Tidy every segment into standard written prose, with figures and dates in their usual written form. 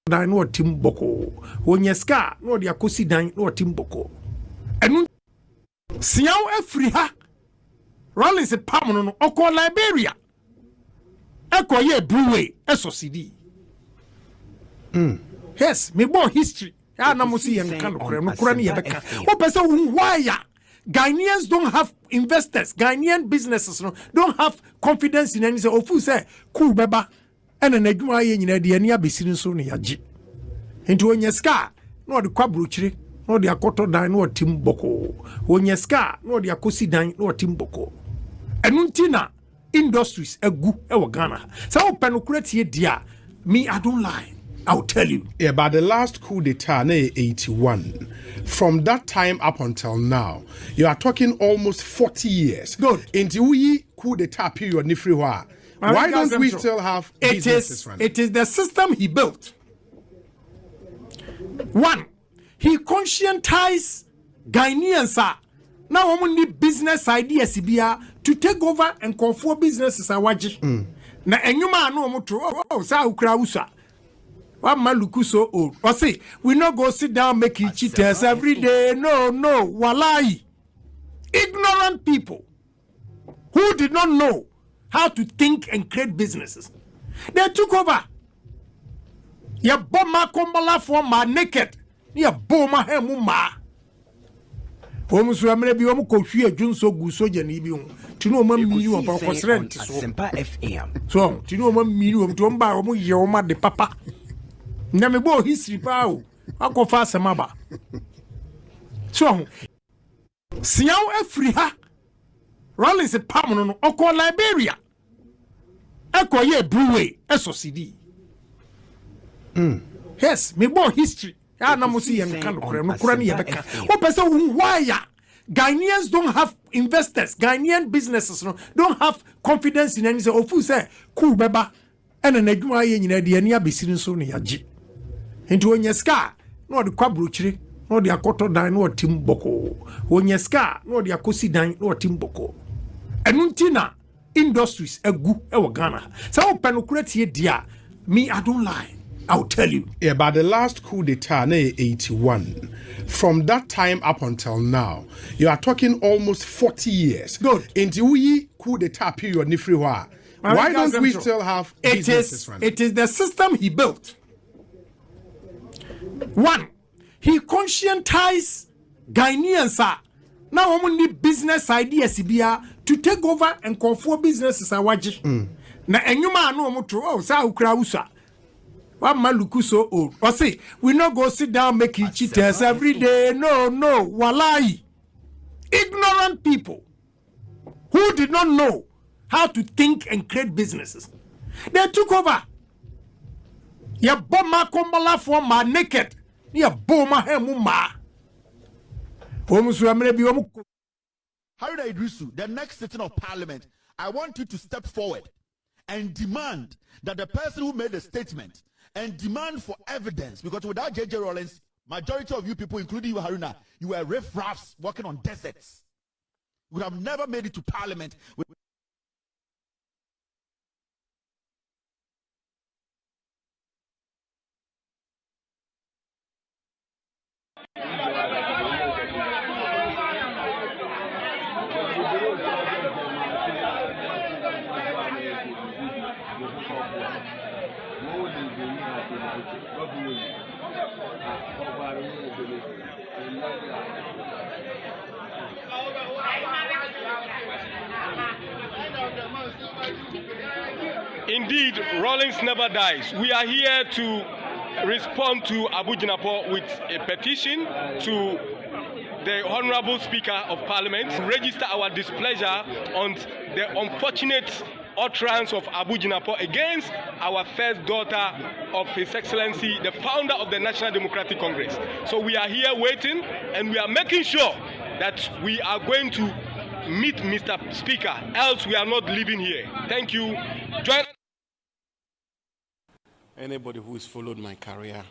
dan no timboko wonyeska no de akosi dan no timboko enu siaw afri ha Rawlings pam no okọ Liberia ekoye brewe esosidi yes me born history ya na mo see yen kan no kura ne yebeka o pese why ya Ghanaians don't have investors, Ghanaian businesses don't have confidence in any say ofu say cool beba ena na adwuma ye nyina de ani abesiri nso ne yaje enti onyeska no de kwabrochire no de akoto dan no timboko onyeska no de akosi dan no timboko enuntina industries egu e wo Ghana say open no create dia me I don't lie, I'll tell you. Yeah, but the last coup d'etat, 81, from that time up until now, you are talking almost 40 years. Good. Into we coup d'etat period, why don't we still have businesses running? It is the system he built. One, he conscientized Ghanaians. Now we need business ideas to take over and control businesses. Na enyuma no mo sa ukra usa. What maluku so old? Or say we not go sit down making cheaters every day. No, walai. Ignorant people who did not know how to think and create businesses. They took over. Ya bomba kombala for ma naked. Ya bomba hemu ma. Omusu amre bi omu ko hwie adwunso gu soja ni bi hu. Tinu oma mini wo pa kosrent so. Sempa FM. So, tinu oma mini wo to mba omu ye oma de papa. Na me bo history pa o. Akofa asema ba. So, siaw afri ha Rawlings pam no okọ Liberia ekoye brewe esosidi yes me born history ya na mo see yen kan no kura ne yebeka o pese why ya Ghanaians don't have investors, Ghanaian businesses don't have confidence in any say ofu say cool beba ena na adwuma ye nyina de ani abesiri nso ne yaje enti onyeska no de kwabrochire no de akoto dan no timboko onyeska no de akosi dan no timboko enuntina industries egu e wo Ghana so open no create dia me I don't lie, I'll tell you. Yeah, but the last coup d'etat, 81, from that time up until now, you are talking almost 40 years. Good. Into we coup d'etat period, why don't we still have businesses running? It is the system he built. One, he conscientized Ghanaians. Now we need business ideas to take over and control businesses. Na enyuma no mo sa ukra usa. What maluku so old? Or say we not go sit down making cheaters every day. No, walai. Ignorant people who did not know how to think and create businesses. They took over. Ya bomba kombala for ma naked. Ya bomba hemu ma. Omusu amre bi omu. Haruna Idrisu, the next sitting of Parliament, I want you to step forward and demand that the person who made the statement and demand for evidence, because without Jerry Rawlings, majority of you people, including you, Haruna, you were riff-raffs working on deserts. You would have never made it to Parliament. Indeed, Rawlings never dies. We are here to respond to Abu Jinapo with a petition to the Honorable Speaker of Parliament to register our displeasure on the unfortunate utterance of Abu Jinapo against our first daughter of His Excellency, the founder of the National Democratic Congress. So we are here waiting, and we are making sure that we are going to meet Mr. Speaker, else we are not leaving here. Thank you. Join. Anybody who has followed my career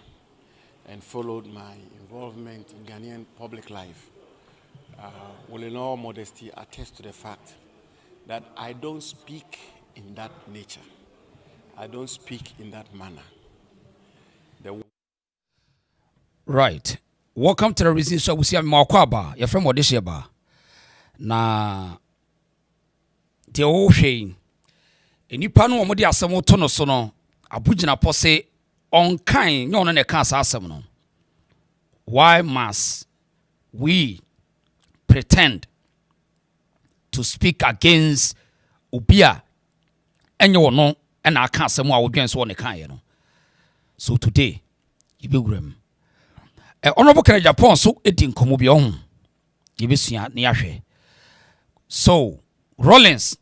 and followed my involvement in Ghanaian public life will in all modesty attest to the fact that I don't speak in that nature. I don't speak in that manner. Right. Welcome to the reason show. We see Makwaba, your friend Modisheba. Na the old shame. In Nipano Modi Asamo Tono Sono, Abujina Pose on kind, no one can't asamono. Why must we pretend to speak against Ubia and you know, and I can't say more against one kind? So today, you be grim. Honorable Japan so eating Komubion. You be seeing Niashe. So, Rawlings,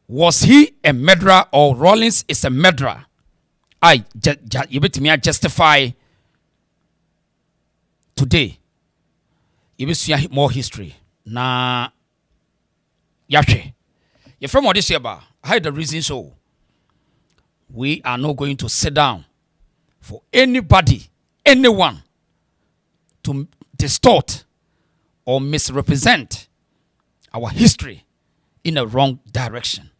was he a murderer or Rawlings is a murderer? You bet me justify today. You be seeing more history. Na Yashe. You're from this year, I had the reason so. We are not going to sit down for anybody, anyone to distort or misrepresent our history in a wrong direction.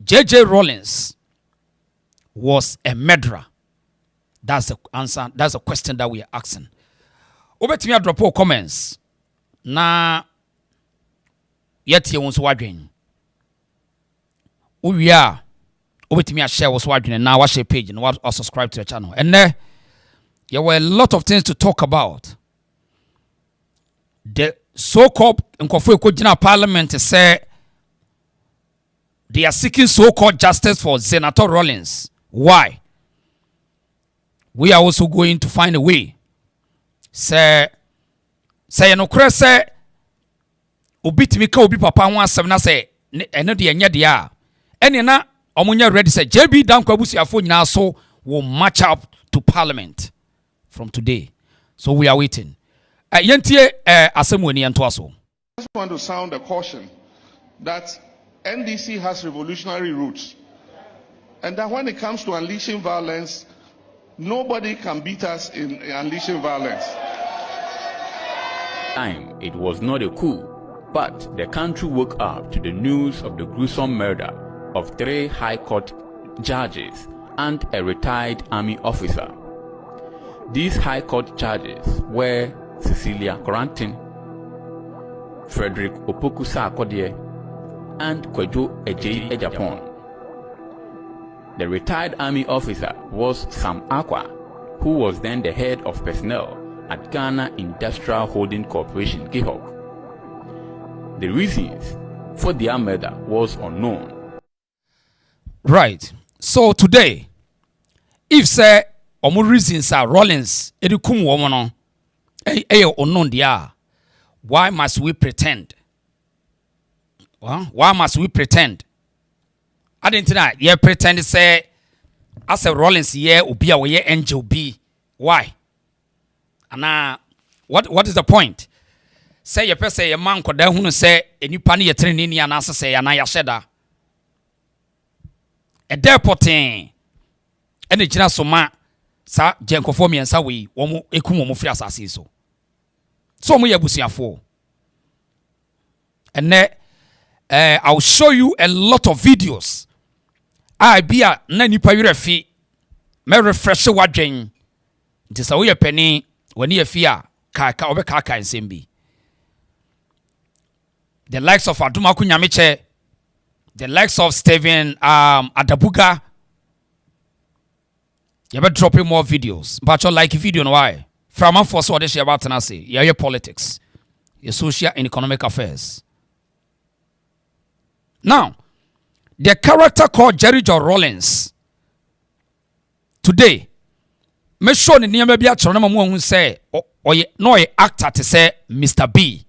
J.J. Rawlings was a murderer. That's the answer. That's the question that we are asking. Over to me, I drop all comments. Na yet you want to wagin. We are over to me, I share what's wagin and now watch your page and I'll subscribe to the channel. And there were a lot of things to talk about. The so-called Parliament say they are seeking so-called justice for Zenator Rawlings. Why? We are also going to find a way. Say no cre say obit me ka obi papa ho asem na say eno de enya de a ene na omunya ready say JB Danko abusuafo nyina so will match up to Parliament from today. So we are waiting. Yentie asem woni ento aso. I just want to sound a caution that NDC has revolutionary roots, and that when it comes to unleashing violence, nobody can beat us in unleashing violence. It was not a coup, but the country woke up to the news of the gruesome murder of 3 High Court judges and a retired army officer. These High Court judges were Cecilia Corantin, Frederick Opokusa Akodie, and Kwejo Ejeyi Ejapon. The retired army officer was Sam Akwa, who was then the head of personnel at Ghana Industrial Holding Corporation, GIHOC. The reasons for their murder was unknown. Right. So today, if say omo reasons are Rawlings, edikum woman unknown dia, why must we pretend? Well, why must we pretend? I didn't know. Yeah, pretend to say as a Rawlings yeah obi a we angel be. Why? And what is the point? Say your person a man could then say any pani a training and answer say and I sheda. A deporting any general soma sa jenkofomi and sawi womu ekumo mufia sasiso. So we abusia for. And I'll show you a lot of videos. I be a nani payurefi me refresh wadwen. Ntisa we penny when you fear kaka obe kaka nsembi. The likes of Adumaku Nyamiche, the likes of Stephen Adabuga. You better dropping more videos. But you like video no why? From for so this about to say, your politics, your social and economic affairs. Now, the character called Jerry Rawlings today, me sure ni niyama bi atro na mamu say oye no actor to say Mr. B.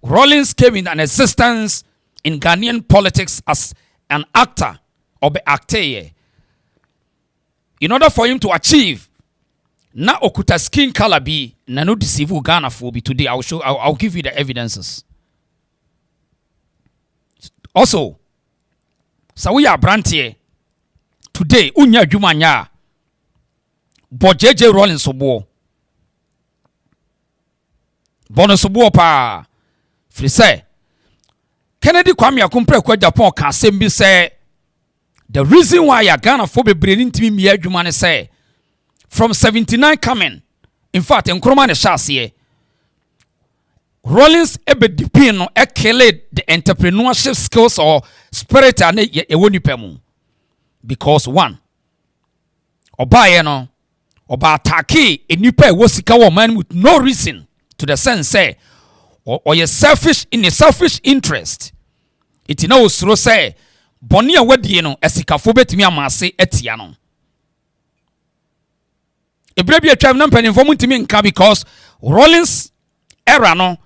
Rawlings came in an existence in Ghanaian politics as an actor or be actor. In order for him to achieve na okuta skin color be na no deceive Ghana for be today. I'll give you the evidences. Also, so we are brantie today unya adwumanya but JJ Rawlings sobo bonus sobo pa free say Kennedy Kwame Akumpre kwa Japan ka sembi say the reason why ya Ghana for be brain ntimi mi adwuma ne say from 79 coming. In fact, in Nkrumah Shasiye, Rawlings ebedipin no ekele the entrepreneurship skills or spirit and ewonipemu. Because one, obaye no, oba atake enipa ewosika wo man with no reason, to the sense say or you selfish in a selfish interest. It na osuro say boni a wadie no esikafo betimi amase etia no. Ebrebi atwam na mpanimfo mutimi nka because Rawlings era no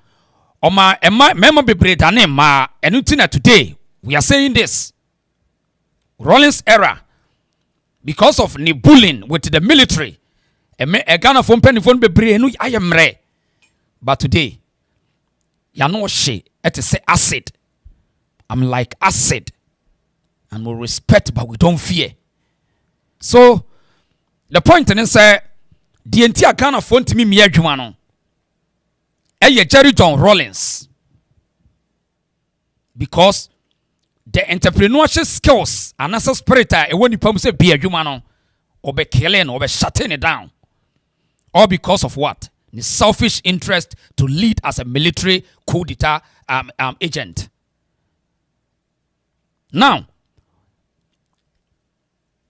Oma mema bebre dane ma enutina today we are saying this. Rawlings era, because of the bullying with the military, a Ghana from penifon bebre enu ayemre. But today, ya no she et say acid. I'm like acid, and we respect but we don't fear. So the point is say the entire Ghana phone to me adwuma no. Jerry Rawlings, because the entrepreneurship skills and as a spirit when you say be a human or be killing or be shutting it down, all because of what? The selfish interest to lead as a military coup d'etat agent. Now,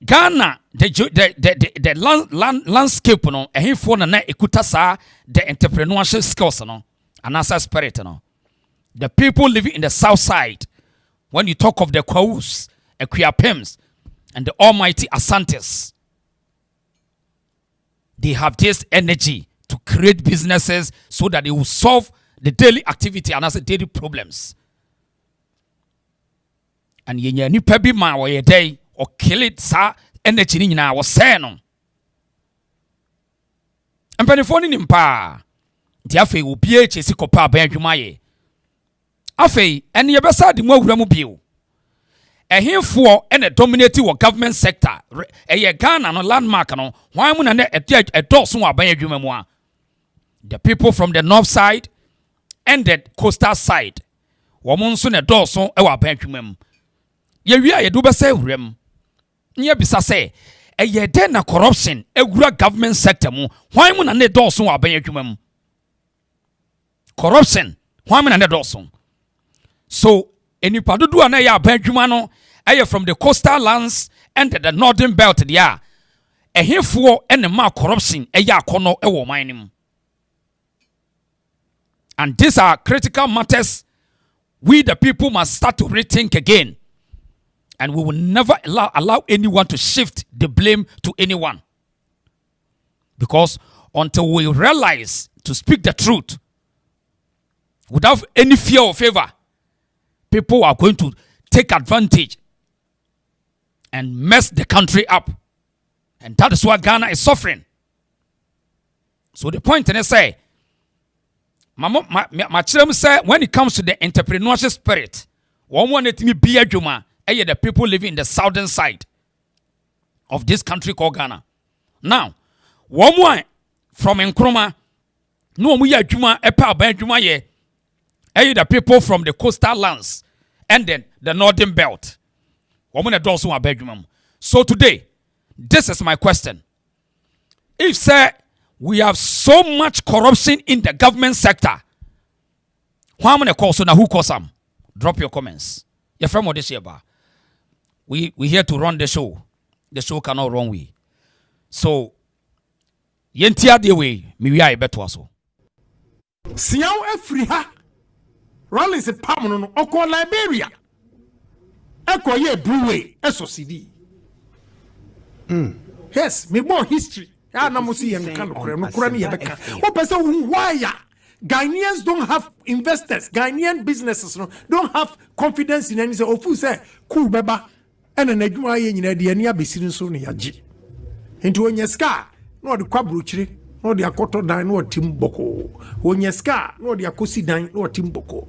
Ghana, the landscape, no, and he for na ekutasa the entrepreneurship skills, no, and as a spirit, no. The people living in the south side, when you talk of the Ewes, Equiapems, and the almighty Asantes, they have this energy to create businesses so that they will solve the daily activity and as the daily problems. And yenye ni pebi ma wa day. Or kill it, sir, energy in our seno. And penifoni nimpa. Tiafe will be a chesikopa benjumaye. Afe, and yabasa the more ramubil. A here for and a dominating or government sector. A Ghana no landmark no. Why mun a dozen or benjumwa. The people from the north side and the coastal side. Woman soon a dozen or benjumem. Ye do be say rem. Nye bisa say eye den na corruption egura government sector mu hwan mu na ne dɔɔso aban adwuma mu corruption hwan mu na ne dɔɔso so enipa dodo na ya aban adwuma no eye from the coastal lands and the northern belt there ehefo ene ma corruption eye akono ewo man nim. And these are critical matters we the people must start to rethink again. And we will never allow anyone to shift the blame to anyone. Because until we realize to speak the truth without any fear or favor, people are going to take advantage and mess the country up. And that is why Ghana is suffering. So the point is say, my children say, when it comes to the entrepreneurship spirit, one wanted me be a juma. The people living in the southern side of this country called Ghana. Now, one more from Nkrumah, no we are Juma Epa Ben Juma ye. The people from the coastal lands and then the northern belt. Woman also are Benjamin. So today, this is my question. If say we have so much corruption in the government sector, how many calls on who cause some? Drop your comments. Your friend what this year bar. We here to run the show. The show cannot run we. So yentia the way me we are better so. Siao efri ha. Rawlings a pamono oko Liberia. Eko ye brewe eso CD. Yes, me more history. Ya na mo see en kan no kura ni yebeka. O pese why Ghanaians don't have investors. Ghanaian businesses don't have confidence in any say ofu say cool beba and an adwuma ye nyina de ani abesiri so ne yaje. Into onyeska no de kwabrochire no de akoto dan no tim boko. Onyeska no de akosi dan no tim boko.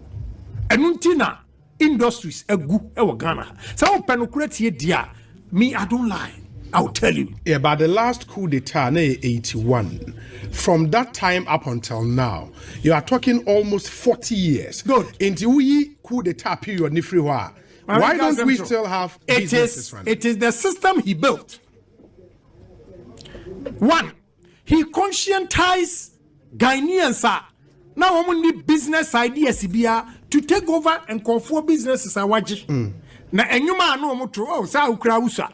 Enuntina industries egu e wo Ghana. Say o penokura tie dia me I don't lie. I'll tell you. Yeah, but the last coup d'etat, 81, from that time up until now, you are talking almost 40 years. Good. Into we coup d'etat period, why don't we still have businesses running? It is the system he built. One, he conscientized Ghanaians now need business ideas to take over and control businesses awaji. Na enyuma no motro oh sa ukra usa.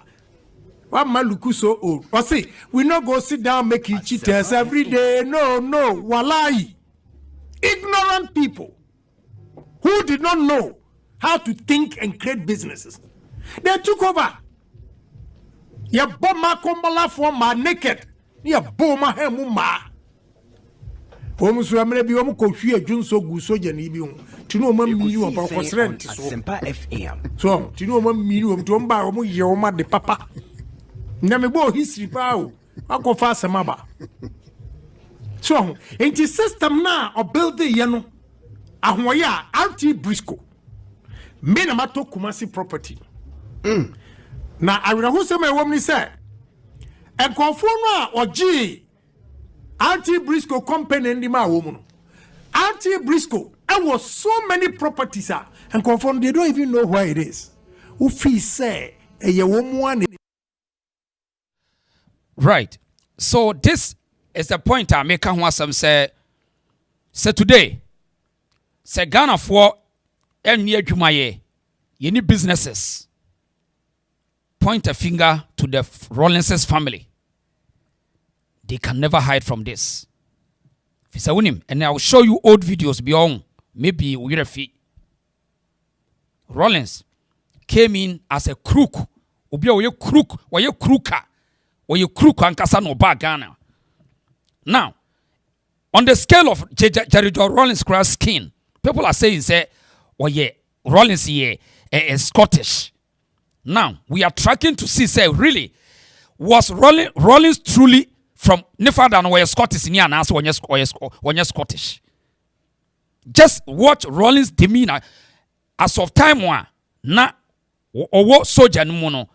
Wa maluku so old. Or say we not go sit down making cheaters every day. No, walai. Ignorant people who did not know how to think and create businesses. They took over. Ya bomba kombala for ma naked. Ya bomba hemu ma. Homu so amre bi homu kohwi adwun so gu so je na ibi hu. Tinu oma mini wo pa for rent so. So tinu oma mini wo to mba homu ye wo ma de papa. Na me bo history pa o. Akofa semaba. So, in the system now of building yano ahoya RT Briscoe. Me na mato Kumasi property. Na awirahu se me wom ni se enkonfo no a oji RT Briscoe company ndi ma wo mu no. RT Briscoe was so many properties and confirm they don't even know where it is. Ufi say right. So this is the point I make on some say today say Ghana for any jumaye you need businesses. Point a finger to the Rawlings family. They can never hide from this. And I will show you old videos beyond maybe we're a fee. Rawlings came in as a crook. Or you crook, or you crooker, or you crook and Kasano Ghana. Now, on the scale of Jerry Rawlings' grass skin, people are saying, say, oh yeah, Rawlings is Scottish. Now, we are tracking to see, say, really, was Rawlings truly from Nefadan or Scottish in your answer when you're Scottish? Just watch Rawlings' demeanor as of time one, na or what soldier no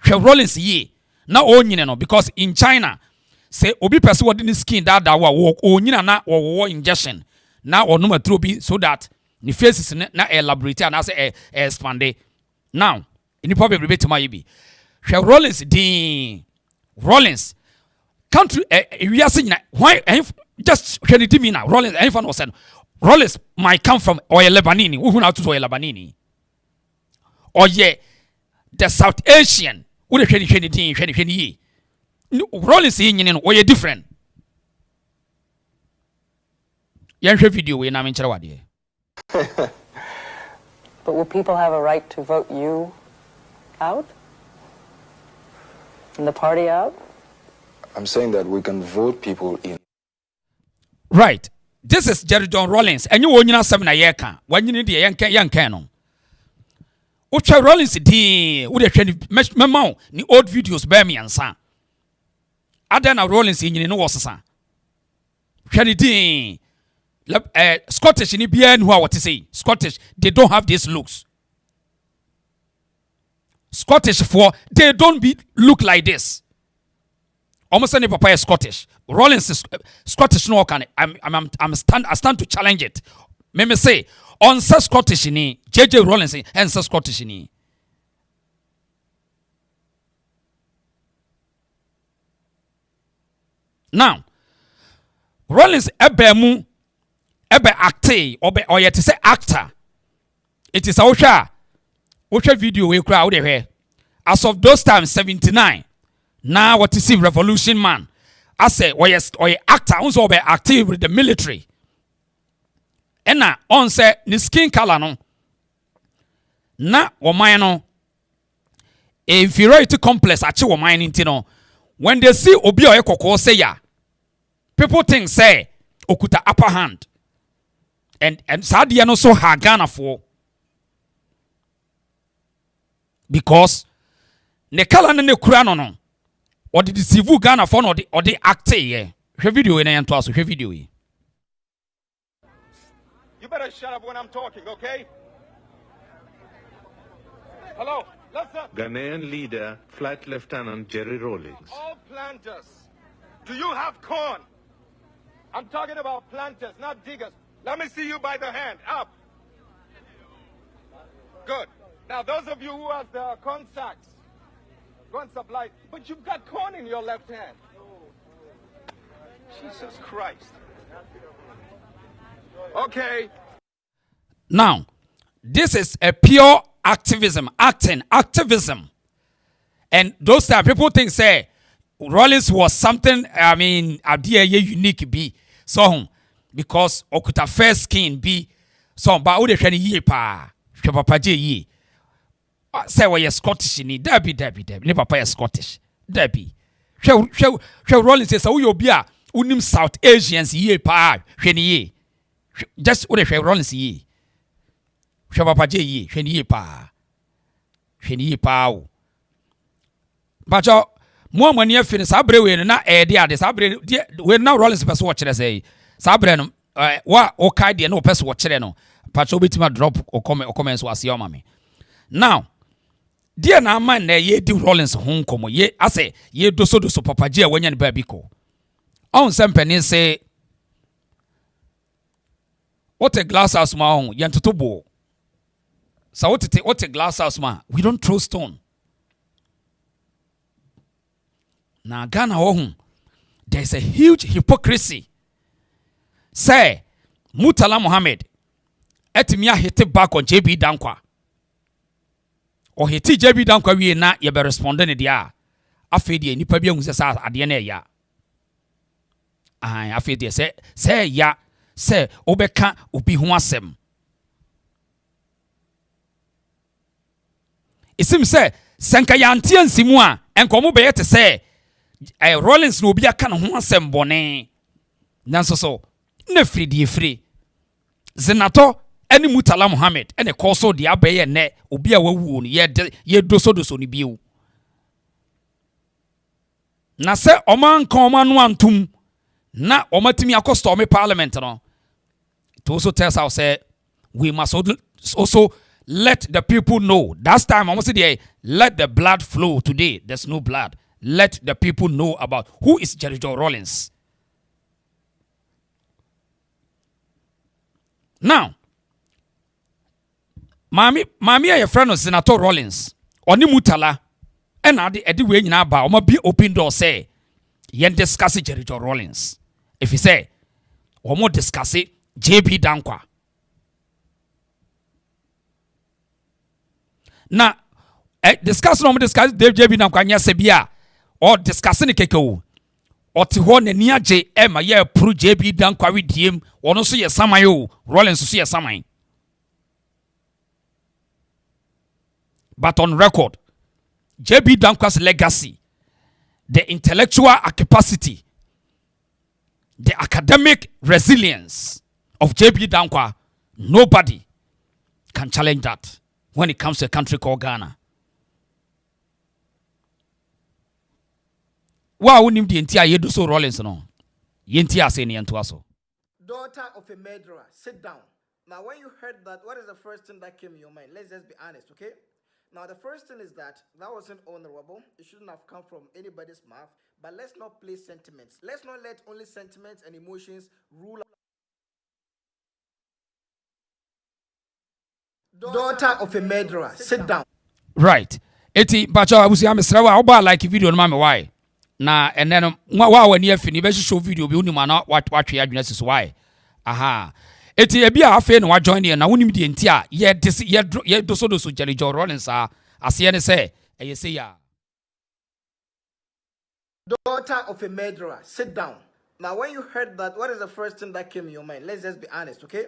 Rawlings ye na no because in China say obi person what in skin that onyina na or injection na or number 2 so that the face is na elaborate and as expand. Now in the probably debate my be Rawlings the Rawlings country we are saying why just can it mean now Rawlings anyone was saying Rawlings might come from Oya Lebanini who know to Oya Lebanini or yeah the South Asian who the Rawlings in or you different. Yeah, video we na mention. But will people have a right to vote you out? And the party out? I'm saying that we can vote people in. Right. This is Jerry Rawlings. And you won't have a year can. When you need the young canon. Ucha Rawlings di would have memo ni old videos by me and son. Adana Rawlings in no was son. Kennedy Scottish in BN who are what to say. Scottish, they don't have these looks. Scottish for they don't look like this. Almost any papa is Scottish. Rawlings is Scottish no can I stand to challenge it. Me say on such Scottish ni JJ Rawlings and such Scottish ni. Now Rawlings ebe acte or yet to say actor. It is our video we crowd out here. As of those times 79. Now what is see revolution man? I say or yes or actor also be active with the military. And now on say the skin color no. Na o man no inferiority complex achi o man into no. When they see obi o ekoko say ya, people think say okuta upper hand. And Sadia no so ha Ghana for because ne kala ne kura no or the deceive Ghana for no or the acte ye. She video in and to us video. You better shut up when I'm talking, okay? Hello, listen. Ghanaian leader, Flight Lieutenant Jerry Rawlings. All planters, do you have corn? I'm talking about planters, not diggers. Let me see you by the hand. Up. Good. Now, those of you who have the corn sacks, go and supply. But you've got corn in your left hand. Jesus Christ. Okay. Now, this is a pure activism, activism. And those time people think say Rawlings was something, I mean, idea unique be. So because okuta fair skin be so ba wo de hwe ne yie pa. Hwe papa je yie. Say we Scottish ni, Debbie. Ne papa is Scottish. Debbie. Hwe Rawlings say wo obi a unim South Asians yie pa. Hwe ne yie. Just wo de hwe Rawlings yie. Hwe papa je yie, hwe ne yie pa. Hwe ne yie pa o. Bacho mo amani afini sabre we na ede ade sabre we na Rawlings person wo kire say sabre no wa o kai de no person wo kire no bacho betima drop o comments was your mama. Now dear na man na ye di Rawlings ho nkomo ye ase ye doso papa je wanya ne ba bi ko on sempeni say what a glass house ma on ye ntoto bo so what a glass house ma we don't throw stone. Now Ghana there's a huge hypocrisy. Say Murtala Mohammed etimia hit back on JB Dankwa. Or hit JB Dankwa we na ye be responding dia. Afi de nipa bi ehun sa ade na ya. Afi de say ya say obeka obi ho asem. Isim say senka ya antie nsimu a enkomo be yete say Rawlings no obi aka no ho asem bone nanso so na free Zenator any Murtala Mohammed ene koso dia abaye ne obi a wawu no ye doso ni biu na se oman kan oman no antum na omatimi akosto me parliament no it also tells us say we must also let the people know. That time almost say let the blood flow. Today there's no blood. Let the people know about who is Jerry Rawlings. Now, Mami a friend of Senator Rawlings. Oni Murtala. And adi we nyina ba o ma be open door say yen discuss Jerry Rawlings. If you say o mo discuss JB Dankwa. Now, discuss JB Dankwa nya se bia or discussing keke or ti ho na ni age e ma ye pro JB Dankwa we diem ono so ye saman o Rawlings so ye saman. But on record, JB Dankwa's legacy, the intellectual capacity, the academic resilience of JB Dankwa, nobody can challenge that when it comes to a country called Ghana. Wa unim di entia yedo so Rawlings no. Yentia say ni entoa so. Daughter of a murderer, sit down. Now when you heard that, what is the first thing that came in your mind? Let's just be honest, okay? Now the first thing is that wasn't honorable. It shouldn't have come from anybody's mouth. But let's not play sentiments. Let's not let only sentiments and emotions rule. Daughter of a murderer, sit down. Right. Eti bacha abusi amesrawa oba like video no ma me why. Na and then wa wani afini be show video bi unima na watwe adwena siso why. Aha. Eti ebi a afa no wa join here na wonim die nti a ye doso Jerry Rawlings ase ne say eye say ya. Daughter of a murderer, sit down. Now when you heard that, what is the first thing that came in your mind? Let's just be honest, okay?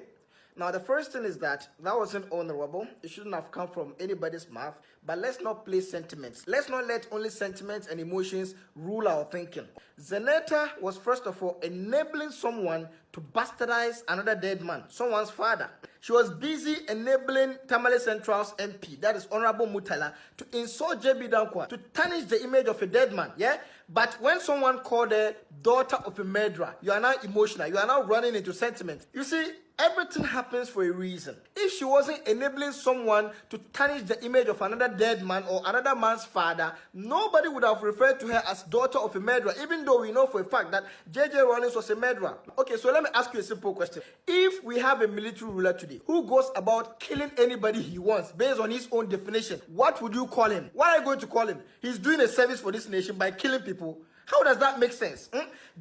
Now the first thing is that wasn't honorable. It shouldn't have come from anybody's mouth. But let's not play sentiments. Let's not let only sentiments and emotions rule our thinking. Zenator was first of all enabling someone to bastardize another dead man, someone's father. She was busy enabling Tamale Central's MP, that is Honorable Murtala, to insult JB Dankwa, to tarnish the image of a dead man, yeah? But when someone called her daughter of a murderer, you are now emotional, you are now running into sentiment. You see, everything happens for a reason. If she wasn't enabling someone to tarnish the image of another dead man or another man's father, nobody would have referred to her as daughter of a murderer, even though we know for a fact that J.J. Rawlings was a murderer. Okay, so let me ask you a simple question. If we have a military ruler today who goes about killing anybody he wants based on his own definition, what would you call him? What are you going to call him? He's doing a service for this nation by killing people. How does that make sense?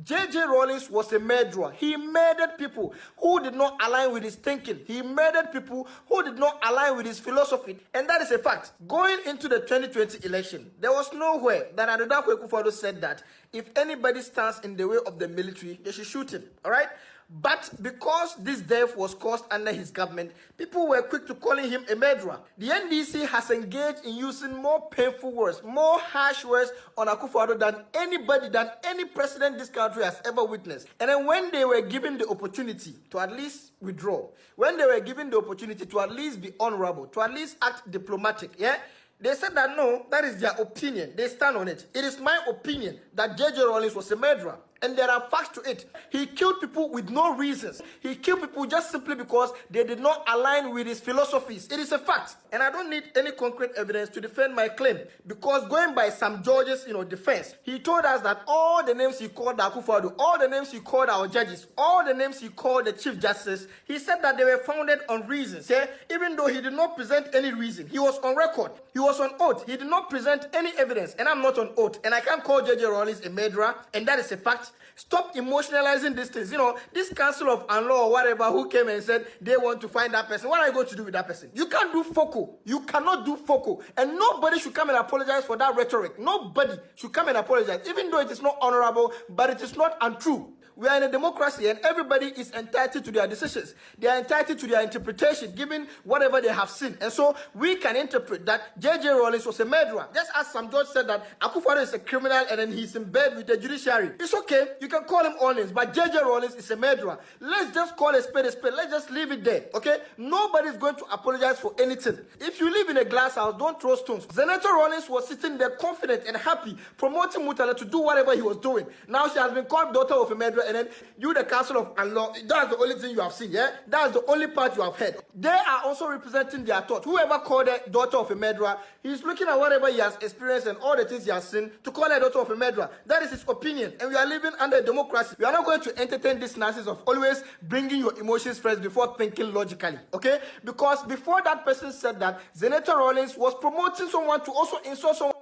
J.J. Rawlings was a murderer. He murdered people who did not align with his thinking. He murdered people who did not align with his philosophy. And that is a fact. Going into the 2020 election, there was nowhere that Adabuga Akufo-Addo said that if anybody stands in the way of the military, they should shoot him. All right? But because this death was caused under his government, people were quick to calling him a murderer. The NDC has engaged in using more painful words, more harsh words on Akufo-Addo than any president this country has ever witnessed. And then when they were given the opportunity to at least withdraw, when they were given the opportunity to at least be honorable, to at least act diplomatic, they said that no, that is their opinion. They stand on it. It is my opinion that J.J. Rawlings was a murderer. And there are facts to it. He killed people with no reasons. He killed people just simply because they did not align with his philosophies. It is a fact. And I don't need any concrete evidence to defend my claim. Because going by Sam George's defense, he told us that all the names he called Akufo-Addo, all the names he called our judges, all the names he called the Chief Justice, he said that they were founded on reasons. Even though he did not present any reason. He was on record. He was on oath. He did not present any evidence. And I'm not on oath. And I can't call J.J. Rawlings a murderer. And that is a fact. Stop emotionalizing these things. This council of law or whatever who came and said they want to find that person. What are you going to do with that person? You can't do FOCO. You cannot do FOCO. And nobody should come and apologize for that rhetoric. Nobody should come and apologize, even though it is not honorable, but it is not untrue. We are in a democracy and everybody is entitled to their decisions. They are entitled to their interpretation, given whatever they have seen. And so we can interpret that J.J. Rawlings was a murderer. Just as Sam George said that Akufo-Addo is a criminal and then he's in bed with the judiciary. It's okay. You can call him all names, but J.J. Rawlings is a murderer. Let's just call a spade a spade. Let's just leave it there, okay? Nobody's going to apologize for anything. If you live in a glass house, don't throw stones. Zenator Rawlings was sitting there confident and happy, promoting Mutala to do whatever he was doing. Now she has been called daughter of a murderer. And then you, the Council of Law, that's the only thing you have seen, That's the only part you have heard. They are also representing their thought. Whoever called a daughter of a murderer, he's looking at whatever he has experienced and all the things he has seen to call a daughter of a murderer. That is his opinion. And we are living under a democracy. We are not going to entertain this nonsense of always bringing your emotions first before thinking logically, okay? Because before that person said that, Zenator Rawlings was promoting someone to also insult someone.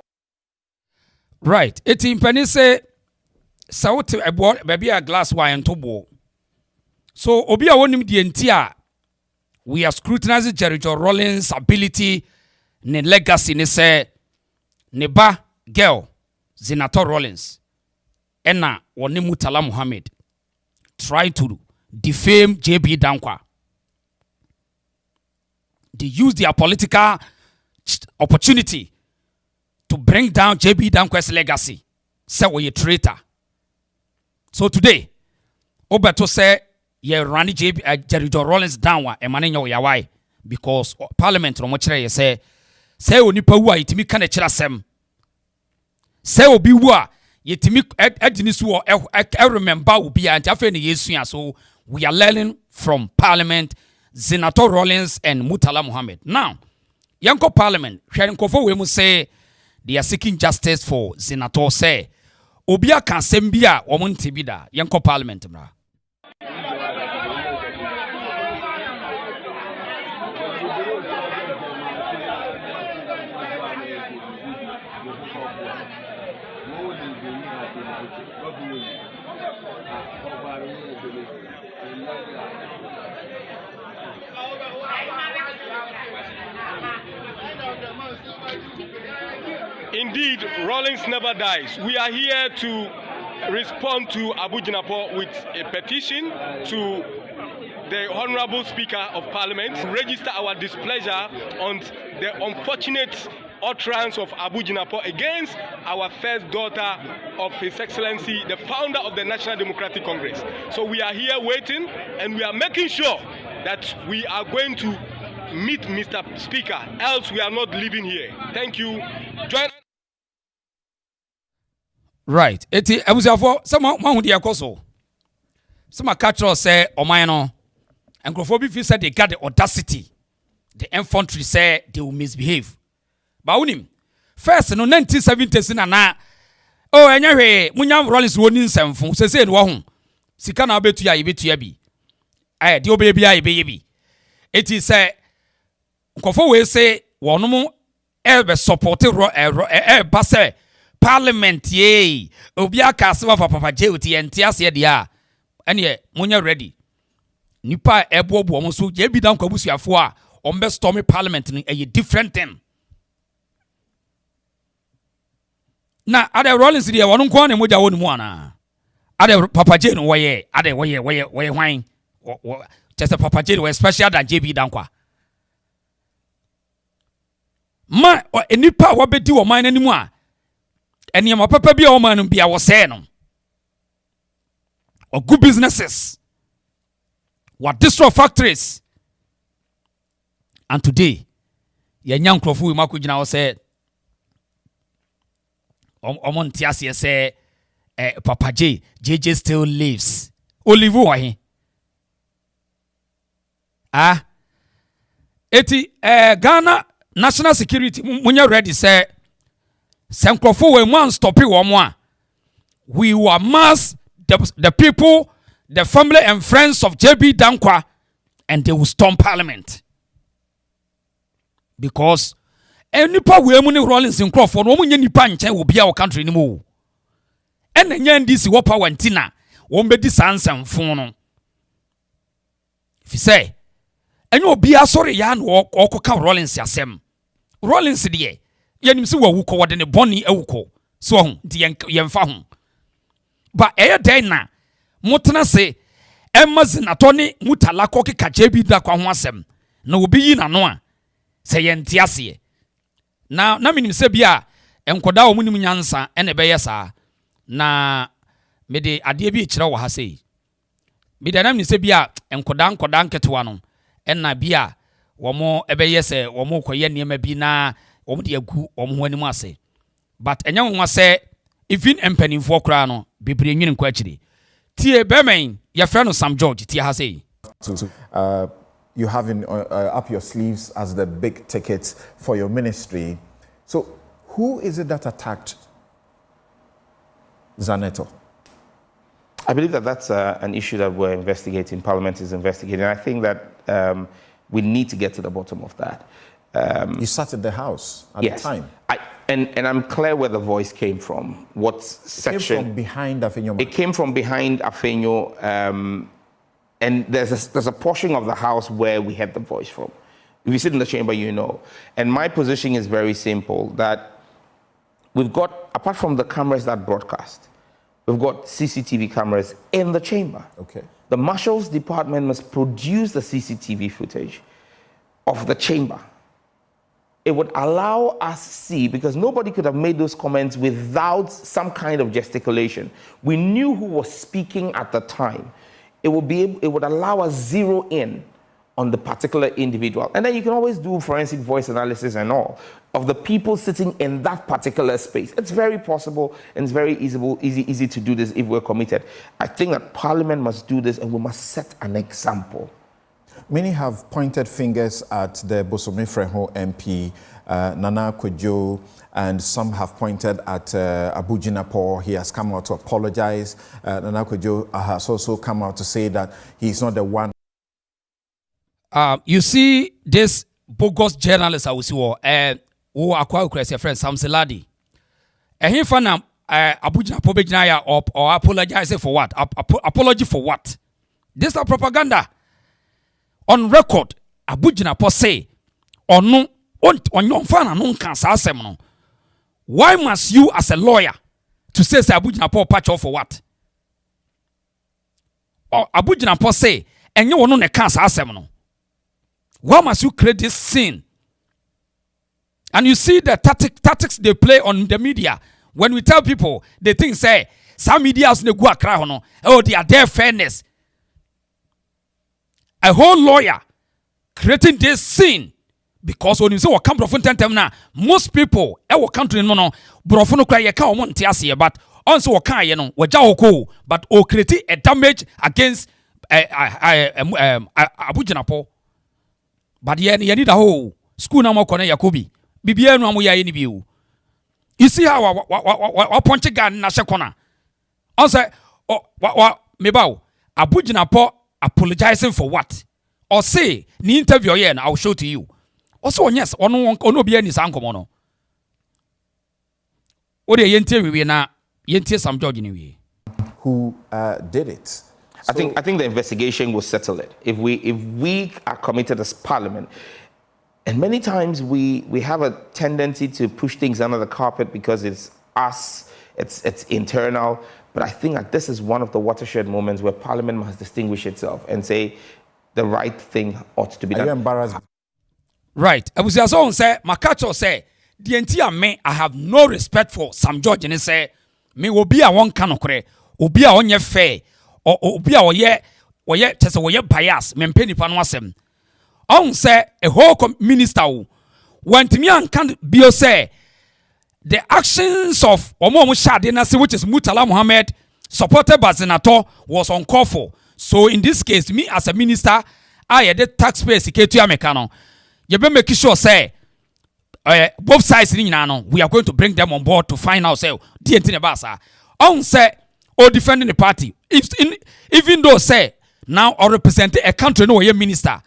Right. It's in Penise. So baby a glass wine to bowl. So Obia wonim the entire we are scrutinizing Jerry Rawlings' ability, ne legacy, ne say ne ba girl Zenator Rawlings. Ena woni Mutala Muhammad try to defame JB Dankwa. They use their political opportunity to bring down JB Dankwa's legacy. Say we a traitor. So today, Obeto say ye run Jerry Rawlings down wa emane nyo ya why because Parliament no mo kire ye say onipa wu a yetimi ka na kire asem. Say obi wu a yetimi edini so remember obi a ntafe ne yesu so we are learning from Parliament, Zenator Rawlings and Mutala Muhammad. Now, Yanko Parliament, Shenkofo we mu say they are seeking justice for Zenator say Obia can sembia omunti bida Yanko Parliament mra. Indeed, Rawlings never dies. We are here to respond to Abu-Jinapo with a petition to the Honorable Speaker of Parliament to register our displeasure on the unfortunate utterance of Abu-Jinapo against our first daughter of His Excellency, the founder of the National Democratic Congress. So we are here waiting and we are making sure that we are going to meet Mr. Speaker, else we are not leaving here. Thank you. Join. Right. Eti abusafo some hu dia koso. Some catch us say omano and Grofobia feel said they got the audacity. The infantry say they will misbehave. But unim first no 1970s na oh enya hwe munyam Rawlings woni nsemfo say no ho. Sika na obetu ya yebetu ya bi. De obebi ya yebe yebi. Eti say Nkofo we say wonom ebe support ba say Parliament ye obi aka asewa for Papa J uti entiase dia ene munya ready nipa ebobo omo so je bi dan kwabusuafo a ombe storm Parliament ni a different thing. Na Ada Rawlings dia wono nko na moja wonu mu ana Ada Papa J no woye Ada woye hwan just Papa J was special than JB dankwa ma enipa wabedi wo man animu a eniema papa bia wo man bia wo say no or good businesses what destroy factories and today ye nya nkrofo wi makogina wo say omon tiase say Papa J JJ still lives olive wo he eti Ghana national security munya ready say nkrofo we man stop wo mo a we will mass the people, the family and friends of JB Dankwa, and they will storm Parliament. Because any power we money Rawlings in Crawford, no one any punch will be our country anymore. And the end this what power and tina won't be this answer and phone. If you say, and you'll be a sorry yan or coca Rawlings yasem. Rawlings the yen see what we call what in a bonny oko. So the young found. But day na mutana se Zenator ni mutala koki ka JB Dankwa ho asem na obi yi na no a se ye ntiase na minim se bia enkoda wo munim nyansa ene beye saa na mede ade bi kire wo ha sei mede na minim se bia enkoda nketewa no ena bia wo mo ebeye se wo mo koye niema bi na wo mo de agu wo mo anim ase but enya wo se even empanimfo kra no bebre nwin nkwa akire tie bemen your friend Sam George tie ha say you having up your sleeves as the big tickets for your ministry. So who is it that attacked Zenator? I believe that that's an issue that we're investigating. Parliament is investigating. I think that we need to get to the bottom of that. You sat in the House at yes, the time. And I'm clear where the voice came from. What section? It came from behind Afenyo. It came from behind Afenyo, and there's a portion of the House where we had the voice from. If you sit in the chamber, you know. And my position is very simple, that we've got, apart from the cameras that broadcast, we've got CCTV cameras in the chamber. Okay. The Marshal's Department must produce the CCTV footage of the chamber. It would allow us to see, because nobody could have made those comments without some kind of gesticulation. We knew who was speaking at the time. It would allow us zero in on the particular individual. And then you can always do forensic voice analysis and all of the people sitting in that particular space. It's very possible and it's very easy to do this if we're committed. I think that Parliament must do this and we must set an example. Many have pointed fingers at the Bosome Freho MP, Nana Kwadwo, and some have pointed at Abujinapo. He has come out to apologize. Nana Kwadwo has also come out to say that he's not the one. You see this bogus journalist I will see who acquire your friend Sam Seladi. And he found Abujinapo Bejnaya or apologize for what? Apology for what? This is propaganda. On record, Abujinapo say, or no, on your fan and non cancer asem. Why must you, as a lawyer, to say Abujinapo patch off for what? Or Abujinapo say, and you want no cancer asem. Why must you create this scene? And you see the tactics they play on the media. When we tell people, they think say some media has no go akra hono. Oh, they are there fairness. A whole lawyer creating this scene because when you say what come from tentem na most people our country no brofo no cry ye ka omo ntiase but also what kan ye no waja hoko but o create a damage against Abujinapo but ye need a whole school na mo kona yakobi bibia no amoya ye ni biu. You see how wa punch gun na shekona also me bawo Abujinapo apologizing for what? Or say, ni interview here and I'll show to you. Also, yes, ono be any sankomono. Ode yentie we na yentie Sam George ni we. Who did it? I think the investigation will settle it. If we are committed as Parliament, and many times we have a tendency to push things under the carpet because it's us, it's internal. But I think that this is one of the watershed moments where Parliament must distinguish itself and say the right thing ought to be done. Are you embarrassed? Right. I was also say, Makacho say, the entire me, I have no respect for Sam George, and he say, me will be a one canocre, will be a on your fair, or be a ye test away bias, men penny panwasem. On say a whole minister when to me and can't be say the actions of Omo Shadinasi, which is Mutala Muhammad, supported by Zenator, was uncalled for. So in this case, me as a minister, I had the taxpayer security Americano. You better make sure say both sides we are going to bring them on board to find out say the basa. On say or defending the party. Even though say now or represent a country no ye minister.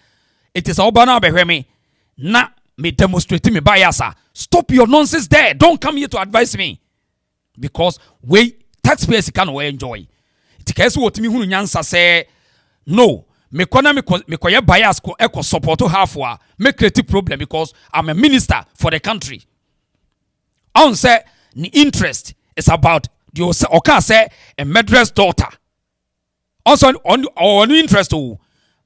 It is all banana behemi. Na me demonstrate me biasa. Stop your nonsense there. Don't come here to advise me. Because we taxpayers can enjoy. It case what me hunu nyansa say no. Me koye bias ko eko support half wa me create problem because I'm a minister for the country. I say the interest is about the oka say a murderer's daughter. Also on interest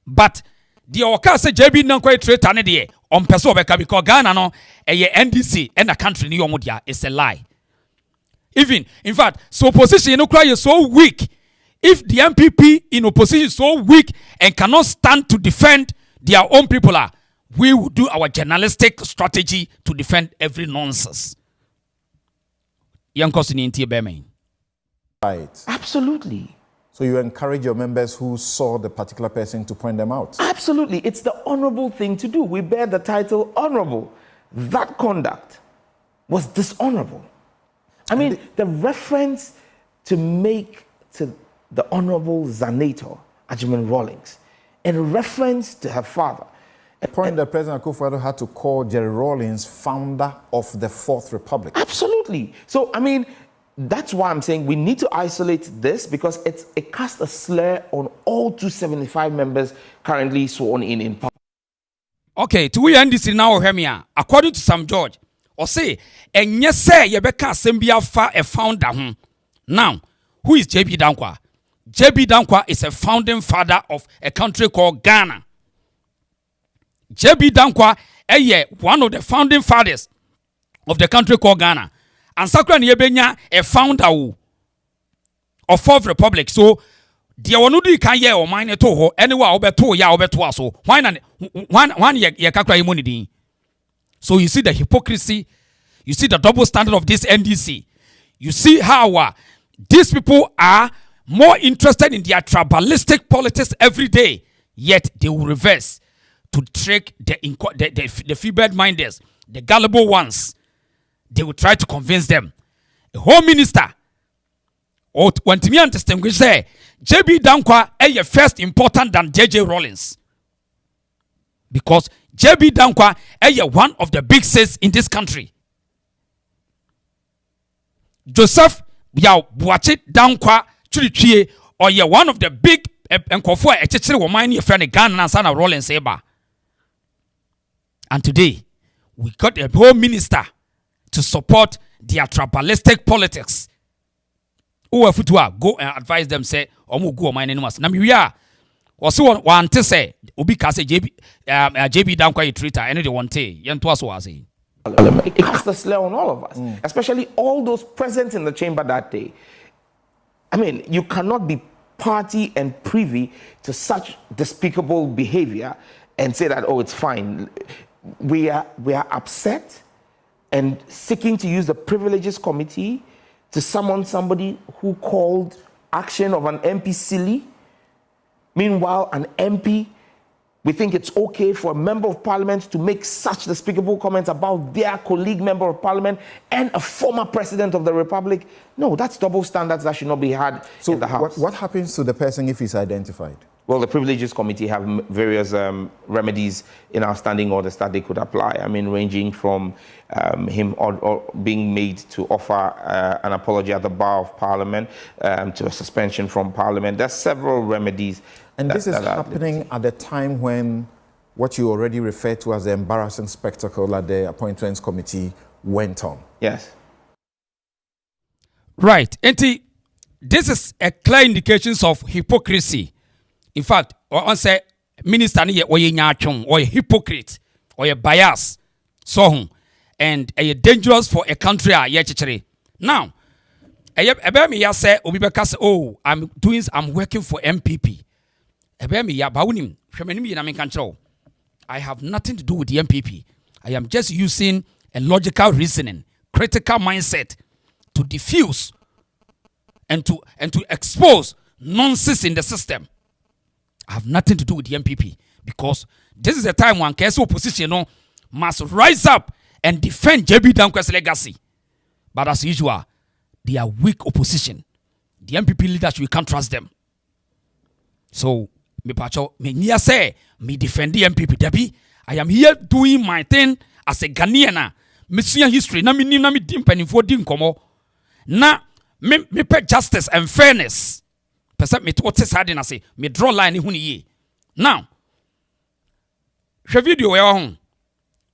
but the oka say JB nan kwai trade ane de on person obeka because Ghana no eye NDC and the country ni yomudia is a lie. Even in fact so opposition no cry is so weak. If the MPP in opposition is so weak and cannot stand to defend their own people, we will do our journalistic strategy to defend every nonsense. Right. Absolutely. So you encourage your members who saw the particular person to point them out? Absolutely. It's the honorable thing to do. We bear the title honorable. That conduct was dishonorable. I mean, the reference to make to the Honorable Zenator, Jerry Rawlings, in reference to her father. A point that President Akufo-Addo had to call Jerry Rawlings founder of the Fourth Republic. Absolutely. So, I mean, that's why I'm saying we need to isolate this because it casts a slur on all 275 members currently sworn in power. Okay, to we end this in now, Hemia, according to Sam George, or say, and yes, say, Yebeka Sembia fa a founder. Now, who is JB Dankwa? JB Dankwa is a founding father of a country called Ghana. JB Dankwa is one of the founding fathers of the country called Ghana. And Sakra Nyebenya a founder of Fourth Republic. So, the one can ye or mine to ho anywhere over 2 ya over 2 so why not one ye kakra immunity. So you see the hypocrisy, you see the double standard of this NDC. You see how these people are more interested in their tribalistic politics every day, yet they will reverse to trick the feeble-minded, the gullible ones. They will try to convince them. A home minister, or when to me understand, say, JB Dankwa is first important than JJ Rawlings. Because JB Dankwa is one of the big says in this country. Joseph Buachi Dankwa or you're one of the big and Kofua a woman your friend Ghana and son of Rawlings Eba. And today we got a whole minister to support their tribalistic politics. Who have to go and advise them say Omu go mine animals. Now we are also want to say Obi Kase JB Dankwa Twitter and they want to Yantuaso say. It casts a slur on all of us, especially all those present in the chamber that day. I mean, you cannot be party and privy to such despicable behavior and say that, oh, it's fine. We are upset and seeking to use the privileges committee to summon somebody who called action of an MP silly. Meanwhile, an MP, we think it's okay for a member of parliament to make such despicable comments about their colleague member of parliament and a former president of the republic. No, that's double standards that should not be had in the house. What happens to the person if he's identified? Well, the Privileges Committee have various remedies in our standing orders that they could apply. I mean, ranging from him or being made to offer an apology at the bar of Parliament to a suspension from Parliament. There's several remedies. And this is happening at the time when what you already referred to as the embarrassing spectacle at the Appointments Committee went on. Yes. Right. And this is a clear indications of hypocrisy. In fact, on say minister ni or a hypocrite or a bias, so and a dangerous for a country. Now, I say oh, I'm working for MPP. I have nothing to do with the MPP. I am just using a logical reasoning, critical mindset to diffuse and to expose nonsense in the system. I have nothing to do with the MPP because this is the time when KS opposition must rise up and defend JB Dankwa's legacy. But as usual, they are weak opposition. The MPP leaders, we can't trust them. So, me say, me defend the MPP. Debbie, I am here doing my thing as a Ghanaian. Me see history. Na me dimpen for din komo. Na me pay justice and fairness. Person me what is hard say me draw line huni ye. Now, share video we on.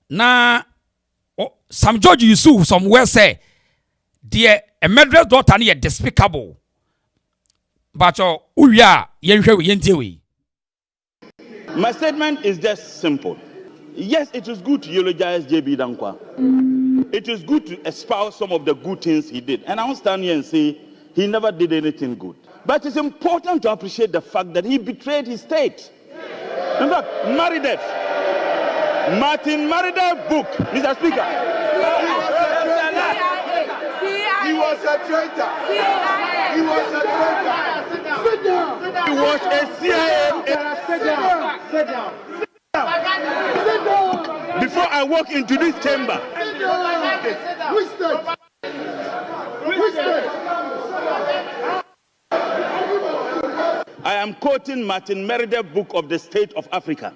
Na some George Yusuf somewhere say, dear a murderous daughter ni despicable. But uya yenhwe we yentewe. My statement is just simple. Yes, it is good to eulogize JB Dankwa. It is good to espouse some of the good things he did. And I won't stand here and say he never did anything good. But it's important to appreciate the fact that he betrayed his state. In fact, Martin Marida's book, Mr. Speaker. He was a traitor. He was a traitor. Sit down. He was a CIA. Sit down. Sit down. Sit down. Before I walk into this chamber, Sit down. Which state? Which state? I am quoting Martin Marida's book of the State of Africa.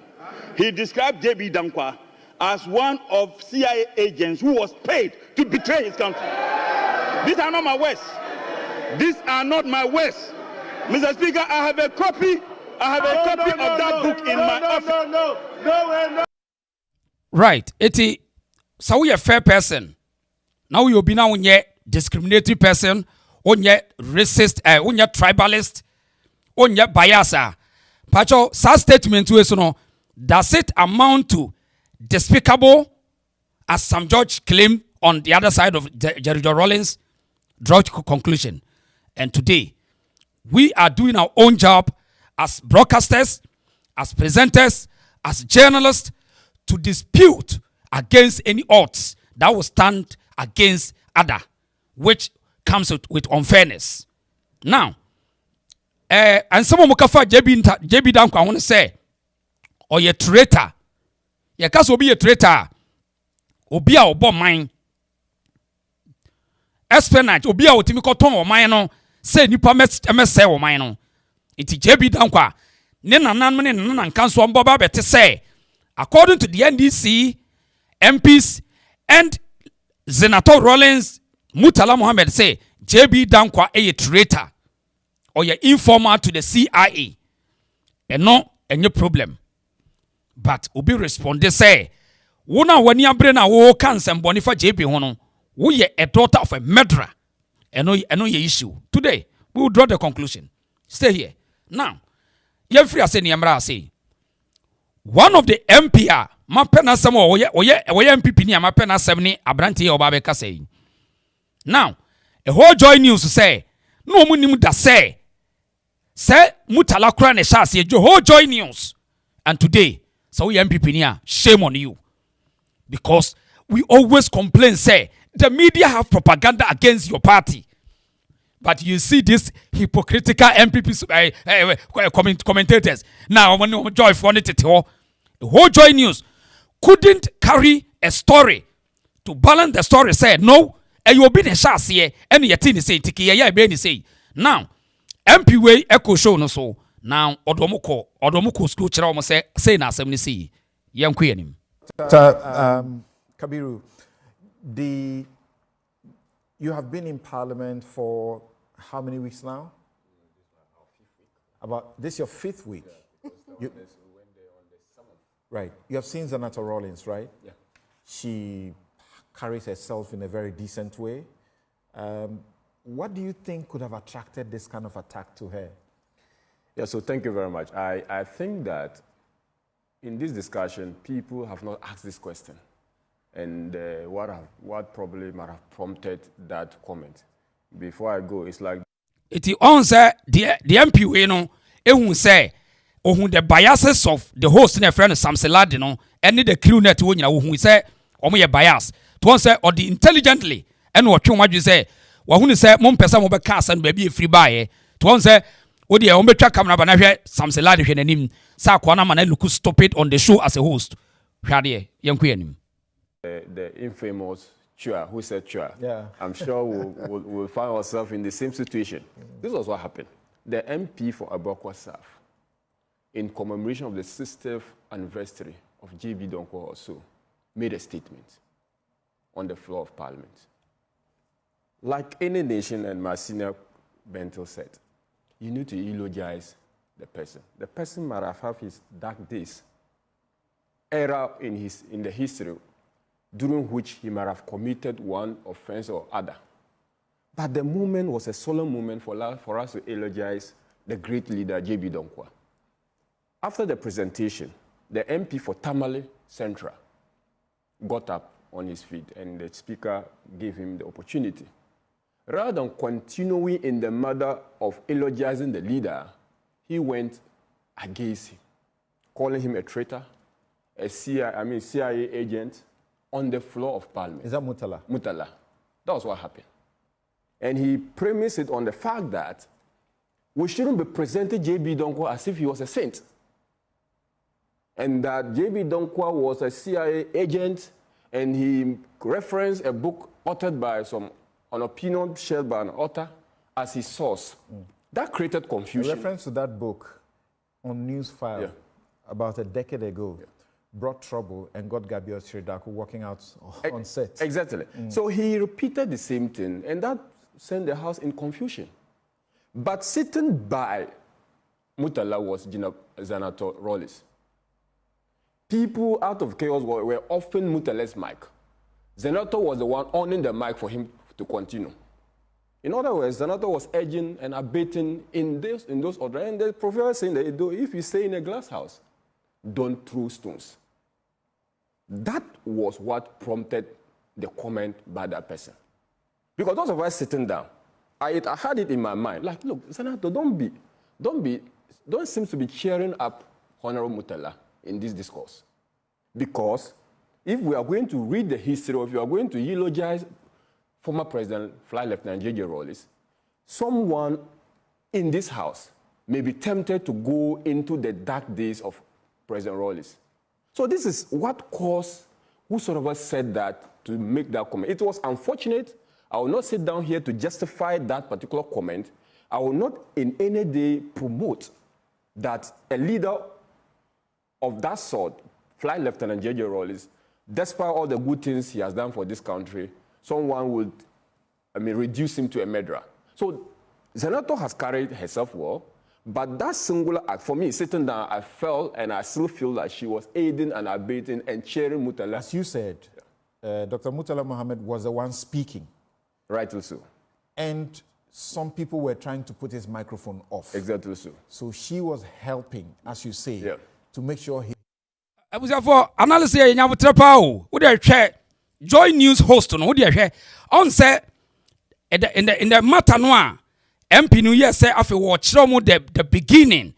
He described JB Dankwa as one of CIA agents who was paid to betray his country. These are not my words. These are not my words. Mr. Speaker, I have a copy. I have a copy of that book in my office. No. Right. Eti, so we a fair person. Now you be now unye discriminatory person, unye racist, unye tribalist, unye biasa. Pacho, sa statement we so no. Does it amount to despicable, as some judge claimed on the other side of Jerry Rawlings? Draw conclusion. And today, we are doing our own job as broadcasters, as presenters, as journalists to dispute against any odds that will stand against other, which comes with unfairness. Now, and some of Mukafa JB Dankwa, I want to say, or ye traitor. Ye kas obi ye traitor. Obi a obo mine. Espionage obi a otimi koton o mine no say nipa mese o mine no. Iti JB Dankwa ne nanan ne nanan kanso mboba bete say according to the NDC MPs and Zenator Rawlings Mutala Mohammed say JB Dankwa a traitor or ye informer to the CIA. And no any problem. But obi responded say, "Wona wani abre na wo kan semboni fa JB hono, wo ye a daughter of a murderer." Eno ye issue. Today, we will draw the conclusion. Stay here. Now, ye free ase niamra say, one of the MPR, ma pena some oye MPP ni ma pena 70 abranti oba be ka say. Now, a whole joy news say, no mu nim da say mutala kura ne sha say whole joy news. And today, so we MPP niya, shame on you. Because we always complain, say, the media have propaganda against your party. But you see these hypocritical MPP commentators. Now, when Joy for it, the whole Joy News couldn't carry a story to balance the story. Said, no, and you'll be the chassis, and your team say, Tiki, say. Now, MP way echo show no so. Now odomoko school chira omo say na asem ni see yenko yanim. Kabiru, you have been in Parliament for how many weeks now? About this your 5th week. Right. You have seen Zenator Rawlings, right? Yeah. She carries herself in a very decent way. What do you think could have attracted this kind of attack to her? Yeah, so thank you very much. I think that in this discussion, people have not asked this question. And what probably might have prompted that comment. Before I go, it's like... It is on say the MP we know, ehun say, ohun the biases of the host in a friend Samselad, no, any the crew net we know, who say, omo ye bias. To one say, or the intelligently, and what you say, wahun say, mom pesa mo be cast and baby free buy. To one say, Odi ya ombe chaka mna banahwe Samselad hwe nim sa kwana man look stupid on the show as a host. Hwade yenko yanim. The infamous Chua, who said Chua. Yeah. I'm sure we'll find ourselves in the same situation. This was what happened. The MP for Adabuga South, in commemoration of the 60th anniversary of JB Donkwa also, made a statement on the floor of Parliament. Like any nation, and my senior Bentil said, you need to eulogize the person. The person might have had his dark days, era in the history during which he might have committed one offense or other. But the moment was a solemn moment for us to eulogize the great leader, JB Donkwa. After the presentation, the MP for Tamale Central got up on his feet and the speaker gave him the opportunity. Rather than continuing in the matter of eulogizing the leader, he went against him, calling him a traitor, a CIA agent on the floor of Parliament. Is that Mutala? Mutala. That was what happened. And he premised it on the fact that we shouldn't be presenting JB Donkwa as if he was a saint. And that JB Donkwa was a CIA agent, and he referenced a book authored by an opinion shared by an author as his source. That created confusion. A reference to that book on Newsfile about a decade ago brought trouble and got Gabriel Shridaku walking out on set. Exactly. So he repeated the same thing, and that sent the House in confusion. But sitting by Mutala was Zenator Rawlings. People out of chaos were often Mutala's mic. Zenator was the one owning the mic for him to continue. In other words, Zenator was edging and abating in those orders. And the prophet saying that if you stay in a glass house, don't throw stones. That was what prompted the comment by that person. Because those of us sitting down, I had it in my mind, like, look, Zenator, don't seem to be cheering up Honorable Mutala in this discourse. Because if we are going to read the history, or if you are going to eulogize former President, Flight Lieutenant Jerry Rawlings, someone in this house may be tempted to go into the dark days of President Rawlings. So this is what caused whosoever said that to make that comment. It was unfortunate. I will not sit down here to justify that particular comment. I will not in any day promote that a leader of that sort, Flight Lieutenant Jerry Rawlings, despite all the good things he has done for this country, someone would, reduce him to a murderer. So Zenator has carried herself well, but that singular act, for me, sitting down, I felt and I still feel like she was aiding and abetting and cheering Mutala. As you said, Dr. Mutala Mohammed was the one speaking. Rightly so. And some people were trying to put his microphone off. Exactly so. So she was helping, as you say, to make sure he... I was for analysis in your trapao. Would I share Joy News host on? Would I share on say in the matter noir? MP New Year say after watch the beginning,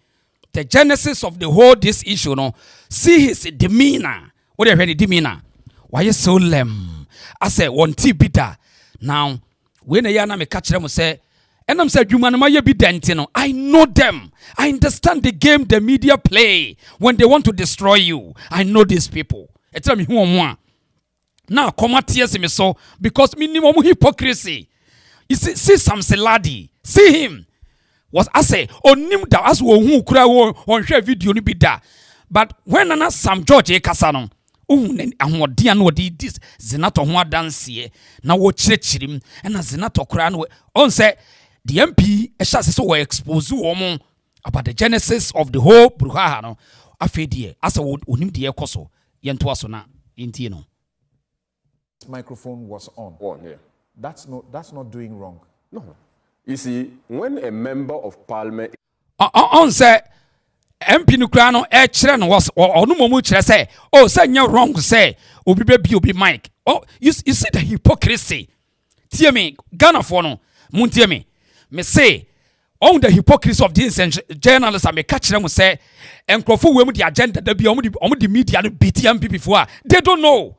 the genesis of the whole this issue. No, see his demeanor. What are you demeanor? Why you so lame? I say one tea bitter. Now when a yana me catch them say, and I'm saying you man my be dentino. I know them. I understand the game the media play when they want to destroy you. I know these people. Tell me who am now come at tears me so because minimum hypocrisy. You see Samseladi. See him. was I say onim da as wo hu kura on share video ni bi da. But when Nana Sam George Kasano, ahoɔden no ɔde dis Zenator ho adanseɛ na wɔkyerɛkyerɛm ɛna Zenator kora no on say the MP ɛhyɛ ase so wɔ expose wɔn about the genesis of the whole bruhaha no afei deɛ asa onim deɛ ɛkɔ so yɛntoa so na yɛntie no. This microphone was on. Yeah. That's not doing wrong. No. You see, when a member of parliament on say MP no kra no e kire no was onu momu kire say oh say nya wrong say obi be obi mic. Oh you see the hypocrisy. Tie me Ghana for no muntie me say on the hypocrisy of these journalists am catch them say enkrofo we mu the agenda da bia omu the media no beat MP before they don't know.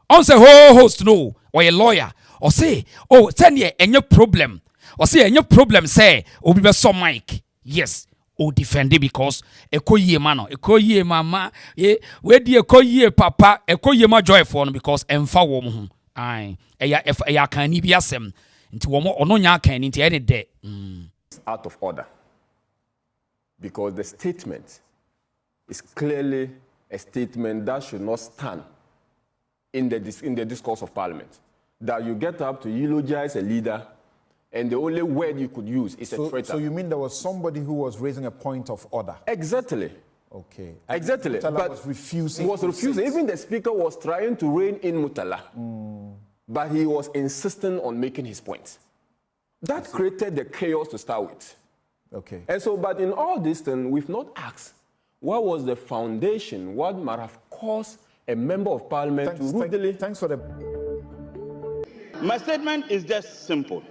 On say host no or a lawyer or say oh send ye any problem or say any problem say obi be so mic. Yes. O defend it because ekoye mano ekoye mama we di ekoye papa ekoye ma joy for no because emfa wo ho ai eya kan ni bi asem nti wo ono nya kan ni nti e de out of order because the statement is clearly a statement that should not stand in the discourse of parliament, that you get up to eulogize a leader and the only word you could use is a traitor. So you mean there was somebody who was raising a point of order? Exactly. Okay. Exactly. Murtala was refusing. Even the speaker was trying to rein in Murtala. But he was insisting on making his point. That created the chaos to start with. Okay. And so, but in all this thing, we've not asked what was the foundation, what might have caused a member of parliament to rudely... Thanks for the... My statement is just simple.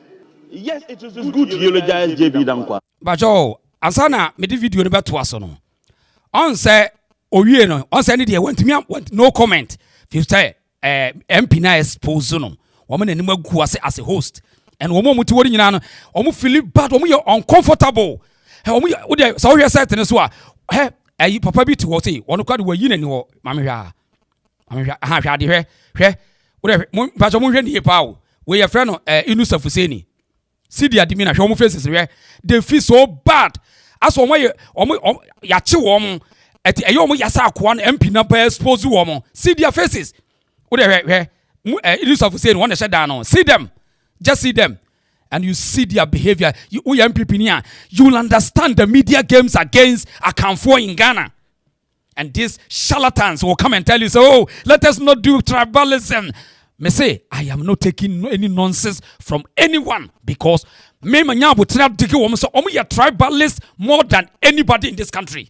Yes, it is good to eulogize JB Dankwa. But Joe, ansana me di video ni beto aso no. On say owie no, on say ni dey want no comment. If say MP na expose no. Woman anim agu as a host. And woman muti wori nyina no, omo feel bad, omo you uncomfortable. Omo wo dey so we set ne so a papa bi ti wo say, ono kwa de wayi nani ho, mame hwa. Aha hwa de hwe. Wo dey ba jo mo hwe ni pa o. We your friend no Inusa Fuseni. See the admin hwe faces where they feel so bad. As omo ya che wo eti eyo omo yasa akwa no MP na ba expose wo see their faces. Wo dey hwe Inusa Fuseni won shut down. See them. Just see them. And you see their behavior. You will understand the media games against Akamfo in Ghana. And these charlatans will come and tell you, so, oh, let us not do tribalism. Me say, I am not taking any nonsense from anyone because me manya would try to take so tribalist more than anybody in this country.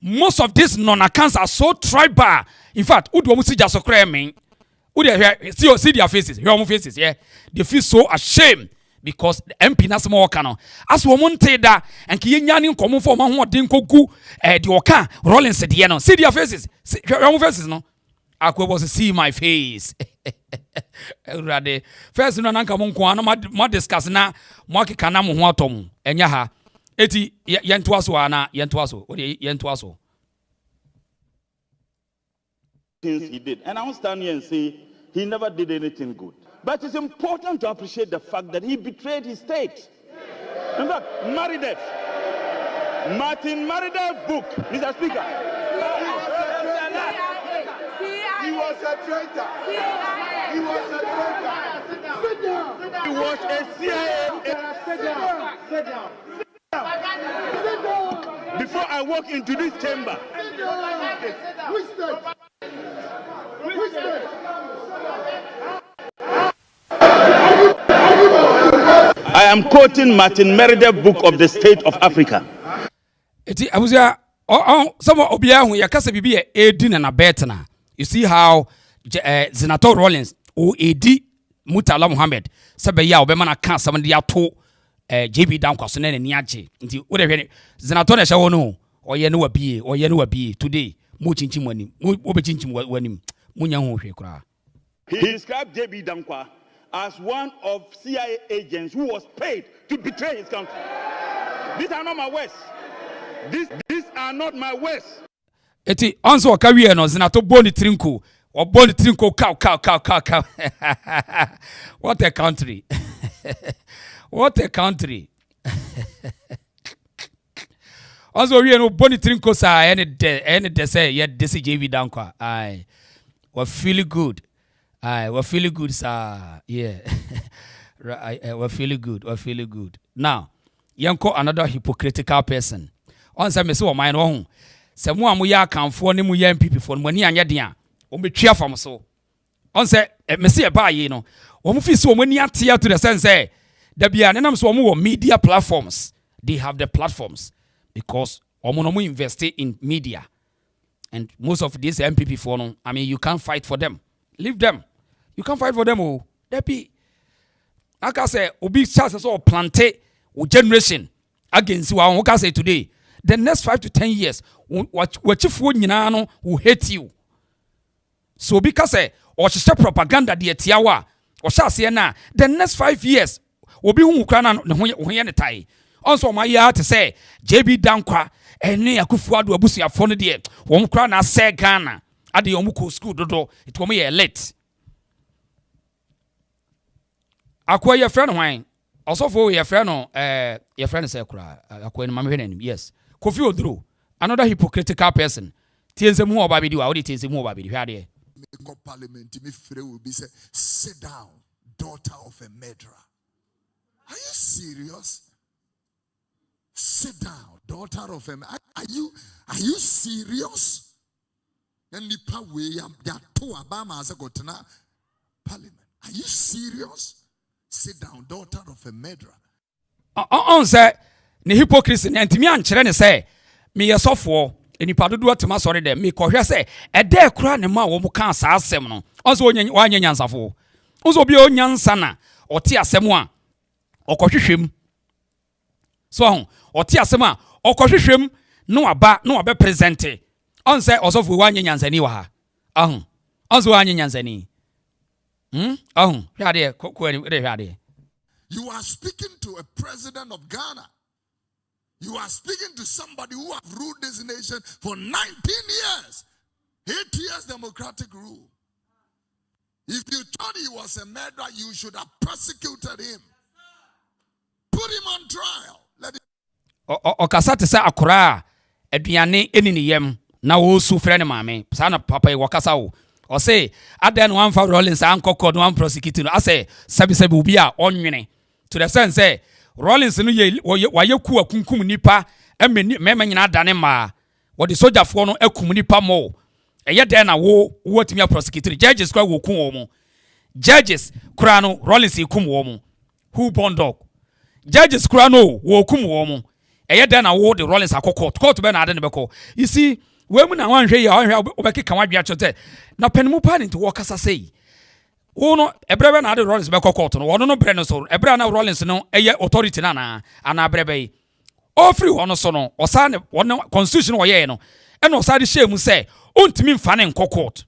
Most of these non-accounts are so tribal. In fact, who do we see just so crazy? See their faces, your own faces, yeah. They feel so ashamed because the MP na small cano. As woman say that and Kinyani come for my dinkoku, the Oka, Rawlings said, no. See their faces, see your own faces, no. I was see my face. First, no Nanka Monquana, my discuss na, Marky Canam Watom, and Yaha, Eti Yentuaso, Yentuaso. Things he did. And I won't stand here and say he never did anything good. But it's important to appreciate the fact that he betrayed his state. In fact, Martin Maridev's book, Mr. Speaker. He was a traitor. He was a traitor. Sit down. He was a CIA. Sit down. Sit down. Sit down. Before I walk into this chamber, Sit down. Which state? Which state? I am quoting Martin Meredith's book of the State of Africa. Some of Obia, your casa be a dinner and a betna. You see how Zenator Rawlings or AD Murtala Muhammad Sabaya Obemana can't summon the two JB down Cosson and Niachi. Whatever Zenator shall know, or Yenua be today. Muchinchim when him, Mubichinchim when him, Munya. He described JB Dankwa as one of CIA agents who was paid to betray his country. These are not my words. These are not my words. Eti answer a career no Zenator Boni Trinko or Boni Trinko cow. What a country. What a country. Also we no boni trinko sa any de say yeah this JV Dankwa. Aye. We feel good. Aye, we feel good sir. Yeah. We feel good. We feel good. Now, yanko another hypocritical person. On say me say o man ho. Se mo amu ya kanfo ne mu ya MPP fo mo ni anya de a. O betwa fam so. On say me say e ba yi no. O mu fi so mo ni atia to the sense say da bia ne nam so mo media platforms. They have the platforms because omo invest in media. And most of these MPP for no, I mean you can't fight for them. Leave them. You can't fight for them oh. They be like I say, obi chances or planted generation against you. I say today, the next 5 to 10 years, what you for nyina will hate you. So because or she propaganda the tiawa or shall say na the next 5 years will be who can no tie. Also my year to say JB Dankwa ene akufuado abusuafo no de won kra na say Ghana ade yomuko school dodo it will be late. Akwa your friend wine. Also for your friend your friend say kra akwa ni mama hwenanim. Yes. Kofi Oduro, another hypocritical person. Tiense mu oba bi di wa, wo tiense mu oba bi di hwa de. Parliament me free will be say sit down, daughter of a murderer. Are you serious? Sit down, daughter of a are you serious? And nipa we ya to Obama as a gotena Parliament. Are you serious? Sit down, daughter of a murderer. On say ne hypocrisy ne antimi ankyere ne say me yesofo enipa dodo atema sori dem me kohwe say ede kura ne ma wo mu kan sa asem no onso wanya nyansafo onso bi onyansa na ote asem a okohwehwem so ote asem a okohwehwem no aba no abe present on say osofo wanya nyansani wa ha onso wanya nyansani you are speaking to a president of Ghana. You are speaking to somebody who have ruled this nation for 19 years. 8 years democratic rule. If you thought he was a murderer, you should have persecuted him. Put him on trial. Let him. Okasa te sa akora aduane eniniyem na wo su frɛ ne maame. Sana papa wakasa wo. O say adan one for Rawlings and kokod one prosecuting. I say sabi obi a onwene. To the sense say Rawlings no ye wayeku akunkum nipa mema nyina dane ma wo de soldier fo no akum nipa mo eye den na wo timi a prosecutor judges kwa wo kun wo mo judges kura no Rawlings ekum wo mo who born dog judges kura no wo kum wo mo eye den na wo de Rawlings akokot court be na ade ne beko you see we mu na wanhwe ye wanhwe obekeka wadwe achote na penimu pa ne to wo kasa sei Uno ebrebe na ade Rawlings be court no wono no bre no so ebra na Rawlings no eye authority na ana brebe o free wono so no osa ne wono constitution wo ye no e no osa de shame say ontimi mfa ne court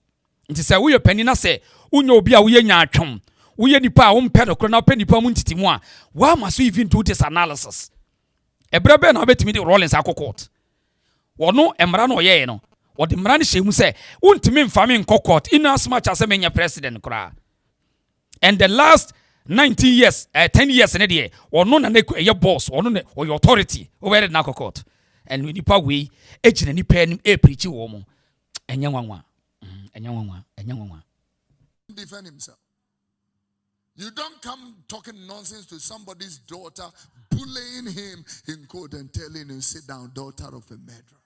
nti say wo ye pani na say unya obi a wo ye nya atwom wo ye nipa a wo mpe no kro na pani pa mu ntitimu a wa ma so even do this analysis ebrebe na obetimi de Rawlings court wono emra no ye no wo de mra ne shame say ontimi mfa me court in as much as menya president kra. And the last 19 years, 10 years in a day, or no na your boss, or no or your authority over the narco court. And when you pa we, each and any pen a preachy woman. And young one. Defend himself. You don't come talking nonsense to somebody's daughter, bullying him in court and telling him, sit down, daughter of a murderer.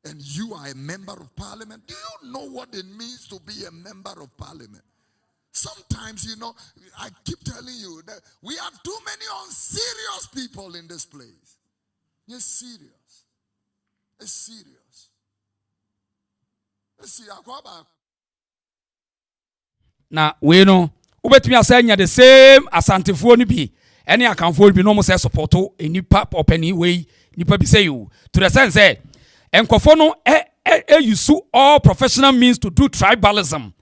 And you are a member of parliament. Do you know what it means to be a member of parliament? Sometimes, you know, I keep telling you that we have too many unserious people in this place. It's serious. It's serious. Let's see. Now, we know, ubetumi asanya the same asantefuo ni bi. Any akanfo bi no mo say support a nipa openi way nipa bi say you. To the sense say, enkofo no use all professional means to do tribalism.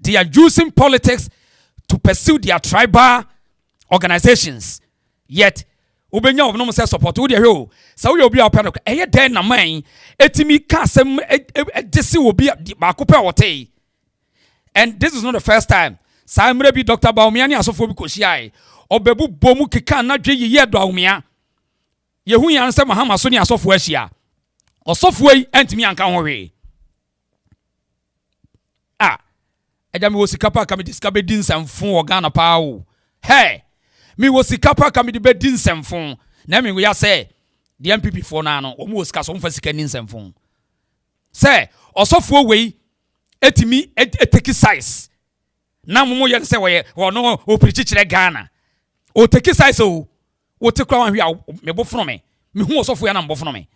They are using politics to pursue their tribal organizations. Yet, ubenya of no say support wo de hwe so we obi a opɛ no ɛyɛ den na man etimi ka asɛm desi obi ba ko pɛ wote. And this is not the first time. Samre bi Dr. Baumia ni asofo bi ko hia obebu bomu keka na dwe ye do awumia. yehu yan se mahama so ni asofo ahia osofo yi antimi anka ho we eja mi wo sika pa ka mi discover din samfon o Ghana pa o hey mi wo sika pa ka mi be din samfon na mi wo ya say the MPP for na no o mu wo sika so mfa sika din samfon say osofo we etimi take size na mo ye say we no o preach kire Ghana o take size o te kwa wan hwe me bofno me hu osofo ya na mbofno me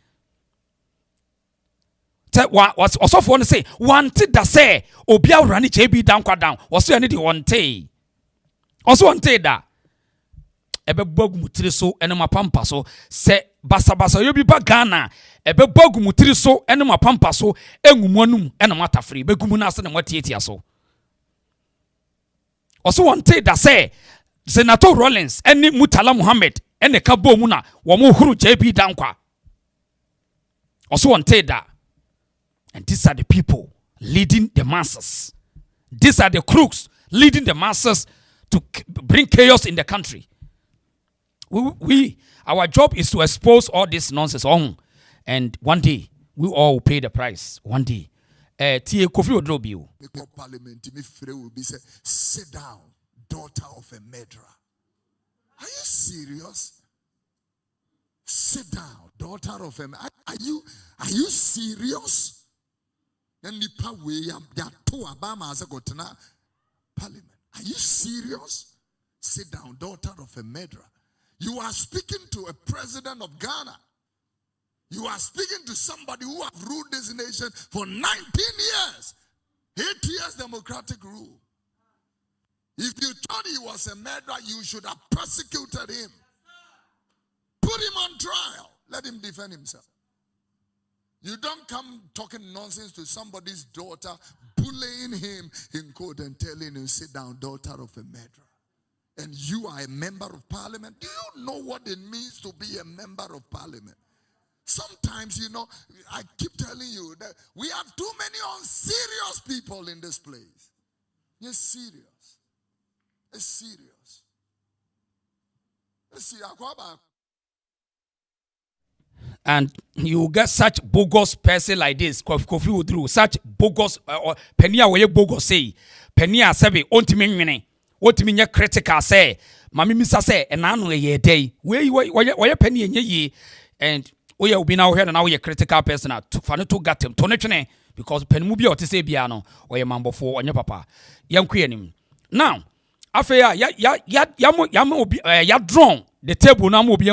osofo no say wanted da say obi awra ni JB down kwa down oso ya ni de wonte oso wonte da ebe bogu mutiri so ene mapampa so se basa yobi ba Ghana ebe bogu mutiri so ene mapampa so engumonum ene matafri begumu na ase na matietia so oso wonte da say Zenator Rawlings ene Mutala Muhammad ene kabo mu na wo mo huru JB down kwa oso wonte da. And these are the people leading the masses. These are the crooks leading the masses to bring chaos in the country. Our job is to expose all this nonsense on, and one day we all will pay the price. One day, Kofi Odrobio. Parliament will be said, sit down, daughter of a murderer. Are you serious? Sit down, daughter of a murderer. Are you serious? Parliament. Are you serious? Sit down, daughter of a murderer. You are speaking to a president of Ghana. You are speaking to somebody who have ruled this nation for 19 years. 8 years democratic rule. If you thought he was a murderer, you should have persecuted him. Put him on trial. Let him defend himself. You don't come talking nonsense to somebody's daughter, bullying him in court and telling him, sit down, daughter of a murderer. And you are a member of parliament. Do you know what it means to be a member of parliament? Sometimes, I keep telling you that we have too many unserious people in this place. It's serious. It's serious. Let's see, and you get such bogus person like this, Kofi Udru, such bogus Penia where bogus say, Penia sebe, ontimi nwene, ontimi nye critical say, mami misa say, and anu ye day, where you Penia ye, and we have been out here and now you're critical person to Fanuto got him, Tonechene, because Penmubio to say piano, or your mambo for on your papa, young queen. Now, after ya drawn the table now will be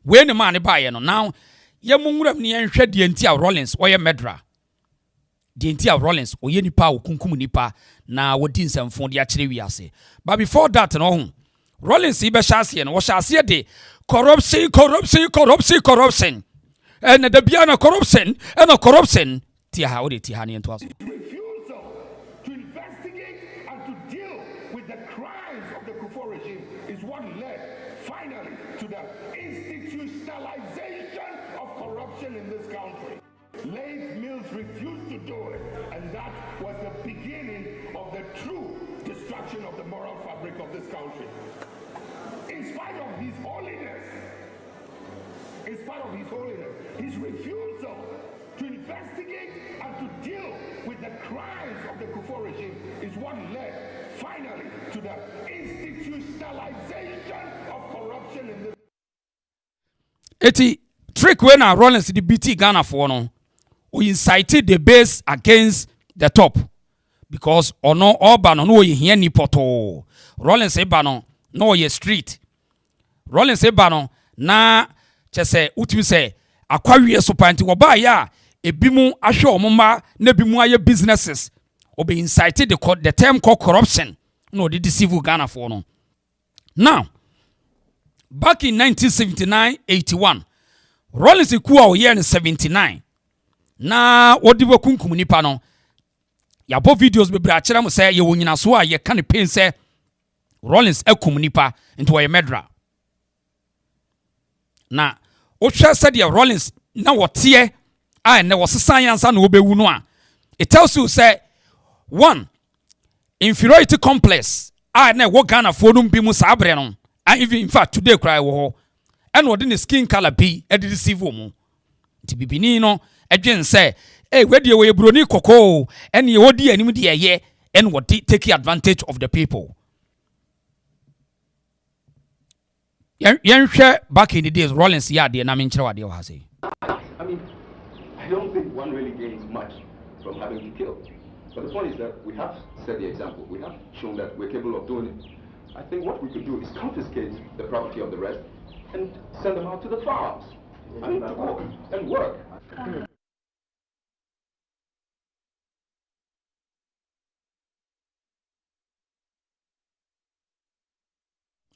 when the man buy now. Yamungura ni enhwe de Antia Rawlings oye medra de Antia Rawlings oye nipa okunkum nipa na wodi nsamfo de akire wiase but before that no Rawlings ibe shase no wo shase de corruption and the biana corruption tia ha odi tia ha ne ento aso refusal to investigate and to deal with the crimes of the Kufuor regime is what led finally to the institutionalization of corruption in this country. Laith Mills refused to do it, and that was the beginning of the true destruction of the moral fabric of this country. In spite of his holiness, his refusal to investigate and to deal with the crimes of the Kufuor regime is what led finally to the institutionalization of corruption in this. Eti trick when Rawlings the BT Ghana for no, we incited the base against the top because ono oba no ye hia ni poto. Rawlings eba no ye street. Rawlings eba no na chese utimi se akwawie so panti wo ba ya ebimu ahwe omoma na bimu aye businesses obe incited the term called corruption no the deceive Ghana for no. Now back in 1979-81, Rawlings ikuwa oye in 79. Na odibo kunkum nipa no. Ya bo videos bebre a kire mo say ye wonyina so a ye kan pain say Rawlings akum nipa into oye medra. Na o hwe said ye Rawlings na wote a na wosesan yansa na obewu no a. It tells you say one inferiority complex a na wo Ghana for no bi mu sa abre no. And even in fact today cry wo and what in the skin color be a deceive woman. To be benino, again say, eh, where do you brony cocoa, and you would dear ye, and what take advantage of the people. Young share back in the days, Rawlings yard, the Namincha has say. I mean, I don't think one really gains much from having been killed. But the point is that we have set the example. We have shown that we're capable of doing it. I think what we could do is confiscate the property of the rest and send them out to the farms. I mean, to go and work.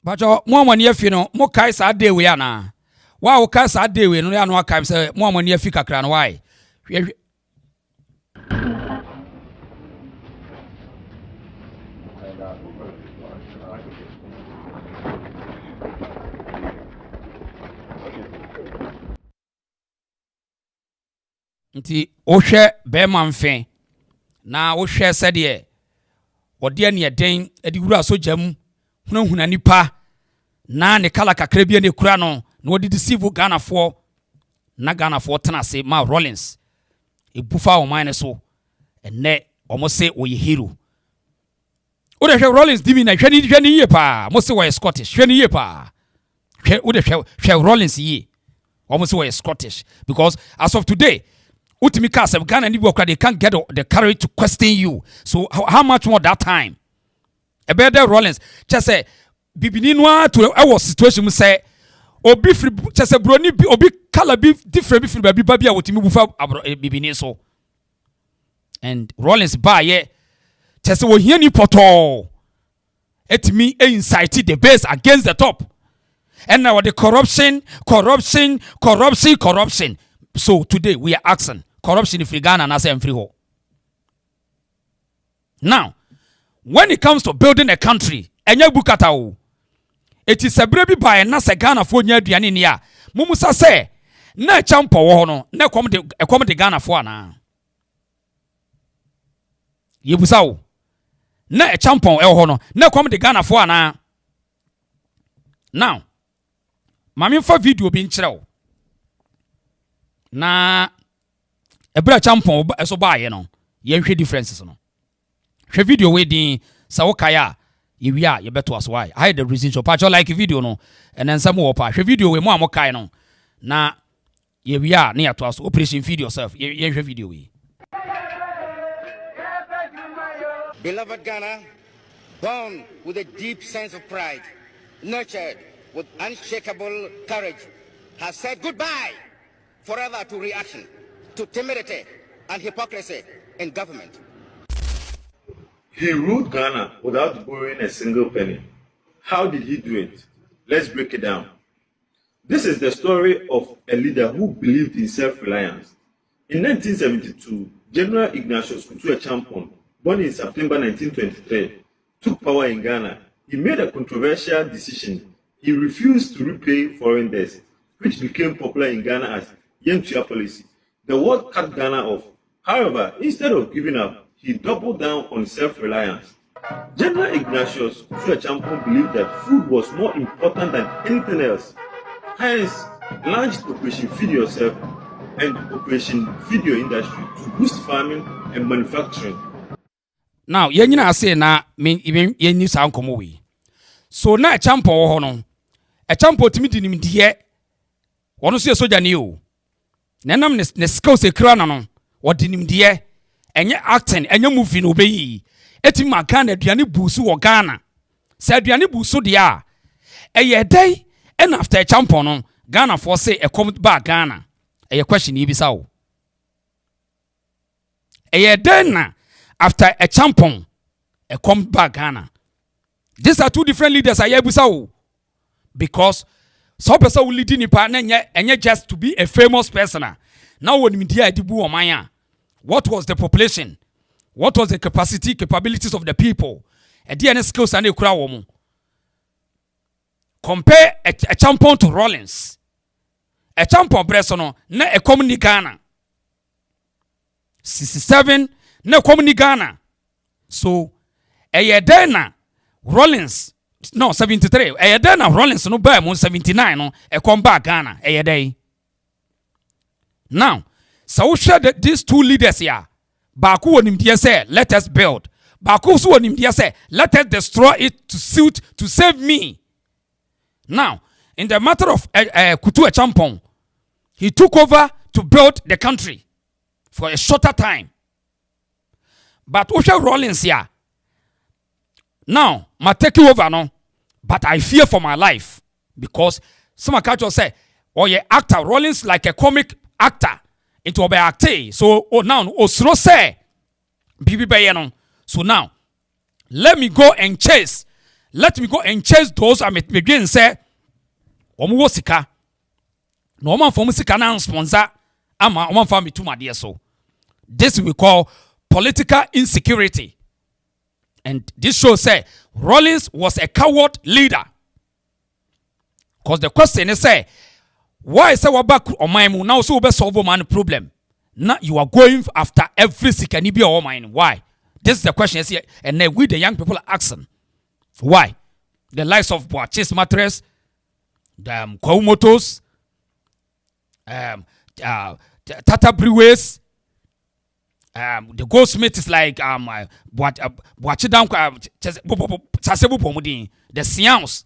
But more money if you know, more kais are day we are now. Wow, kais are day we no ya no aka say more money if you kakra why. Nti ohwe be manfe na ohwe sede ode ne eden edi wura sojam hunahuna nipa na ne kala kakra bia ne kura no na odi deceive Ghana for na Ghana for tenase ma Rawlings ebufa o man so enne omo se oye hero o de hwe Rawlings dimi na hwe ni ye pa mo se wo Scottish hwe ni ye pa hwe o de hwe Rawlings ye omo se wo Scottish because as of today Utimi Kasem Ghana ni work they can't get the courage to question you. So how much more that time? A better Rawlings just say bibini noa to our situation say obi free just say broni obi color be different free baby baby wotimi bufa bibini so. And Rawlings ba ye just say wo hia ni poto etimi incite the base against the top. And now the corruption. So today we are asking corruption in Ghana and as free ho. Now, when it comes to building a country, enya bukata o. It is a brebi by na se Ghana for nya aduane ni a. Mumusa say na champo wo ho no, na kom de Ghana for ana. Yebusa o. Na champo e ho no, na kom de Ghana for ana. Now, mami fa video bi nkyerɛ o. Na ebra champon eso baaye no ye hwe differences no hwe video we din sa wo kaya ye wi a ye beto aso why hide the reason so patch like video no and then some wo pa hwe video we mo amokai no na ye wi a na ya to aso operation feed yourself ye hwe video we. Beloved Ghana, born with a deep sense of pride, nurtured with unshakable courage, has said goodbye forever to reaction, to timidity and hypocrisy in government. He ruled Ghana without borrowing a single penny. How did he do it? Let's break it down. This is the story of a leader who believed in self-reliance. In 1972, General Ignatius Kutu Champon, born in September 1923, took power in Ghana. He made a controversial decision. He refused to repay foreign debts, which became popular in Ghana as Yentua policy. The world cut Ghana off. However, instead of giving up, he doubled down on self-reliance. General Ignatius Kutu Champon believed that food was more important than anything else. Hence, launched Operation Feed Yourself and Operation Feed Your Industry to boost farming and manufacturing. Now, yenyina say na me even yenyi sa nkomo we. So na Champon wo ho no. A Champon timi di nim die. Wono so soja ni o. Nenam ne skills ekra na no. Wodi nim die. Enye acting, enye movie no be yi. Eti maka na aduane buusu wo Ghana. Sa aduane buusu de a. Eye dai and after a Champon no, Ghana for say e come back Ghana. Eye question yi bisa o. Eye dai na after a Champon e come back Ghana. These are two different leaders aye bisa o. Because some person will lead in and just to be a famous person. Now when media Adibu Omaya, what was the population? What was the capabilities of the people? A DNA skills and a crowd. Compare a Champon to Rawlings. A Champon Bressono, na a common Ghana. 67, na common Ghana. So, a Yedena, Rawlings, no 73 eh then na Rawlings no buy mo 79 no e come back Ghana eh then now so we share these two leaders here baako wonim dia say let us build baako so wonim dia say let us destroy it to save me. Now in the matter of Kutu Champong, he took over to build the country for a shorter time. But Osha Rawlings here, now, I take you over now, but I fear for my life because some culture say, oh yeah, actor Rawlings like a comic actor into a actor. So now, Osro say, Bibi Bayano. So now, let me go and chase those I may begin say, Omuwo sika. No man for sika na sponsor ama one for me to my dear so. This we call political insecurity. And this show say Rawlings was a coward leader. Because the question is say, why say we back on my now so we solve man problem? Now you are going after every sikanibi or mine. Why? This is the question is here, and then we the young people are asking. Why? The likes of Boachis Mattress, the Koumotos, Tata Breweries, the Goldsmith is like Boachidam Sasebu Pomudin, the Sians.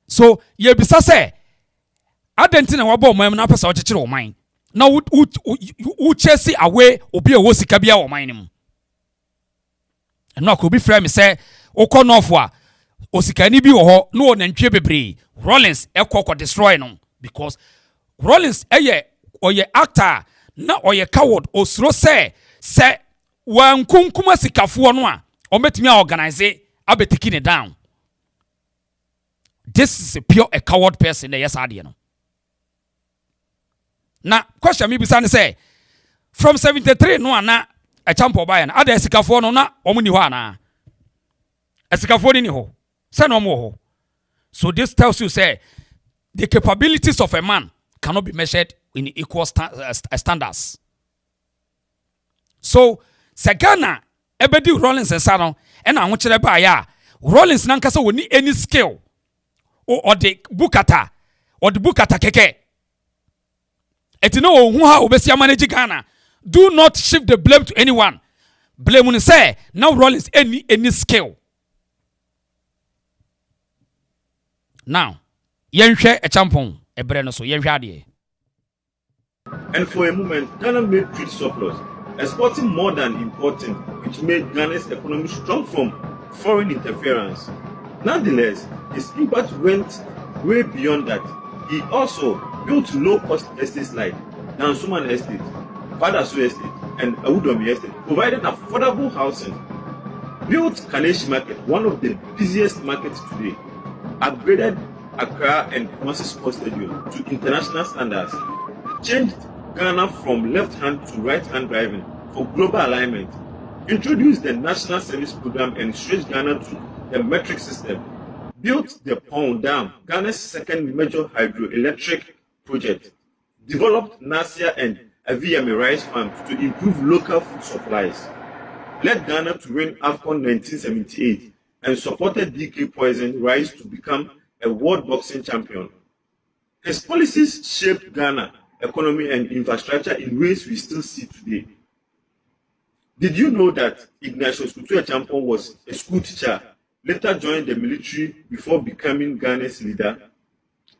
So ye bisa say Adentina wabo mem na pesa ochechire o man. Na u chase away obi e wo sika bia o man nim. And no ko bi frame say okonofo a osikani bi wo ho no nantwie bebre Rawlings ekoko destroy no because Rawlings oye actor na oye coward osro say wan kunkuma sikafo no a ometimi a organize abetiki ne down. This is a coward person the yes ade no. Na question me bisa ne say from 73 no ana a champo buy na ada sikafo no na omuni ho ana esikafo ni ho say no mo ho. So this tells you say the capabilities of a man cannot be measured in equal standards. So Sagana ebedi Rawlings ensa no e na ahokere ba ya Rawlings na nkasa woni any skill or the bukata keke etino ohu ha obesia manage Ghana. Do not shift the blame to anyone. Blame when say now Rawlings any skill. Now yenhwe e champon ebre no so yenhwe ade. And for a moment, Ghana made trade surplus, exporting more than importing, which made Ghana's economy strong from foreign interference. Nonetheless, his impact went way beyond that. He also built low-cost estates like Dansuman Estate, Padasu Estate, and Awudomi Estate, providing affordable housing. Built Kaneshi Market, one of the busiest markets today, upgraded Accra and Kumasi Sports Stadium to international standards, changed Ghana from left-hand to right-hand driving for global alignment, introduced the National Service Program and switched Ghana to the metric system, built the Pond Dam, Ghana's second major hydroelectric project, developed Nasia and Aviame rice farms to improve local food supplies, led Ghana to win AFCON 1978, and supported DK Poison rise to become a world boxing champion. His policies shaped Ghana economy and infrastructure in ways we still see today. Did you know that Ignatius Kutu Champon was a school teacher, later joined the military before becoming Ghana's leader?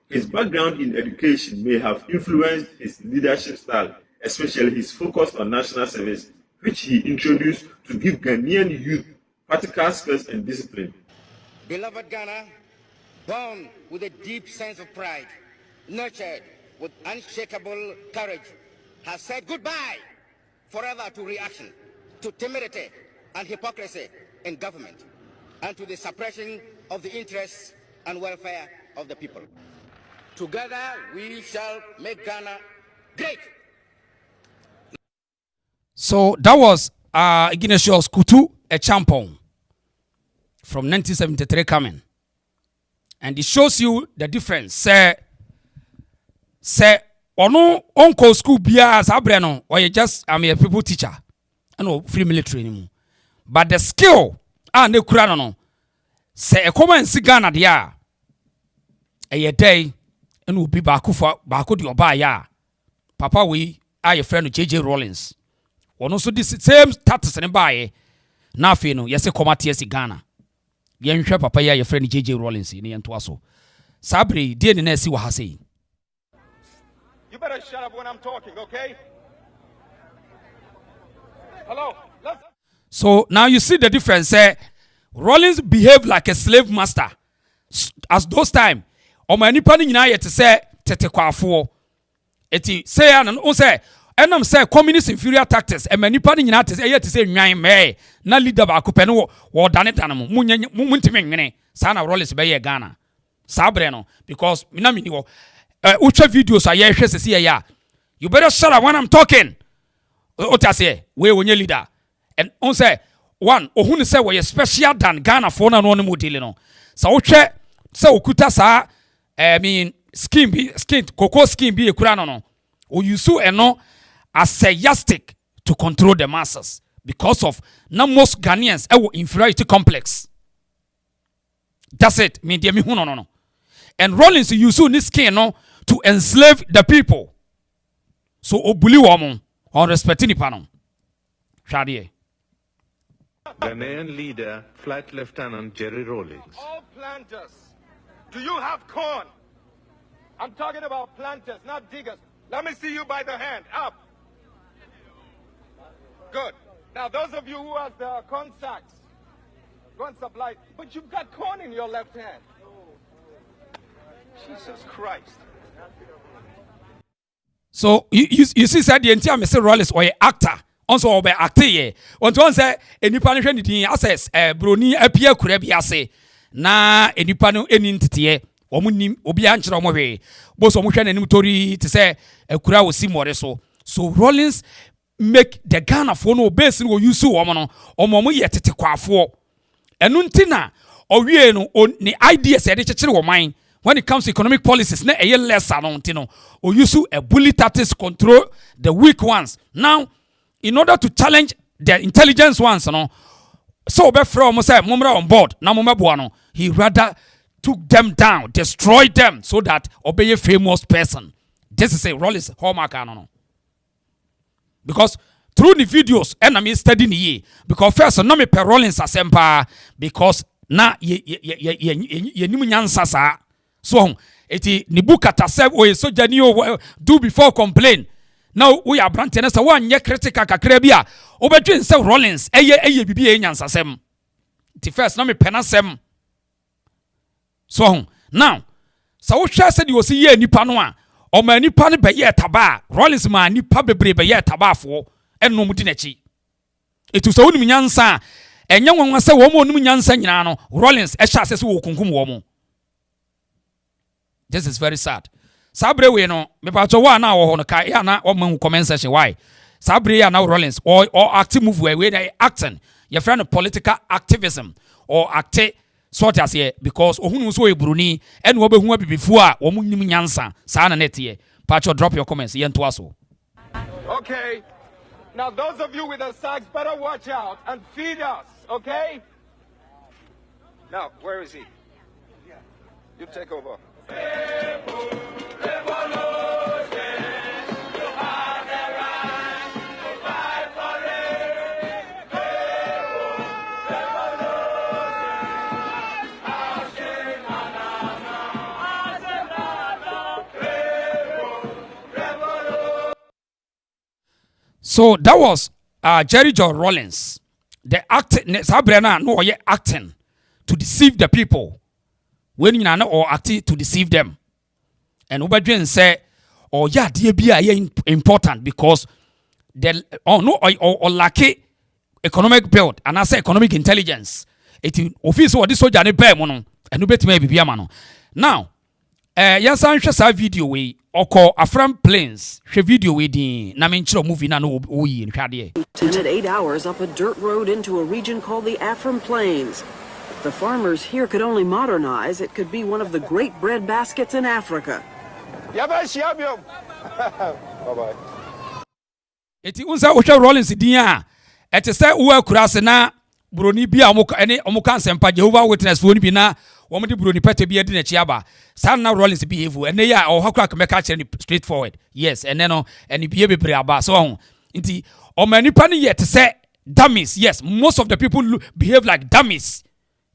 His background in education may have influenced his leadership style, especially his focus on national service, which he introduced to give Ghanaian youth practical skills and discipline. Beloved Ghana, born with a deep sense of pride, nurtured with unshakable courage, has said goodbye forever to reaction, to timidity and hypocrisy in government, and to the suppression of the interests and welfare of the people. Together we shall make Ghana great. So that was Ignatius Kutu Champon from 1973 coming. And it shows you the difference. Say ono uncle school bia sabre no or you just a people teacher and free military anymore. But the skill and the kura no se ekoma nsi Ghana dia eye day enu obi baako de oba ya papa we aye friend JJ Rawlings wono so this same status ne baaye na afi no yese komate esi Ghana yenhwe papa ya ye friend JJ Rawlings ne yento aso sabre die ne na esi wa ha sei. You better shut up when I'm talking, okay? Hello. So now you see the difference. Rawlings behaved like a slave master. As those time, or my nipa ni nyina yet say tete kwafo. Eti say an o say enam say communist inferior tactics e manipa ni nyina te say yet say nwan me na leader ba ko pe no wo dane danamo mu ntime nwene sa na Rawlings be ye Ghana. Sabre no because mina mini wo uche videos aye hwe sese ya. You better shut up when I'm talking. Otase we wonye leader. And on say one ohun say we special than Ghana for na no mo deal no. Sa wohwe say okuta sa skin cocoa skin be ekura no. O use eno as a yardstick to control the masses because of na most Ghanaians inferiority complex. That's it. Me dia me hu no. And Rawlings use this skin no to enslave the people. So obuli woman on respecting the panel. Shadie. Ghanaian leader, Flight Lieutenant Jerry Rawlings. All planters, do you have corn? I'm talking about planters, not diggers. Let me see you by the hand. Up. Good. Now, those of you who have the corn sacks, go and supply. But you've got corn in your left hand. Jesus Christ. So you see said the entire Mr. Rawlings or actor also obe actor ye. Onto say enipa no hwe ni access broni apia kura bi ase na enipa no enintete omunim obi ankyere omo hwe bo so mo hwe nanim tori te say akura osi more so Rawlings make the Ghana for no base no use omo no omo ye tete kwafo enu ntina owie no ni ideas e de kyekere wo man. When it comes to economic policies, na a less no, or use a bully tactics control the weak ones. Now, in order to challenge the intelligence ones, so from say mumra on board, na mumra he rather took them down, destroyed them, so that obey a famous person. This is a Rawlings hallmark, because through the videos, and I'm studying ye because first no me per Rawlings asempa because na ye nyansa sa. So, eti nibukata seb o soja ni o do before complain. Now we are branten sa one ye critical kakra bia. Obetwe say Rawlings eye bibi e nyansasem. Ti first na me penasem. So now sa wo hwa said you see ye nipa no a o ma nipa ne be ye taba Rawlings ma nipa bebre be ye tabafo enno mudi nachi. Etu so wonu nyansa enye nwanwa se wo mo onum nyansa nyina no Rawlings e hya se wo kunkum wo mo. This is very sad. Sabre we no me pacho wa na wo ho no kai ya na o man comment section why. Sabre ya na Rawlings or active move we they acting. Your friend of political activism or acte sort as here because ohunu so ebruni and wo be hu abibifu a wo munim nyansa sa na net here. Pacho drop your comments yen to aso. Okay. Now those of you with the sacks better watch out and feed us, okay? Now, where is he? You take over. So that was Jerry Rawlings. The acting to deceive the people. When you know or acting to deceive them. And Ubadrin say, oh yeah, dear be important because the or lack economic build and I say economic intelligence. It office or this soldier ne bear mono and you bet me be mano. Now, yes, I share video we or call Afram planes. She video we the Naminchro movie na no we in Kadia. 8 hours up a dirt road into a region called the Afram Plains. If the farmers here could only modernize, it could be one of the great bread baskets in Africa. Eti unsa Rawlings dia. Eti say uwa kurase na broni bi a omo kan sempa Jehovah Witness fo ni bi na omo di broni pete bi edi na chi aba san na Rawlings behave and ya o hakura ka meka chere straightforward yes and no and bi bebre aba so ho nti o mani pa ni yet say dummies yes most of the people behave like dummies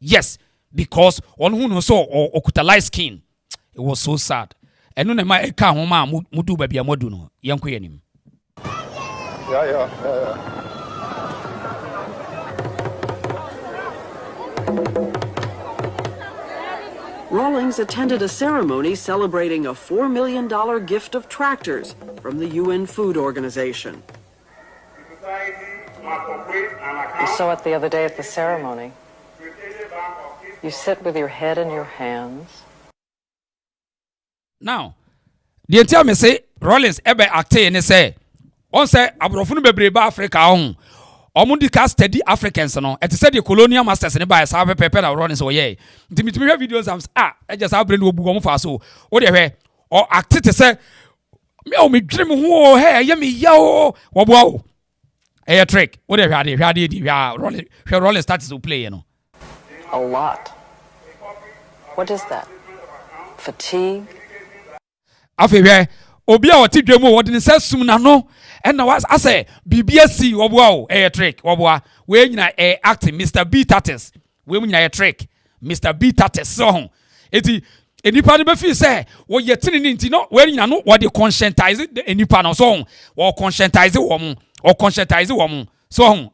yes because on who no so okuta light skin it was so sad and no na ma e ka ho ma mudu ba bia modu no yenko yanim yeah. Rawlings attended a ceremony celebrating a $4 million gift of tractors from the UN Food Organization. I saw it the other day at the ceremony. You sit with your head in your hands. Now, the entire me say Rawlings ebe acte and say on say abrofunu bebre ba Africa on omundi ka steady Africans no et say the colonial masters ne ba sa pepe na Rawlings wo ye ntimi hear videos am e just abrenu obu go fa so wo de hwe o acte te say me o me dwene me ho he ye me ya o wo bo o a trick wo de hwe di Rawlings starts to play you know A lot. What is that? Fatigue? Afewe obi a woti dwemu wo de ne sasum na no and na was say BBSC wo bo o a trick wo bo we nyina acting Mr. B Tatis we nyina a trick Mr. B Tatis so ho eti enipa de be fi say wo yetini ni nti no we nyina no wo de conscientize enipa no so ho wo conscientize wo mo o conscientize wo mo so ho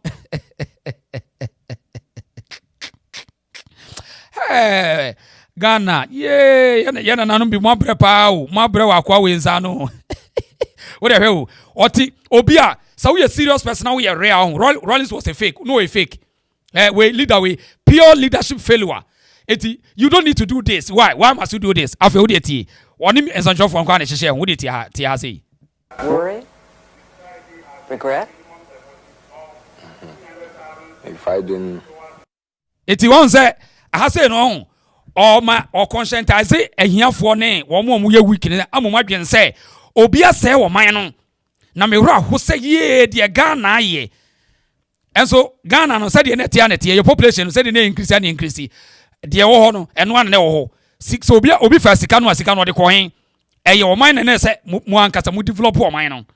hey Ghana yana nanu bi mo pa o mo wa kwa we nza no what the hell oti obia so we a serious person now we are real Rawlings was a fake no a fake we leader we pure leadership failure eti you don't need to do this why must you do this afa wo de ti oni ensanjo for kwa na hye wo de ti ha say Worry? Regret? If I didn't eti won say aha say no or conscientize ehiafo ne wo mo ye weak ne amoma dwen say obi ase wo man no na me wura ho say ye de Ghana ye enso Ghana no say de na tie your population say de na increase de wo ho no eno an ne wo ho six obi fa sika no de ko hen eye wo man ne say mu ankasa mu develop wo man no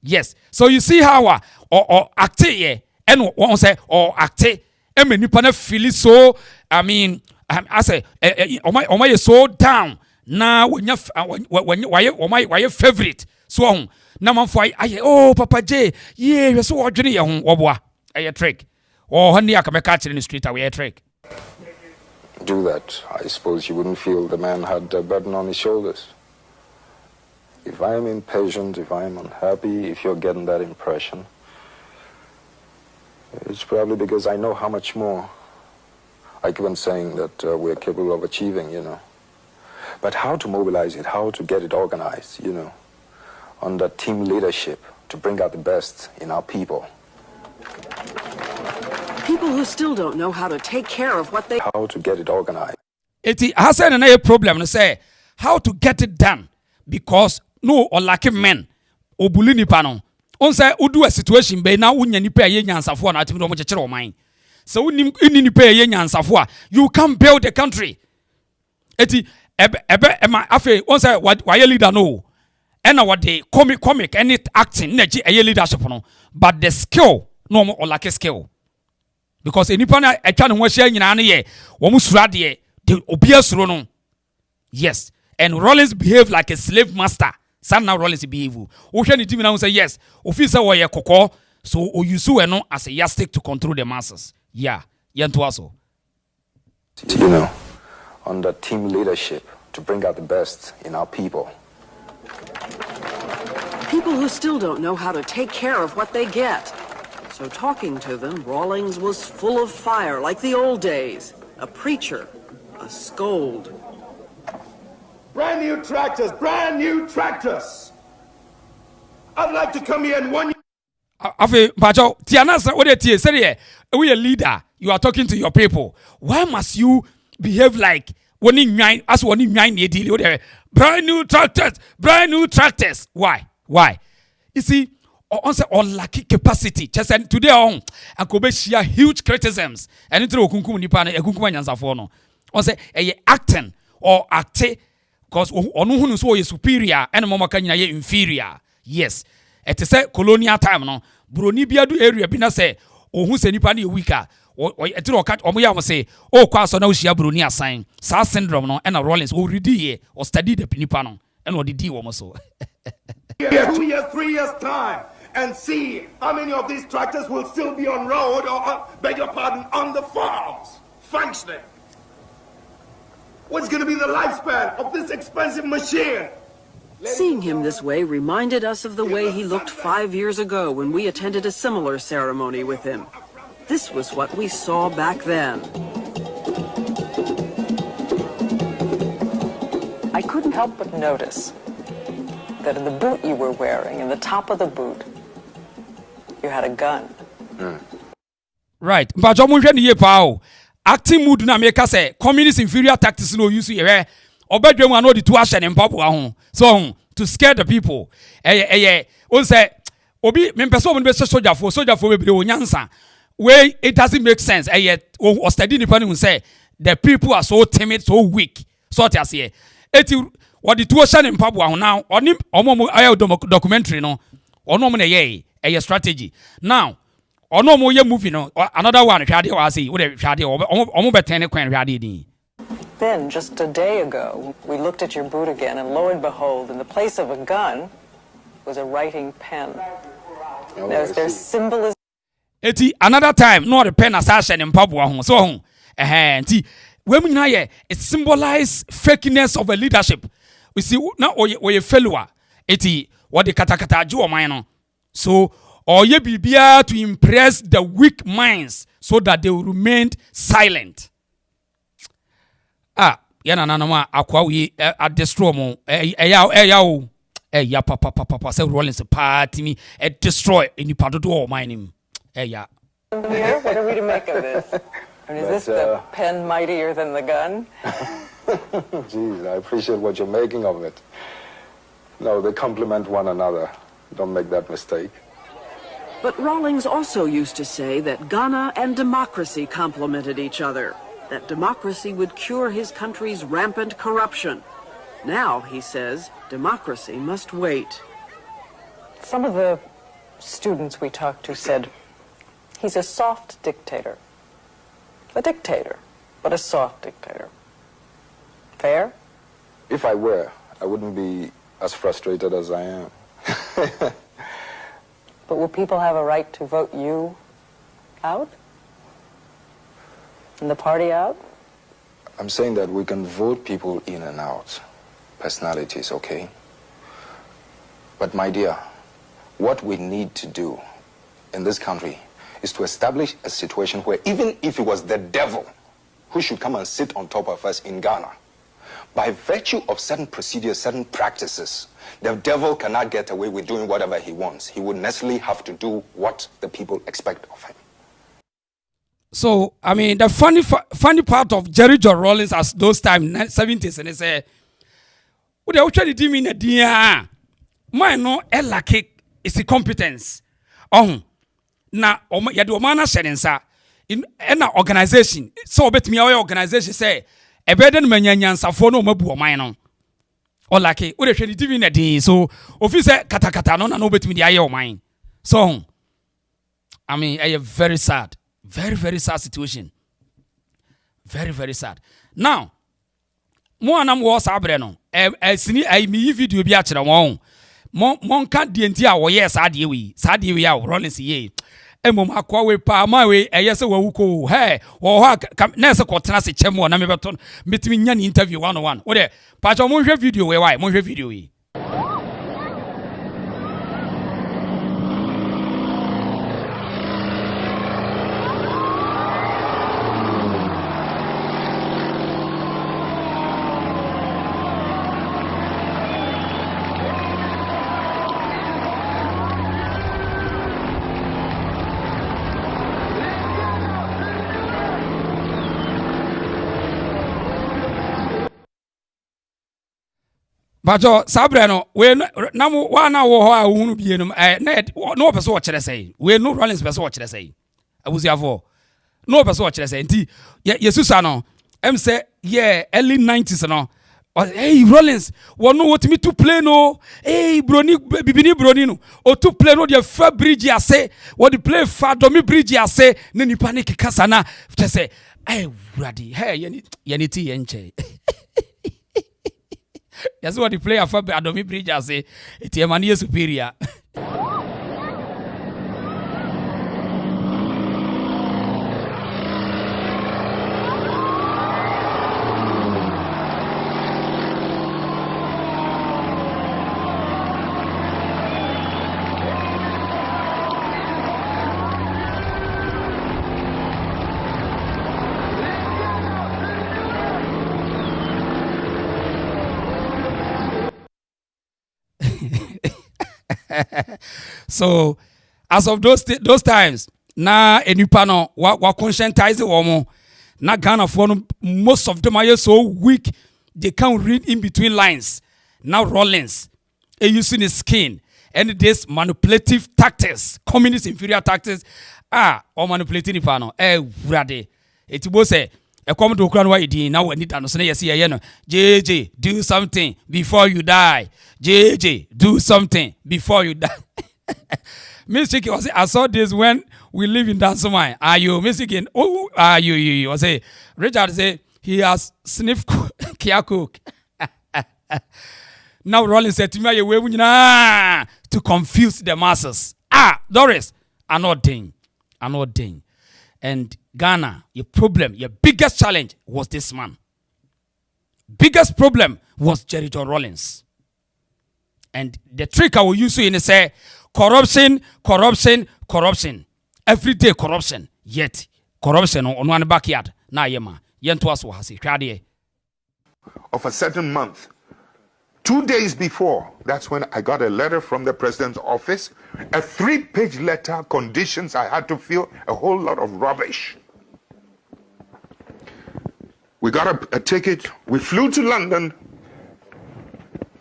yes so you see how or act ye and won say or act e me nipa na feel so I mean I say my is so down na when why favorite so na man for oh Papa J yeah so odwene ye ho oboa a trick oh honey akameka kire in the street away a trick do that, I suppose you wouldn't feel the man had a burden on his shoulders. If I'm impatient, if I'm unhappy, if you're getting that impression, it's probably because I know how much more I keep on saying that we're capable of achieving, you know. But how to mobilize it, how to get it organized, you know, under team leadership to bring out the best in our people. People who still don't know how to take care of what they... How to get it organized. It has a problem to say how to get it done because no or like men obulini pano. On say udu a situation be na unya ni pay ye nyansafo na atimi do mo chekere o man. So unim ni pay ye nyansafo you can build the country. Eti ebe ema afi on say why leader no. And what the comic any acting na a leadership no but the skill no more or like a skill. Because enipa na etwa ne ho ahia nyina ne ye wo mu sura de the obia suro no. Yes, and Rawlings behave like a slave master. Some now Rawlings behave. O hwe ni team na say yes, officer wo ye kokko so o use no as a yardstick to control the masses. Yeah, yento aso. You know, under team leadership to bring out the best in our people. People who still don't know how to take care of what they get. So talking to them, Rawlings was full of fire like the old days. A preacher, a scold. Brand new tractors, brand new tractors. I'd like to come here and warn you. Afi Pacho, Tiana what it is, say we a leader, you are talking to your people. Why must you behave like when you as when you deal brand new tractors? Why? You see, on say all lack capacity. Just today on and ko be share huge criticisms. And into okunkum nipa na ekunkum anyansafo no. On say acting or acte because onu hunu so ye superior and mama ka nyina ye inferior. Yes. It is a colonial time no. Broni biadu area bi na say ohun se nipa na ye weaker. Etiro kat omo say o kwa so na ohia broni asan. Sa syndrome no and Rawlings o ready here or study the nipa no and o didi wo so. 2 years, 3 years time, and see how many of these tractors will still be on road or, beg your pardon, on the farms, functioning. What's going to be the lifespan of this expensive machine? Seeing him this way reminded us of the way he looked 5 years ago when we attended a similar ceremony with him. This was what we saw back then. I couldn't help but notice that in the boot you were wearing, in the top of the boot, you had a gun. Right. But John Munhwe niye pa acting mood na make say communist inferior tactics no use here. Obedwem an odi to ahye ne mpapo ho. So to scare the people. On say obi me person be soldier for be onyansa. Way it doesn't make sense. O study nipa ni say the people are so timid, so weak. So te ase. Eti what the two ocean in Papua now, documentary no, or no a strategy. Now, or no more movie no, another one, Then, just a day ago, we looked at your boot again, and lo and behold, in the place of a gun was a writing pen. There's symbolism. Eti another time, no the pen assassin in Papua, so women it symbolize fakeness of a leadership. We see now or ye failure. Eti what the katakata jo mine. So or ye bibia to impress the weak minds so that they will remain silent. Yana nanoma akwa we at destroy mo ya papa say Rawlings party me destroy any part of the mine Here, what are we to make of this? I mean, is this the pen mightier than the gun? Jeez, I appreciate what you're making of it. No, they complement one another. Don't make that mistake. But Rawlings also used to say that Ghana and democracy complemented each other, that democracy would cure his country's rampant corruption. Now, he says, democracy must wait. Some of the students we talked to said, he's a soft dictator. A dictator, but a soft dictator. Fair? If I were, I wouldn't be as frustrated as I am. But will people have a right to vote you out? And the party out? I'm saying that we can vote people in and out. Personalities, okay? But my dear, what we need to do in this country is to establish a situation where even if it was the devil who should come and sit on top of us in Ghana, by virtue of certain procedures, certain practices, the devil cannot get away with doing whatever he wants. He would necessarily have to do what the people expect of him. So, I mean, the funny part of Jerry Rawlings as those times, 70s, and they say, what they trying to do in a dia? My no, lack is the competence. Na ya do mana sherensa in na organization so betimi our organization say e be den manyanyansafo no mabu oman no o like we dey hwe TV na din so office katakata no na no betimi dey aye oman so I mean a very sad sad situation, very sad. Now mo anam wo sabre no sini mi video bi a kire won mon ka die nti a wo yes ade we a Rawlings ye emom akwa we pa ma we eyese wawuko he wo ho na se kwotena se chemo na me beto metimi nya ni interview 101 wo de pa cha mo hwe video we why mo hwe video we Bajo sabre no we na mo wa na wo ho a hunu bie no no person wo kire sei we no Rawlings person wo kire sei abusiafo no person wo kire sei nti yesusa no em say early 90s no hey Rawlings wono wotimi to play no hey broni bibini broni no o to play no the fa bridge ase wo the play fa domi bridge ase na nipa ne kekasa na te say hey brady hey yani ti yenche. That's what the player for Adomi Bridge say. It's a mania superior. So, as of those times, na enipa no wa conscientize womo. Na Ghana for most of them are so weak they can't read in between lines. Now Rawlings, using his skin and this manipulative tactics, communist inferior tactics, or manipulating nipa no. Ready. It was say. A comment to Ukraine why now we need to understand JJ, do something before you die. JJ, do something before you die. Mr. was I saw this when we live in Dansomai. Are you Mr. Oh, are you? I say Richard say he has sniffed Kiakuk. Now Rawlings said to me, to confuse the masses. Doris, another thing. And Ghana, your problem, your biggest challenge was this man. Biggest problem was Jerry Rawlings. And the trick I will use in is say corruption. Every day corruption. Yet corruption on one backyard. Na yema. Yentu aso hasi. Of a certain month. 2 days before, that's when I got a letter from the president's office, a 3-page letter, conditions I had to fill, a whole lot of rubbish. We got a ticket, we flew to London.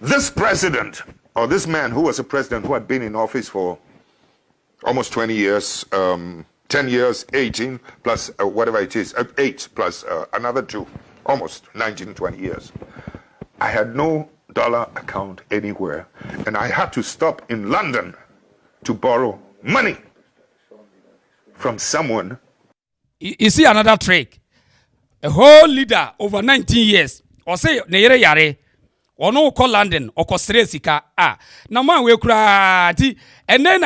This president, or this man who was a president who had been in office for almost 20 years, 10 years, 18, plus whatever it is, 8 plus another 2, almost 19, 20 years. I had no dollar account anywhere, and I had to stop in London to borrow money from someone. You see another trick. A whole leader over 19 years, or say neyere yare, or no call London, or Costresika, na man we krati, and then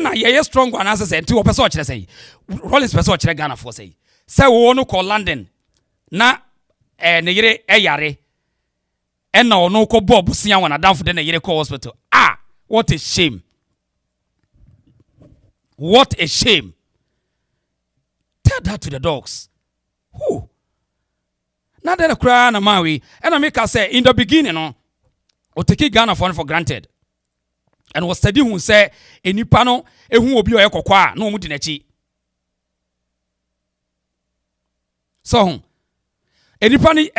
I strong one answer say two person say Rawlings person Ghana for say we no call London na neyere yare. And now no ko Bob Sian when I down for the yere hospital. What a shame. What a shame. Tell that to the dogs. Who? Now then a cry na mawi. And I make us say in the beginning, no, or take Ghana for granted. And was study who say any pano who will be a kokwa no mudinechi. So Anybody,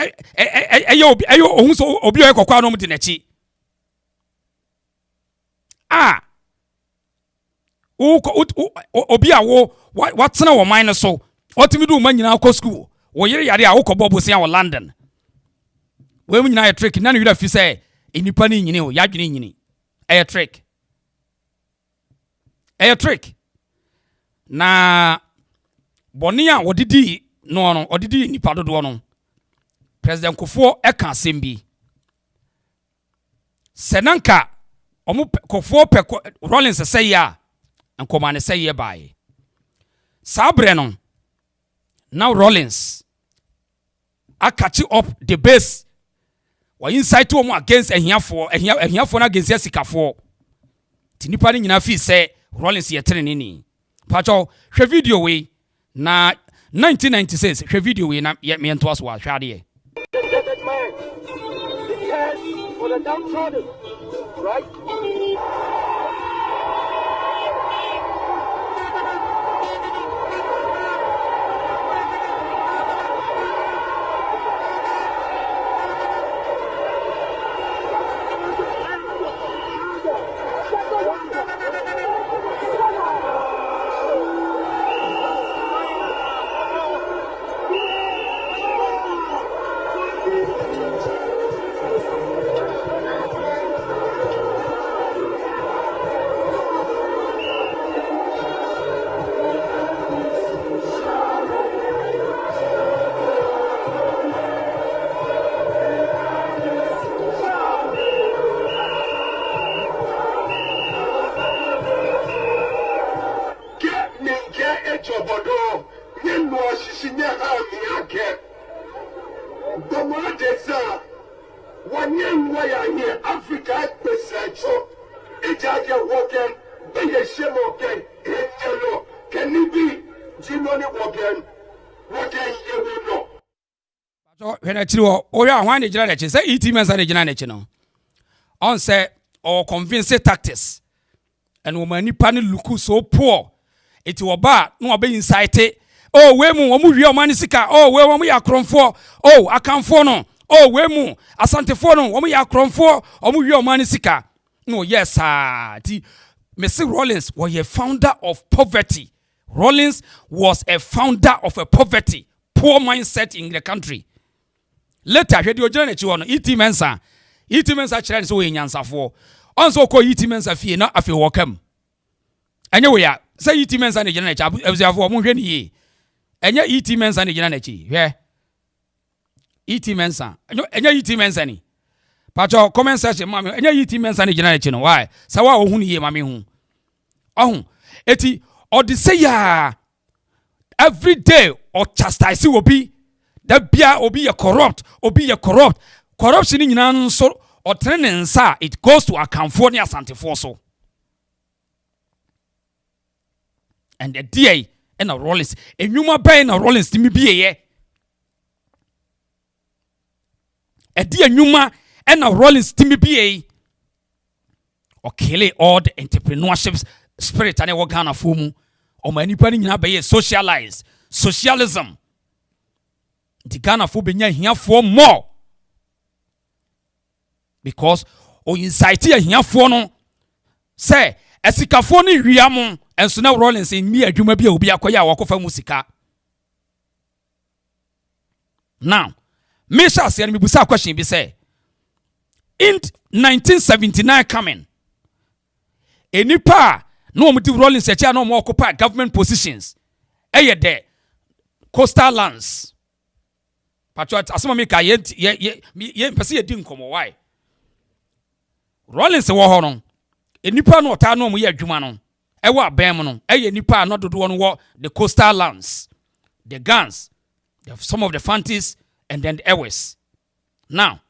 ayo, onso obi o kokwa no mudi nechi. Obi awo what's na wo mind so. Otimi do man nyina akọ school. Wo yere yare a wo kọbọ bosia wo London. We mu nyina a trick na no you fi say enipa ni nyini o yadwene nyini. A trick. A trick. Na bonia wodidi no odidi nipa dodo no. President Kofo eka sembi. Senanka omu Kofo pe Rawlings say ya nkoma ne say ye bae. Sabre no now Rawlings a catch up the base. Wa inside to omu against ehiafo na against sikafo. Tinipa ni nyina fi say Rawlings ye trene ni. Pacho hwe video we na 1996 hwe video we na me ento aso wa hwade. That man, he cares for the downtrodden, right? why you are here. Africa is essential. Ejaja walking, be a shame again. Can it be Jimmy walking? What is you know? So when I tell you, oh yeah, one generation say 80 men are generation. On say or convincing tactics, and woman ni panel look so poor. It was bad, no be incited. Oh, we mu your money sika. Oh, we are crom for. Oh, I can't for no. Oh, we mu asante for no. We are crom for. Oh, your money sika. No, yes, sir. Mr. Rawlings was a founder of poverty. Rawlings was a founder of a poverty, poor mindset in the country. Later, he did journey to iti mensa children so in yansa for. Also call iti mensa fee not a few welcome. Anyway, say iti mensa the generation as you for moving ye. And ya iti mensa the generation. Yeah. Iti mensa. And ya iti mensa ni. Pacho comment section mami. And ya iti mensa the generation. Why? Sawa ohuni ye mami hu. Oh, eti or the say ya every day or chastise will be. That bia obi a corrupt, corruption in an so or training sa it goes to a California Santifoso. And the DA and a Rawlings, and you might buy in a Rawlings to me be a dear Numa and a Rawlings to me be or kill all the entrepreneurship spirit and a workana fumu or many penny in socialized socialism. The Ghana for being here for more because o incite here for no say esikafoni wiamu and so now Rawlings in me adwuma bia obi akoya wakofa musika. Now me shall say me busa question be say in 1979 coming enipa no mo di Rawlings echa no mo occupy government positions there coastal lands. Patriot asema me ka ye pese ye di nkomo why Rawlings wo ho no enipa no ota no mo ye adwuma no e wo abem no ye nipa no dodo no wo the coastal lands, the guns, some of the fanties and then the Ewes. Now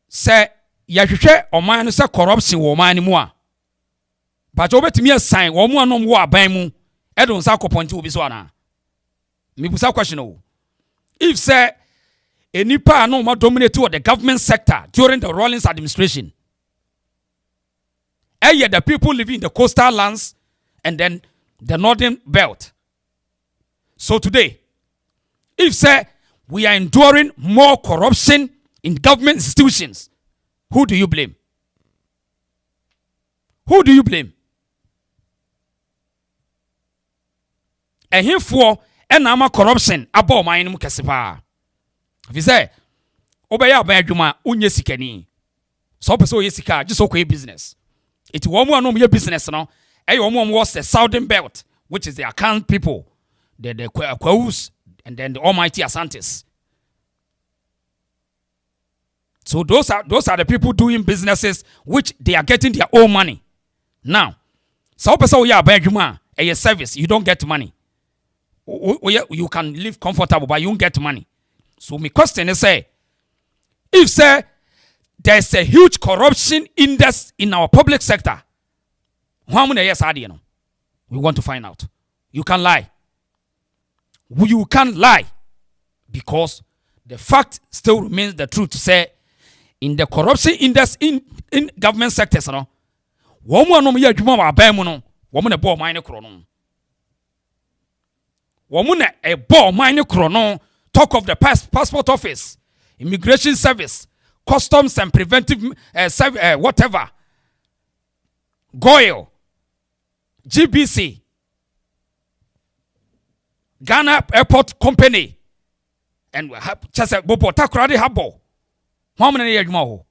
say ya hwehwe oman no say corruption wo oman ni mu a patriot betimi assign wo mu anom wo aban mu e don sa koponti obi so ana. Me busa question o. If say any part no more dominate the government sector during the Rawlings administration, the people living in the coastal lands and then the northern belt. So today, if say we are enduring more corruption in government institutions, who do you blame? Who do you blame? And herefore, and ama corruption abo man mu kese pa. If you say obaya aban adwuma unye sikani. So person ye sika just okay business. It wo mu anom ye business no. Wo mu was the southern belt, which is the account people, the Ewes and then the almighty Asantes. So those are the people doing businesses which they are getting their own money. Now, so person we aban adwuma a service, you don't get money. You can live comfortable, but you won't get money. So my question is, if say there's a huge corruption index in our public sector, how many years are you know? We want to find out. You can lie. You can't lie because the fact still remains the truth to say in the corruption index in government sectors, you know, woman no me adwuma ba ban mu no, woman e bo man ne kro no. Woman a ball mine chrono, talk of the passport office, immigration service, customs and preventive whatever, Goyle, GBC, Ghana Airport Company, and just a bobo takradi habo. How many years more?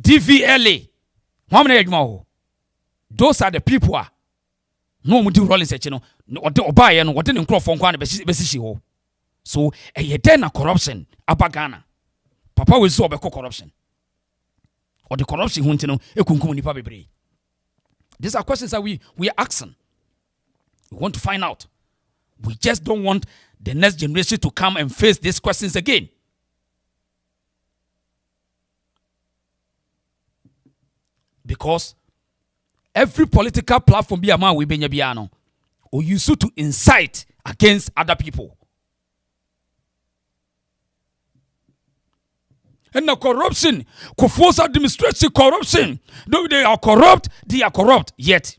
DVLA, how many years more? Those are the people. No mo di Rawlings eche no obaye no wode ne nkrofo nkwa na besishi ho. So then na corruption aba Ghana. Papa we so obeko corruption. Or the corruption hunti no ekunkum nipa bebre. These are questions that we are asking. We want to find out. We just don't want the next generation to come and face these questions again. because every political platform be a man we benya biano or use it to incite against other people. And the corruption, force administration corruption. No, they are corrupt, yet.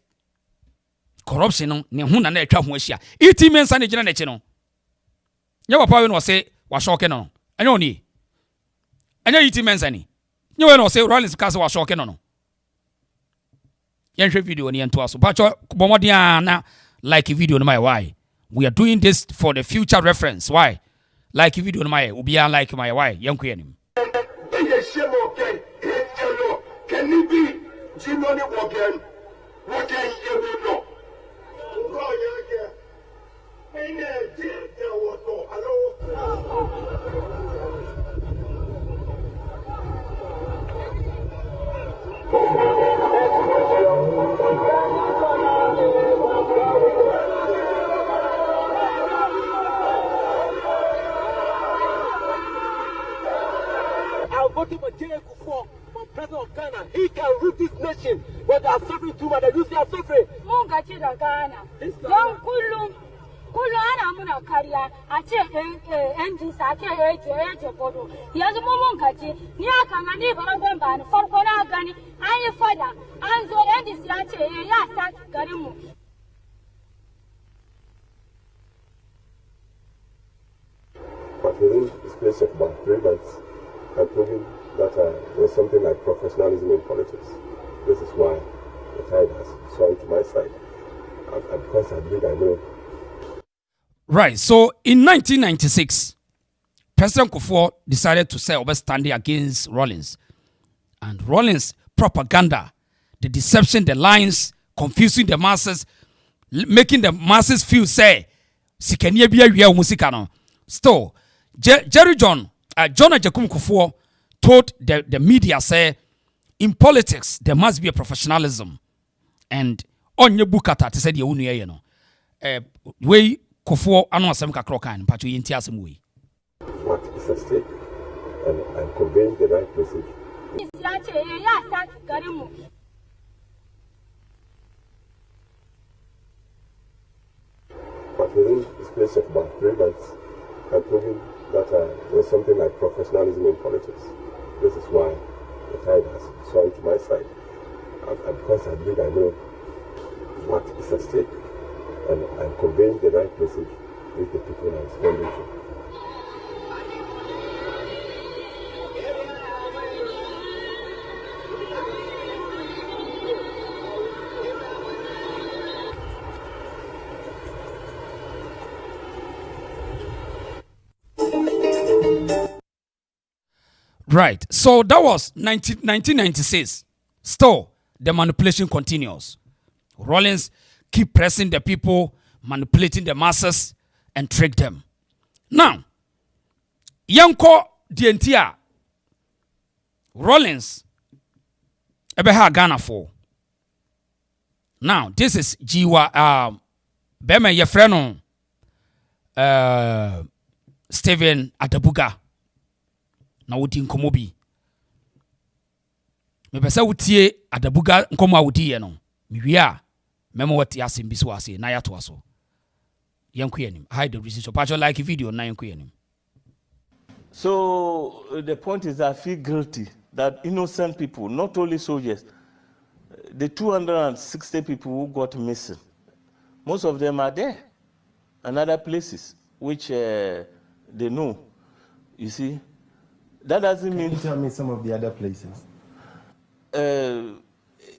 Corruption no ne hu na na atwa ho ahia. Iti mensa ne gina ne chi no. Nya papa we no say wa shoke no. Anya oni. Anya iti mensa ni. Nya we no say Rawlings case wa shoke no no. Yen hwe video ni ento aso. Pacho bomodian na like video no my why. We are doing this for the future reference. Why? Like video no my obi an like my why. Yen kwe anim. Can it be Jimmy Walken? What can you know? I'm voting for Jerry Rawlings for president of Ghana. He can root this nation, but they are suffering too much. The youth are suffering. Munga chida Ghana. Don't kulu ana muna kariya ache NG sake eje bodo. Yanzu munga chi ni aka ngani baragon ban farko na gani an yi fada an zo NG ya ce ya sa garin mu. But within the space of about 3 months, I'm proving that there's something like professionalism in politics. This is why the tide has swung to my side. And because I believe I know. Right. So in 1996, President Kufuor decided to say overstanding against Rawlings. And Rawlings' propaganda, the deception, the lies, confusing the masses, making the masses feel say, Sikenya biya wiya musika no. Still, John Ajakum Kufuor told the media, say, in politics, there must be a professionalism. And on your bukata, te said, you know, way Kufuor, I know some kakrokan, but you intia some way. What is at stake? And I'm conveying the right message. But within the space of about 3 months, I'm proving that there's something like professionalism in politics. This is why the tide has swung to my side. And because I believe I know what is at stake, and I'm conveying the right message which the people are responding to. Right. So that was 1996. Still, the manipulation continues. Rawlings keep pressing the people, manipulating the masses, and trick them. Now, Yanko Dientia Rawlings Ebeha Ghana for. Now, this is Jiwa Bema Yefreno Stephen Adabuga. Na wodi nkomo bi me pese wotie Adabuga nkomo awodi ye no me wi a memo wati asem bi so ase na yato aso yenko yanim hide the reason so patch like video na yenko yanim. So the point is I feel guilty that innocent people, not only soldiers, the 260 people who got missing, most of them are there and other places which they know, you see. That doesn't mean. Can you tell me some of the other places?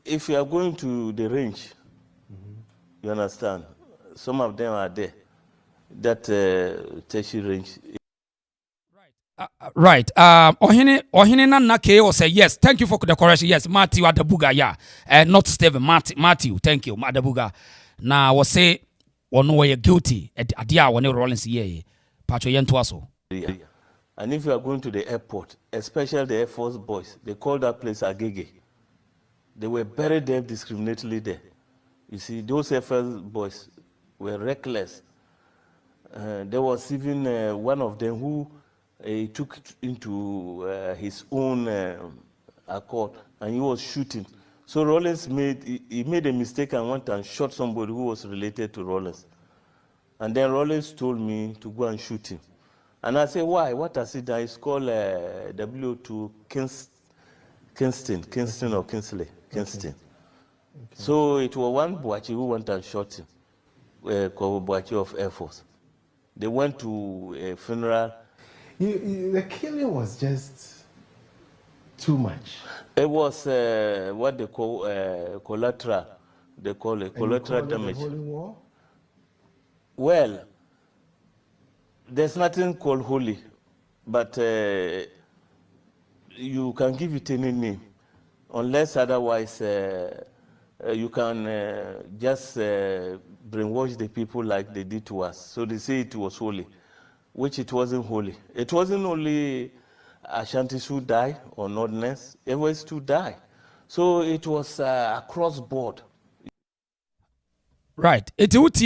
If you are going to the range, you understand, some of them are there. That tertiary range. Right. Ohine na ke or say yes. Thank you for the correction. Yes, Matthew Adabuga, yeah. Not Stephen. Matthew. Thank you, Adabuga. Now was say one way guilty. Adia one Rawlings ye. Pacho yentuaso. Yeah. And if you are going to the airport, especially the Air Force boys, they call that place Agege. They were buried there discriminately there. You see, those Air Force boys were reckless. There was even one of them who he took into his own accord, and he was shooting. So Rawlings made a mistake and went and shot somebody who was related to Rawlings. And then Rawlings told me to go and shoot him. And I said, why? What has he done? It's called W2 Kingston or Kingsley. Kingston. Okay. So it was one Boachi who went and shot him, called Boachi of Air Force. They went to a funeral. The killing was just too much. It was what they call collateral. They call it collateral damage. Holy war? Well, there's nothing called holy, but you can give it any name, unless otherwise you can just brainwash the people like they did to us. So they say it was holy, which it wasn't holy. It wasn't only Ashantis who died or Northerners, it was to die. So it was across board. Right. It would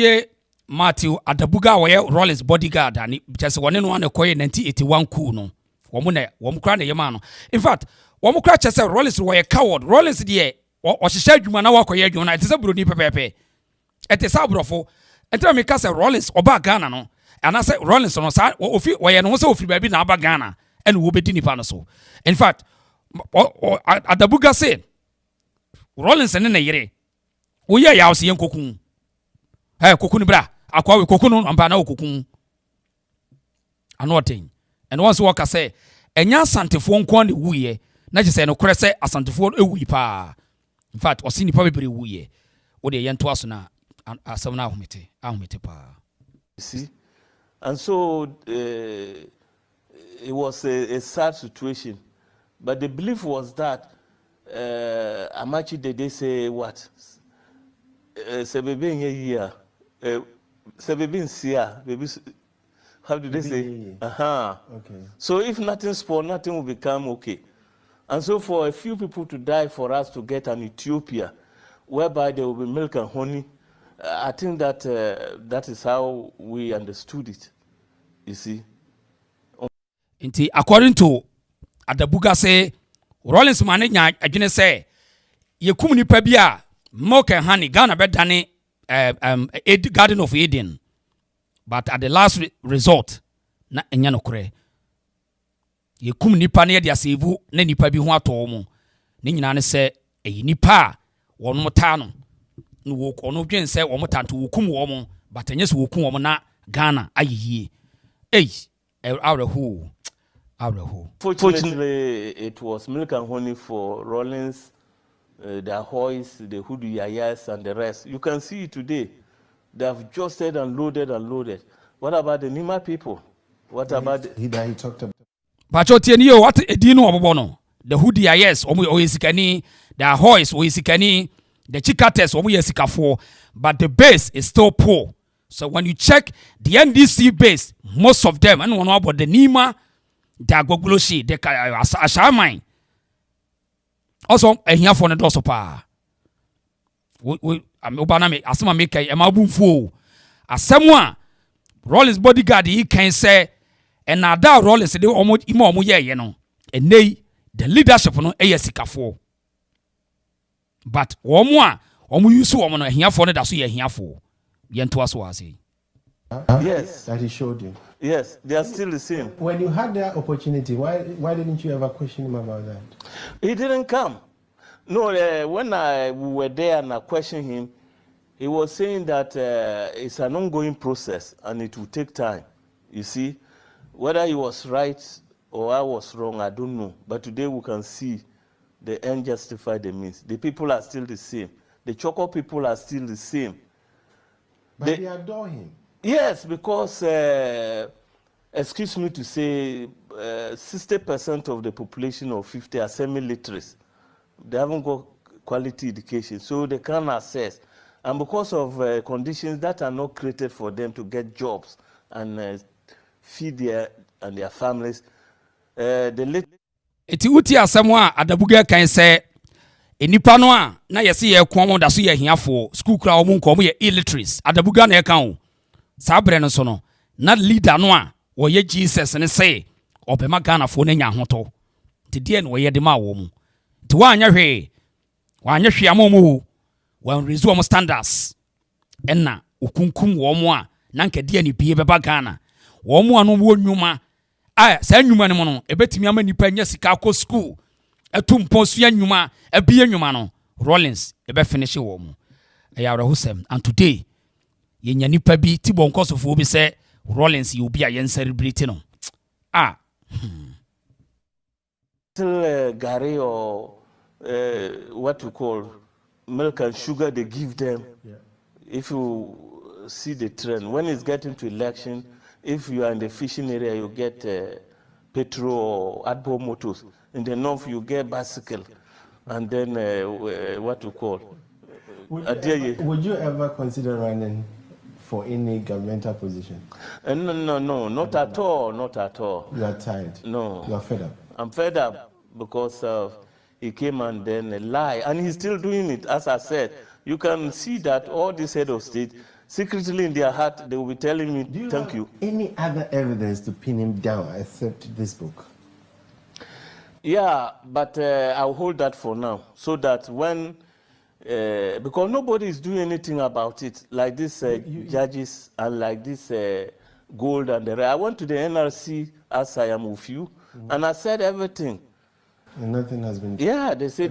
Matthew Adabuga where Rawlings bodyguard and just one in 1981 coup no. Womukra ne yema no. In fact, womukra chese Rawlings were coward. Rawlings die o hihye adwuma na wakoye adwuma it is broni pepepe. It is abrofo. Enter me ka say Rawlings oba Ghana no. And I say Rawlings no sa ofi we no say ofi ba bi na aba Ghana and wo bedi nipa no so. In fact, Adabuga said Rawlings ne yere. Wo ye ya ose yenkokun. Hey, kokun bra. Akwa we kokun ampa na kokun. Anotin. And once worker say, enya asantefo nko ne wuye, na je say no kore say asantefo ewui pa. In fact, osi nipa bebre wuye. Wo de yento aso na asem na ahomete pa. See? And so it was a sad situation. But the belief was that Amachi they say what? Sebebe here. Sebebe sia, baby. How do they say? Okay. So if nothing spoil, nothing will become okay. And so for a few people to die for us to get an Ethiopia, whereby there will be milk and honey, I think that that is how we understood it. You see. According to Adabuga say, Rawlings man nya adwene say, yekum nipa bia milk and honey Ghana bedane Garden of Eden. But at the last result, na enya no kore. Yekum nipa na ye dia sevu na nipa bi ho ato mo. Ne nyina ne se eyi nipa wono mota no. No wo ono dwen se wo motanto wokum wo mo, but enye se wokum wo mo na Ghana ayiyie. Fortunately, it was milk and honey for Rawlings, the Hoys, the Hudu Yayas, and the rest. You can see it today. They have just said and loaded and loaded. What about the Nima people? What about he talked about? But what edino obono? The Hudu Yayas, oyesikani, the Hoys, oyesikani, the Chikates, oyesikafo, but the base is still poor. So when you check the NDC base, most of them, and one about the Nima, the Agogloshi, the Ashamai. Also, a here for the dosopa. I'm Obaname, Asama make a mabufo. As someone, Rawlings bodyguard, he can say, and now that Rawlings, they almost imomuye, you know, and they, the leadership no ASICA4. But one more, you saw one here for that's here for. Yes, that he showed you. Yes, they are still the same. When you had that opportunity, why didn't you ever question him about that? He didn't come. No, when we were there and I questioned him, he was saying that it's an ongoing process and it will take time. You see, whether he was right or I was wrong, I don't know. But today we can see the end justify the means. The people are still the same. The Choco people are still the same. But they adore him. Yes, because, excuse me to say, 60% of the population of 50 are semi-literates. They haven't got quality education, so they can't access. And because of conditions that are not created for them to get jobs and feed their families, Eti uti asemwa Adabuga kan say enipa no a na yesi ye kwon da so ye hiafo school kra omo nko omo ye illiterates Adabuga na ye kan o sabre no so no na leader no a wo ye Jesus ne say obema Ghana fo na nya hoto ti die no ye de ma wo mu ti wa anya hwe wanye hwea momo wan resume standards enna okunkum wo mo a na nkade ni bie beba Ghana wo mo anu wo nnwuma sa nnwuma ne mo no ebetimi ama nipa nya sika akọ school etumpo so ya nnwuma abie nnwuma no Rawlings ebe finish wo mo ayawra husem and today yenya nipa bi tibo nkosofo bi se Rawlings you be a yen celebrity no Still Gary or what you call milk and sugar they give them. If you see the trend, when it's getting to election, if you are in the fishing area, you get petrol or adbo motors. In the north, you get bicycle, and then what you call. Would you ever consider running for any governmental position? No, not at all, not at all. You are tired? No. You are fed up? I'm fed up because he came and then lie, and he's still doing it. As I said, you can see that all these head of state, secretly in their heart, they will be telling me, thank you. Any other evidence to pin him down except this book? Yeah, but I'll hold that for now, so that when, because nobody is doing anything about it, like these judges and like this gold and the rest. I went to the NRC as I am with you, and I said everything. And nothing has been done. Yeah, they say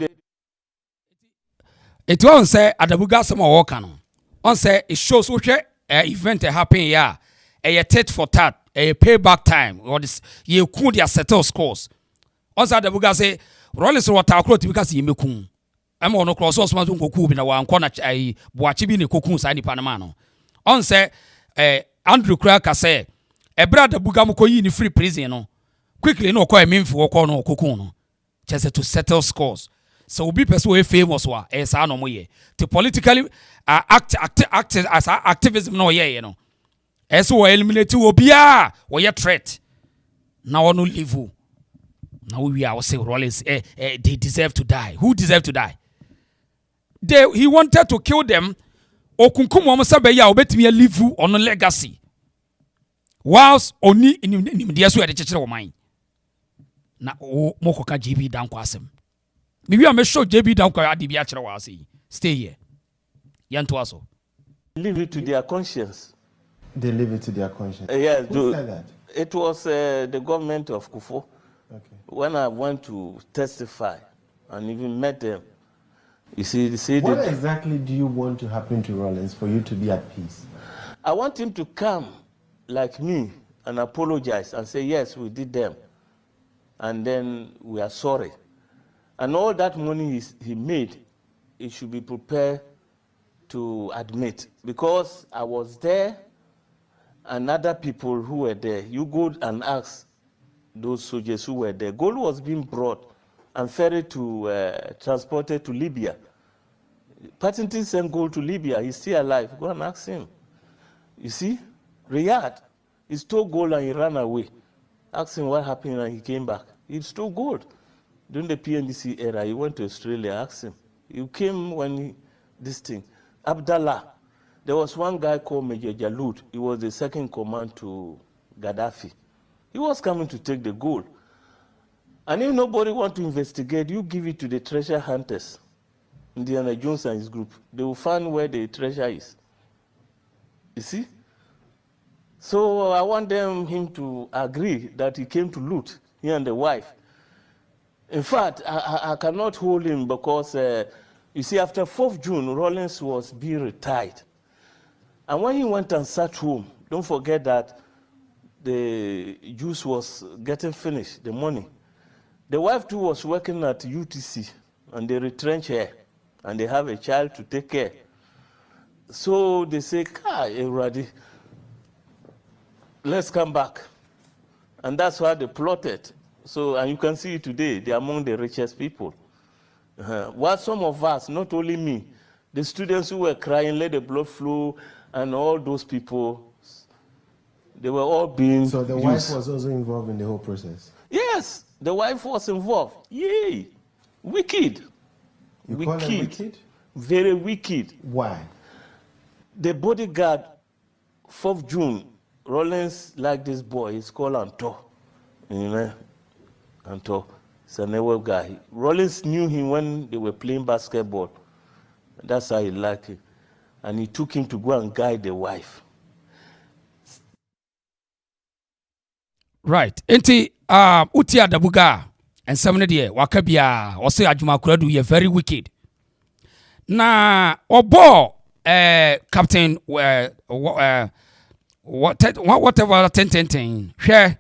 it won't say Adabuga some work on say it shows which event happen a tit for tat, a payback time, or this you could settle scores. Also Adabuga say Rawlings what our clothes because you mekun. I'm on cross also want to go na one corner I boachibi ni kokun sa ni Panama. On say Andrew Cracker say a brother Adabuga muko yi ni free prison no. Quickly no call him for call no kokun no. Just to settle scores. So be person we famous wa sa no mo ye. To politically act as activism no ye you know. So we eliminate obia we ye threat. Now no live. Now we are say Rawlings they deserve to die. Who deserve to die? He wanted to kill them. Okunkum mo sabe ya obetimi live on legacy. Whilst oni in the so e de chechire wo man. Na moko ka JB down kwasem. Maybe I may show JB down kwa adi bi a kire wa say. Stay here. Yanto aso. Leave it to their conscience. They leave it to their conscience. Yes. Who said that? It was the government of Kufo. Okay. When I went to testify and even met them, you see, they say what exactly do you want to happen to Rawlings for you to be at peace? I want him to come like me and apologize and say, yes, we did them. And then we are sorry. And all that money he made, he should be prepared to admit. Because I was there and other people who were there, you go and ask those soldiers who were there. Gold was being brought and ferried to, transported to Libya. Partisan sent gold to Libya. He's still alive. Go and ask him. You see, Riyadh, he stole gold and he ran away. Ask him what happened and he came back. He stole gold. During the PNDC era, he went to Australia. Ask him. He came when this thing. Abdallah. There was one guy called Major Jalud. He was the second command to Gaddafi. He was coming to take the gold. And if nobody wants to investigate, you give it to the treasure hunters, Indiana Jones and his group. They will find where the treasure is. You see? So I want him to agree that he came to loot, he and the wife. In fact, I cannot hold him because, you see, after 4th June, Rawlings was being retired. And when he went and sat home, don't forget that the juice was getting finished, the money. The wife too was working at UTC, and they retrench her, and they have a child to take care. So they say, everybody, let's come back. And that's why they plotted. So, and you can see today, they're among the richest people. While some of us, not only me, the students who were crying, let the blood flow, and all those people, they were all being So the used. wife was also involved in the whole process? Yes, the wife was involved. Yay! Wicked. You call them wicked? Very wicked. Why? The bodyguard, 4th June, Rawlings like this boy, he's called Anto. You know, Anto. He's a network guy. Rawlings knew him when they were playing basketball. That's how he liked him. And he took him to go and guide the wife. Right. Enti uti Adabuga and some de wakabia or say Ajumakuradu you're very wicked. Na obo Captain whatever 10 share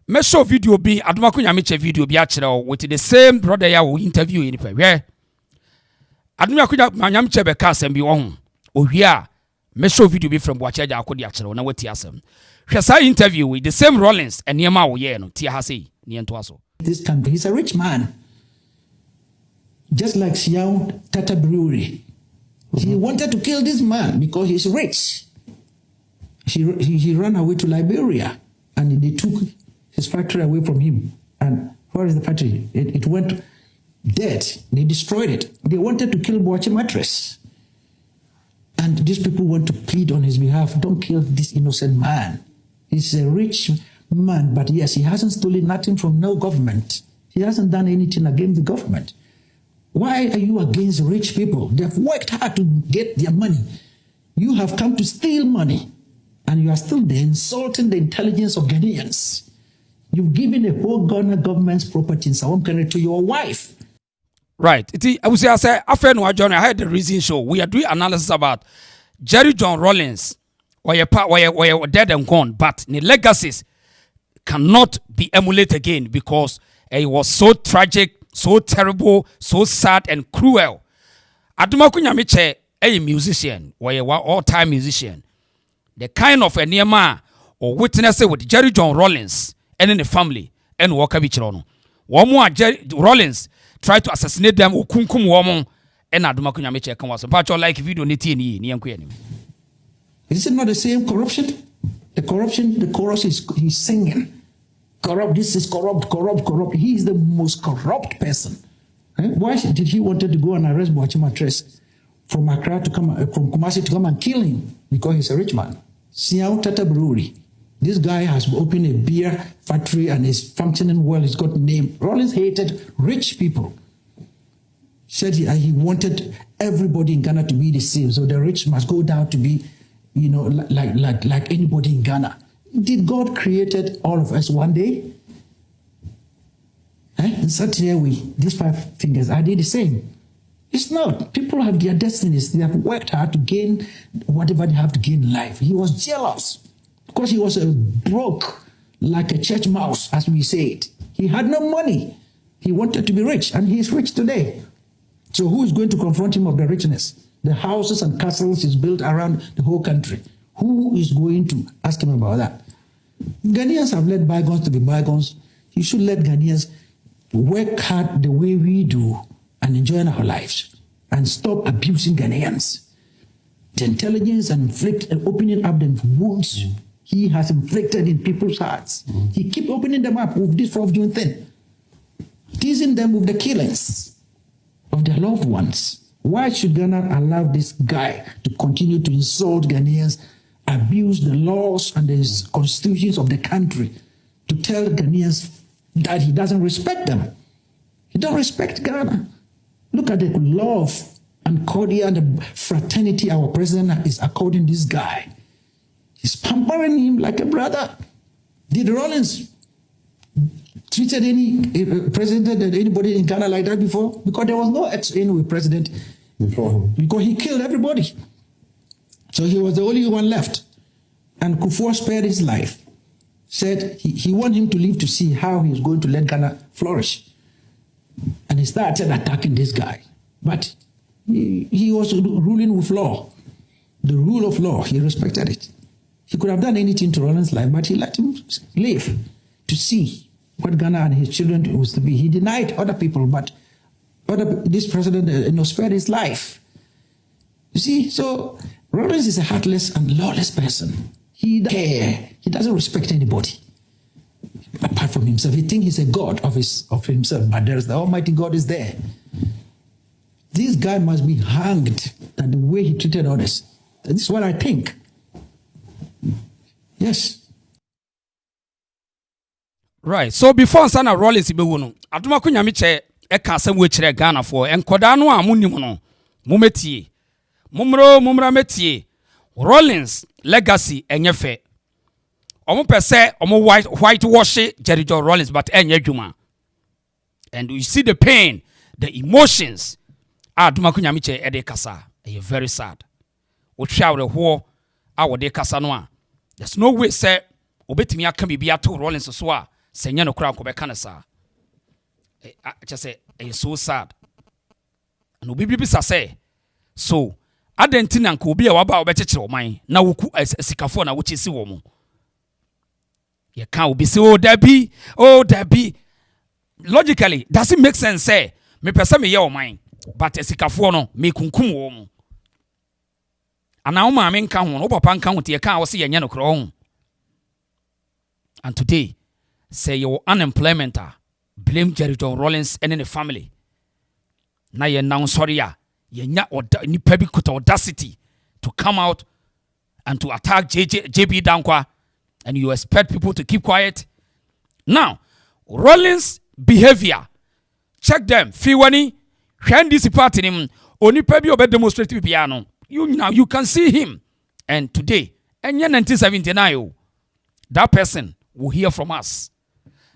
me show video bi Adumakunya meche video bi achire with the same brother ya wo interview in pe Adumakunya manyamche be ka asem bi wo ho ohia me show video bi from Boachaja akodi achire na wati asem hwesa interview with the same Rawlings and niema wo ye no tia ha sei ne ento aso. This country, he's a rich man, just like Xiao Tata Brewery. He wanted to kill this man because he's rich. He ran away to Liberia and they took his factory away from him. And where is the factory? It went dead. They destroyed it. They wanted to kill Boachi Mattress. And these people want to plead on his behalf. Don't kill this innocent man. He's a rich man, but yes, he hasn't stolen nothing from no government. He hasn't done anything against the government. Why are you against rich people? They've worked hard to get their money. You have come to steal money, and you are still there insulting the intelligence of Ghanaians. You've given a whole Ghana government's property in Sawam Country to your wife. Right. I would say, after I had the reason show. We are doing analysis about Jerry Rawlings, or you're dead and gone, but the legacies cannot be emulated again because it was so tragic, so terrible, so sad and cruel. Adumakunya meche a musician, or a all-time musician. The kind of a nearma or witness with Jerry Rawlings and in the family and Walker Bichirono. One more Jerry Rawlings tried to assassinate them or kunkum woman and Adumakunya meche can was about your like video niti ni. Is it not the same corruption? The corruption, the chorus is he's singing. Corrupt, this is corrupt. He is the most corrupt person. Why did he wanted to go and arrest Boachi Mattress from Accra to come, from Kumasi to come and kill him? Because he's a rich man. Xiao Tata Brewery. This guy has opened a beer factory and is functioning well. He's got a name. Rawlings hated rich people. Said he wanted everybody in Ghana to be the same. So the rich must go down to be, like anybody in Ghana. Did God created all of us one day? And such here these 5 fingers, are they the same? It's not. People have their destinies. They have worked hard to gain whatever they have to gain in life. He was jealous because he was broke like a church mouse, as we say it. He had no money. He wanted to be rich, and he is rich today. So who is going to confront him of the richness? The houses and castles is built around the whole country. Who is going to ask him about that? Ghanaians have let bygones to be bygones. You should let Ghanaians work hard the way we do and enjoy our lives and stop abusing Ghanaians. The intelligence and opening up the wounds he has inflicted in people's hearts. He keep opening them up with this 4th June thing, teasing them with the killings of their loved ones. Why should Ghana allow this guy to continue to insult Ghanaians, abuse the laws and the constitutions of the country, to tell Ghanaians that he doesn't respect them? He don't respect Ghana. Look at the love and cordial and the fraternity our president is according this guy. He's pampering him like a brother. Did Rawlings treated any president, anybody in Ghana like that before? Because there was no ex-enemy president before him. Because he killed everybody. So he was the only one left. And Kufuor spared his life. Said he wanted him to live to see how he was going to let Ghana flourish. And he started attacking this guy. But he was ruling with law. The rule of law, he respected it. He could have done anything to Rawlings' life, but he let him live to see what Ghana and his children was to be. He denied other people, but this president spared his life. You see, so Rawlings is a heartless and lawless person. He doesn't care. He doesn't respect anybody apart from himself. He thinks he's a god of himself, but there's the Almighty God is there. This guy must be hanged at the way he treated others. This is what I think. Yes. Right. So before Sana Rawlings be wono, aduma ko nyame che e ka asem we kire Ghana for enkoda no a munim no. Mumetie. Mumra metie. Rawlings legacy enye fe. Omo pese omo whitewash Jerry Rawlings but enye dwuma. And you see the pain, the emotions. Aduma ko nyame che e de kasa. E very sad. O twa we ho a wo de kasa no a. There's no way say obetimi aka bibia to Rawlings so a senya no kura ko be kana sa. Just say e so sad. And obi bibisa say so adentina nka obi a waba obekekere oman na woku sikafo na wochesi wo mo. Ye kan obi say oh dabi. Logically does it make sense say me pese me ye oman but sikafo no me kunkum wo mo. Ana wo ma me nka ho no papa nka ho te ye kan wo se ye nya no kro ho. And today, say your unemployment, blame Jerry Rawlings and the family. Now you're now sorry, you need audacity to come out and to attack JB Dankwa, and you expect people to keep quiet. Now, Rawlings' behavior, check them. Fiwani, when this party him, only pebi obe demonstrative piano. You can see him, and today, and 1979, that person will hear from us.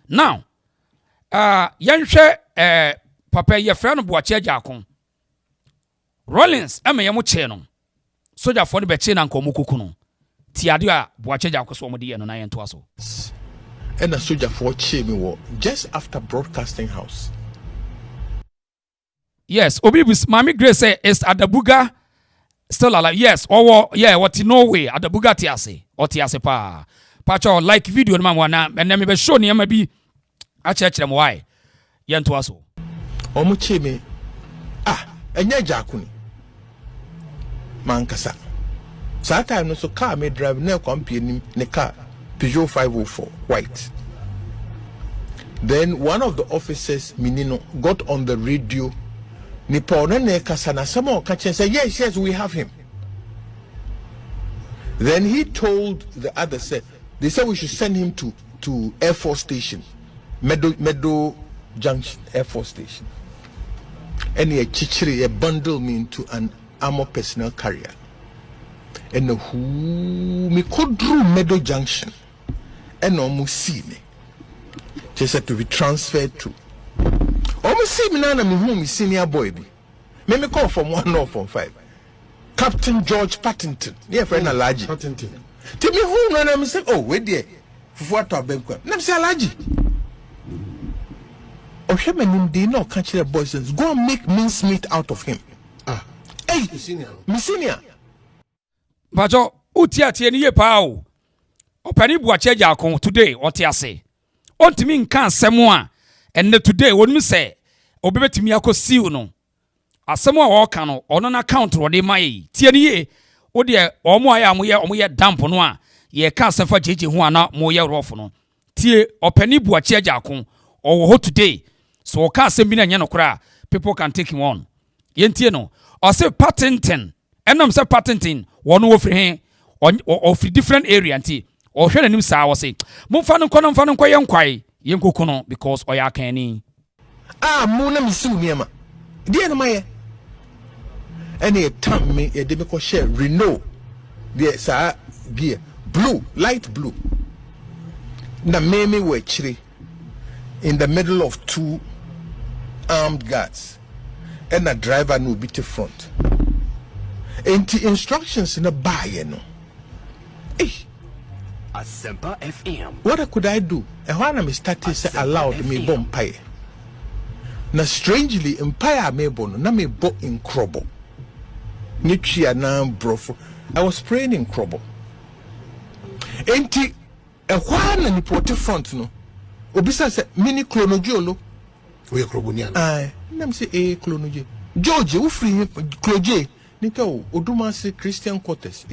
Now, yanhwe papa ye friend Boache Jakon. Rawlings emeyemo che no. Soja for no be che na nko mokuku no. Tiade a Boache Jakon so mo de ye no na ye nto aso. And a soldier for che me wo just after broadcasting house. Yes, Obi Mami Grace say is Adabuga still alive. Yes, what in no way Adabuga tiase. O tiase pa. Pacho like video na mwana and me be show na bi a church them why yento aso omo cheme enya jakuni mankasa sa time no so car me drive na company ne car Peugeot 504 white. Then one of the officers Minino got on the radio nipo na kasa na some ka say yes we have him. Then he told the other said they said we should send him to Air Force Station, Meadow Junction Air Force Station. And he bundled me into an armor personnel carrier. And who me could drew Meadow Junction and almost see me. They said to be transferred to. Almost see me now, me senior boy. Me call from 105. Captain George Pattington. Yeah, friend Alaji. Pattington. Tell me who and I say, oh, wait there. For what to have Nam say Alaji. Oh, him they no catch the boys. Go and make mincemeat out of him. Hey, Messinia. Bajo, utia tieni ye pa o. Opani Boache Jakon today, what ya say? Ontimi nka asemo a enne today wonu say obebetimi akosi no. Asemo a wo ka no ono na account wo de mai. Tieni ye o de omo aya omo ye damp no a ye ka asefa jeje ho ana mo ye rough no. Tie opani Boache Jakon owo ho today. So ka asem bi na nya no kra people can take him on. Ye ntie no. O say Pattington. Enam say Pattington wono wo free hen of different area ntie. O hwe nanim sa wo say momfa no nkɔ ye nkwai ye nkoko no because oya kan ni mo na misi uniema die no maye ene tam me e de me ko share Renault the sa gear blue light blue na me were chire in the middle of two armed guards and a driver no be to front enti instructions in a buy no Asempa FM. What could I do? And when I started say allowed me bompire. Now strangely empire me bono na me bo in crobo. Nichia na brofo. I was praying in crobo. Enti a one and report front no. Obisa say mini clonojolo. We crobonian. Nam say clonoje. George u free cloje. Nika o oduma say Christian quarters.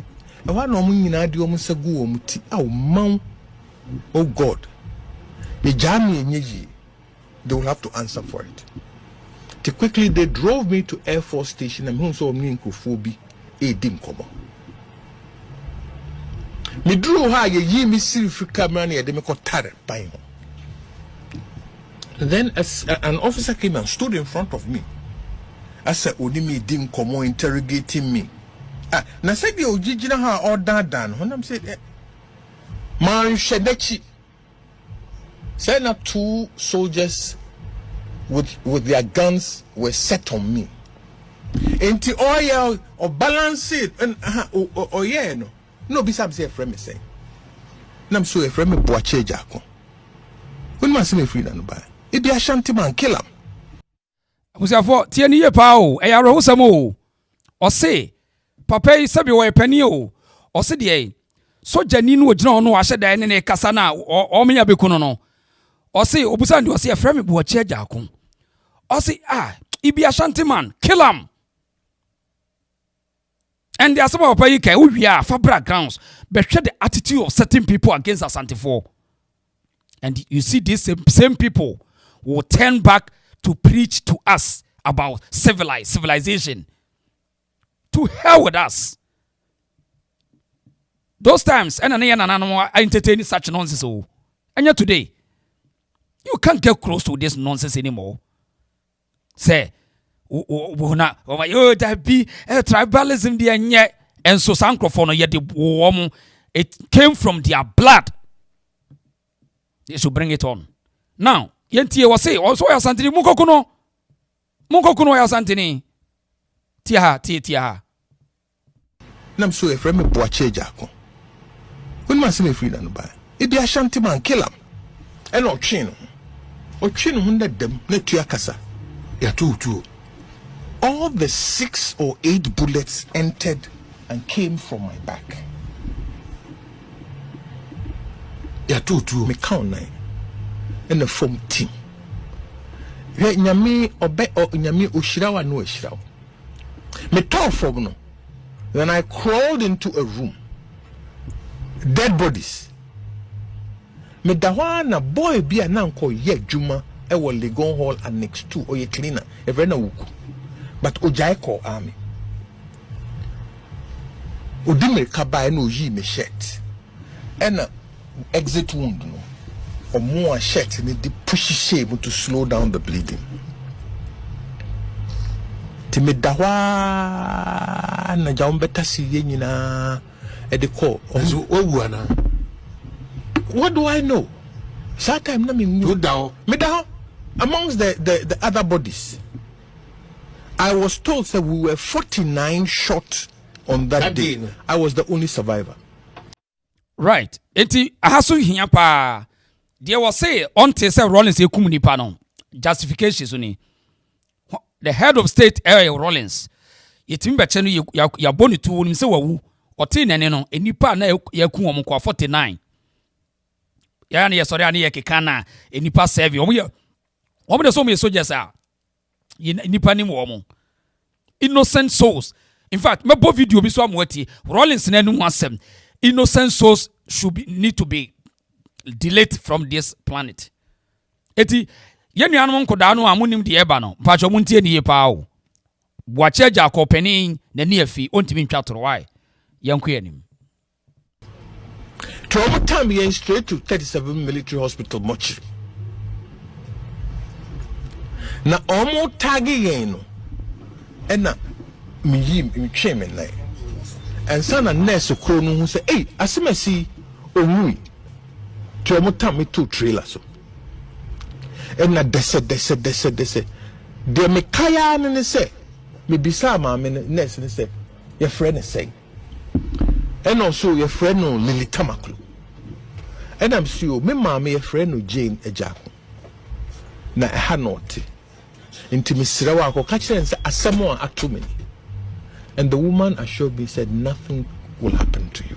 I want no nyina de omo sagu omo ti oh God the jam nyeji they will have to answer for it. Too quickly they drove me to Air Force Station and home so me nkofo bi edim kobo me drew ha ye yi me siri camera na ye de me ko tare ban ho Then an officer came and stood in front of me. I said, Odimi didn't come interrogating me. Na said the original ha order done. When I'm saying, Man Shedechi said that 2 soldiers with their guns were set on me. And the oil or balance it and yeah no be some say friend me say. Nam so a friend me boache jako. When man see me free na buy. It be a shanty man kill him. Musafo tieni ye pa o e yaro husam o. O se papa yi sabi wo epani o. O se de soja ni no ogina ono ahye da ne kasa na o menya bekuno no. O se obusa ndi o se e friend me boache jako. O se ibi a shanty man kill him. And there are some of we are for backgrounds, but share the attitude of certain people against Asante 4. And you see these same people will turn back to preach to us about civilization. To hell with us. Those times, and I entertain such nonsense. And yet today, you can't get close to this nonsense anymore. Say, that be tribalism there and so sancrophone yet the woman it came from their blood. They should bring it on. Now, Yentie was say also ya santini mukokuno ya santini tia. Nam so a friend me boache jako. When man see me free na buy. It be a shanty man kill him. And or chin hunde dem na tua kasa. Ya two. All the 6 or 8 bullets entered and came from my back. Yeah, two. Me count 9. And the from team. Nyami obe o nyami oshirawa no oshirawa. Me talk from no. Then I crawled into a room. Dead bodies. Me dawa na boy bi ananko ye juma e wo Legon Hall annex 2 or ye cleaner. E very na wuku. But Ojaiko army. Odime kaba no yi me shirt. And exit wound no. Or more shirt and the pushy shape to slow down the bleeding. Timidawa na jambeta si yenina e de call. What do I know? Sometimes na me down. Amongst the other bodies. I was told that we were 49 shot on that day. I was the only survivor. Right. Enti ahaso hiya pa. There was say onte say Rawlings ekum nipa no. Justification so ni. The head of state Rawlings. Yetimi beche no ya boni tu wonim se wawu. Ote nene no enipa na yakum omo kwa 49. Ya na yesori ani yekeka na enipa serve. Omo de so me soldiers a. Nipa ni mo innocent souls. In fact, my video bi so amwati Rawlings na nu asem. Innocent souls need to be deleted from this planet. Eti yenu anu nkoda no amunim de eba no. Pacho muntie ni yepa o. Boache Jacob penin na ni afi ontimi ntwatoro why. Yanko yanim. Trauma time yen straight to 37 military hospital mortuary. Na omo tagi yen no ena mi tweme nai ensa na nurse kro no hu say eh asemasi onwi to omo tam me to trailer so ena dese de me kaya ne say me bisa ma me nurse ne say your friend is saying and also your friend no Lily Tamaklo and I'm sure me ma me your friend no Jane Ejako na ha not intimisira wako kachire asemo atumeni. And the woman assured me, said nothing will happen to you.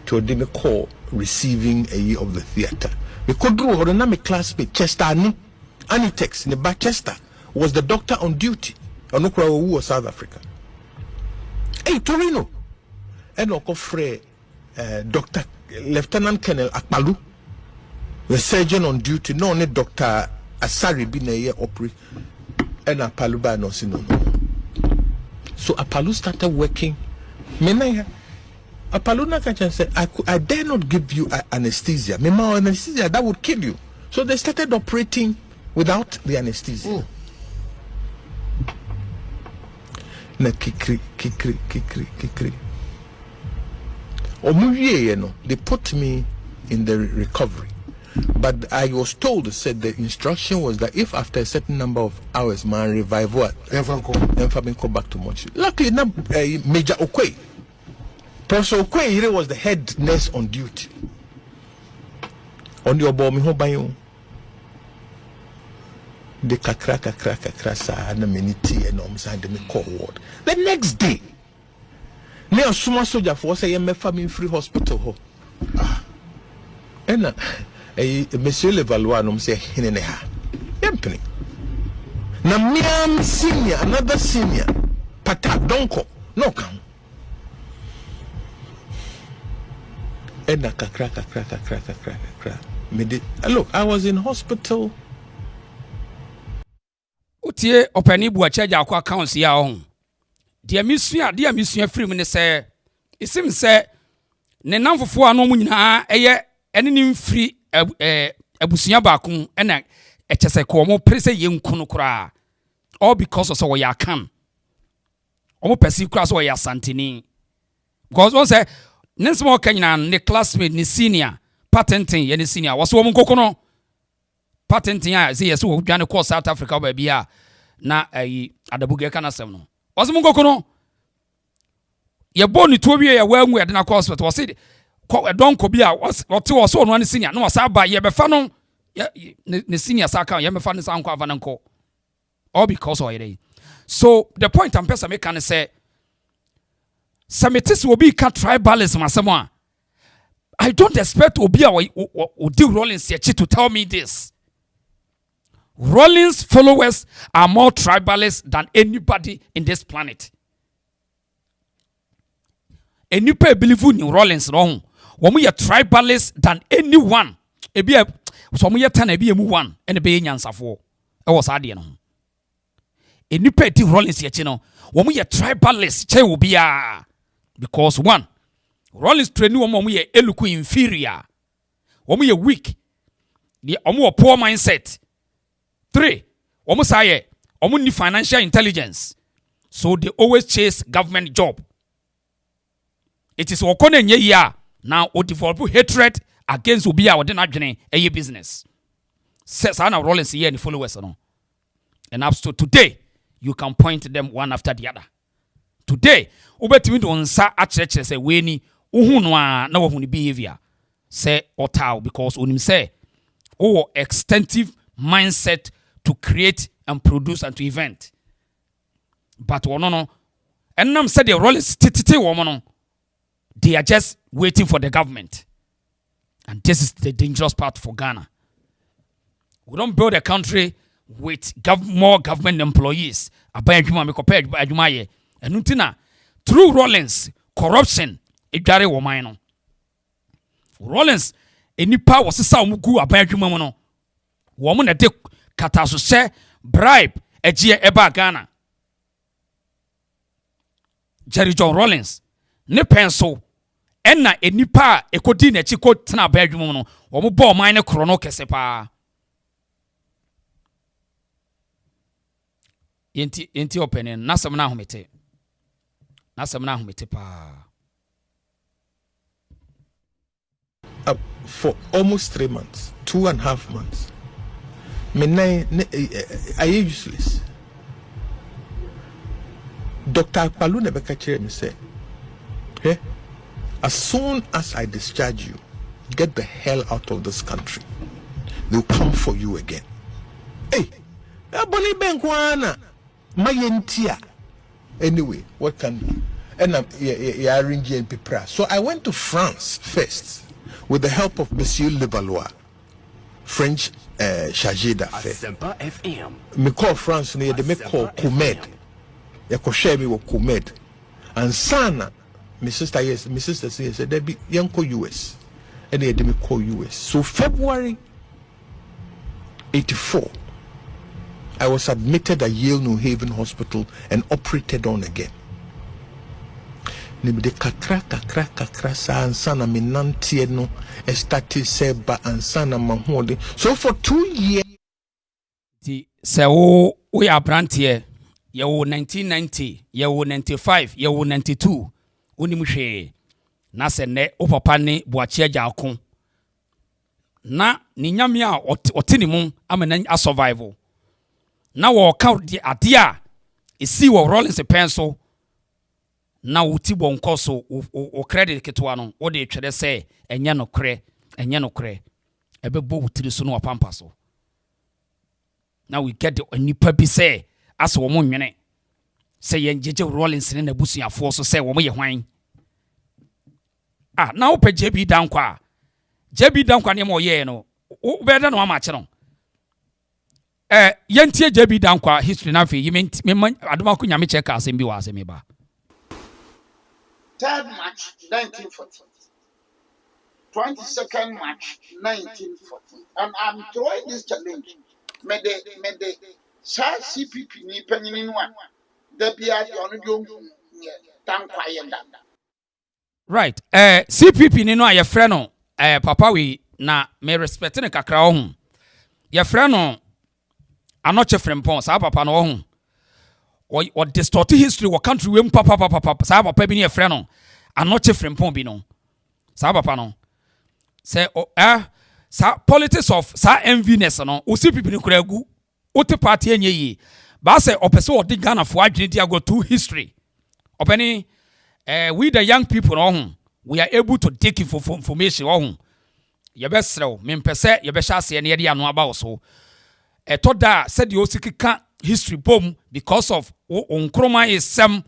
To me call receiving a year of the theater. We could do or my classmate Chester Anitex in the back Chester was the doctor on duty. Onokra who was South Africa. Hey Torino. And Okofre Dr. Lieutenant Colonel Akmalu, the surgeon on duty, no only Dr. Asari been a year opera. And Apaluba no sino. So Apalu started working. Apalu Nakacha said, I dare not give you anesthesia. Anesthesia, that would kill you. So they started operating without the anesthesia. Na kikri. They put me in the recovery. But I was told, said the instruction was that if after a certain number of hours, my revival, then come back to Montreal. Luckily, Major Okwe, Professor Okwe was the head nurse on duty. On your bomb, the kakra sa na miniti and omside me call ward. The next day, now suma soldier for say me family free hospital ho. And Monsieur Levallois no say hinene ha. Yempene. Na miam senior, another senior, pata donko, no come. And kakra. Look, I was in hospital. Utie opani bu achaja akwa accounts ya ho. Dia misua free me ne se isim se ne namfofo ano mu nyina eye ene nim free abusua ba kun ena echese ko mo prese yenkunu kura. All because of so we are can. Omo pesi kura so we are santini. Because one say nensmo kanyina ne classmate ne senior patenting ye ne senior was wo nkokono patenting ya say yes wo dwane ko South Africa ba bia na Adabuga kana sem no was mo nkokono ye boni to wie ya wangu ya na hospital was say don ko bia was so no ne senior no was aba ye befa no ne senior saka ye befa ne sanko ava nanko all because of it. So the point I'm person make can say Samitis will be cat tribalism as someone. I don't expect Obia or do Rawlings to tell me this. Rawlings followers are more tribalist than anybody in this planet. And you pay believe in Rawlings wrong. When we are tribalist than anyone, so we are 10 one and a be answer for. I was adding. And you pay the Rawlings yet, when we are tribalist, che will be because one, Rawlings train when we are eloquent inferior, when we are weak, the poor mindset. 3, almost say need financial intelligence, so they always chase government job. It is okone nye ya now o develop hatred against Obia or den a business. Says Anna Rawlings here and followers no. And up to today, you can point them one after the other. Today, ubetimi do nsa acheche say we ni uhunu na wahuni behavior say otao because unim say extensive mindset to create and produce and to event. But no. And nam said the Rawlings tititi woman. They are just waiting for the government. And this is the dangerous part for Ghana. We don't build a country with more government employees. And through Rawlings, corruption is very woman. Rawlings, any power was a mugu abayumamono. Woman a dick katasuse bribe a Gia Eba Ghana. Jerry Rawlings, ne pencil, enna enipa ekodi na chiko tena abayumamono. Womu bo mine krono kesepa. Yenti opening nasam na humete pa for almost 3 months, 2.5 months. I useless. Dr. Palu Nebeka me say, hey, as soon as I discharge you, get the hell out of this country. They'll come for you again. Hey, Aboni Benkwana. Anyway, what can and arranging people. So I went to France first with the help of Monsieur Levallois, French chargé d'affaires. Me call France near the me call Comed. Ya ko share me with Comed. And Sana, my sister said they be young US. And they me call US. So February 84. I was admitted at Yale New Haven Hospital and operated on again. Nimde kakra sa ansana minantie no estati seba ansana mahode. So for 2 years Ti se wo ya brantie ye wo 1990 ye wo 95 ye wo 92 oni muhwe na se ne o papa ne boachi agya akon na ni nyame a otini mu amana a survival na wo ka ade a esi wo Rawlings pen so na wuti bonko so o credit ketwa no wo de twere se enye no kre ebebo wutiri so no wapampa so. Now we get the nipa bi say as wo mo nwene say yen jeje Rawlings ne na busuafo so say wo mo ye hwan. Ah, now pe JB Dankwa. JB Dankwa ne mo ye no. Wo be da no amache no. Yentie JB Dankwa history na fe yi me adoma ko nyame check asem bi wa asem ba. 3rd March 1940. 22nd March 1940. And I'm throwing this challenge. Me de sa CPP ni panyin no a da bia de ono de Dankwa ye da. Right. CPP ni no a ye frɛ no papa we na me respect ne kakra ho. Ye frɛ no anoche frempon sa papa no ho. O distort history wo country we papa sa papa bi ne ye frɛ no anoche frempon bi no. Sa papa no say sa politics of sa enviness no o CPP ni kura gu o te party enye yi ba say opese o de Ghana fo adwene dia go to history openi we the young people no we are able to take information on ye be srew me mpese ye be hyase ne ye de ano aba wo so toda said the osikika history bom because of onkroma is some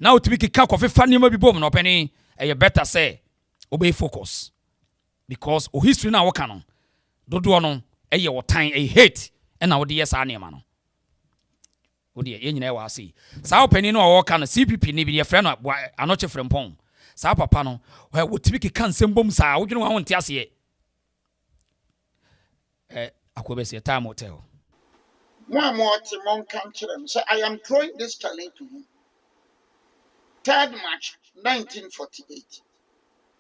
now to be kika kofefa ne ma bi bom no openi ye better say obey focus. Because o history na waka no dodo no eye wotan hate na wo de yes anema no wo de ye nyina wa sei sa opani no wo waka no CPP ni bi ye frɛ no anoche frempon sa papa no wo tibiki kan sembom sa wo dwene wa wonte ase akobese time hotel Mo kan kire say I am throwing this challenge to him. 3rd March 1948.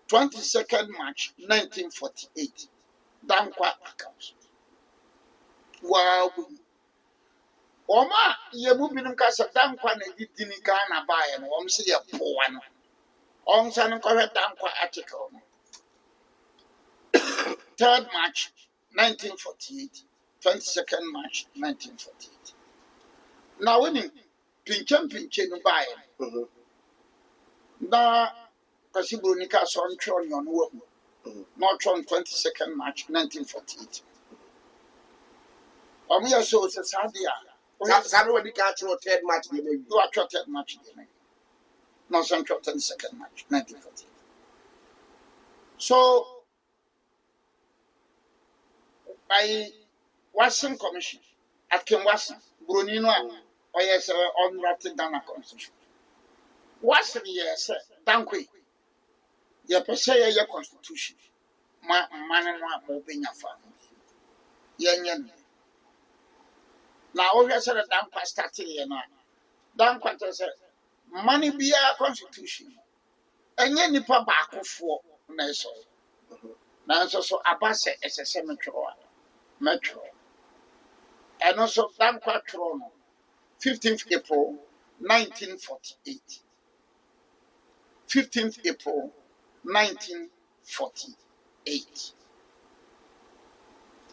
22nd March 1948. Dankwa accounts. Wow. Oma yebu binum ka sa Dankwa na didini Ghana bae no om se ye poa no. On san ko Dankwa article. 3rd March 1948. 22nd March 1948. Now when pinche no bae. Na Kasibunika son tron on woman. Not on 22nd March 1948. We are so Sadia. Somebody catch your 3rd March. You are 3rd March. Not on 22nd March 1948. So, by Wasson Commission, at Kim Wasson, Brunino, or yes, on Latin Ghana Constitution. Wasson, yes, Dankwe. Ye pese ye constitution man no obenya fa ye nyen na o hwe se Dankwa start ye na Dankwa te se mani bia constitution enye nipa baakofo na eso na so abase esese metro eno so Dankwa tro no 15th April 1948 15th April 1948.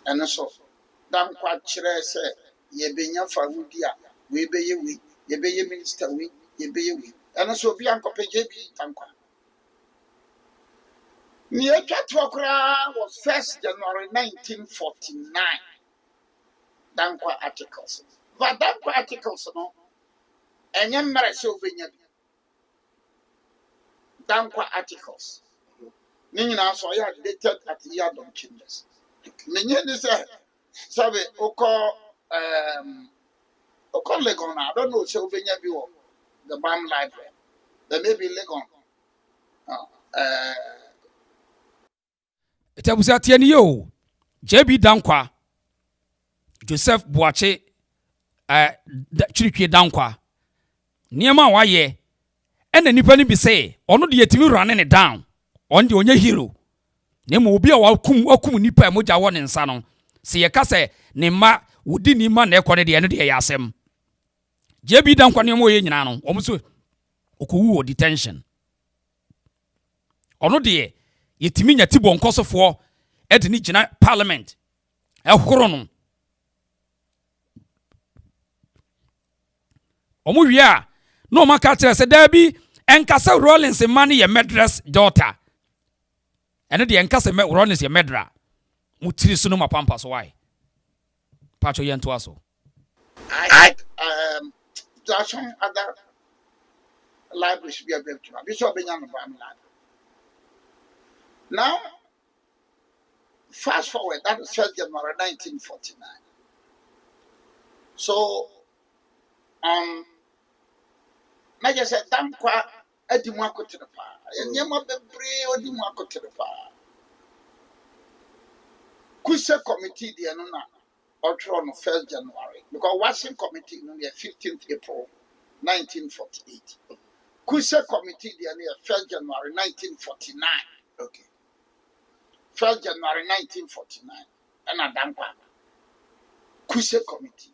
And so, Dankwa chere se ye benya fawudi a we beye we ye beye minister we ye beye we. And so bi ankope JB Dankwa. Ni etwa was 1st January 1949. Dankwa articles. But Dankwa articles no enye mmere se obenya bi. Dankwa articles. Nina so ya dated at Yadon changes. Menye ni say sabe oko Legon. I don't know say obenya bi wo the BAM library. There may be Legon. Etabusa tieni yo JB Dankwa Joseph Boache Chirikwe Dankwa niema wa ye ena nipa ni bi say ono de yetimi run ne down on de onye hero nemo obi a wakum nipa e moja wo ne nsa no se ye ka se ne ma wodi ni ma na ekone de eno de ya asem JB Dankwa ne mo ye nyina no omuso okowu detention ono de yetimi nya tibo nkosofo ede ni gina parliament ehoro no omu wia no maka kire se da bi enkasa Rawlings man ye medress daughter ene de enkasa Rawlings ye medra mutiri sunu mapampa so why pacho ye nto aso there are some other libraries we are able to Bishop Benjamin now fast forward, that is 1st January 1949. So I just said Dankwa Edimwako to the power. And Yama Bebre Odimwako to the power. Kusa committee the Anuna or on 1st January. Because Washington committee on the 15th April 1948. Kusa committee the 1st January 1949. Okay. 1st January 1949. And Dankwa Kusa committee.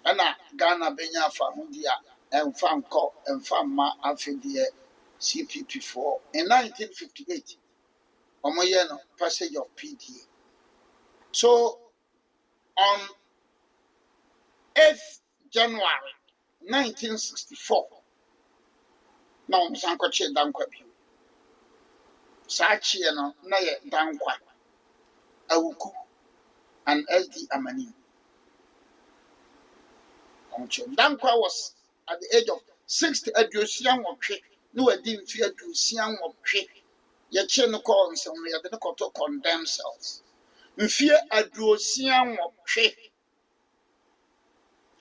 And Ghana Benya Famundia and Famco and Famma Afidia CPP4 in 1958. Omoyeno passage of PDA. So on 8th January 1964, now Sankoche Dankwa Sachiano Naye Dankwa Awuku and SD Amani. Dankwa was at the age of 60 Adrusian or trick. No, I didn't fear Drusian or trick. Yet, no call and some of the condemn cells. In fear Adrusian or trick.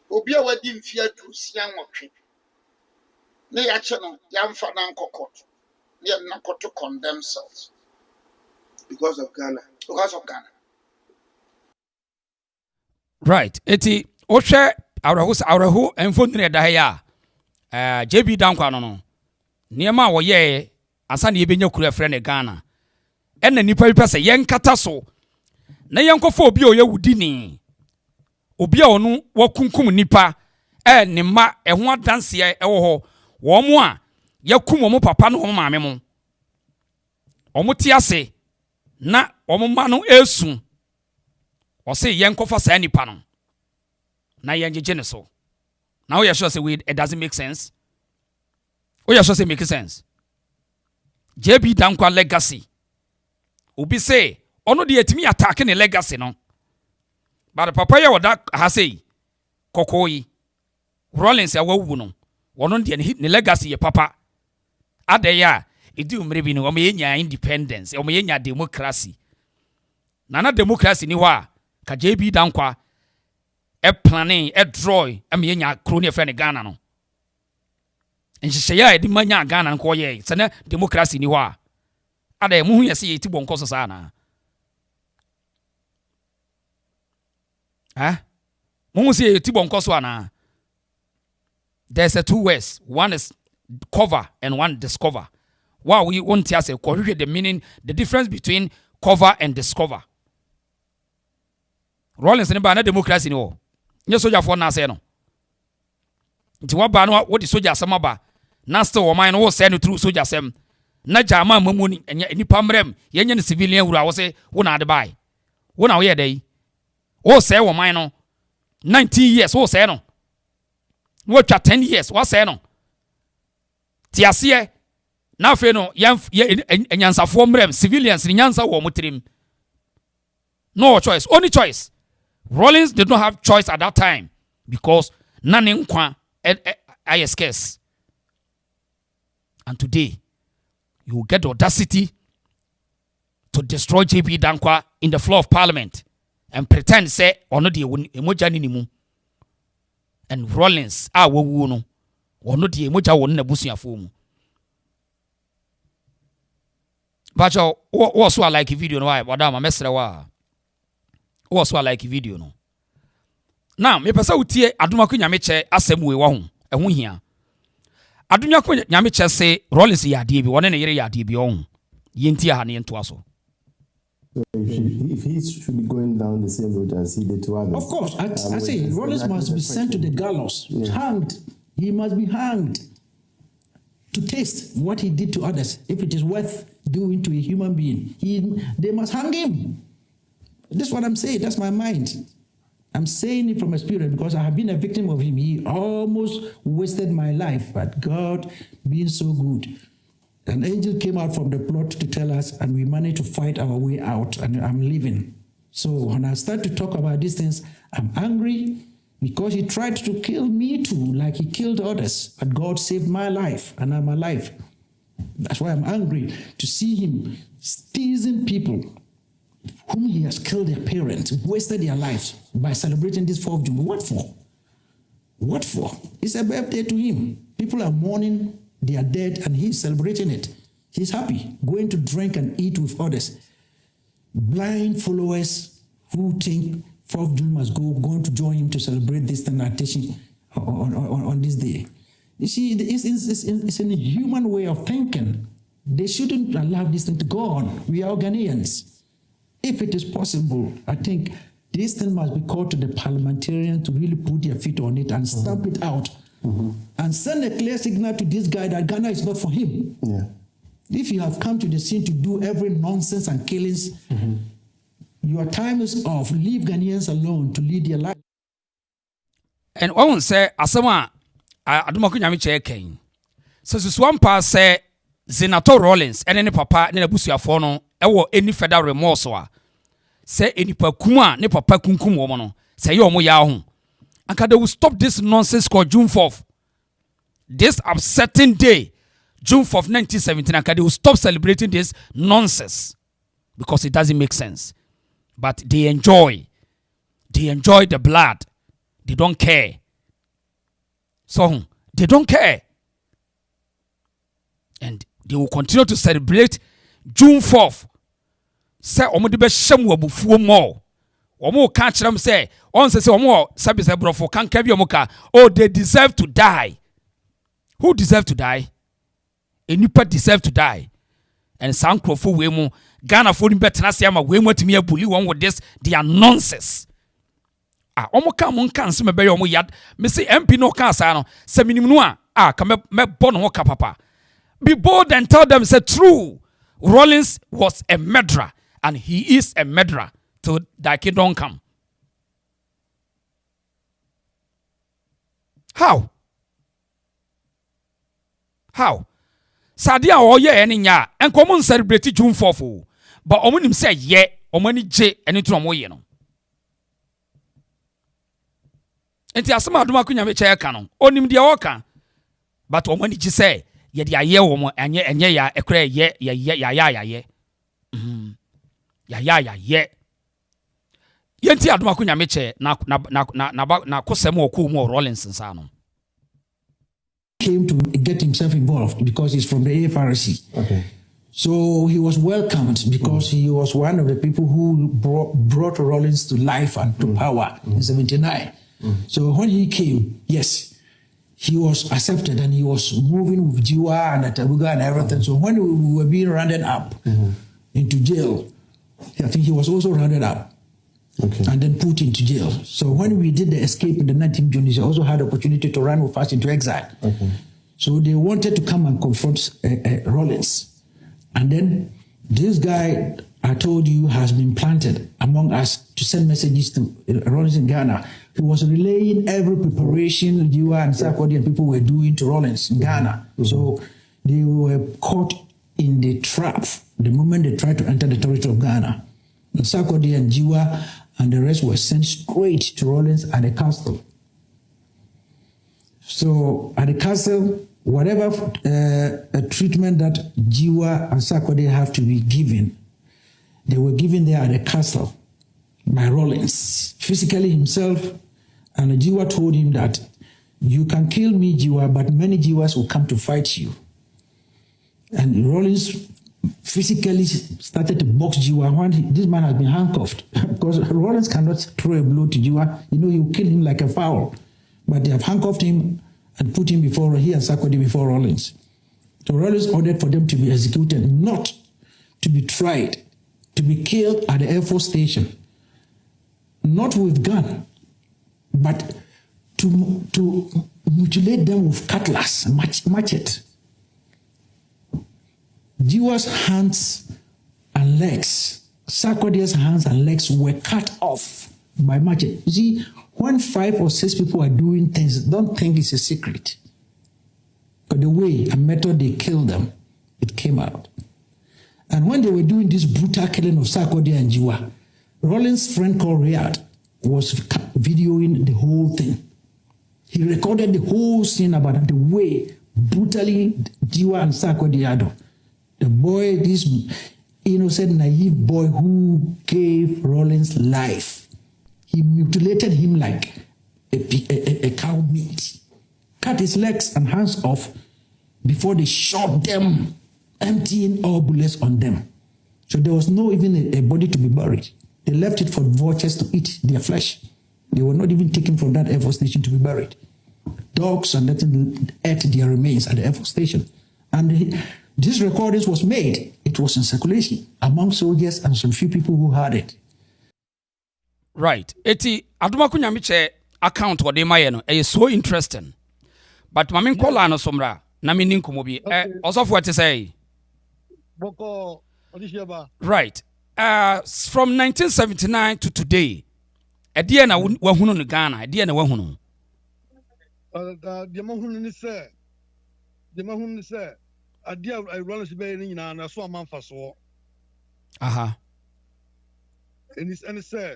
Obia didn't fear Drusian or trick. Nay, actually, young Fananco court. Yet, not to condemn cells. Because of Ghana. Because of Ghana. Right. Eti, Oshe. Aurahu enfonre da ya JB Dankwa no niema wo ye ansa na yebenya kura frɛ ne Ghana ɛna nipa bi pese yen kata so na yenkofo obi o ye wudini obi a onu wakunkum nipa ne ma ɛho adanse ɛwɔ hɔ wo mo a yakum mo papa no mo maame mo omo ti ase na omo ma no esu o se yenkofa sa nipa no na yenjeje so. Now we are sure say it doesn't make sense. We are sure say make sense. JB Dankwa legacy. Obi say ono de etimi attack ne legacy no. But the papa ya wada ha say kokoyi Rawlings ya wawu no. Wono de ne legacy ye papa. Ade ya edi umre bi no o me nya independence, o me nya democracy. Na democracy ni wa ka JB Dankwa planning draw me nya kroni friend Ghana no nhihye ya edi manya Ghana nko ye se na democracy ni ho a ada mu hu yesi yeti bonko so sa na mu se yeti bonko so ana. There's a two words, one is cover and one discover. Wow, we want to say the meaning, the difference between cover and discover. Rawlings ne ba na democracy ni ho nye soja for na say no nti wa ba no wo di soja asem aba na still wo man no wo say no through soja asem na jama mamu ni nipa mrem yenye ne civilian wura wo say wo na ade bai wo na wo ye dai wo say wo man no 19 years wo say no wo twa 10 years wo say no ti ase na fe no enyansafo mrem civilians ni nyansa wo mutrim no choice, only choice. Rawlings did not have choice at that time because none in kwa scarce. And today, you will get the audacity to destroy JB Dankwa in the floor of Parliament and pretend say ono di emoja ni mu. And Rawlings wawu no ono di emoja won na busuafo mu. Bacho wo so like video no why madam mesre wa also like video no. Now, me pesa utie Adumako Nyameche asem we wa ho. Eho hia. Adumako Nyameche say Rawlings ya de bi wona ne yere ya de bi on. Yenti ha ne nto aso. So if he should be going down the same route as he did to others. Of course, I say Rawlings must be sent to the gallows, hanged. He must be hanged to taste what he did to others. If it is worth doing to a human being, they must hang him. That's what I'm saying. That's my mind. I'm saying it from experience because I have been a victim of him. He almost wasted my life, but God being so good. An angel came out from the plot to tell us, and we managed to fight our way out, and I'm living. So when I start to talk about these things, I'm angry because he tried to kill me too, like he killed others. But God saved my life, and I'm alive. That's why I'm angry to see him teasing people whom he has killed their parents, wasted their lives by celebrating this 4th of June. What for? What for? It's a birthday to him. People are mourning. They are dead, and he's celebrating it. He's happy, going to drink and eat with others. Blind followers who think 4th of June must going to join him to celebrate this teaching on this day. You see, it's a human way of thinking. They shouldn't allow this thing to go on. We are Ghanaians. If it is possible, I think this thing must be called to the parliamentarians to really put their feet on it and stamp it out. And send a clear signal to this guy that Ghana is not for him. Yeah. If you have come to the scene to do every nonsense and killings, your time is off. Leave Ghanaians alone to lead their life. And I won't say, Asama, I don't know if you're king. So, this one part say, Zenator Rawlings, and any papa, and a busia fono, or any federal remorse, say any pakuma, ne papa kunkum woman, say yo mo yahu. And they will stop this nonsense called June 4th. This upsetting day, June 4th, 1917, and they will stop celebrating this nonsense because it doesn't make sense. But they enjoy the blood. They don't care. So they don't care. And they will continue to celebrate June 4th. Say, omodibe shemu abufuo more. Omo can't them say, on say omo sabi say brofo can kebi omoka. Oh, they deserve to die. Who deserve to die? Enipa deserve to die. And some crofo we mu Ghana for better na ama we mu timi abuli one with this they are nonsense. Ah, omo kan mon kan se mebe omo yad. Me say MP no kan sa no. Se minim no ka me bon ho ka papa. Be bold and tell them say true. Rawlings was a murderer and he is a murderer. So that kid don't come. How? Sadia or ye any ya and common celebrate June 4th. But omonim say ye omani J and it from way no. Enti asama aduma kunya me che ka no. Onim dia oka. But omani J say ye dia ye wo mo enye ya ekra ye ye. Ya. Yenti aduma kunya meche na kosem oku mu Rawlings nsano. Came to get himself involved because he's from the AFRC. Okay. So he was welcomed because he was one of the people who brought Rawlings to life and to power in 79. So when he came, yes, he was accepted and he was moving with Jiwa and Adabuga and everything. So when we were being rounded up into jail, I think he was also rounded up. Okay. And then put into jail. So when we did the escape in the 19th June, he also had the opportunity to run with us into exile. Okay. So they wanted to come and confront Rawlings. And then this guy, I told you, has been planted among us to send messages to Rawlings in Ghana. He was relaying every preparation you and Sarkodie and people were doing to Rawlings in Ghana. So they were caught in the trap the moment they tried to enter the territory of Ghana. Sarkodie and Jiwa and the rest were sent straight to Rawlings at the castle. So at the castle, whatever treatment that Jiwa and Sarkodie have to be given, they were given there at the castle by Rawlings, physically himself. And Jiwa told him that you can kill me, Jiwa, but many Jiwas will come to fight you. And Rawlings physically started to box Jiwa when this man has been handcuffed. Because Rawlings cannot throw a blow to Jiwa. You know, you kill him like a fowl. But they have handcuffed him and put him before, he and Sarkodie before Rawlings. So Rawlings ordered for them to be executed, not to be tried. to be killed at the Air Force Station, not with gun, but to mutilate them with cutlass, machete. Jews' hands and legs, Sarkodie's hands and legs were cut off by machete. You see, when 5 or 6 people are doing things, don't think it's a secret. But the way and method they killed them, it came out. And when they were doing this brutal killing of Sarkodie and Jiwa, Rawlings' friend called Riyad was videoing the whole thing. He recorded the whole scene about the way brutally Jiwa and Sarkodie had done. The boy, this innocent, naive boy who gave Rawlings life, he mutilated him like a cow meat, cut his legs and hands off before they shot them, emptying all bullets on them. So there was no even a body to be buried. They left it for vultures to eat their flesh. They were not even taken from that Air Force Station to be buried. Dogs and nothing ate their remains at the Air Force Station. And this recording was made. It was in circulation among soldiers and some few people who heard it. Right. Eti Adumaku Nyamiche account what they may know is so interesting. But Mamin Kola no somra na meaning kumobi. Also for what to say. Right. From 1979 to today, a dear na wahunu in Ghana, a dear na wahunu. The mahun say, a dear I run to be in a so a man for so. Aha. And it's say,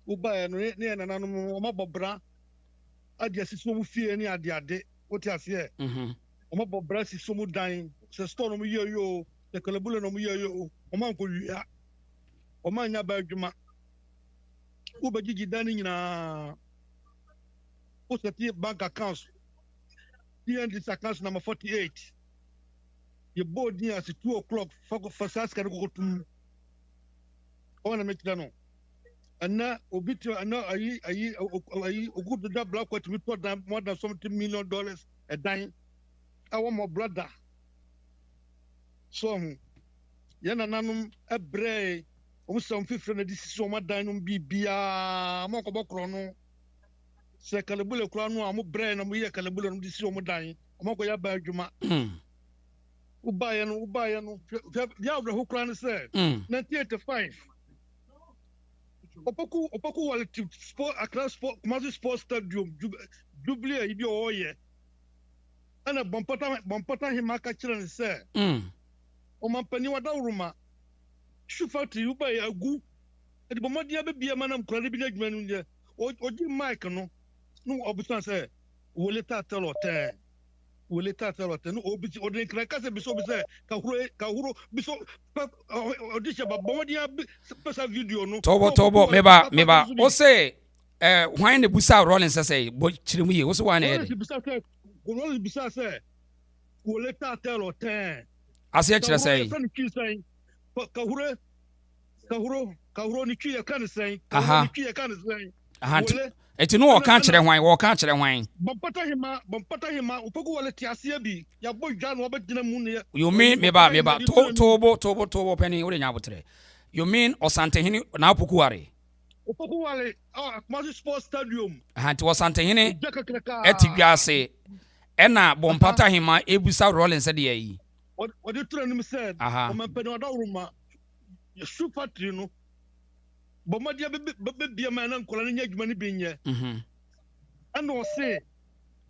Uba and near an animal, Mabobra. I just so fear any idea. What I say. Mabobra is so much dying. So stone me yo, the Calabula no yo, Omanko ya. Omanya Berguma. Uba Gigi dining in a post bank accounts. Here this account number 48. Your board near at 2 o'clock for Saska go to on make dano. And now obito and now I good that black what we put down more than $70 million a dime. I want my brother. So yana nanum a bray. Some 50 this is so much dynum bibia moko no se kalebule kura no amu brain amu ye kalebule no this is so much dying moko ya ba adwuma ubaye no ya obra ho kura no say 1985 opoku quality sport across sport Kumasi Sports Stadium jubilee ibi oye ana bompata himaka chira say o mampani wadawruma Shufati you buy a goo. At the Bomadia be a man of credible man. Or Mike no obstance say, will it tell or ten? Will it tell or ten? Or the Krakasa be so say, Kahuro be so audition about Bomadia special video no. Tobo, meba. O say, why the Busa Rawlings say, but Chirimi was one head. Besides, say, will it tell or ten? I say, Kahuro ni kia kan say. Aha. Kia kan say. Aha. Eti no can't wine. Bompata hima, upoku wale tiasia bi. Ya boy John Robert dina munia. You mean meba tobo penny uri nyabutre. You mean Osante hini na upokuware. Upokuware Kumasi Sports Stadium. Aha ti Osante hini eti biase. Ena bompata hima ebusa Rawlings said ye. What you tell him said, Omampeno Adawruma, you shoot factory no. Bomadia be a man and calling money being here. And no say,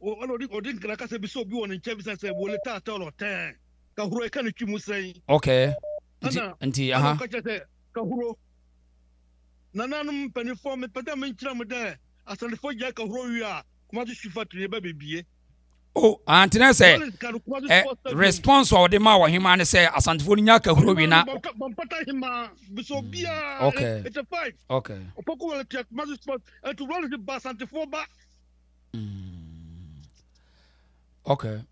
or didn't Krakasa be so good in Chavis and say, will it tell or ten? Kahuro can you say? Okay. Auntie, Kahuro. Nananum peniform, but I'm in Tram there. As a 4 Jack of Roya, Kumasi factory, baby. Oh, Antina say response or the Mawa him and say Asantifo Nyaka Hurowina. Okay. It's a fight. Okay. Opoku check Kumasi Sports and to run the bus Santifo back. Okay.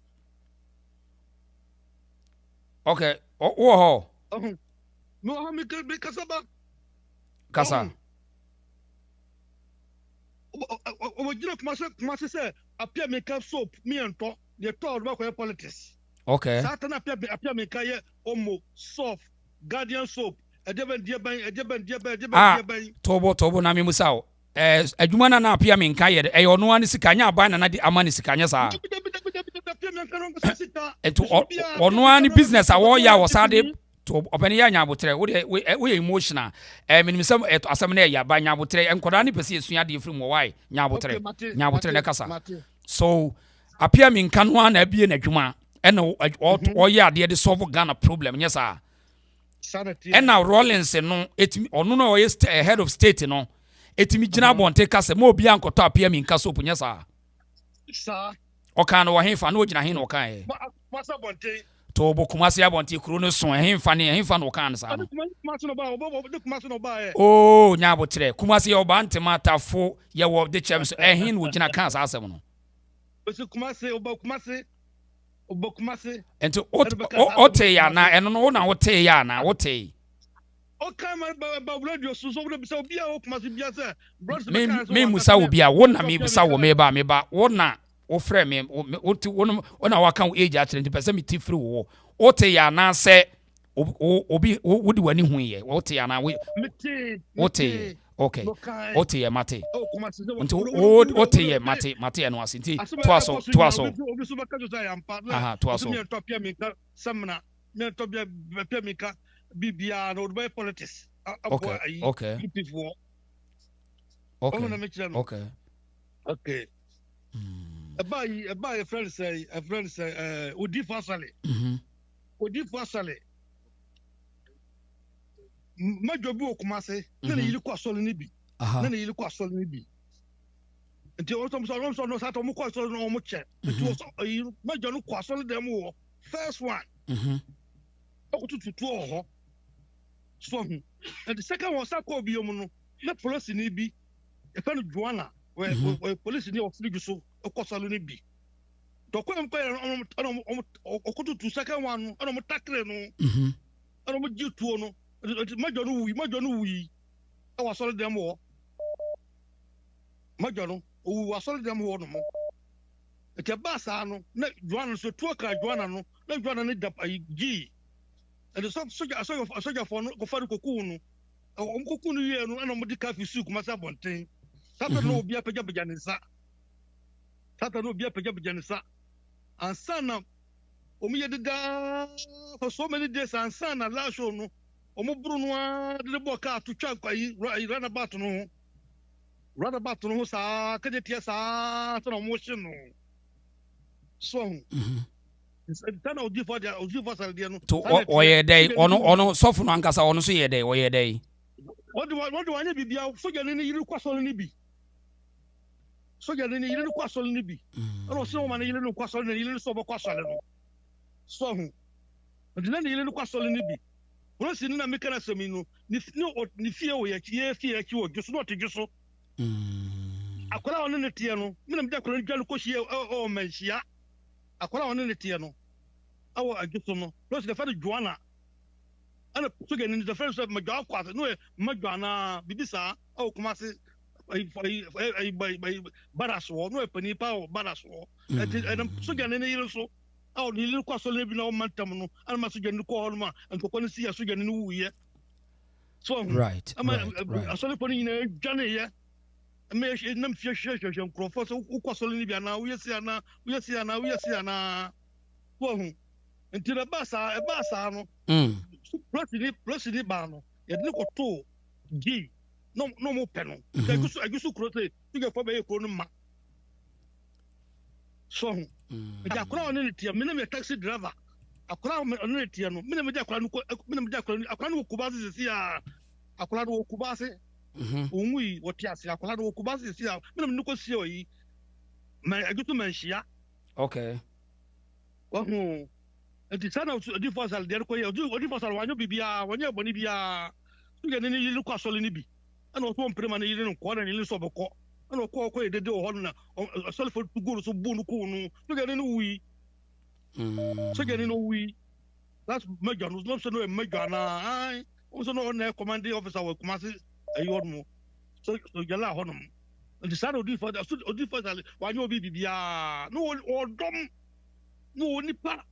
Okay. Oh. No, how me Kasaba? Kasa. Kumasi say appear make up soap, me and talk, they talk about politics. Okay. Satan appear make a omo, soft, guardian soap, tobo na me musa adwuma na apia me nka ye e ono ani sika nya aban na di amani sika nya sa eto ono ani business awo ya wo sade to opani ya nya abotre we emotional minim sam asam na ya ba nya abotre enkoda ni pese esua de free mo why nya abotre na kasa so apia me nka no na abie na adwuma ena o ya ade de solve Ghana problem nya sa ena Rawlings no etimi ono no head of state no etimi gina bonte kase mo obi ankoto apia me nka so punya sa oka no hefa no gina he no oka e masa bonte to bokumasi abonte kuro no so hefa no oka no sa oh nya abotre kumasi yo ba ntema tafo ye wo de chems ehin wo gina kan sa asem no kumasi ento ote ya na eno no na wote ya na wote okay my radio so bisa obi a kumasi bia se me musa obi a wona me busa wo me ba wona wo frɛ me wona waka wo age akyerɛ nti pɛsɛ me ti frɛ wo wote ya na sɛ obi wodi wani hu ye wote ya na wote okay wote ye mate nti wote ye mate no ase nti toaso obi so baka jo sa ya mpa toaso me topia me ka samna me topia me ka bibia no by politics okay a friend say odi fasale majobi okumase na yiri kwa solo ni bi nti o so no sa to mo kwa solo no mo che nti o so majo no kwa solo dem wo first one okututu ho so and the second one sa ko bi omu no na police ni bi e fa no Joanna we police ni ofri so kwa solo ni bi to ko em ko okututu second one no mo takre no no mo jitu no majo no wi awa solo dem wo majo no o wa solo dem wo no mo e ba sa no na Joanna so to ka Joanna no na Joanna ni dap ai gi e so soja for no go fa ko ku no o ko ku no ye no na mo di ka fi su kuma sa bonten tata no obi apagya ne sa ansa na o mi ye deda for so many days ansa na la show no o mo buru no a de bo ka to twa kwai run about no sa ka de tie sa to no mo shi no so tana odi for sal dia no to oye dey ono sofu no ankasa ono so ye dey oye dey wodi wanya bibia soja ne yiri kwasol ni bi ono so ma ne yiri no kwasol ne yiri so bo kwasol no so hu odi ne yiri no kwasol ni bi ono si na meka na semi no ni fie wo ye fie ki wo juso no tejuso akola ono ne tie no me na me da kola dwalo ko hie o manhia akola ono ne tie no awo ajuso no no si the father Joanna ana soja ni the first of magwa kwase no magwana bibisa awo kumase ai baraso no pani pa o baraso and soja ne yiri so awo ni yiri kwaso ne bi na o mantam no ana ma soja ni ko holma an ko ni si ya soja ni wuye so right asole poni ni jane ye me nam fie hwehwehwe nkrofo so kwaso ni bi ana wuye si ana wo hu nti na basa no plus ni ba no ye de ko to gi no mo pe no agusu krote tuge fo be ye ko no ma so ja kura on ni tie me na me taxi driver akura on ni tie no me na me ja kura no ko ba se ya akura no ko ba se onwi wo tie ase akura no ko ba se ya me na me ko sie oyi ma agusu man hia okay wahu enti sana odi fosal der ko ye odi fosal wanyo bibia wanyo boni bia tuge ne yiri kwa solo ni bi ana o to mpre ma ne yiri no ko na yiri so boko ana ko ye dede o ho na solo fo guru so bu no ko no tuge ne wi tuge ne no wi that's major no so no major na ai o so no na commanding officer wa kuma se ayo no so gala ho no enti sana odi fosal wanyo bibia no o dom no nipa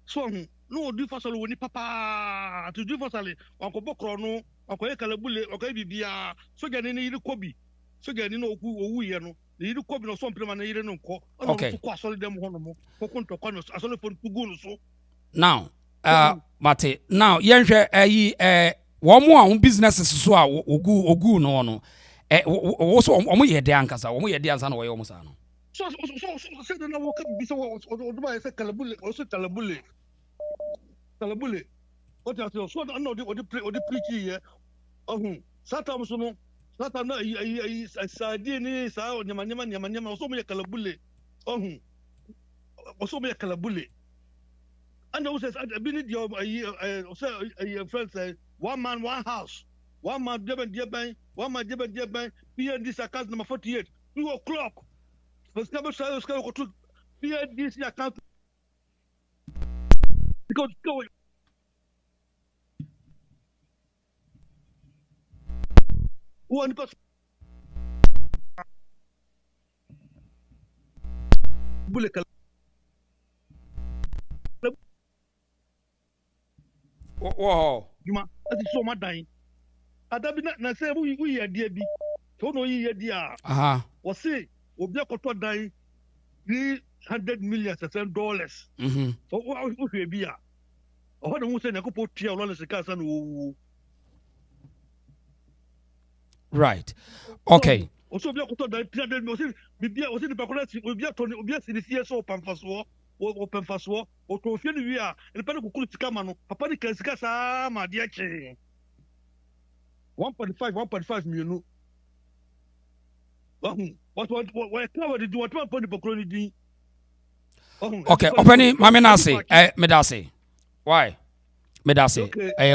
so no do for solo ni papa to do for sale onko bokro no onko kalabule onko bibia so gani ni yiri kobi so gani no owu ye no ni yiri kobi no so mpema na yiri no nko ono so kwa sole dem ho no mo kokonto kono asole fon tugu no so now mate now yenhwe ayi wo mo a businesses so a ogu no wo so omo ye de ankasa omo ye de ansa na wo ye omo sa no so na wo ka bi so o do ba se kalabule o so kalabule what you say so no the preach here satan so no satan na sadi ni sa nyama so me kalabule so me kalabule and who says I been your friend say one man one house one man deben here this account number 48 2 o'clock let's go to here this account because go one because wow Juma that is so mad dying adabi na say we ya dia bi to no yi ya dia we say obi akoto dan $300 million dollars so we hwe bi a o no say na ko potia o lo se ka sa no right okay so obi akoto dan $300 million bibia o se ni bakola obi atoni obi asini sie so pamfaso o pamfaso o to fie ni wi a ele pa ko kulu sika ma no papa ni kan sika sa ma dia che 1.5 million what cover the what point the pokro ni okay openi mame na say medase why medase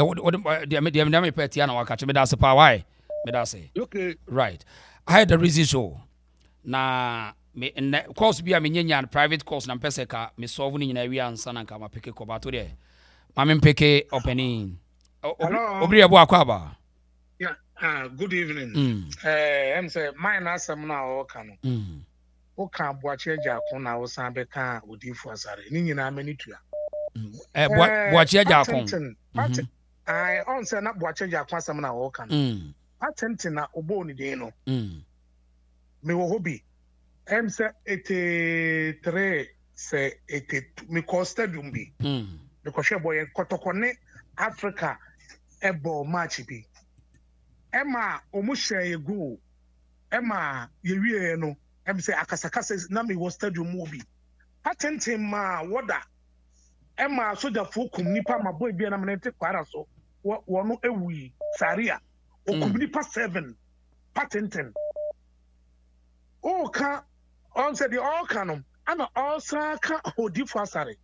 what me pet ya na waka che medase pa why medase okay right I had the reason so na me course bia me nyanya private course na mpese ka me solve ni nyina wi ansa na ka ma peke ko ba to de mame mpeke openi obri abo akwa ba. Good evening. I'm say mine asem na o ka no. O ka boache jakon na o san be ka odifo asare. Ni nyina amani tua. Boache jakon. I on say na boache jakon asem na o ka no. Atenti na obo ni de no. Me wo hobi. Em say 83 say 82 me ko stadium bi. Me ko hwe boy kotokone Africa ebo match bi. Emma omushe egu Emma yewie no em say akasakasa na me was stadium mo bi patentin ma woda Emma soja fo kum nipa ma boy bia na menete kwara so wono ewui saria okum nipa 7 patentin o ka on say the all canon ana also ka odifo asare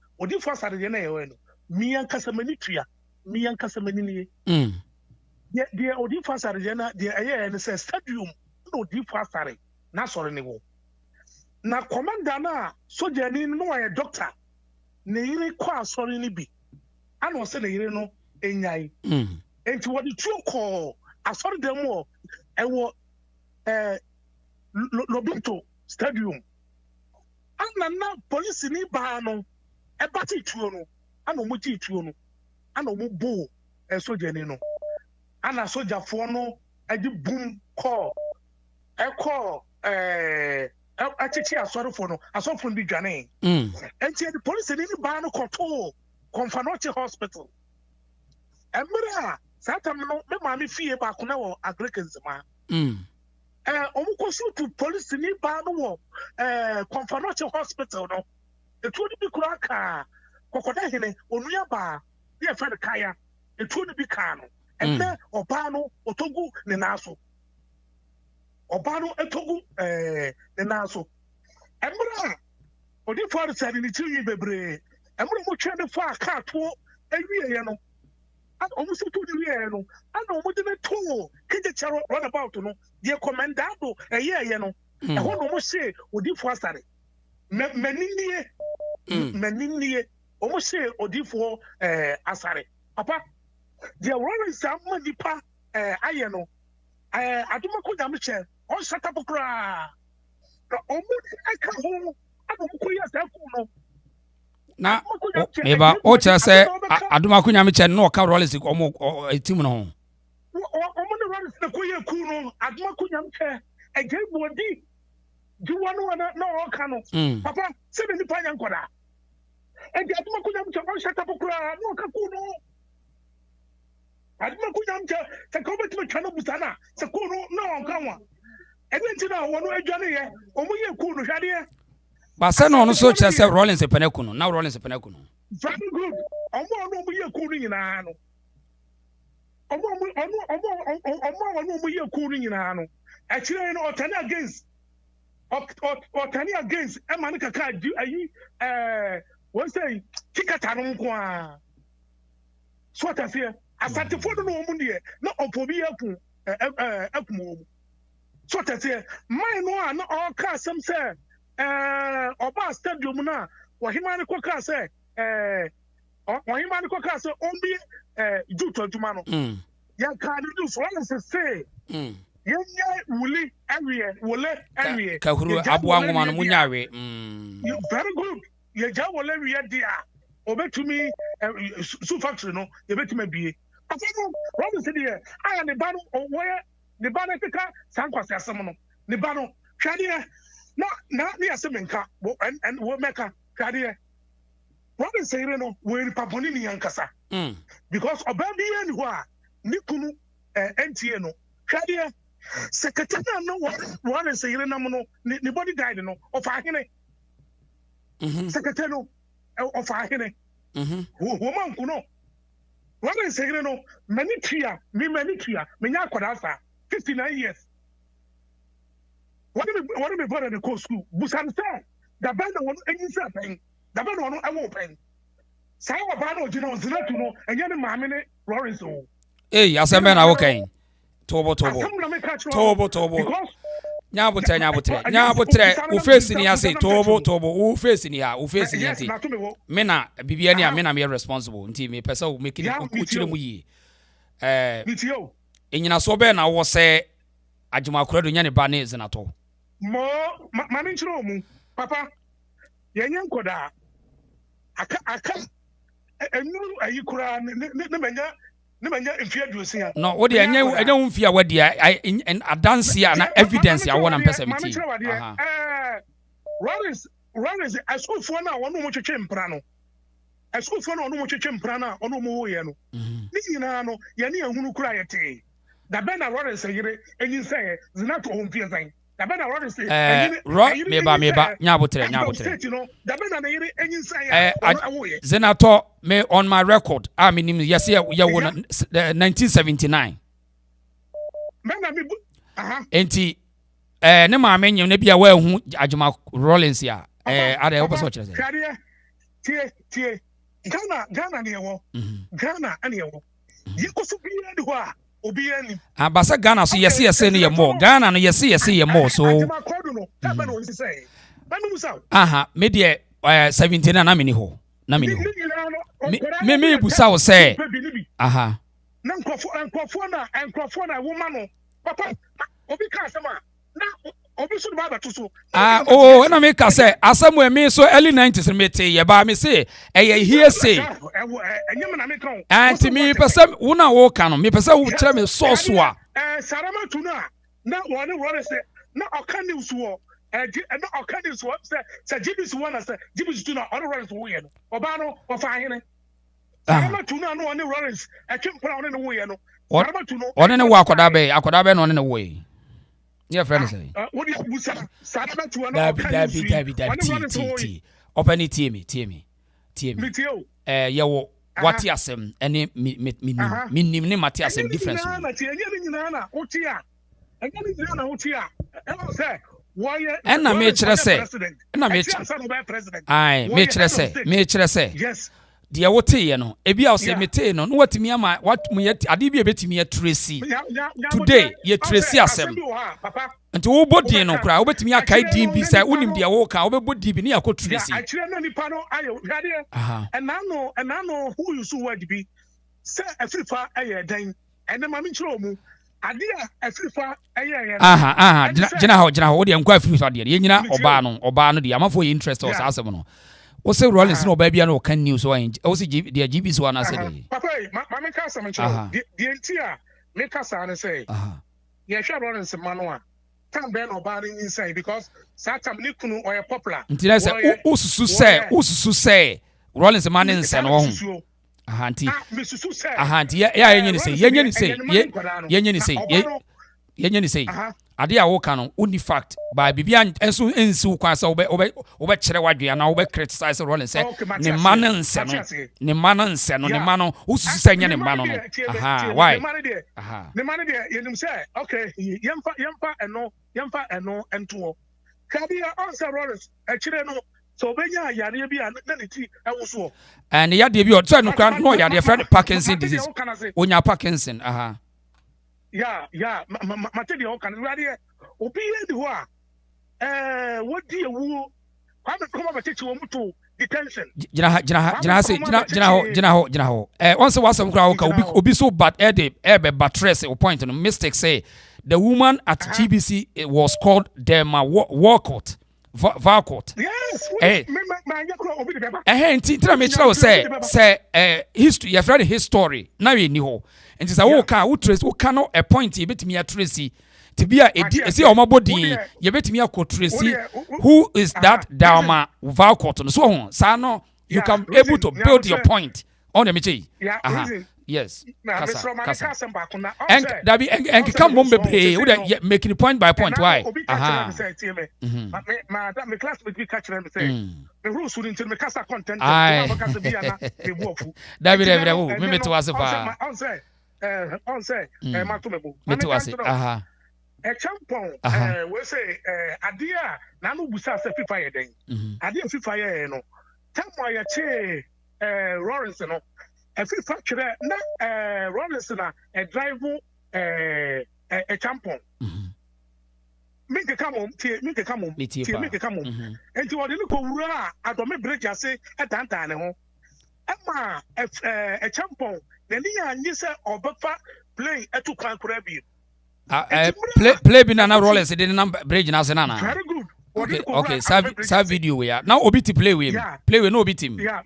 ye na yewe no miyan kasamani tua miyan kasamani ni the Odifo Sarjana, the air says stadium, no Odifo Sari, na sorry nigo. Na commander na soldier ni no a doctor, ne ire kwa sorry ni bi. Ano se ne ire no enyai. Enti what the true call, I sorry them more, ewo Lobito stadium. Ana na police ni ba no, e bati tuo no, ano mo ti tuo no, ano mo bo soldier ni no. Ana soja for no edi boom call achichi asori for no asofo bi dwane enti the police ni ba no control Confanoche hospital emra satam no me ma me fie ba ko na wo agriculture ma omuko shoot police ni ba no wo Confanoche hospital no etu ni bi kura ka kokoda hene onua ba ye fa de kaya etu ni bi ka no enne obano otogu ne naso obano etogu ne naso emra odi for side ni tiri bebre emra mo twa ne for aka to awie ye no an omo so to ni ye no an omo de ne to keje charo run about no de commandado ye no e ho no mo se odi for side maninie omo se odi for asare papa the Rawlings am nipa aye no aduma ko jam che on shata bukra na omu aka ho adu ko ya sa ku no na meba o chere say aduma kunya me che no ka Rawlings omo team no ho omo ne Rawlings na koye ku no aduma kunya me che ejebodi juwanu na o ka no papa se be ni pa nya nkoda eji aduma kunya me che o shata pokura no ka ku no aduma kunya me che se ko beti me chano busana se ku no na o ka wa enti na wono adwane ye omo ye ku no hwade ba se no so chere say Rawlings peneku no na Rawlings peneku no very good omo ye ku no nyina no omo ye ku no nyina no actually no otani against e man kaka ayi what say tikata no nko a so ta fe asatifo no omo ne na opobi yaku akumo so ta fe man no a na o ka asem say oba stadium na wahimani ko ka say wahimani ko ka say ombi juto aduma no ya ka do so let say yenya wuli area wole area ka huru aboa ngoma no munyawe very good ye ja wole area dia obetumi su factory no ye betumi bie afego Rawlings dia aya ne ba no owoye ne ba na keka sankwase asem no ne ba no hwade na ne asem nka and wo meka hwade Rawlings say no we paponi ni yankasa because oba bi ani ho a ni kunu NTA no hwade secretary no Rawlings say no ni bodyguard no of ahene secretary no of ahene wo man kuno Rawlings say no many tia me nya akoda sa 59 years what me brother the course school busan say da ba na wono enyi sa pen da ba na wono ewo pen sai wa ba na ogina Zenator no enye ne maame ne Rawlings o aseme na wo kan tobo nyabotre u face ni ase tobo u face ni ha u face ni ate me na bibia ni me na me responsible nti me pesa u make ni ku chire mu yi enyina so be na wo se ajuma akura do nya ne ba ne Zenator mo ma ni chiro mu papa yenye nkoda aka enuru ayikura ne menya mfia duosia no wo de enya mfia wadia adanse na evidence ya wona mpesa meti Rawlings asofo na wono mo twetwe mpra no asofo na wono mo twetwe mpra na wono mo woye no ni nyina no ye ne ahunu kura yete da be na Rawlings yire enyin say Zenator homfie zan da be na Rawlings meba nyabotre da be na yire enyin say awoye Zenator me on my record minim yes ye wo 1979 enti ne ma amenyem ne bia wa hu ajuma Rawlings ya ada opo so kire say tie Ghana ne wo Ghana ane wo yikoso bia de ho a obi ani abasa Ghana so yes ne ye mo Ghana no yes ye mo so ajuma kodu no ta be no say me de 79 na meni ho me busa wo say na nkrofo na woman no papa obi ka asema na obi so ba to so na me ka say asemu me so early 90s me te ye ba me say here say enyem na me kan anti me pesa wo na wo ka no me pesa wo kire me source a sarama tu na one Rawlings say na okani usuo na okani usuo say jibis one say jibis tu na on Rawlings wo ye no oba no ofa ahene sarama tu na no one Rawlings atwempra one no wo ye no sarama tu no one ne wo akoda be no one ne wo ye yeah friend say what do you sarama tu no David open it tie me ye wo what asem ene minim ne mate asem difference and na me kire say me kire say yes de wote ye no ebi a se mete no no watimi ama watmu ye ade bi ebetimi ye tracy today ye tracy asem nti wo body no kra wo betimi akai din bi say wonim de wo ka wo be body bi ne yakọ tracy a kire no nipa no ayo hade and no who you so word bi say afrifa aye dan and ma me kire omu ade a afrifa aye jina ho wo de nkwa afrifa de ye nyina oba no de amafo ye interest o asem no What's the Rawlings no baby and can news or also the GB's one I said. Papa, my make us some the entire make us and say, yeah, sure, Rawlings and Manoa. Can't ban or barring inside because Satam Nikunu or a popular. Until I say, Usu say, Rawlings and Mannings and all. Ahanti. Ahanti. Yeah, you say, Yenny say, Adia Okano, only fact by Bibian and so in so quite over Cherewadi and over criticize Rawlings. Ne manan seno, ne manan seno, ne mano, who's saying any man on it. Aha, why? Aha. The money there, you say, okay, Yampa and no, and two. Cabia answer Rawlings, actually no. So when you are and the debut or turn no ya their friend Parkinson disease. When you Parkinson, yeah, material can ready. Opinion what do you come over to detention? Once was some crowd will be so bad ebe batteries or point on mistake say the woman at GBC was called Dema Walcott. Valcott. Yes. Say history. You've read history. Now you know. And it's a walker who trace who cannot appoint you bet me a Tracy to be a see on my body. You bet me a co Tracy. Who is that Dama Valcott? So on. Sano, you can able to build your point on the meeting. Yes. And that be and come home making point by point. Why? My class would be catching them say the rules wouldn't tell me casa content. David, maybe to us about on say, Matumebo. A champon, we say, Adia, Nanu Busa, fire day. Adia fire, no. Tell my chair, Rawlings, no. A free factory, not Rawlings, a driver, a champon. Make a come home, make a come home, make a come home. And to a little I don't make break, I say, at Tantano. Emma, a champon, then you say, or Buffa play a 2 pound crabby. Play banana rollers, it didn't bridge as an anna. Very good. Okay, save video we are now obiti play with him. Play with no beat him. Yeah.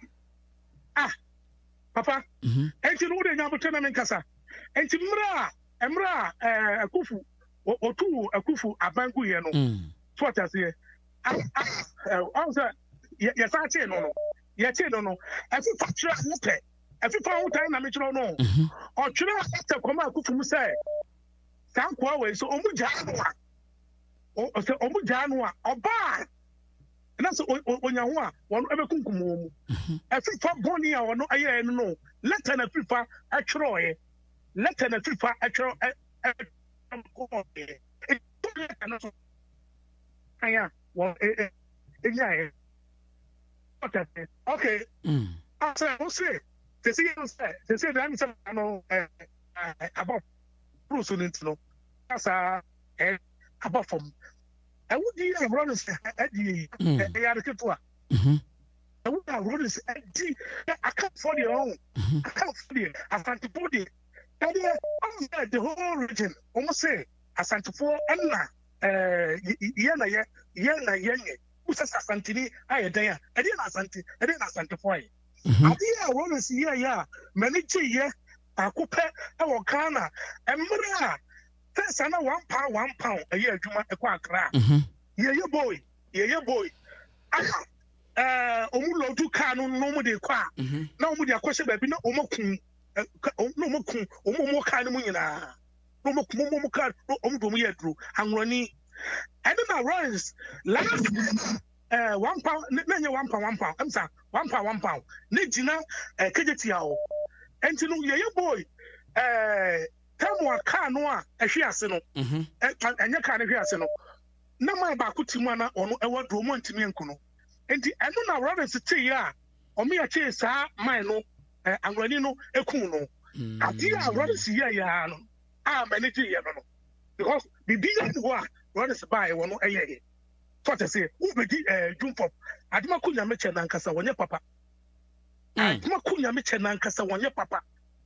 Papa, and you know the number 10 in Casa. And Emra, a kufu or two, a kufu, a banku, yano. What I say. Also, yes, I say no. Yes, no. Every factory, every pound time, I'm no. Or should I have to come out kufu say? Some Huawei, so Omujanua. Omujanua, or bad. And that's when you want one ever kunkum. Every fat bonny or no, I know. Let an prefer a troy. Let an prefer a troy. Okay. I say, they say that I'm some about Bruce no. That's about from. I would be a Rawlings at the Adabuga. I would have Rawlings at the. I can't follow your own. I can't follow it. I can't put it. The whole region almost say Asantefo Anna Yana Usa Santini, I didn't Asantefo. I did Rawlings yeah, many I could pay our Kana and Mura. First, I know £1 a year to my quack. Yeah, your boy. Omulo to Kano, no more de qua. No more question, baby, no more Omokanina. No more Momoka, Omuya drew. I'm running. I don't know, Rawlings. Last £1, £1. I'm sorry, £1. Nijina, Kajetiao. And to know your boy. Come Kanoa, a Shiasino, and your kind of Shiasino. No, my Bakutimana or no, I want to want to me and Kuno. And I don't know rather to say, or me a chase, mine, and Renino, a Kuno. I think I rather see ya, many because the bigger one, rather buy one a year. What I say, who be June Pop? I don't know Mitchell and Casa one your papa. I don't know Mitchell and Casa one your papa.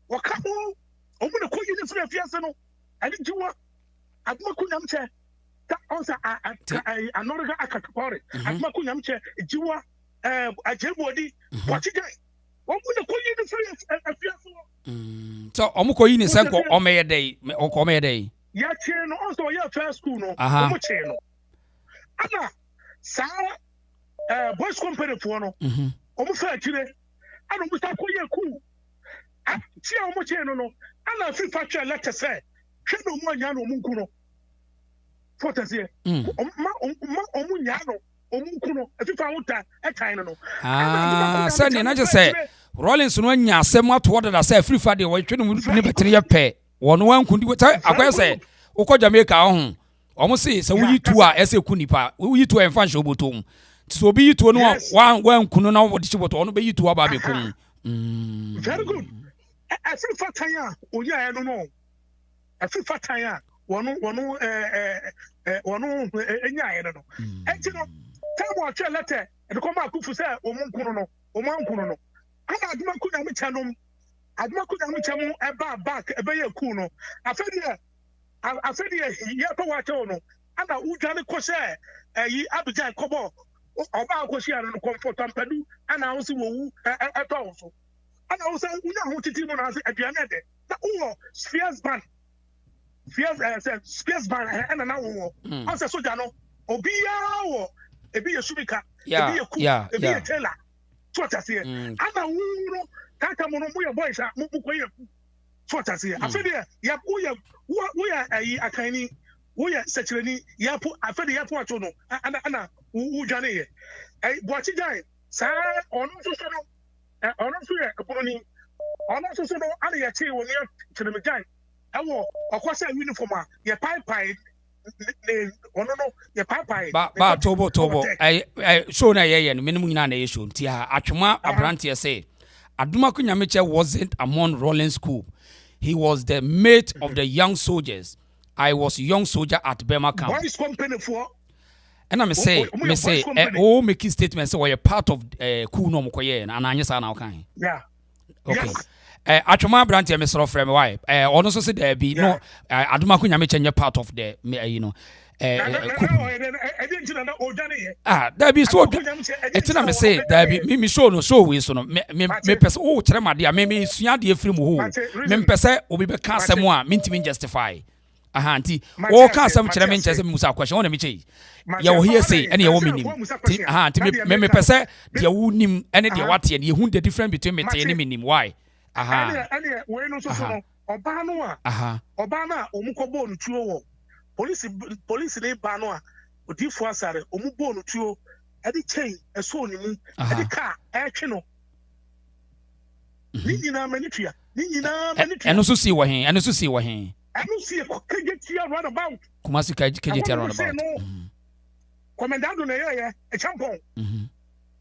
What come on? I'm going to call you the Fiasano. I didn't do what I'm not chair. That answer, I know I can't call it. I'm not going to Jua, Ajebodi, what you get? What would the queen the free so omuko yi ni senko omeye day o omeye day ya chain also ya first school no aha chain no ana sa boys company for no omu fa kire ana omu sa koye ku a chia omu chain no ana fi factual letter say hwe no mu anya no omu nku no fotasie omu nya no omu nku no afifa wuta e kan no sani na je say Rawlings no anya asem ato da say free fa de wo twe no ni betere ye pe wono wanku ndi akoy say ukọ Jamaica ho omo se wuyi tu a ese ku nipa wuyi tu en fa hye obotom ti so bi yi tu no wanku no na wo de chiboto ono be yi tu aba be kun very good free fa tan ya oya e no free fa tan ya wono enya e no enti no time wa twa letter e de come akufu say omunku no ana aduma ku na me chanom aduma ku na me chamu e ba back e be ye ku no afedi ye to wa cho no ana udwane ko say yi abija kobo oba akosi ana no comfort ampadu ana wo si wo e to so ana wo say unya ho titi mo na say aduane de na wo spheres ban ana na wo asa soja no obiya wo ebi ye subika ebi ye ku ebi ye tela Fotasie. Ana wuro kaka mono mu ye boys a mu koye fotasie. Afede ya wo ya ayi akani wo ya sekireni ya po afede ya po ato no ana wo dwane ye. Boachi jan sa ono so no ono so ye economy ono so no ana ya che wo ne kiremi jan ewo okwasa uniform a ye pai ono no ye pai ba tobo show na ye no menum nyina na ye show nti ha atwema abrante say Aduma Kunyameche wasn't among Rawlings school. He was the mate of the young soldiers. I was young soldier at Burma camp. Boys company for and I may say making statements so you're part of cool no mokoye and anyesa na okay. Yeah. Okay. Atwema abrante me soro frame why ono so say there be no Aduma Kunyameche nye part of the you know there be so etina me say there be me show no show we so no me pese o kire made a me sua de afiri mu ho me pese obi be ka asem a me ntimi justify aha nti o ka asem kire me nchese me musa question na me chei ya wo here say ene ya wo minim ti aha nti me pese de wo nim ene de wate ne hu the difference between me te ne minim why aha ene we no so no oba no a oba na omukobo ntuo wo police ne ba no a odifo asare omubo no tuo e de chain e so ni mu e de car e twe no ni nyina manitua eno so si wo hen eno si kejetia run about Kumasi kejetia run about commandant no ye e champon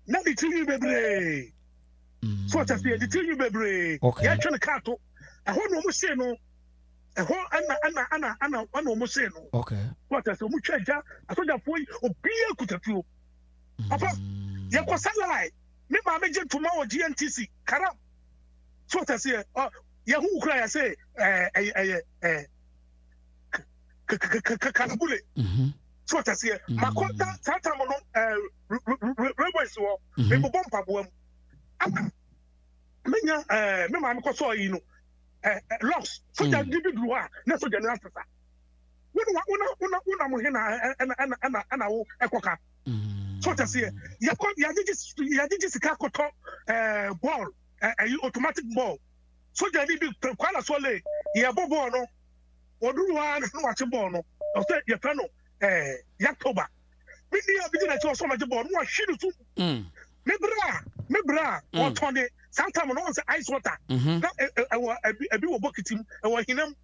na di tiri bebre so ta fi di tiri bebre ya twe no car to ho no mo se no ana omo say no okay what as omo twaja asoja foi obia kutatuo papa ye ko salary me ma me je tuma o GNTC karam so what as ye hu ukra ya say kanabule so what as ye makonta tata mo no rebels wo me bo bompa boam menya me ma me ko so yi no loss so that give you one na so general officer una mo hina ana wo ekoka so that say ya did sika koto ball automatic ball so that be kwala so le ya ball no oduru wa no wa che ball no o say ya fa no October me dia bi na che so ma che ball no wa hiri tu me bra o tonde sometimes no say ice water na ebi wo bucket e wo hinam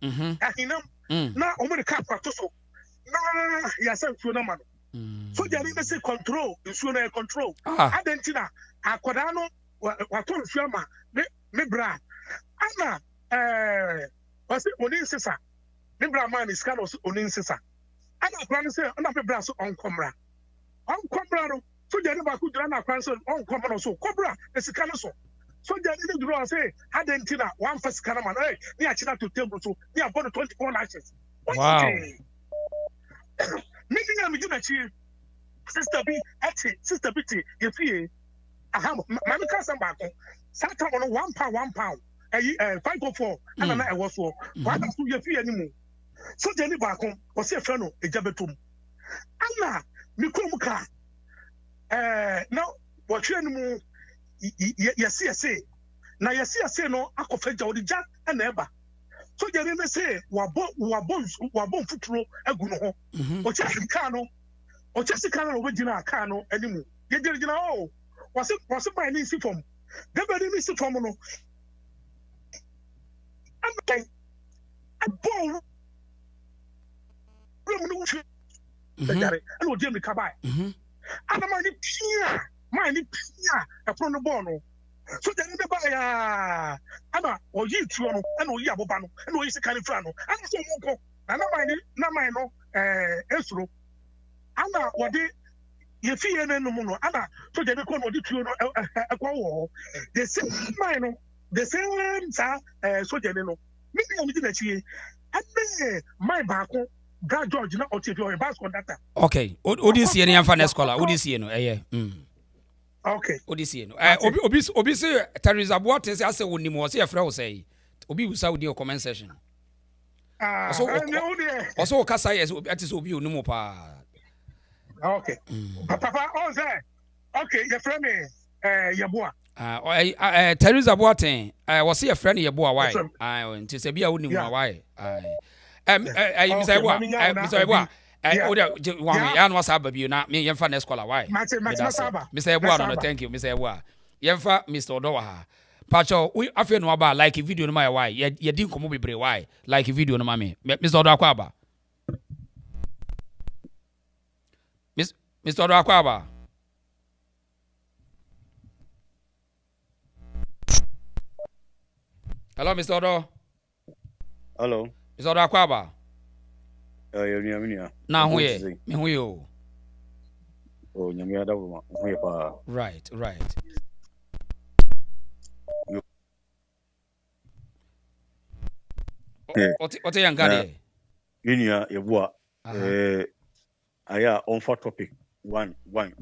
na o mo de cap to so na ya say fu na ma no so jari be say control nsuo na control adentina akoda no wa to nsuo ma me bra ana o say onin sisa me bra man is kind of onin sisa ana plan say ana me bra so on komra no so jari ba ku dra na kwan so on komra no so kobra e sika no so so jari dey draw say adentina one first kana man ni a china to table so ni about 24 lashes wow me ni am gina chi sister B ye fie aha mami ka sam baako sata no £1 504 ana na ewo so kwa da so ye fi animu so je ni baako o se fe no ejabetom ana mi kom ka na wo hwe animu yesi na yesi no akofa ja odi ja na eba so je ni say wabon futuro agu no ho o chesi ka no obegina aka no animu ye gina o wase by ni si form the ni si form no and abon no wuche dare and o dem ka bai ana mani pia e pro no ball no so dem be bai ya ana o yi tuo no ana o yi aboba no ana o yi sika ni fra no ana so mo ko na mani no esuro ana wode ye fie no no ana so dem ko no di tuo no ekwa wo the same mine no the same so dem no me di na chie ane my baako ga George na otifi o bus conductor okay odi sie ne yamfa na scholar odi sie no okay odi sie no obi se Teresa Boate se ase woni mo se ye frɛ wo sei obi wusa wodi o comment section also kasa yes ati so obi onimo pa okay papa on say okay your friend me Yeboa Teresa Boate was see a friend Yeboa why nti se bia woni mu why Mr. Yeboa Oda ya no asaba bio na me yemfa na scholar why Mr. Yeboa no thank you Mr. Yeboa yemfa Mr. Odo ha pacho we afi no aba like video no my why ye din komo bebre why like video no ma me Mr. Odo akwa aba Mr. Odo akwa aba Hello Mr. Odo Hello Mr. Odo akwa aba yeah na ho ye me ho ye o oh nyame adawo ma ho ye pa right What are you Unia Yeboa aya on for topic one but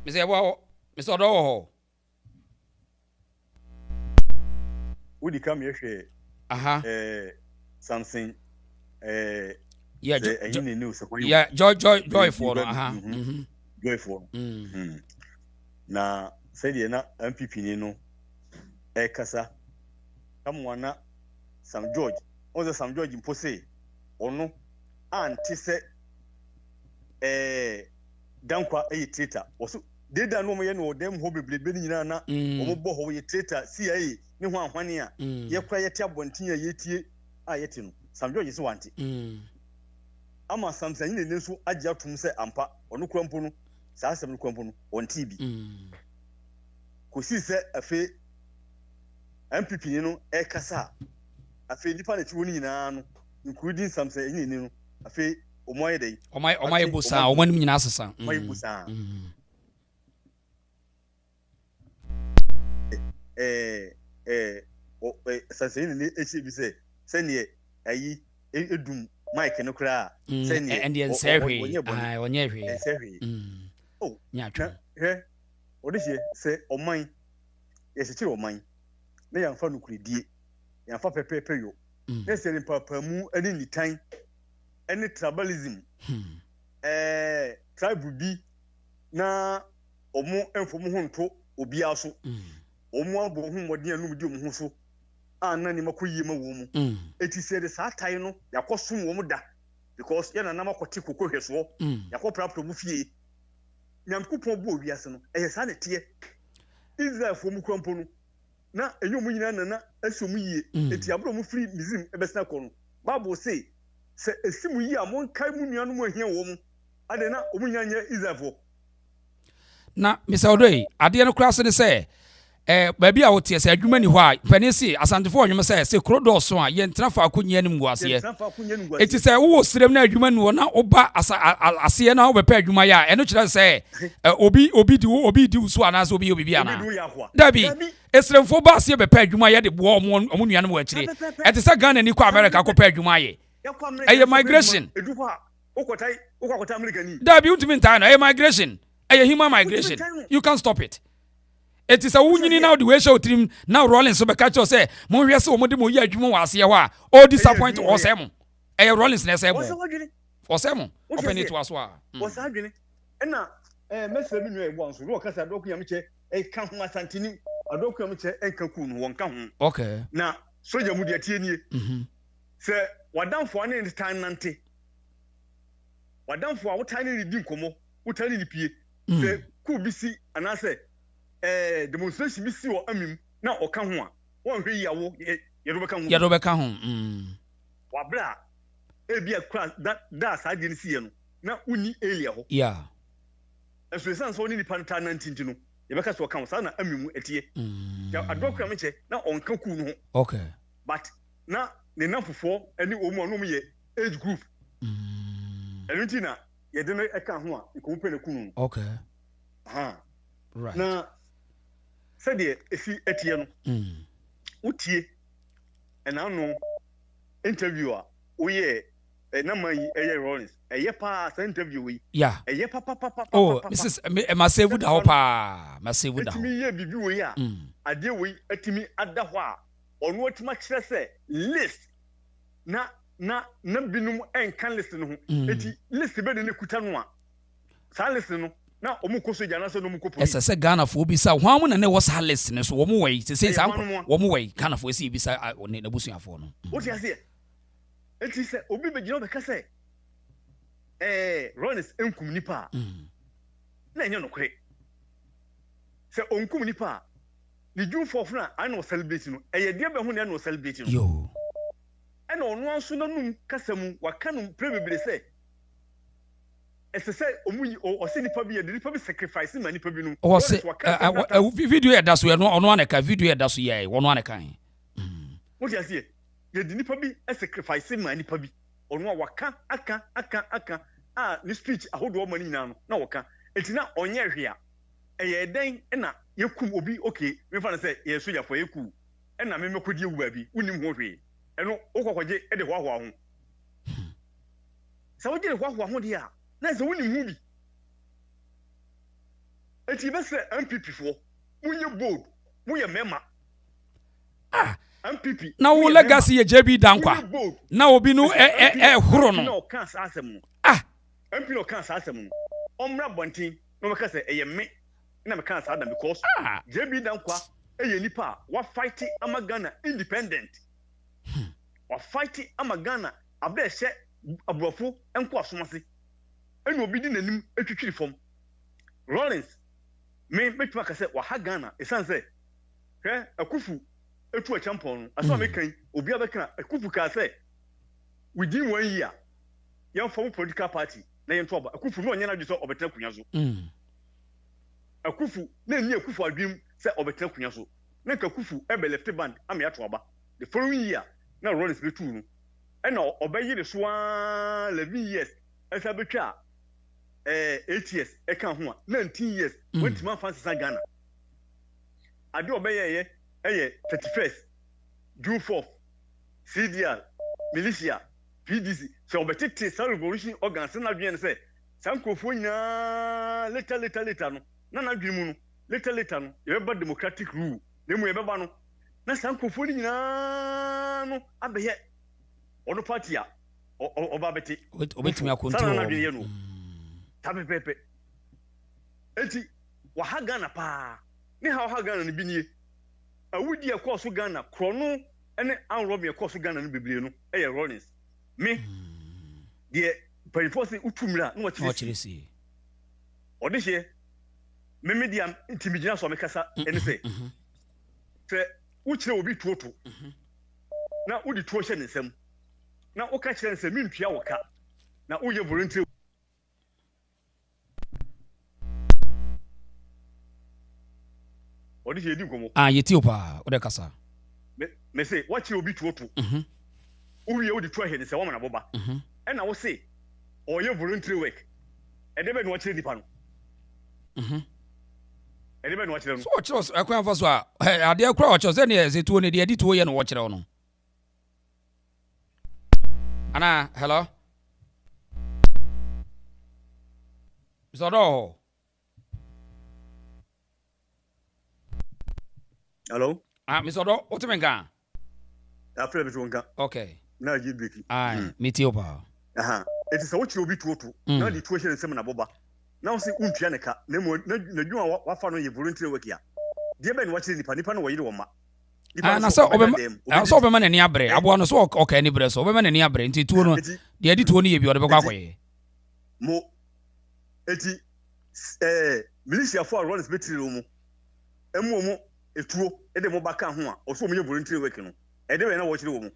Mr. Odo would come here something yeah joy for joy for na said na MPP ni no kasa kamwana Sam George ozo Sam George mpose ono anti se dankwa traitor oso deda no mo ye no dem ho beblebe ni nyina na omo bo ho ye traitor CIA ni ho anhwane a ye kura ye tia bontin ya yetie a yete no Sam George se wanti ama Samson ni ne nso agye atum se ampa ono kurampo no saa asem no kurampo no on TV kosi se afi MPP ni no kasa afi nipa na tiwo ni nyina no including Samson ni no afi omoye dey omoye busa omanim nyina asesa omoye busa Samson ni echi bi se ne ayi edum Mike no kra send and the serve onye oh nyatwa odihie se oman yesechire oman na yamfa no kuredie yamfa pepepe yo na se papa mu ani nitan ani tribalism tribe bi na omo enfomu ho nto obi aso omo abo hu modin anu di omo ho so ana ni makoyie ma wo mu eti se de saa tai no yakosum wo mu da because yana na makoti kokko hweso yakopra mu fie nyankopon bo obiase no saa ne tie Israel fo mu kwampo no na enyo mu nyina na asom yie eti abro mu free mizim ebesna ko no Bible say se esimu yi amon kai mu nuanu mu ahia wo mu ade na omu nyanya Israel fo na Mr. Odoi ade no kra se ne se baabi a wote sɛ adwuma ni hɔ a panisi asantefo onwom sɛ krodo so a ye ntena fa akonya nim guase eti sɛ wo srem na adwuma ni hɔ na oba ase na wo bepa adwuma ya eno kyerɛ sɛ obi di so ana sɛ obi bi ana dabi esremfo ba ase bepa adwuma ye de bo omo nuanom wa akire eti sɛ Ghana ni kɔ America kɔ pa adwuma ye eye migration dabi untimi ntaa na eye migration eye human migration you can't stop it. It is a wunyini now the way show trim now Rawlings so be catch us say mo hwe se o mo de mo yi adwuma wa ase ho a all disappoint o sem e Rawlings na sem o sem open it was wa o sa adwene na mesre mi nwa ebo anso ro kasa doku yam che e ka ho asantini adoku yam che en ka ku no won ka ho okay na soja mu de tie nie se wadamfo na time nante wadamfo a wotane ni di nkomo wotane ni pie se ku bisi anase demonstration bi si o amim na o ka ho a won hwe yawo ye do be ka ho wa bra e bia kra da sa de ni si ye no na uni elia ho yeah eso san so ni nipa nta 19 no ye be ka so ka ho sa na amim etie ya adokra me che na on ka ku no ho okay but na ne nafofo ani o mu no ye age group enutina ye de no e ka ho a ko pe na ku no okay right na said if you etieno utie ena no interviewer oye na man eye Rawlings eye pa sa interview wi yeah eye pa oh mrs ma save da ho pa ma save da ho etimi ye bibi wi a ade wi etimi ada ho a ono otima kire se list na binum enkan list no ho eti list be ne kuta no a sa list no na omukoso jana so no mukopo ese Ghana fo bi sa hwan mu na ne was list ne so wo mu wei se say wo mu wei Ghana fo esi bi sa ne busuafo no wo ti ase enti se obi be gina be ka se Rawlings enkum nipa na enye no kwe se onkum nipa the June 4th na I no celebrate no eye de be ho na no celebrate no yo ena ono anso na num kasamu wakanum prebebere se ese say omuyi o se nipa bi ye nipa bi sacrifice ma nipa bi no o se video e da so ye no ono aneka video e da so ye wono aneka mo ti ase ye di nipa bi sacrifice ma nipa bi ono a waka aka ni speech ahodo mani na no na waka etina onye hwe a eye den na yekum obi okay me fa na say ye soja fo yeku na me mekodi ewu ba bi unim ho hwe eno okokoje e de hoahoa ho sa woje de hoahoa ho de a na ze woni mu bi eti be se MPP fo munye bold munye mema MPP na wo legacy ye JB dankwa na obi no horo no no kan sa asem MP no kan sa asem omra bontin no me ka se eye me na me kan sa adam because JB dankwa eye nipa wa fight amagana independent wa fight amagana abde hye abuafo enko asomase enu obi di nanim etwitwiri fom Rawlings me betuma ka se wa ha Ghana esan se hwe akufu etu achampon aso me kan obi abeka akufu ka se within 1 year yan form political party na yan toba akufu no nyana dwo obetena kunya so akufu na ni akufu adwim se obetena kunya so na akufu ebe left band am ya toba the following year na Rawlings betu no ena obeyi de so 11 years esa betwa 8 years eka ho a 19 years went man fancy Ghana ade obeye eye 31st June 4th CDR militia PDC so obetete sa revolution organs na dwen se sankofo nyina later no na dwen mu no later no e be democratic rule nemu e be ba no na sankofo nyina no abeye ono party a oba beti obetimi akontrol na dwen no tapepepe eti wa ha Ghana pa ni ha Ghana ni binie awudi e koso Ghana krono ene anrobi e koso Ghana ni bebre no eye Rawlings me de periforce utumra no wachirisi odihye me media intimidina so mekasa ene se uchire obi tuoto na udi tuo hye nsem na oka kire nsem mintua woka na uye volunteer odi je di nkomo yeti opa ode kasa me say what you obi tuotu uwie odi to ahene se wo mana boba e na wo say oye voluntary work e de be no kire dipa no e de be no kire no so o kire so akwan fa so a ade akura o kire se ne ze tuo ne de adi tuo ye no wo kire no ana hello Zoro. Hello? Mr. Do, what you mean? I play with one. Okay. Now you break. Meet you ba. It is a what you be to. Now the tuition and seminar boba. Now see unpianeka. Nemo na juma wa fa no ye voluntary work ya. Dey ben watch the nipa no we do ma. Na so obema na ni abre. Abo no so okay ni bre so obema na ni abre nti tuo no. Dey adi tuo no ye bi o de bekwa akoye. Mo eti militia for Rawlings betri mu. Emu etuo ede mo baka ho a o so mo ye voluntary work no. Ede we na wo kire wo mu.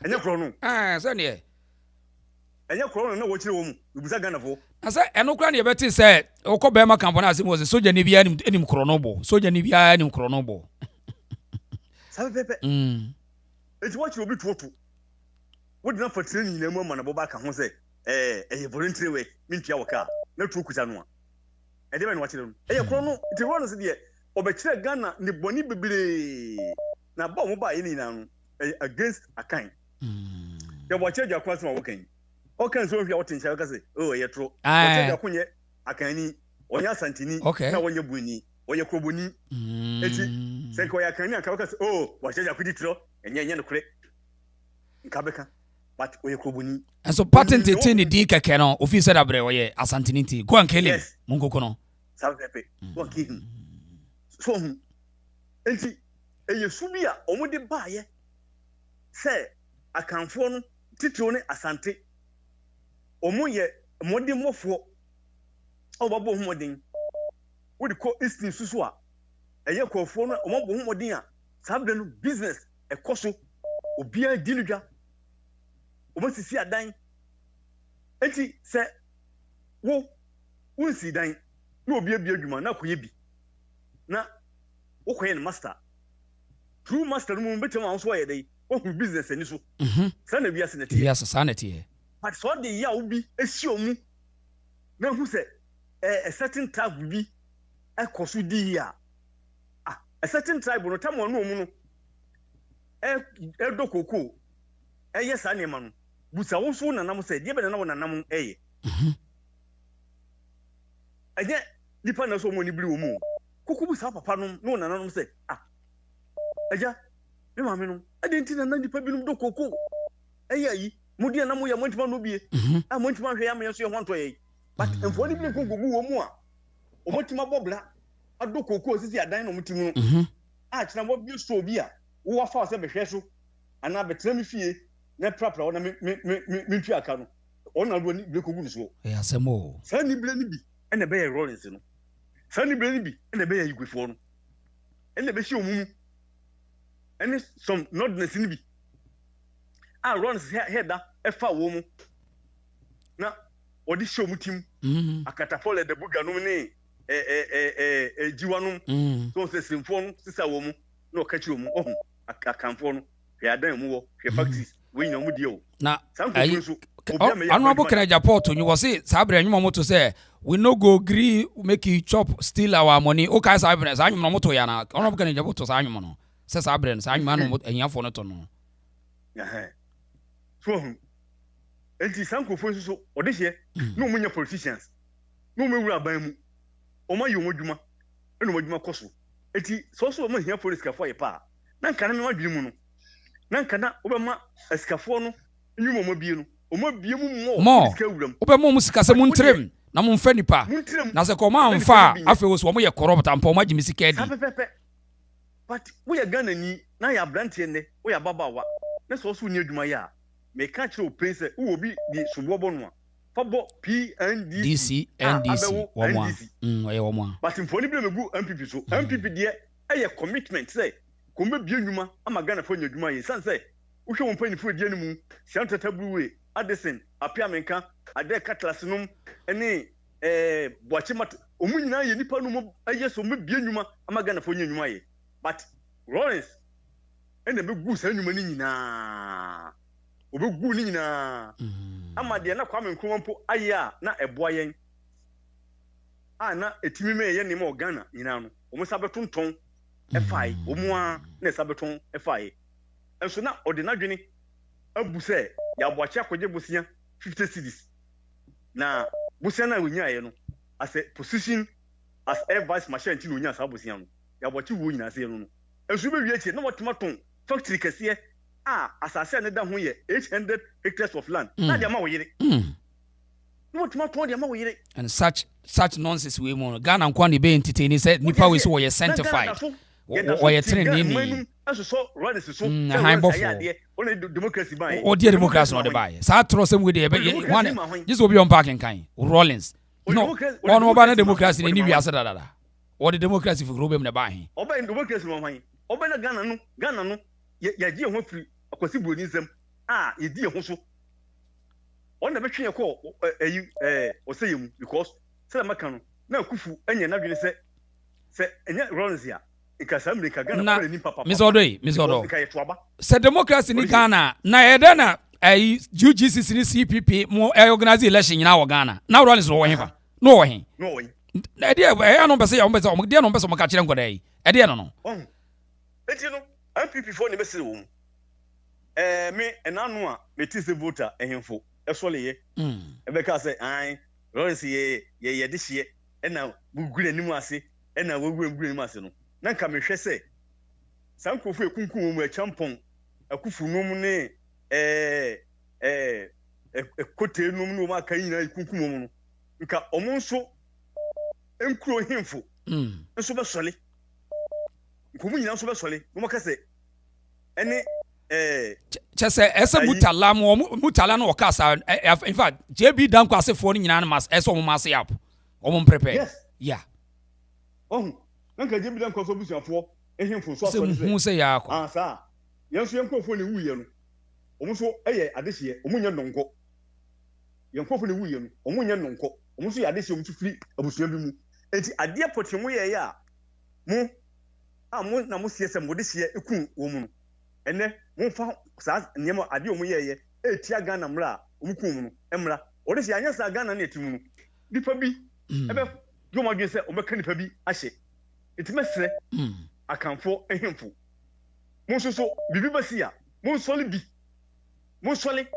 Enye kro no. So ne. Enye kro no na wo kire wo mu. Ubusa Ghana fo. Asa eno kra ne ye beti se okọ bema campaign ase mo se soja ne bia enim kro no bo. Soja ne bia enim kro no bo. Sabe pepe. Eti wo kire obi tuotu. Wo dina for training na mu ma na bo baka ho se eye voluntary work mintua wo ka na tuo kuta no a. Ede be no kire no. Eye kro no ti Rawlings de obekire Ghana ne boni bibire na ba mo ba yini na no against akan the watcher ja kwaso ma wokan okan so hwia wotin cha ka say oh ye tro watcher ja kunye akani onya santini na wonye buini oye kroboni eti se ko ya akani aka ka say oh watcher ja kudi tro enye no kure nkabeka but oye kroboni and so patent it ni di keke no ofi said abre oye asantini ti go ankele munkoko no sabe pepe go kihin so enti eye subia omudi baaye se akanfo no titiro ne asante omuye modi mofo obabo humodin wodi ko istin susu a eye kofo no omabo humodin a sabe no business ekoso obia diludwa obosisi adan enti se wo unsi dan na obia bia adwuma na koye bi na wo koye ne master true master mu betem an so ye dey wo business ani so sana bia senate yes sanity but so dey ya ubi esi omu na hu se a certain tribe bi ekoso di ya a certain tribe no tam onu omu no dokoko yes anema no busa wo so nanam se die be na wo nanam eye aje dipa na so mo ni biri wo mu kuku busa papa no nanam se aja me mame no adenti na dipa binum dokoko ayi mudi na mo ya montima no bie montima hwe ya me so ye honto ye but enfo ni bi nkogu wo mu a o montima bobla adokoko osisi adan no mutimu kina mo bi so bi a wo wa fa se behwe so ana betra mi fie na prapra na me twa aka no ona do ni blekogu so e asemo sa ni ble ni bi ene be ye Rawlings no sa ni ble ni bi ene be ye igwefo no ene be shi omumu ene some nodness ni bi Rawlings heada efa wo mu na odi show mutim akatafo Adabuga no ne jiwanum so se simfo no sisa wo mu na okachi wo mu akanfo no hwe adan mu wo hwe factories we nyina mu die o na honorable Kennedy Port you was say sabre anyuma moto say we no go gree make you chop steal our money okay sabre sa anyuma moto ya na honorable Kennedy Port sa anyuma no say sabre sa anyuma no enyafo no to no so enti sankofo so odehye no munya politicians no mewura ban mu o ma yomo dwuma eno madwuma koso enti so ma hia police kafo ye pa na nka na madwiri mu no na nka na obema askafo no nyumo mo bie no o ma bie mu mo sika wuram obema mu sika se mu ntrem na mu mfa nipa na se ko ma mfa afi wo so mo ye corrupt ampa ma gimi sika edi but we ya Ghana ni na ya brante ne we ya babawa na so nya dwuma ya me ka kire o pense wo bi di subobo no fabo PNDC womwa oye womwa but mfoni bi megu MPP so MPP de eye commitment say ko me bie nnwuma ama Ghana fo nya dwuma ye san say wo hwe mo pani fo die nimu siantata bruwe Addison apiamenka ade katlas num ene boachimat omu nyina ye nipa no mo ayeso mo bie nyuma amaga na fo nyuma ye but Rawlings ene be gu sa nyuma ni nyina obegu ni nyina ama de na Kwame Nkrumah mpo aya na eboa yen na etimi me ye ni mo Ghana nyina no omo sabetonton efai omo a na sabeton efai enso na odinadwene abu se ya boachi akoje bosia 50 cedis na bosia na wonya ye no as a position as air vice marshal nti wonya sa bosia no ya boachi wo nyina se no enso be wie na wotematon factory kese asase ne da ho ye 800 hectares of land na dia ma wo yire wotematon dia ma wo yire and such nonsense we mo Ghana nkwa ne be entertain say nipa we so wo ye sanctified wo ye training ni aso so Rawlings so on democracy by o dia democracy no de buy sa tro sem we de one just obi on parking kan Rawlings no one oba na democracy ni wi asada dada o de democracy for problem na buy oba democracy no man oba na Ghana no ya ji ho free akwasi broni nsem ye di ho so on na betwe ko oseyemu because say maka no na akufu anya na dwene se enya Rawlings ya ikasamrika Ghana ko ni papa misodo se democracy ni Ghana na ede na UGCC ni CPP mo organize election nyina wo Ghana na Rawlings wo hen fa no wo hen na ede no pese ya pese o de no pese mo ka kire ngoda yi ede no eti no MPP for ni bese wo me enanu a metise voter ehemfo esole ebeka say Rawlings ye de hye na bugure nimu ase na wogure nimu ase no na nka mehwe se sankofu ekunkum mu achampon akufu nom ne kote nom no maka yina ekunkum mu no nka omonso enkuro hemfo nso be sole nkomu nyina nso be sole no maka se ene chese ese mutala no okasa in fact JB dan kwase fo nyina na mas ese omo mas yap omo prepare yes yeah nanka je bidan kwaso busuafo ehemfo so aso se hu se ya akọ sa yenso yenkofo ne wuye no omo so eye adehye omo nya nonko yenkofo ne wuye no omo nya nonko omo so ya adehye omo firi abusua bi mu enti ade potimo ye ya mu na mo siese mo dehye ekun wo mu no ene mo fa sa nyema ade omo ye etia Ghana mra omo kun mu no emra odehye anya sa Ghana na etimu no dipa bi ebe yo ma dwe se omo ka nipa bi ahye itimesre akanfo ehemfo monsoso bibi basia monsole bi monsole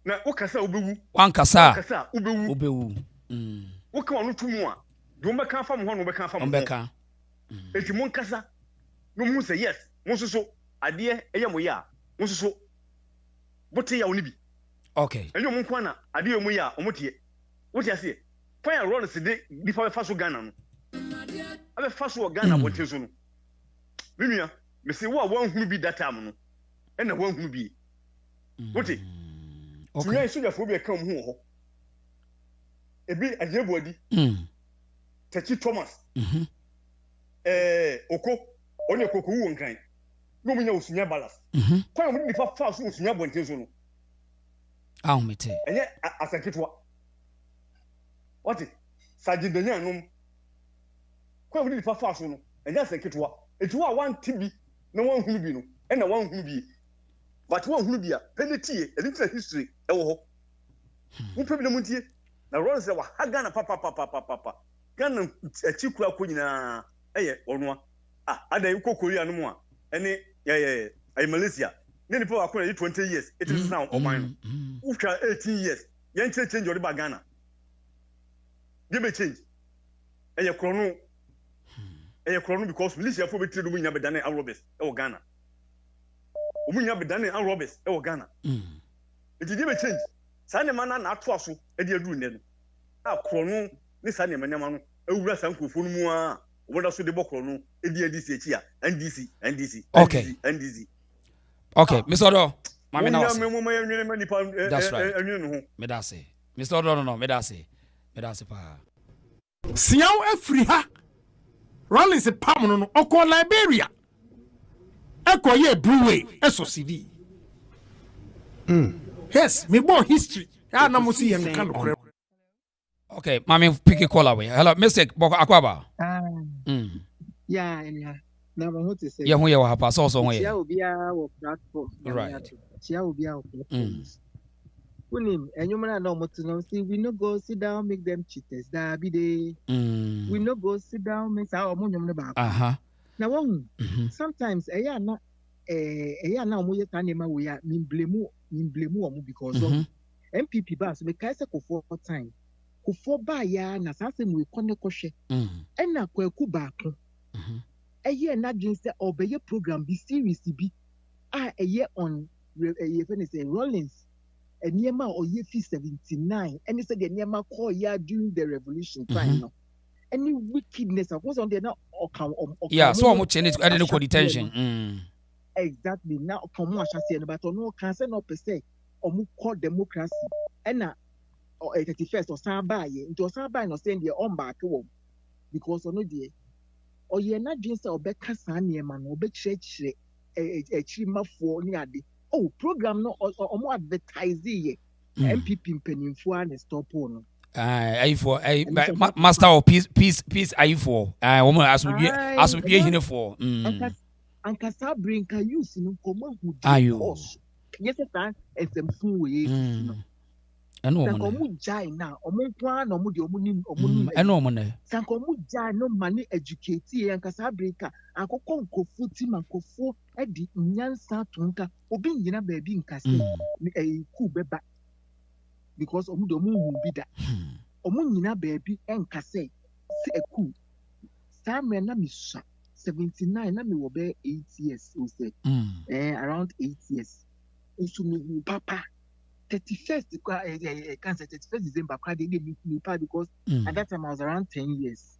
na ukasa obewu wankasa obewu uka wonu tumu a do mbeka afa mo ho no beka afa mo mbeka eti monkasa no mu say yes monsoso ade eyemo ya monsoso bote ya oni bi okay enyo monko na ade emu ya omotie wote ase fire Rawlings de difa be faso Ghana no abe faso Ghana bote so no minua me se wo a wanhunu bi data mo no ena wanhunu bi wote okay tuya so jafo bi ka mo ho ebi ajebuadi Tachi Thomas oko onye koko wo nkan no munya osunya balance kwa mo difa faso osunya bote so no mete enye asaketwa wote sajidanya no kwa mo difa faso no enye asaketwa etu a wan tibi na wan hunu bi no na wan hunu bi but wan hunu bi a penalty e history e wo ho wo pebi na muntie na Rawlings wa haga na papa Ghana achikura ko nyina eye onwa adan ko Korea no mu a ene ay Malaysia ne ni pa akora 20 years it is now oman no ucha 18 years yen change ori ba Ghana give me change eye krono because militia for betri do munya bedane and robbers e wo Ghana munya bedane and robbers e wo Ghana it give me change sa ne mana na ato aso e de aduru ne no akrono ni sa ne manema no ewura sankofo no mu a woda so de bokro no e di adisi echi a NDC okay Mr. Odo mami na wase that's right me da say Mr. Odo no me da say pa siaw afri ha Rawlings pam no oko Liberia ekoye brewery eso CD yes me born history ya na mo see him kan Okay, mami pick a call away. Hello, Mr. Akwaba. Yeah. Now I want to say. Yeah, we have pass also Chia here. will be our platform. Right. Chia will be our platform. Unim, and you may know what to know. See, we no go sit down, make them cheaters. That be the. We no go sit down, make our money on the back. Now, sometimes na we can we are blame because of MPP bas me kaise ko for time. Ko for ba ya na sase mu ikone kohwe. Na kwaku ba ko. Na dream say obey program be series bi. On Rawlings. Niema oye fi 79 and said the niema call ya during the revolution time no any wickedness of course on there now yeah so much change I didn't call detention exactly now come on shall but no can say no per se call democracy and na 31st or Samba ye into Samba no saying the on back because no there or ye na dream say obeka san niema no obe church chima for ni ade. Oh, program no or advertise ye. MPP pennyfo and stop on. I for master of peace I for. Woman as we be here for. And Casa bring can use no common who course. Yes, it's a fool way. And no jai now, or more plan or mudim. I know money. Sankomu jai no money educate and Casa breaker. And Coco footim and Cofo Eddie Nyansa Tunka, Obin Yina baby in Casa a cool beba because Omudomu will be that. Omunina baby and Casa a cool. Samuel Namisha 79, Nami will be 8 years, we say. Around 8 years. Usumi Papa. 31st December, because at that time I was around 10 years.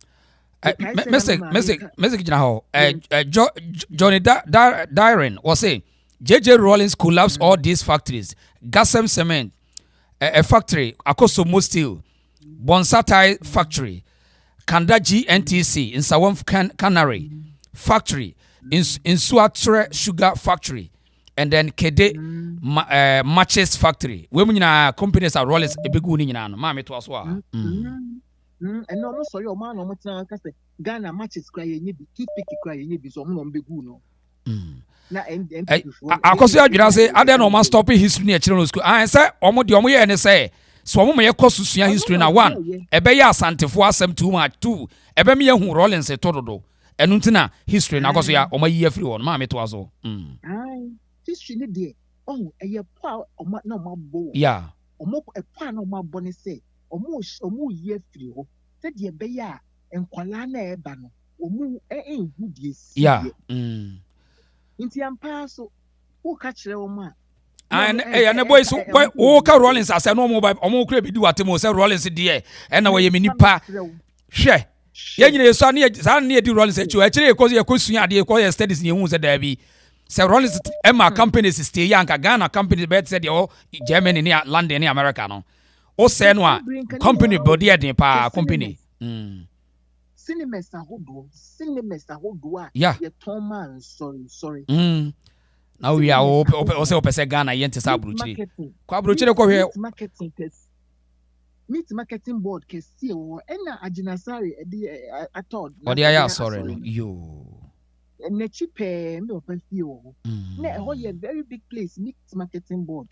Message now. Johnny Dyren was saying, J.J. Rawlings collapsed all these factories. Gassem Cement, a factory, Akosomo Steel, Bonsatai factory, Kanda GNTC in Sawam Canary factory, in Suatre Sugar factory. And then Kede matches factory. Women are companies are Rawlings a big winning and mammy to us. And no, sorry, your man, no matter Ghana matches crying, toothpick crying, be so on big no. I consider say, I don't know, man, stopping history near children's school. I say, Omodia, and say, so I'm a course to history now one. A beya Santa for some 2 much 2. A bemia who Rawlings a todo. And Untina history now, because my year free on mammy to us all. History ni de a year power or no more bow. Yeah. Or more a pan or more bonnet say, or more year free. Said ye beya and Kualana Ebano, or more ain't good yes. Yeah. Intian Paso, who catch the woman. And the boys who Rawlings as a normal by or more crabby do at the most Rawlings dear, and away a mini pa. Share. Yeah, son near the Rawlings at you actually because you're question idea, call your studies in your wounds at Derby. So Rawlings Emma companies stay young, Ghana company bed said oh Germany near London near America no. O Senwa company body at the pa company. Cinemas are who yeah. Sorry. Now we are also per Ghana yent sabruchi. Quabruchi ko here. Meat marketing board can see or any ajinasari at all. What they are sorry no you. And the cheap no perfume. No, a very big place, meat marketing board.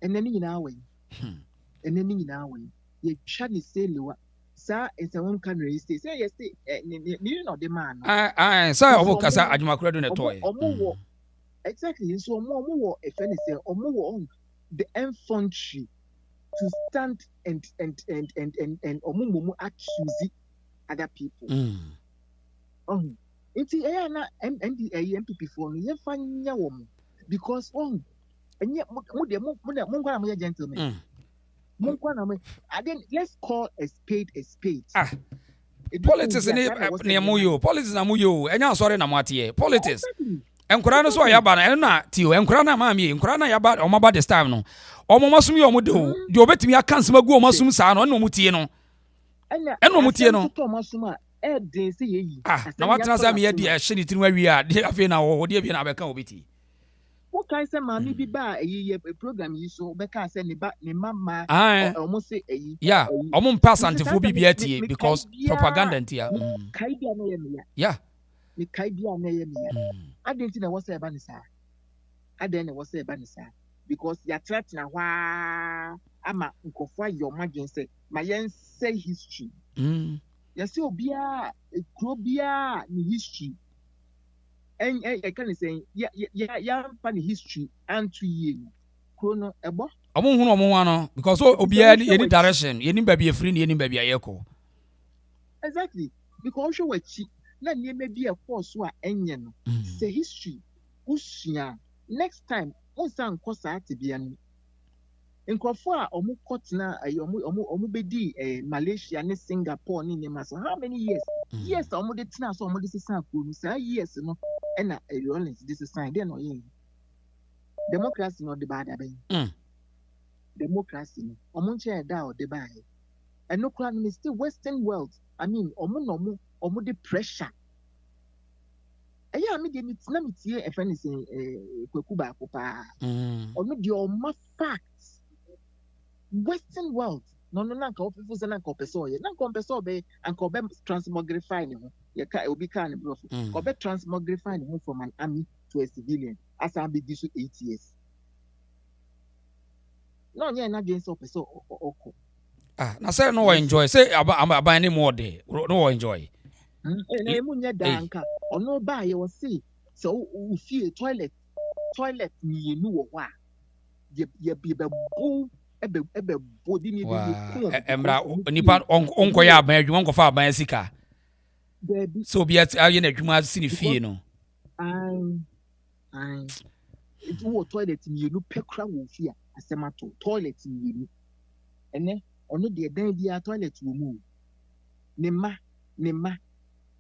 And then in our way. And then in our way. You shall say lower. Sir, it's a one country state. Say yes, you know the man. I saw a book as I do my credit a toy. Exactly. So more if anything, or more on the infantry to stand and accuse other people. It's a MPP for you find your woman because and yet more gentlemen. Let's call a spade a spade. Politics near Muyo, politics na Muyo, and now sorry na Matie, politics. And Kurana so Yabana, and not Tio, and Kurana Mammy, and Kurana Yabat, or Mabba this time no. Or Masumi or Mudo, you bet me I can't smoke go Masum San or no Mutieno. And no Mutieno. Ah, now what does I mean? Dear, shitting where we are, dear Fina or dear Binabaka Obiti. Omo kai say mami bi ba a program yi so be ka say ne mama omo say eyi. Yeah, omo pass antiphobia biatie because propaganda ntia. Kai bia na ye me ya. Yeah. Me kai bia na ye me ya. Aden ti na wo say ba ni sa. Aden na wo say ba ni sa because ya threat na hwa ama nkofo ayo madwen say ma yen say history. Ya say obia ekrobia ni history. And I can say, yeah, funny history and 2 years. Chrono ebo. Omo hunu omo wano because obia any direction, any baby a free, any baby a yeko. Exactly. Because you were cheap. Na may be a force who are enyen. Say history. Ushia. Next time, Osan Kosa to be an Nkofo omu kotna omu bedi Malaysia ne Singapore ni so how many years omu de tna so omu de sesa ko say years no na Rawlings this is sign dey no yin democracy no de bad aben democracy no omu nche da o de bad and no kran me still western world I mean omu de pressure eya me de mitna mitie e friend say kwaku ba ko pa omu de o ma facts Western world, no, people say nanka opeso ye, nanka opeso be, anka obe transmogrify ni ho, ye ka obi ka ni bro, obe transmogrify ni ho from an army to a civilian, as I be this 8 years. No, nye na against opeso oko. Na say no enjoy, say aba any more day, no enjoy. Na emu nye da anka, ono ba ye wo see, so u feel toilet ni enu wo wa, ye be bo. Ebe body ni emra nipa onko ya aban adwuma onko fa aban sika so bi aye na adwuma si ni fie no it wo toilet ni you pekra wo fie asemato toilet ni you ene ono de dan bia toilet wo mu ne ma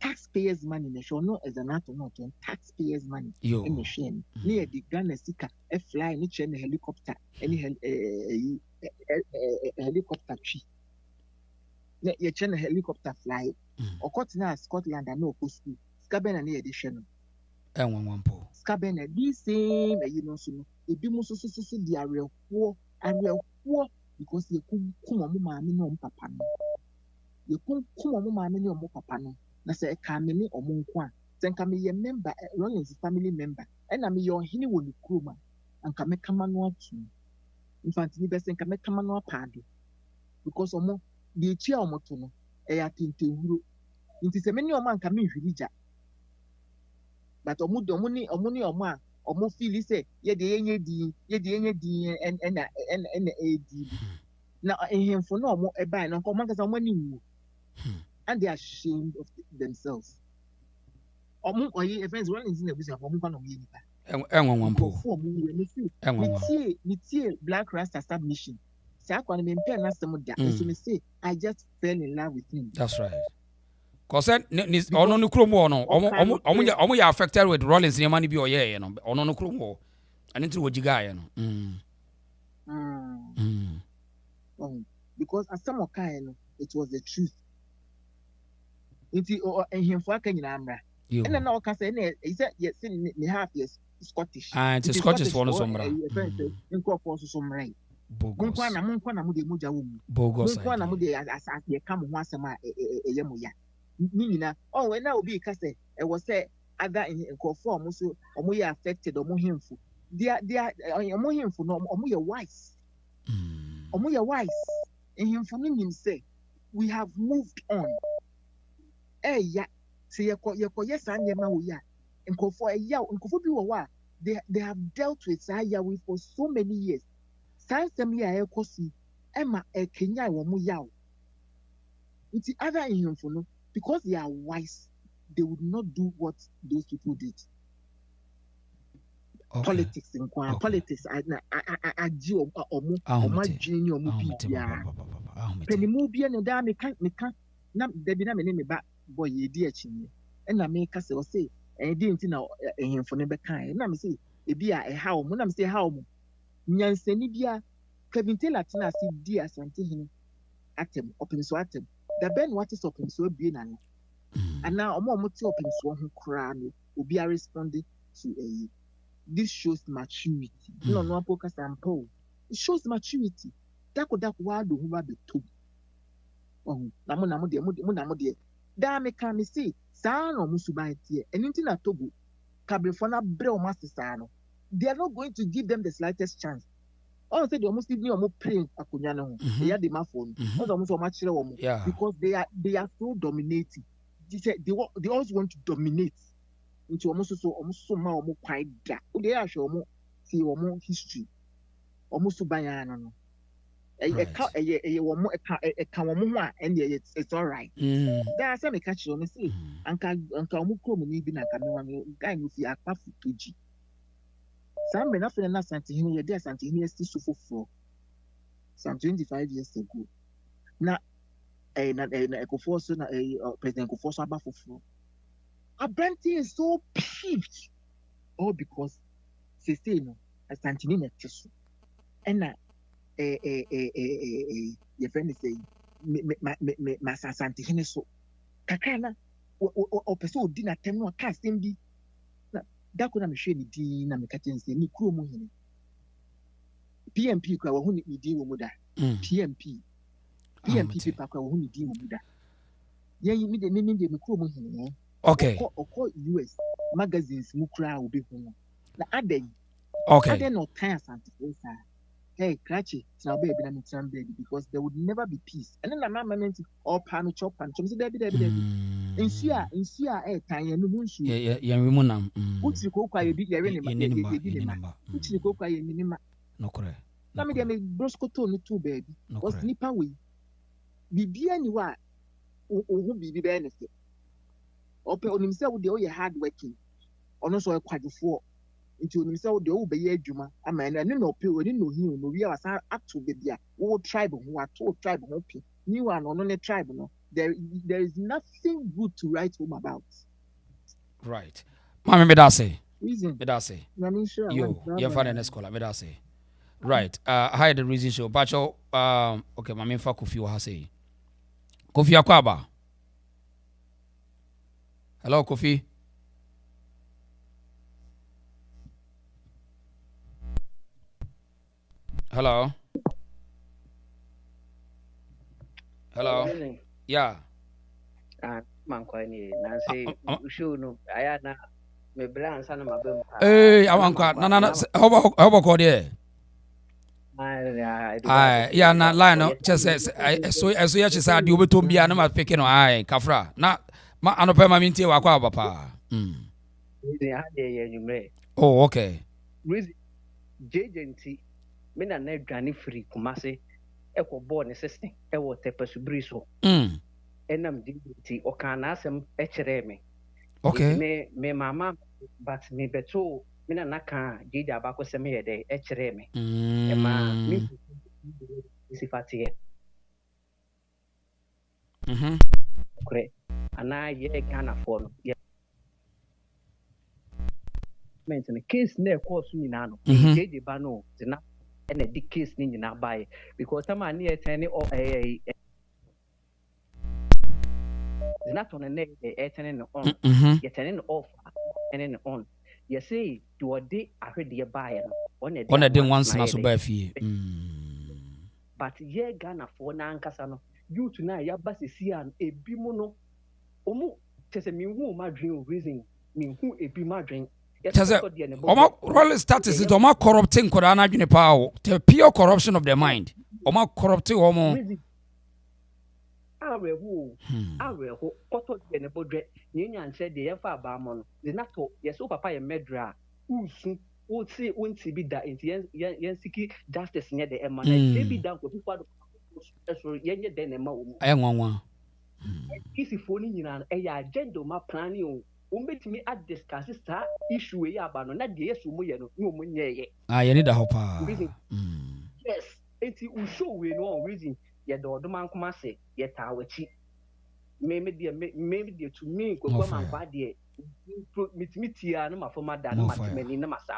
taxpayers money na show no Zenator no taxpayers money in the shame near the Ghana sika a fly ni chen helicopter any helicopter tree na ye chen helicopter fly okotina Scotland and no school skaben na near edition enwanwampo skaben this same you know so ebi mu so di arewo because ye kum omo maami no papa no ye kum omo maami no omo papa no na say ka me ni omo nko a senka me ye member Rawlings family member na me ye ohini wo ni kroma anka me kama no atu infant ni be senka me kama no apado because omo de echi a omo to no e ya tinte huro nti se me ni omo anka me hwirija but omo ni omo a omo feel say ye de yenye di na edi na ehemfo no omo e bai no ko omo kasa omo ni wu and they are ashamed of themselves. Omu oyi friends Rawlings in ebusa omu kwa no ye nipa. Enwanwampo. Me tie Black Rasta submission. Say akwa no me mpe na asem da. So me say I just fell in love with him. That's right. Cause ono no kromo no omu ya affected with Rawlings ni mani bi oye no ono no kromo ani nti wojiga ye no. Because as some kind no it was the truth. Nti ehemfo aka nyina amra ena na oka say na he said yes me half yes Scottish it's Scottish for no somra nko for so somra nko na mu de moja wo mu bogos nko na mu de as ye kam ho asem a eye mo ya ni nyina we na obi ka say e was say other nko for omo so omo ye affected omo hemfo dia omo hemfo no omo ye wise hemfo no nim say we have moved on. Yeah, say yes, and ya nkofo bi wo wa they have dealt with Sayawi for so many years. Sansem ya ekosi ema Kenya wo mu yaw. It's other info no because they are wise, they would not do what those people did. Okay. Politics in Kwan, politics aji omu adwini omu bibia. Penimu bia ne da me kan na debi na me ne me ba boy ye di achi ni na me ka se o say di nti na ehemfo ne be kan na me say ebi a ha o mu na me say ha o mu nyansani bia Kevin Taylor tina si di asante hin atem opinso atem da ben what is opinso bie na no ana omo te opinso ho kra no obi a respond to this shows maturity. No focus on Paul. It shows maturity. That could why do who be two. Oh, namo de. Da me can me say, San or Musubai here, and anything at Togo, Cabrifona Breo Master Sano. They are not going to give them the slightest chance. All said they almost give me a more praying a Kunyano. They are the phone. Almost so much because they are so dominating. They always want to dominate into almost so more quite that. They are sure more see more history. Almost so bayano. And it's all right. There are some catch on say, Uncle Mukom, even a guy with the Akpa Fuji. Some men often enough something here, there's something here still for some 25 years ago. Now, a President Kofoso about for a Brenty is so peeved, all because they say no, a Santinina tissue. And your friend is saying, my Santihine so Kakana or Peso dinner temno casting be that could have shady dean and catching say ni krumu him. PMP kwa who ni deal with that. PMP people kwa who ni deal with that. Yeah, you mean the name the krumu him. Okay. Or Ewes magazines mukra will be home. The other okay. No time Santihine. Hey, Cratchy, now baby, because there would never be peace. And then I'm meant to all pan chop and chop. In Sia, tiny moons. Yeah, Munam. Which you go quiet, which you go quiet, no correct. Let me make brosco tone too, baby. Was nip away. Be anywhere who be benefit. Open on himself with the way hard working. Or also a quite four. Into himself, the old Bay Juma, a man, and no pill, we didn't know him, we are up to the dear, old tribe who are told tribe hoping, new one on a tribe. No, there is nothing good to write home about. Right. Mammy Medase. Reason. Medase. I'm sure. Your father in the school, Medase. Right. I had the reason show. Bacho, okay, Mammy for Kofi Wahase. Kofi Akwaba. Hello, Kofi. Hello. Yeah. Hey, I want to. No. How about call there? Yeah, na line no. Just so you said you be to be na ma picking no. Aye, kafra. Na ma anope ma mintie wa kwa papa. Oh, okay. JJNT me na dwane free Kumase ekwo ball ne system ewo tepasubri so enam JJNT o kana asem ekere me okay me mama but me beto me na naka JJ abako se me yede ekere me e ma me sifati kure ana ye Ghana for no ye mention case na course ni na no JJ ba no zina and a case ni na buy because some are near turning or it's not on a neck turning on you're turning off and then on you say you are day I heard the buyer on a day once na so buy fee but ye Ghana for na nkasa no you tonight ya ba see an ebi mu no omu chese mi hu ma dream reason mi hu ebi ma dream. Oma Rawlings status is oma corrupting Korana Juni power. The pure corruption of the mind. Oma corrupting omo. Awe koto de ne bodre. Nyenyan said the yafa abamon. Zenator yeso papa ye medra. Usu uti unti bi da inti yen siki justice nye de ema. Ebi dan ko pipa do so yenye de ne ma omu. Ayanwanwa. Kisi foni nyina e ya agenda ma plan o. Umbetimi at discuss that issue we about no na de yesu mu ye no mu nyeye ye need a hopa yes enti u show we no reason ye do man kuma se ye ta wachi me de to me ko man ba de mitimitia no mafoma da no matemani na masa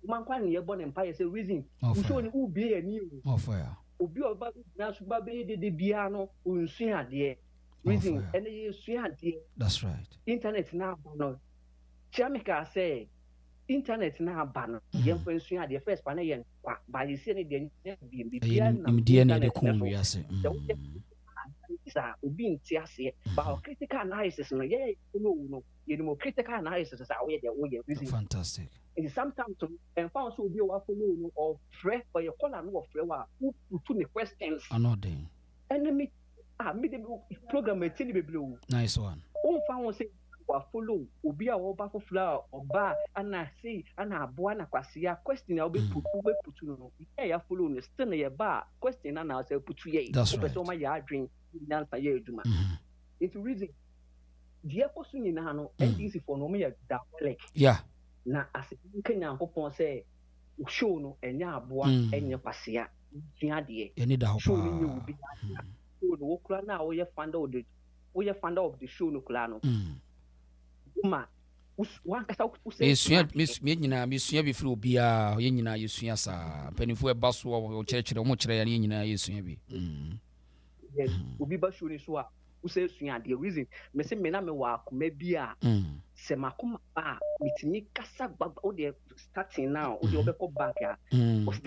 man kwa ne ye born empire say reason u show ni u be ani obi oba na so ba be de bia no unsu ade reason and you see. That's right. Internet now, no. Chamika say internet na ban yɛn fɛ nsua deɛ first pa na yɛn kwa ba yɛ sie ne deɛ bibia na internet ko wi ase sa obi nti ase ba critical analysis no yɛ no yɛ no critical analysis sa wo yɛ deɛ wo yɛ fantastic and sometimes and found so be wa follow no or fresh or your call no fresh wa who put the questions another enemy me the program e tell be blue nice one who found say wa follow obi a wo ba for flower oba ana say ana aboa na kwase question na obi put no ya follow no still na ye ba question na say put ye person ma ya adwen answer ye eduma it reason the question ni na no NDC for no me da like yeah na asɛnka nyankopɔn sɛ show no ɛnyɛ aboa ɛnyɛ kwasea hia deɛ ɛni da show no nyɛ obi show no wokura na woyɛ founder of the show no kura no ma wankasa me nyina mesua bi firi obia yɛ nyina yɛsua saa panifo ɛba so kyerɛkyerɛ mo kyerɛ yɛ nyina yɛsua bi obi ba show ni so a usɛ sua deɛ reason me se me na me wa akoma bi a sɛ makoma ba mitimi kasa baba o de starting now o de obekɔ back a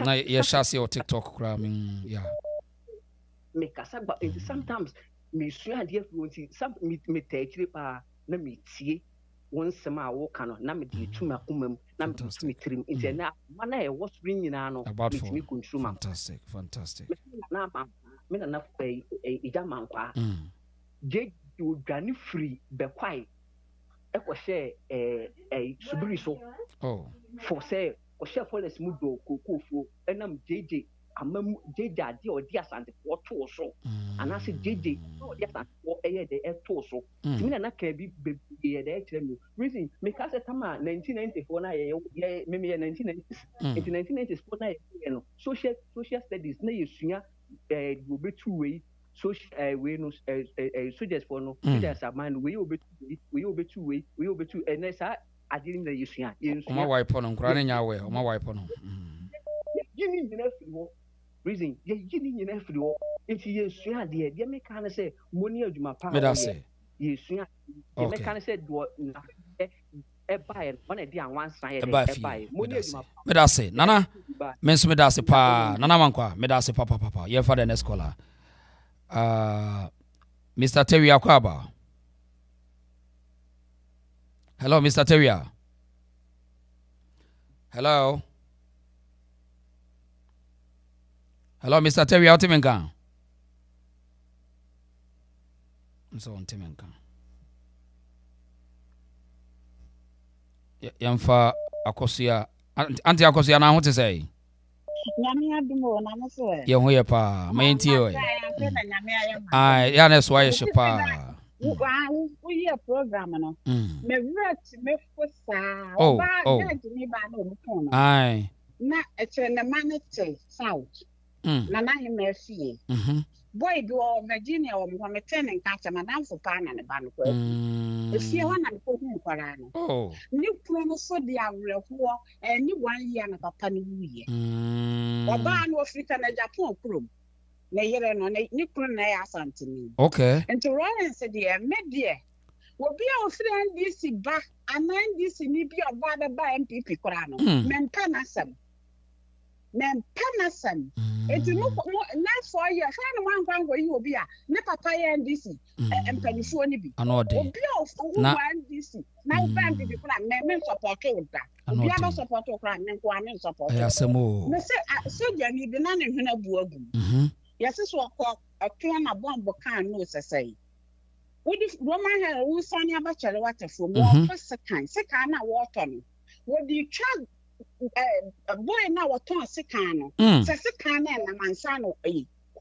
na ye shase o TikTok kra yeah me kasa ba sometimes me sua deɛ fluency some me tɛkyire pa na me tie won sɛm a wo ka no na me de tu makoma mu na me tu me tirim nti na mana e wo sori nyina no mitimi control fantastic na ma me na ija mankwa je odwane free bekwai ekɔhyɛ subiri so for say ɔhyɛ forest mu do kokofo enam JJ amamu JJ ade ɔdi asante fo to so anase JJ ɔdi asante fo ɛyɛ de ɛto so timi na ka bi yɛ de ɛkyerɛ mi reason me ka sɛ tama 1994 na yɛ me 1990s 1994 na yɛ no social studies na yɛ sua obetu wei social we no soldiers for no soldiers are man we obetu and sa adini na yesua oma wipe no nkura na nya we oma wipe no yini nyina firi wo reason yini nyina firi wo enti yesua de me kan say moni adwuma pa yesua de me kan say do na e buy one e dey anwansan e buy moni adwuma me da say nana menso me da say pa nana mankwa me da say papa ye for the next caller Mr. Terry Akwaba. Hello, Mr. Terry. Hello, Mr. Terry. How Timenka? So on Timenka. Yamfa Akosia. Auntie Akosia, now what to say? Yeah, we are pa. Main tea. Yeah, that's why she pa. We are program no. Me vet me fosa. Oh. Aye. Na eche na manage south. Na na him e fie. Boy do Virginia o mo me ten nka madam for pa na ne ba no ko. E fie ho na ko hu kwara no. Oh. Ni kuro no so de awreho ni 1 year na papa no wuye. Oba no Africa na Japan kuro. Na yere no ni kuro na ya asante ni. Okay. And to Rawlings said the media will be our friend DC ba anan DC ni bi oba da ba MPP kura no. Men panasam. It no not for you. Friend one kwan go you obi a ne papa ya NDC empanifo ni bi. Anode. Obi of NDC. Na ban bi kura men support with that. Obi aba support kura men ko amen support. Ayasemo. Me say so jani bi na ne hwena bu agu. Yes so ko atwa na bomb kan no sesai. Wodi Roman ha wo sani aba chere watefo mo second na water no. Wodi twa boy na waton sekan no se sekan na mansa no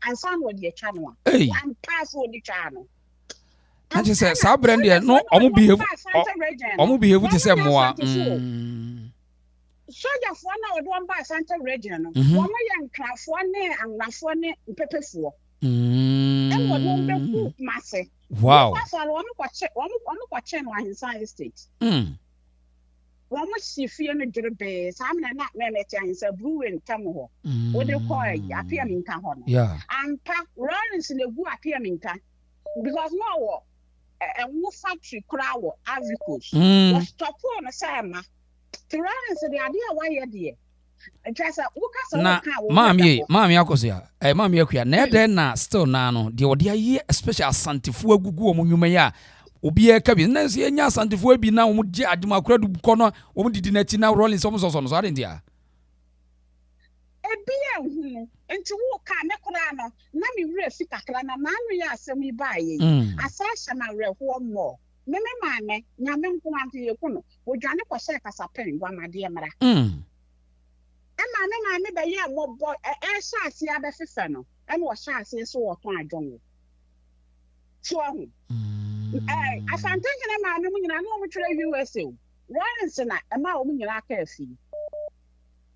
ansa no de twa no an pass wo di twa no I just say sa brand there no omo behave to say moa soja fo na wo don ba Santa region no wo mo yan krafo ne angrafo ne pepefo and wo don be ku masse wow wo no kwache no ahinsan estate one much see fear no drebe sam na me chansa brewing tam ho wo de call appear minka ho no yeah and pa Rawlings le gu appear minka because no wo factory kura wo Africos was stop on sama Rawlings the idea why you dear. Na mami akosia mami akua na eden na still na no de odi aye special santifo agugu o munwuma ya obi e ka bi na so enya santifo bi na o je aduma akura du ko no o didi na ti na Rawlings so so so adendia ebi ehunu enti wo ka me kura no na mi wura fi kakra na anu ya asem ibaye asa hye na reho mo me maame nyame nko ante ye kuno wo dwane ko hye kasa pen gwa made mra maame be ye mo boy sha ase abefefe no ene wo sha ase so wo ton adwon so ahu afantenke na maame mu nyina no mo twere USA Rawlings na ma wo mu nyina aka afi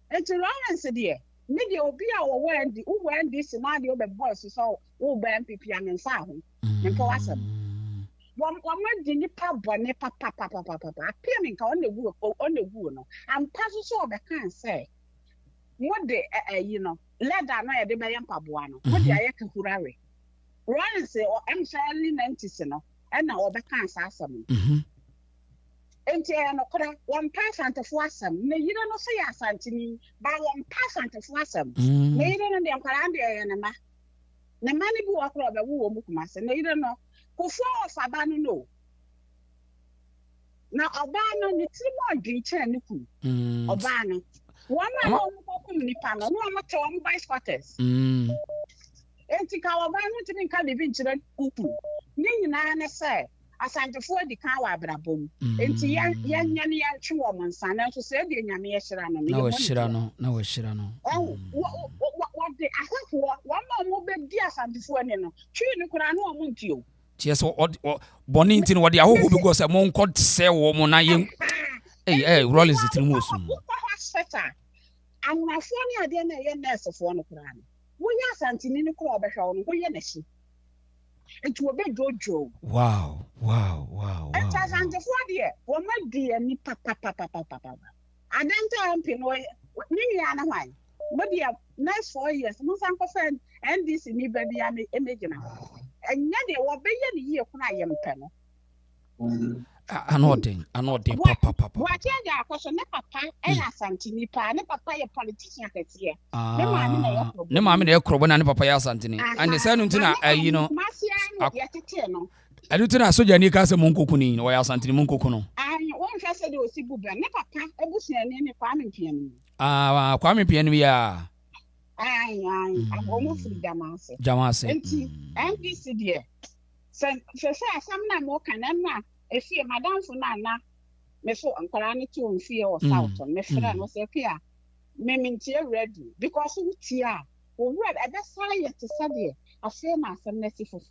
enti Rawlings de media obi a wo wendi sinade obe boss so wo be MPP amensa ho nko wasem wọ́n di nípa bọ̀ni papa apia mi nka ọ̀nà no ampa so ọbẹ̀ kan sẹ́ wọ́n de lẹ́dà náà yẹ de bẹ́yẹ mpaboa no wọ́n de ayẹ kahurare Rawlings early 90s no ẹ̀na ọbẹ̀ kan sá asẹm nti ẹ̀yẹ no kora wọ́n pa asantefo asẹm na yire no so yẹ asantini ba wọ́n pa asantefo asẹm na yire no de nkwaraa de ẹ̀yẹ ne ma ne bi wɔ kora ọbẹ̀ wọ́n mu kumase na yire no Kofo of Abano no. Now Obano ni timo adwinche ne ku. Obano. One man who nipa no no amato am by squatters. Enti ka Obano timi nka bibi nkyere kuku. Ni nyina ne se asantefo di kan wa abrabom. Enti ya nya ne ya twe wo monsa na so se de nyame ye hyira no. Na wo hyira no. What the ahafo one man mo be di asantefo ne no. Twi ne kura no mo ntio. Yes, Bonnie in what the whole because a monk could say woman. Hey, Rawlings the Trimus. And my phone idea, a nurse of one of them. We are something in the club, we are nation. It will be dojo. Wow. And as I'm the 4 year, one my dear, me papa. I don't tell Pino, Niniana wine. But they are nice 4 years, no uncle friend, and this in me, baby, I'm imagining. And yet they were being here when I am penny. Anoding, papa. What you question, papa, and a santini pa, and papa, a politician that's here. No, mammy, they're crowing and papa Santini. And the son, you know, I do tell us so Janica Monkokuni or Santini Monkokono. I won't just say, do see Buba, and papa, a bush and any farming piano. Kwame piano, we are. I'm almost Jamase. And this dear. So, some more can if you Madame Funana, me so Uncle to fear or south, me friend was a peer. Me mean ready because who tear or read at the science to study a famous and messy for.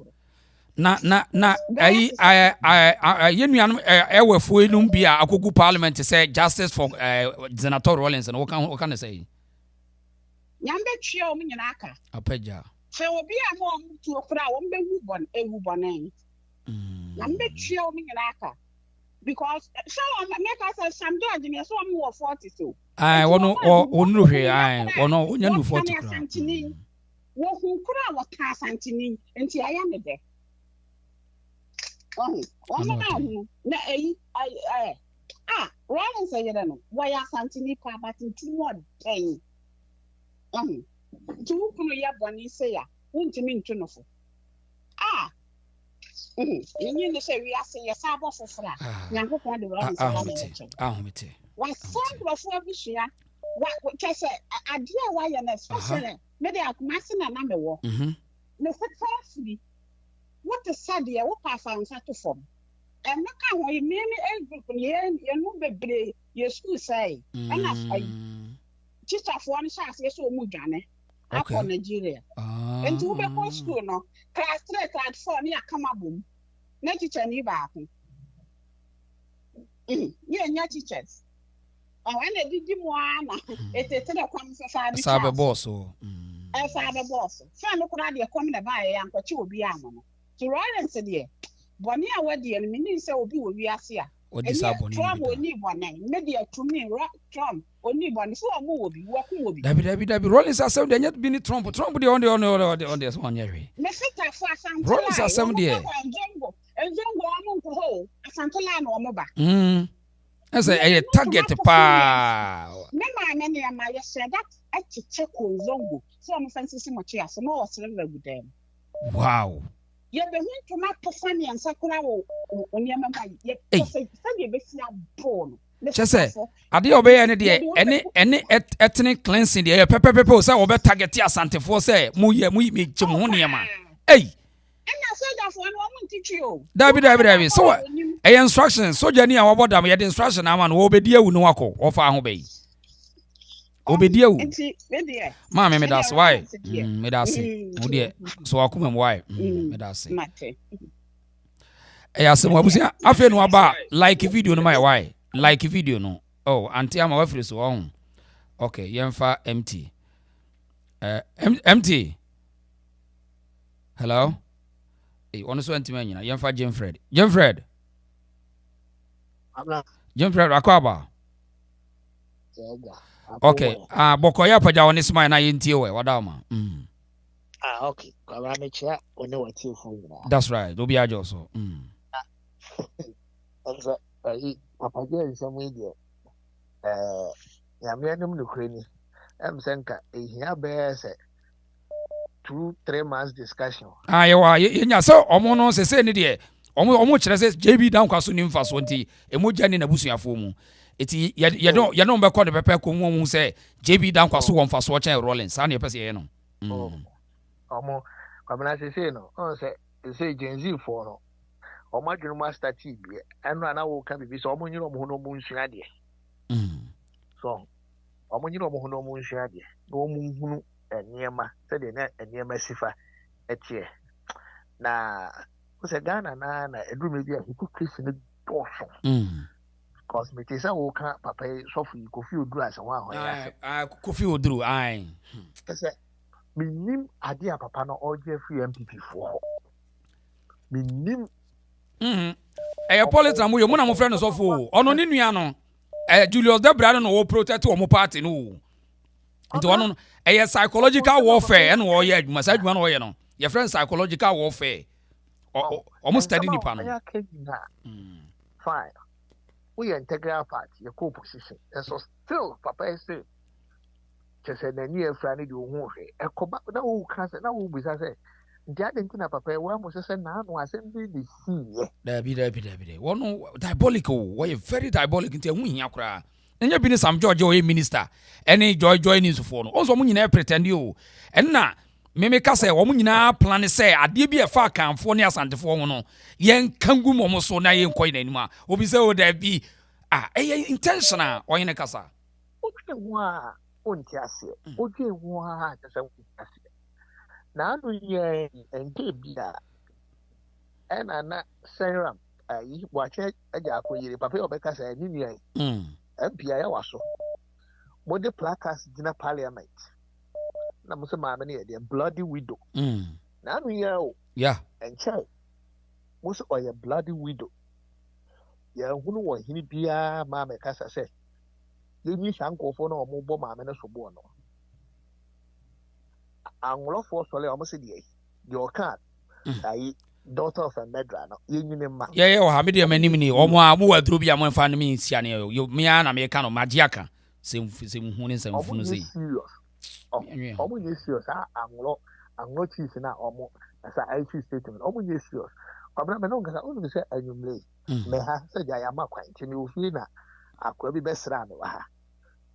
Na I will for be a Akuku Parliament to say justice for Zenator Rawlings and what can I say? Yambe trio minaka. Apeja. So be a more to a crowd, a wubon. Yambe trio minaka. Because so make us some judging so more 42. I want no here. I want no 40. What who could our cast Antony and see I am there. Rawlings say, why are Santini Papa in 2 more days? To who ya bonny say, won't you mean to know? You say we are saying a sabo for Fra. Yango for the Rawlings. Why, some before this year? What just say, I dear why an especially, maybe I'm massing a number war. No, firstly, what the sad dear, what I found to form. And look how you made me every you know, baby, your school say, and I just have one chance, yes, or Mujane, up on Nigeria. And to be school, no, class 3, class 4, near Kamabum, no teacher, any back. Yeah, teachers. Oh, and I did one, it's a comes as a boss. As a boss. So look at your coming by and what you will be among. To Rawlings said, dear, Bonnie, what dear, meaning so be we are here. What is up? Trump will need one name, maybe to me, Trump, only one for a movie, walking will be. David, Rawlings are 7 yet been Trump, the on this one, Jerry. Rawlings are 7 years. And Jungle, a Santolano or Moba. That's a target pa. Mema many am I said that a check on zongo. So I'm fancy much as no was with them. Wow. You're the one to not perform and sakura on your mamma. Yet, say, you be born. Just say, I did obey any ethnic cleansing the pepper people say over target ya Santa for say, Muye, me, Chimoniama. Hey, and I said that for one woman teach you. David. So, a instruction, so Jenny, our bottom, we had instruction, I'm an obedia unwako, or far obey. Obedia. Mamma, me that's why. Me that's it. Oh dear. So I come why. Me that's it. I asked him, what was it? I feel no about like a video no my why. Like a video no. Oh, auntie, I'm away from so on. Okay, Yemfa empty. Empty. Hello? Hey, one so empty man, Yemfa Jim Fred. Jim Fred, Akwaba. Okay. Bokoya paja on this man I in Tio, Wadama. Okay. Kwaramecha, one or two for That's right. Do be a also. Papa Jerry some media. Yamianum Ukraine. Senka, here bears 2-3 months discussion. So Omono say any almost says JB down Kasunim for 20, Emojan in a busia form. It's you don't be called the pepper who say JB down Kasu one for watching Rawlings, and your person. Omo, come as I say no. Say Gen Z for no. Or my master TV, and I will come be so many no moon shady. So, Omonino Mohono moon shady. No moon and Yama, said the net and Yama Sifa at year. Now, was a Ghana and a dream maybe a hypocrisy in the portion. Cosmetics, I will can't papa Sophie, coffee glass and one. I coffee drew. I said, Minim Adia Papa no or Jeffrey MPP for. Minim. A politician, we are one of my friends of all. On Niano, Julius Debra no protect or party no. Into one a psychological warfare and war yet, massage one or your friend's psychological warfare. Almost studying the panel. Fine. We are integral party, your co-position. And so still, Papa said, just a near friend, you won't a combat no cancer, no will be say. Jadintina Papa, one was a now was in the sea. There be. One diabolical, why very diabolic into a wing yakra. And you've been some George minister, any joy news phone. Also, when pretend you. And now, Mimeka say, woman na plan say, I did be a far camp for near Santa Fono. Yen kangu momo so na yen coin anymore. Obi say, would there be intentional or in a casa? Okay, one, now we and Gabia and Anna Serum. I watch it a jaco, Papa Becas and Indian. MPI was so. What the placards dinner Parliament. Namusa Mammy, the bloody widow. Now we are, yeah, and child. Most of your bloody widow. Yeah, who know what he be a mamma Casa said. You need uncle for no mobile mamma so born. I'm love for Solly almost a day. Your cat, I daughter of a medra, union man. Yeah, or Hamidia Menimini, or more Drubia Mon Fan means Sianio, you me an American Magiaca, same Hunis and Funzi. Almost serious, I'm not teasing out almost as I statement, almost serious. But I'm not going to only say, and you may. May have said, I am acquainted, and you feel that I could be best around.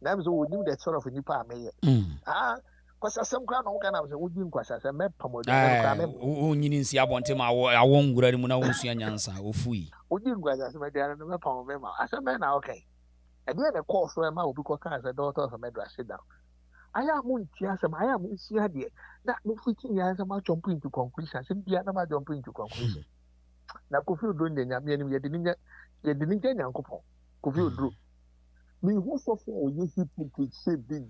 That was all knew that sort of a new part may. Because some crown organizers would be because I met Pomo. Oh, you didn't see I want him. I won't grab him when I won't see an answer. Oh, fui. Would you guys as my dad and the Pomo? I said, man, okay. And then a call for a mouth because as a daughter of a medra sit down. I am Muntiasam, I am Siadia. That no 15 years about jumping to conclusion. I said, Diana jumping to conclusion. Now, could you do the Yamian? You didn't get Uncle. Could you do? Me who for 4 years people say big.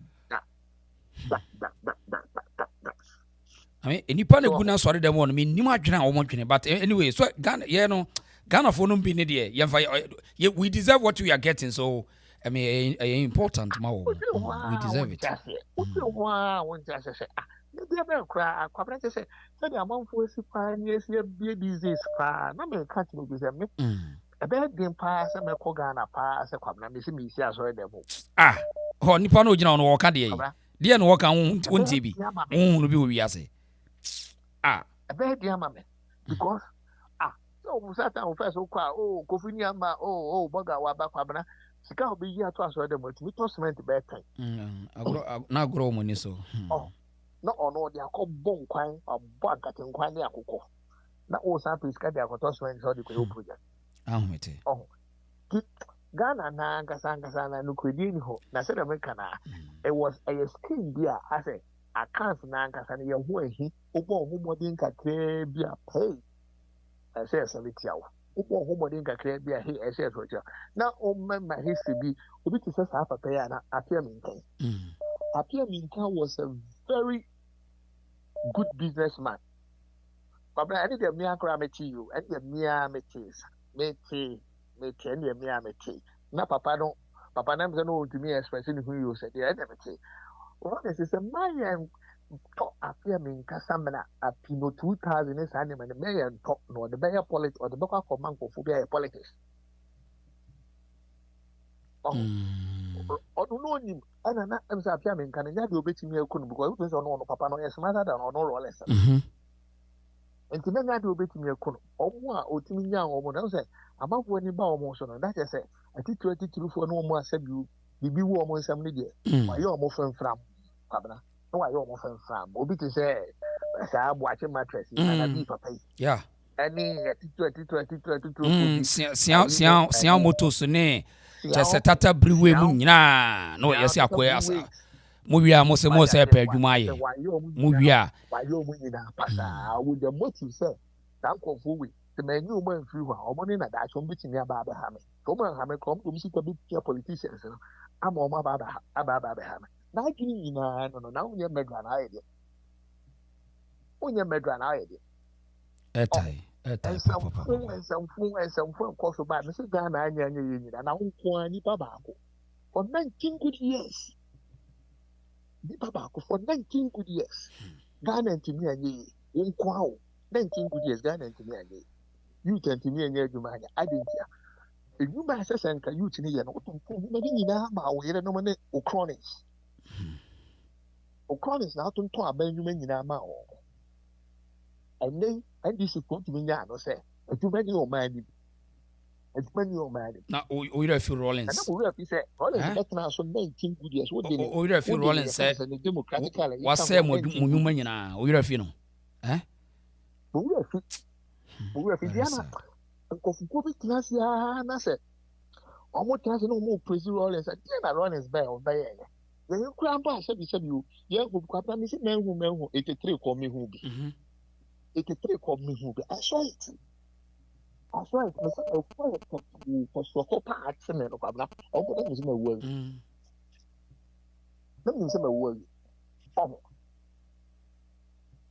I mean, any part of goodness, sorry, they want me. You might know one thing, but anyway, so Ghana for no being here. We deserve what we are getting, so I mean, important. We deserve it. One just say, you never cry. I just say, I'm on for 5 years, you're disease. No, me can't do this. A bad dim pass and a Kogana pass a Kwabna, Missy Missy as well. Ah, oh, Nippon original on walk day. Dear and walk on one TV. Oh, be we say. Ah, a bad dear mammy. Because, so Satan first, oh, Kofinia, oh, Boga, Wabakabana. She can't be here to us where the multiple cement bedtime. Now grow money so. Oh, no, they are called bone quine or bug getting quine their cocoa. That was happy to get their cotosman so the project. Oh, Ghana Nankasanga Nukudinho, Nasser Americana. It was a scheme beer, I say, I can't Nankasan, your way, he, Ubo Humodinka Crabia pay. I say, Savitio. Ubo Humodinka Crabia, he, I said, now, oh, my history be, a bit to say half a pay and appear Minka. Appear Minka was a very good businessman. But I need a mere calamity you, and the mere metis, meti, and the mere meti. Na papa don't, papa names no to me expressing who you said, the enemy. What is a man talk appear Minka Samana at Pino 2000 is animal, the mayor talk, nor the mayor politics or the book of Manco for politics. Oh, I don't know him. And I'm saying, can you do betting me? Couldn't because it was on papa no yes, mother than on all less. And to me, I do betting me a coon. Or more, or to me, young or more. I'm not when you bow motion. That is it. I think 22 for no more said you be warm on some media. Why you're more from Pabna? No, I almost from. Obi to say, I'm watching mattress. And I be papa. Yeah. Any 22. Sian motos ne. Just tata briwe mu nyina no yesi akoya asa muwia mo se pe adwuma ye muwia why you mu nyina pasa with the motive say thank you for we the menu man free wa omo ni na da chom bitimi aba ha me to mo ha me kom to mi sika bi politicians no am omo aba ha me na gini nyina no na unye medra na ayede etai and some course about Mr. Ghana and I won't nipa baako for 19 good years. Nipa baako for 19 good years. Ghana and me and ye, 19 good years, Ghana and me and ye. You can to me and ye, you man, I didn't hear. If you buy a sense, you to me and what to prove, maybe you know about we don't know O'Cronics. O'Cronics now to talk about you in our mouth. And this is going to be now, say, too many old man. It's many old man. Now, we don't feel Rawlings. I know we say, Rawlings, now so 19 good years. What we don't feel Rawlings said, what's say, Muman now, we don't feel, eh? But we are Fidiana. Uncle Fukubi class, ya, Nasa. Almost has no more crazy Rawlings. I can't run his bell by it. When you grandpa said, you, yeah, who can't miss it, man who 83 call me who be. 83 called me who be. I saw it. I saw it. I saw it for so far accident of Abna. Oh, but that was my word. That means my word. Oh.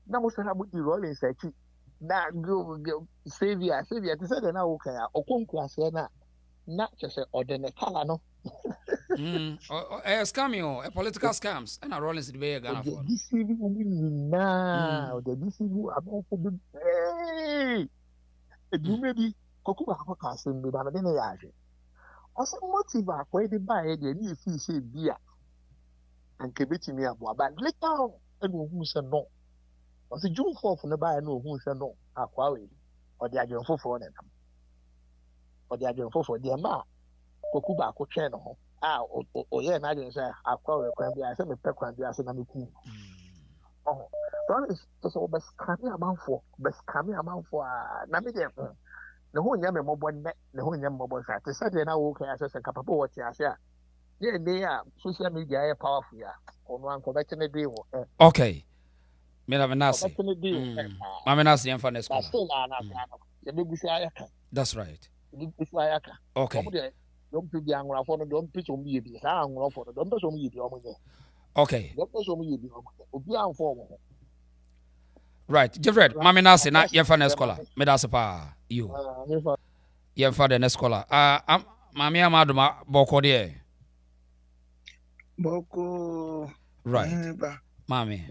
Now, what's happening with the rolling section? Now, go, Savior, to say that now, okay, or come class here now. Not just an ordinary color, no. A scam, a political scams, and a Rawlings to be a gun for. This is now, the DCU about the day. You may be Kokuba casting with another age. Also, motive are quite by the new fish beer and Kibiti me about, but later on, and who said no. Was a June 4th from the buyer, no, who said no, Aquari, or the Agent for them. Or the Agent for the Ama, Kokuba channel. Yeah, I didn't say, I call it Cranby. I said, the Cranby, I said, I'm oh, Rawlings is all best coming amount for Namidian. The whole yammer mobile net, the whole yammer mobile site. The Saturday now, okay, as a couple of what you say. Yeah, they are social media powerful. On one convention deal. Okay. Menavasi. Mamenasi and Fanes. That's right. Okay. Don't be the angle for don't pitch on me, the angle for the don't show me the omen. Okay. Don't show me the form. Right, Jeffrey, Mamenasi, not your father scholar. Medasapa, you. Your father and scholar. Mamma Madama Boko de Boko. Right. Mammy.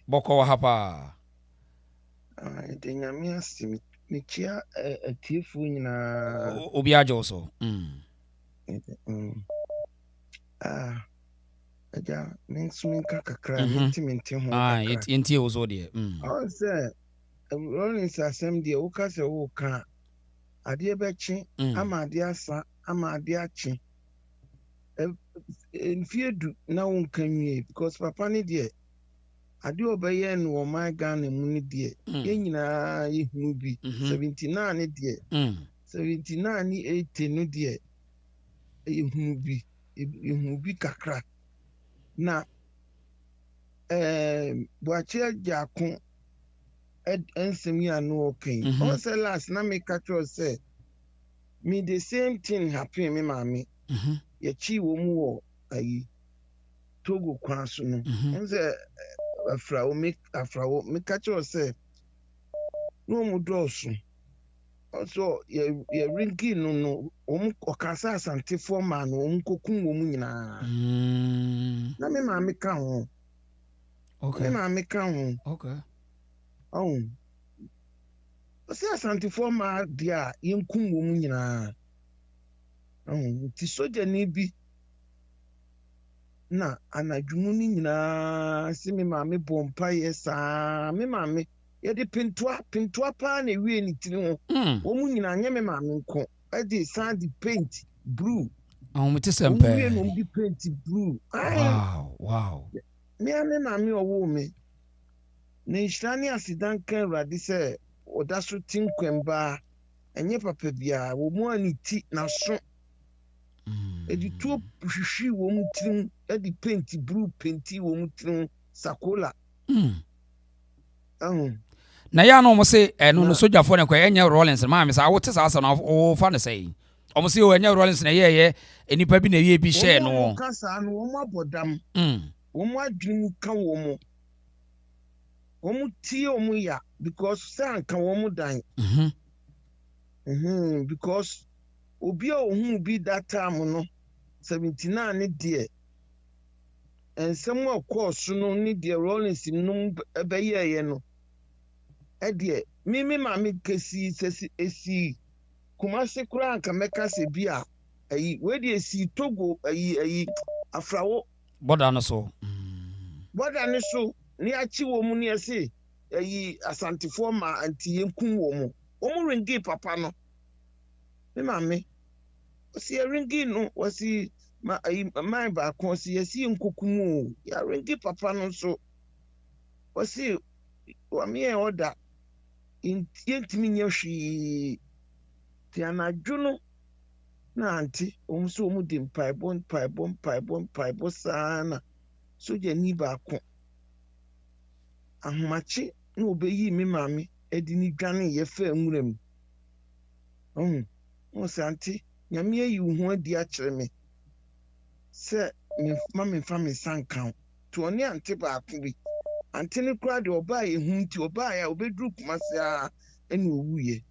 Boko Hapa. I think I'm Michia a tifu in Obiajo so. Aja, Ninswing Kakakra, intimate home. Ah, it inti ozo de. I say, Rollins assembly, Okasa Oka, Adia Bechi, Amadiasa, Amadiachi. In fear do now can ye, because Papa Nidia. I do obey and or my gun and money dear. Yenina, ye movie 79 dear. 79 80 no dear. You movie kakra. Na Boache Jakon Ed Ensemia no okay. Also last na me catch say me the same thing happen me mami. Ye chi wo mu ayi Togo kwaso no. Ense afrawo me catch say no mu dosu. Also ye ringi no okasa asante for man no kokun wo mu nyina. Na me mami ka ho. Okay. Me mami ka ho. Okay. Oh. Ose asante for ma dia yenkun wo mu nyina. Oh, ti soja ni bi na anadwumu ni nyina se me mami bompa yesa me mami ye de pintoa pa na wie ni tiri ho. Wo mu nyina nya me mami nko. E de sand paint blue. Mete sempe. We no di paint blue. Wow. Me mami owo me. Na ishrani asidan kan radi se oda so tinkwemba enye papa bia wo mu aniti na so. Edi to hwehwi wo mu tirim edi paint blue painti wo mu tirim sakola. Na ya no mo se no soja fo ne kwa enye Rawlings ma me sa wo te sa na wo fa ne sei. Omo se o enye Rawlings na ye enipa bi na ye bi share no. Wo kasa no wo mu abodam. Wo mu adwum ka wo mu. Wo mu tie wo mu ya because san ka wo mu dan. Because obi a ohun bi that time no 79 ne de ensem a course no ne de Rawlings no ebeye no de me mami kesi esi kumase kura anka meka se bia ayi we de esi Togo ayi afrawo boda no so ni achi wo mu ne ese ayi asantifo ma anti yenkun wo mu o mu ringi papa no me mami osi ringi no wasi my ba kon si esi nkokumu ya ringi papa no so wasi wa me order intimi nyehwi ti anadwo na anti so mu di mpaibon sana so je ni ba kon ahomachi na obeyi me mami edi ni dwane ye fa nwuram mo santi nyame yi hu adi a kire me se me mami family sankan to oni anti ba ko bi anti ni kura de oba ye hu nti oba ya obedru kumase a eni owuye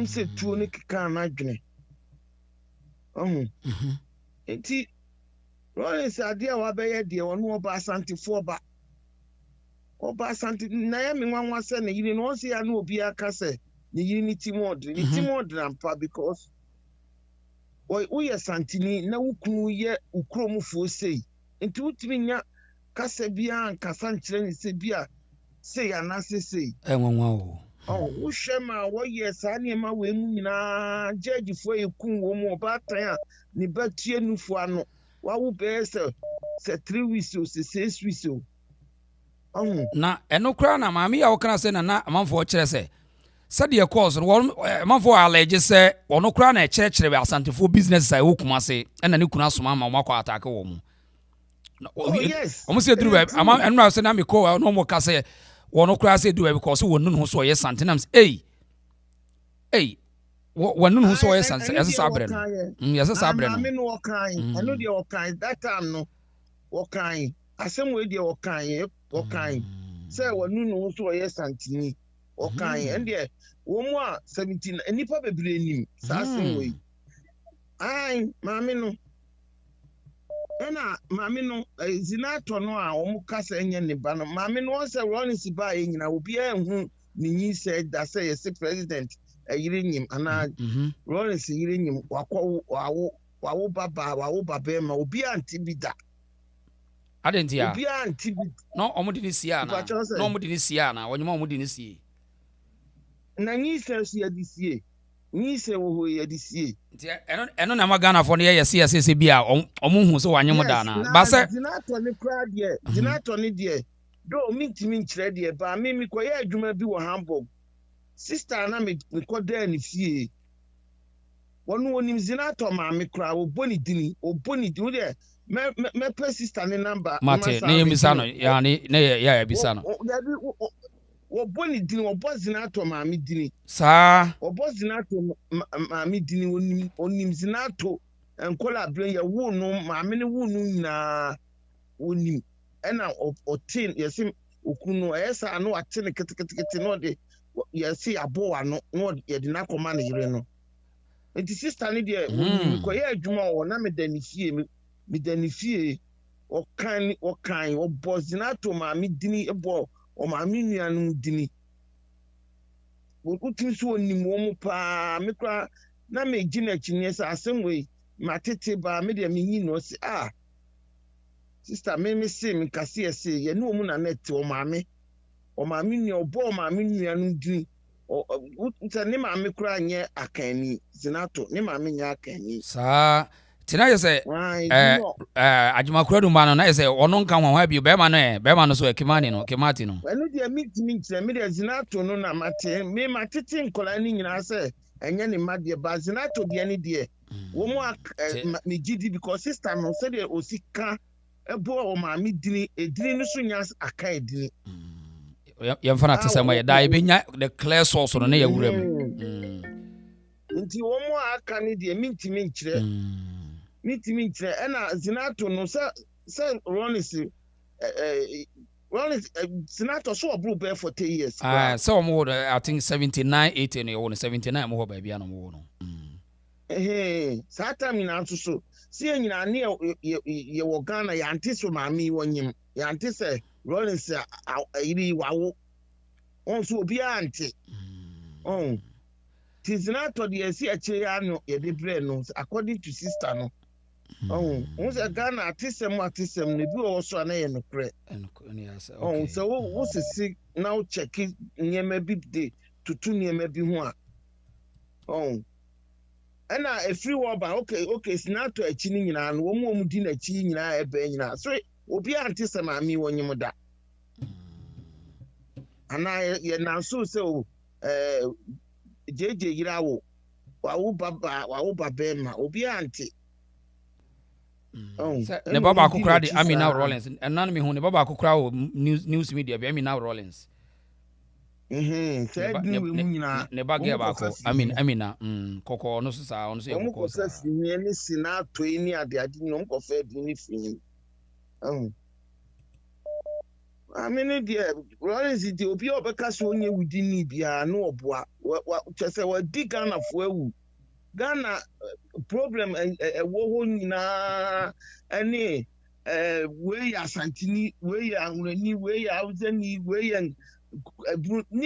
se tuo ni kika na adwene enti Rawlings ade a wa be ye de wono oba asantifo oba asanti na ya me nwanwa se na yiri no se ya na obi aka se ni yiri ni timod rampa because we ya santini na wukunu ye ukromufo sei enti wutimi nya kasa bia ankasa nkyere ni se bia sei anase sei enwanwa o wo hwema wo ye sa ne ma we mu nyina judge fo ekun wo mu oba tan a ni batie nufu ano wa wo be se 3 weeks o 6 weeks o na eno kra na maami ya wokana se na amanfo kire se sade course no amanfo allege se ono kra na kire be asantefo business sai wokuma se ena ne kuna soma ma makwa attack wo mu omo se duru ama eno se na me ko no mo ka se ono kra se duru because wonu no so ye santenam wonu no so ye santen yes sabre yes sabre no me no kan eno de o kan that time no o kan asem we de o kan say wonu no so ye santini o kan ende wo mu a 17 enipa bebre nim sa asem we mami no ena mami no Zenator no a wo mu kasa enye ne ba no mami no say Rawlings ba ye nyina obi ehun Nini said that say a president a yerim and Rawlings yerim wawo baba ma obi antibida. Adentia. Obi antibida. No omudi sia na. No omudi sia na. Wanyuma omudi sie. Na nyi says ye this year. Nyi say wo ye this year. Eno na magana for ye CSC bia omuhu so wanyem da na. Ba say Zenator ne crowd here. Zenator ne there. Do mintimi nkyerɛ deɛ ba me kɔyɛ adwuma bi wɔ Hamburg. Sister na me kɔ da ne fie. Wɔn onim Zenator ma me kra oboni dini de me pe sister ne number. Mate ne yemisa no ya ne ya bisa no. Oboni dini obo Zenator ma me dini. Saa. Obo Zenator ma me dini onim Zenator enkola brain ya wo no ma me ne wo no nyina onim. Ena otin yesi okunu esa no atene ketekete no de yesi abo ano no ye de na koma na yire no enti sister ne de ko ye adwuma wo na me dani fie okan obo Zenator ma me dini ebo o ma me nuanu dini wo utin so onim wo mu pa me kra na me gina chinye sa asem ma tete ba me de me nyi no si sister me say me kase say ye no mu na net o maame ni obo maame nuanu din o ne maame kura nye akani Zenator ne maame nya akani sa tina ye say ajuma kura du ma no na ye say ono nka hwa bi be ma no so ekimani no kemati no eno de me nkyere me de Zenator no na mate me matete nkola ni nyina say enye ne ma de ba Zenator de ne de wo mu me gidi because sister no say de osika ebo o maami dini edini no so nya aka edini yemfa na tesema ye dai benya the clear source no na ya wuram nti wo mo aka ne de mintimi nkyere ena Zenator no say Rawlings Zenator so obro be for 10 years so mo I think 79 80 no 79 mo ba bia no mo no saa time na so si nyina ne ye wo Ghana ya antiso maami wonyim ya antise Rawlings iri wawo on so obi anti on Zenator de esi ache ya no ye de bre no according to sister no on se Ghana atisem ne bi wo so na ye no kre on so wo sisi now check nyema bi de tutu nyema bi ho a on ena efiri woba okay Zenator achi ni nyina no wo mu di na achi nyina ebe nyina so obi antise maami wonyim da ana ye na so se o jeje yirawo wawo baba ma obi anti ne baba akukura de Amina Rawlings enan me hu ne baba akukura o news media be Amina Rawlings ne bagge ba ko Amina koko no so sa ono so ye koko sa ni Zenator ni ade no ko fe di ni fini amene de Rawlings di obi obeka so onye wudi ni bia no oboa chese wa di Ghana fo ewu Ghana problem wo ho nyina ani we ya santini we ya anwani we ya awzani we ya ni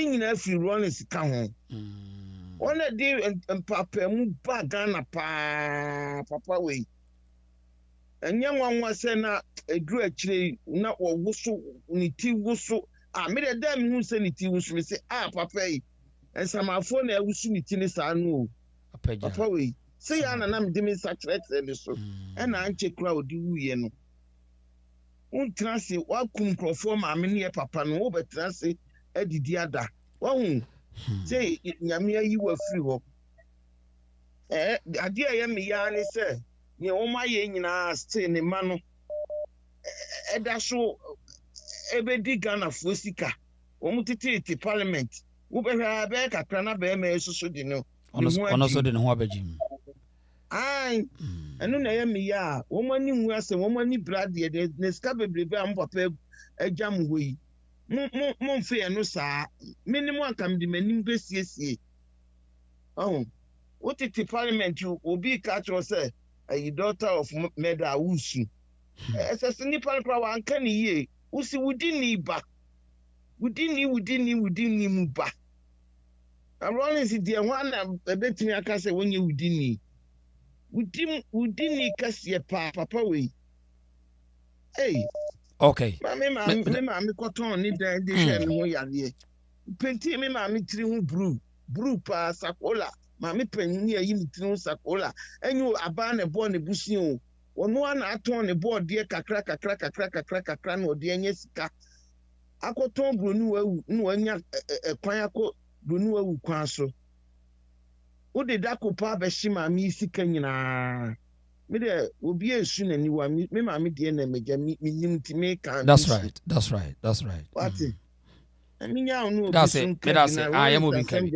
nyina fi Rawlings ka ho ona de papa mu ba Ghana pa papa we enya nwanwa se na edru akire na woso ni ti woso me de dem hu se ni ti woso me se papa yi ensamafo na ewusu ni ti ni sa no papa we se ya na me de me sa kire de so na anche kura odi wuye no untra se wakum krofo ma me ne papa no wo betra se adidi ada wahu se nyame ayi wa firi ho ade ya me ya ni se ni o ma ye nyina stay ne ma no eda so ebedi Ghana fo sika o mu titi parliament wo be ha be kakra na be ma esusu di no ono so de ne ho abagim enu na ye me ya wo mani nwu ase wo mani brade de ne ska bebrebe am papa agam hoyi mo mfe eno saa minimum akam di manim besiesie what titi parliament you obi catch say a daughter of Meda Wusu. As a nippon crow and can ye, Usi within ni ba. Within ni muba. Rawlings deɛ ho ana ɛbɛtumi aka sɛ wonyɛ wodini wodini kɛseɛ paa papa wei hey okay me maame kɔtɔn ne dan de hwɛ me ho yadeɛ penti me maame tiri ho brew paa sakola maame panyin ni ayi me tiri ho sakola enyo aba na bɔ ne busi o ɔno ana atɔn ne bɔ deɛ kakra na ɔde anya sika akɔtɔn bronu wawu na wanya kwan akɔ bronu wawu kwan so wode dakopa abɛhye maame sika nyinaa me de obi esu na niwa me maame de na megya minim ti me kan that's right what Minya no that's it I am moving me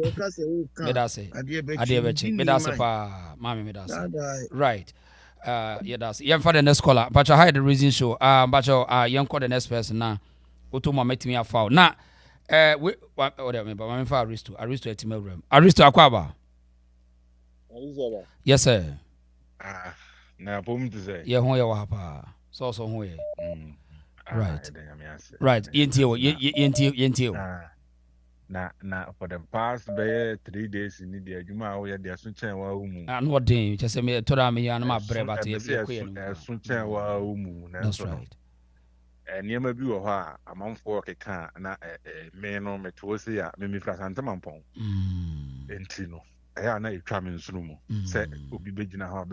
that's it ade beche pa mama me that's right yeah that's yeah for the next caller but I had the reason show but you call the next person now oto mo metimi afa na we whatever but mama fa aristo etima room aristo akwaba yes sir na bom to say yeah ho ye wa pa so ho ye right yenti na for the past 3 days in the adwuma wo ye de so chen wa umu no den che se me to da me ya na ma bre but ye ko ye so chen wa umu na that's right niema bi wo ha amanfo keka na me no me to se ya me fra santamampon enti no ya na etwa me nsuru mu se obi begina ha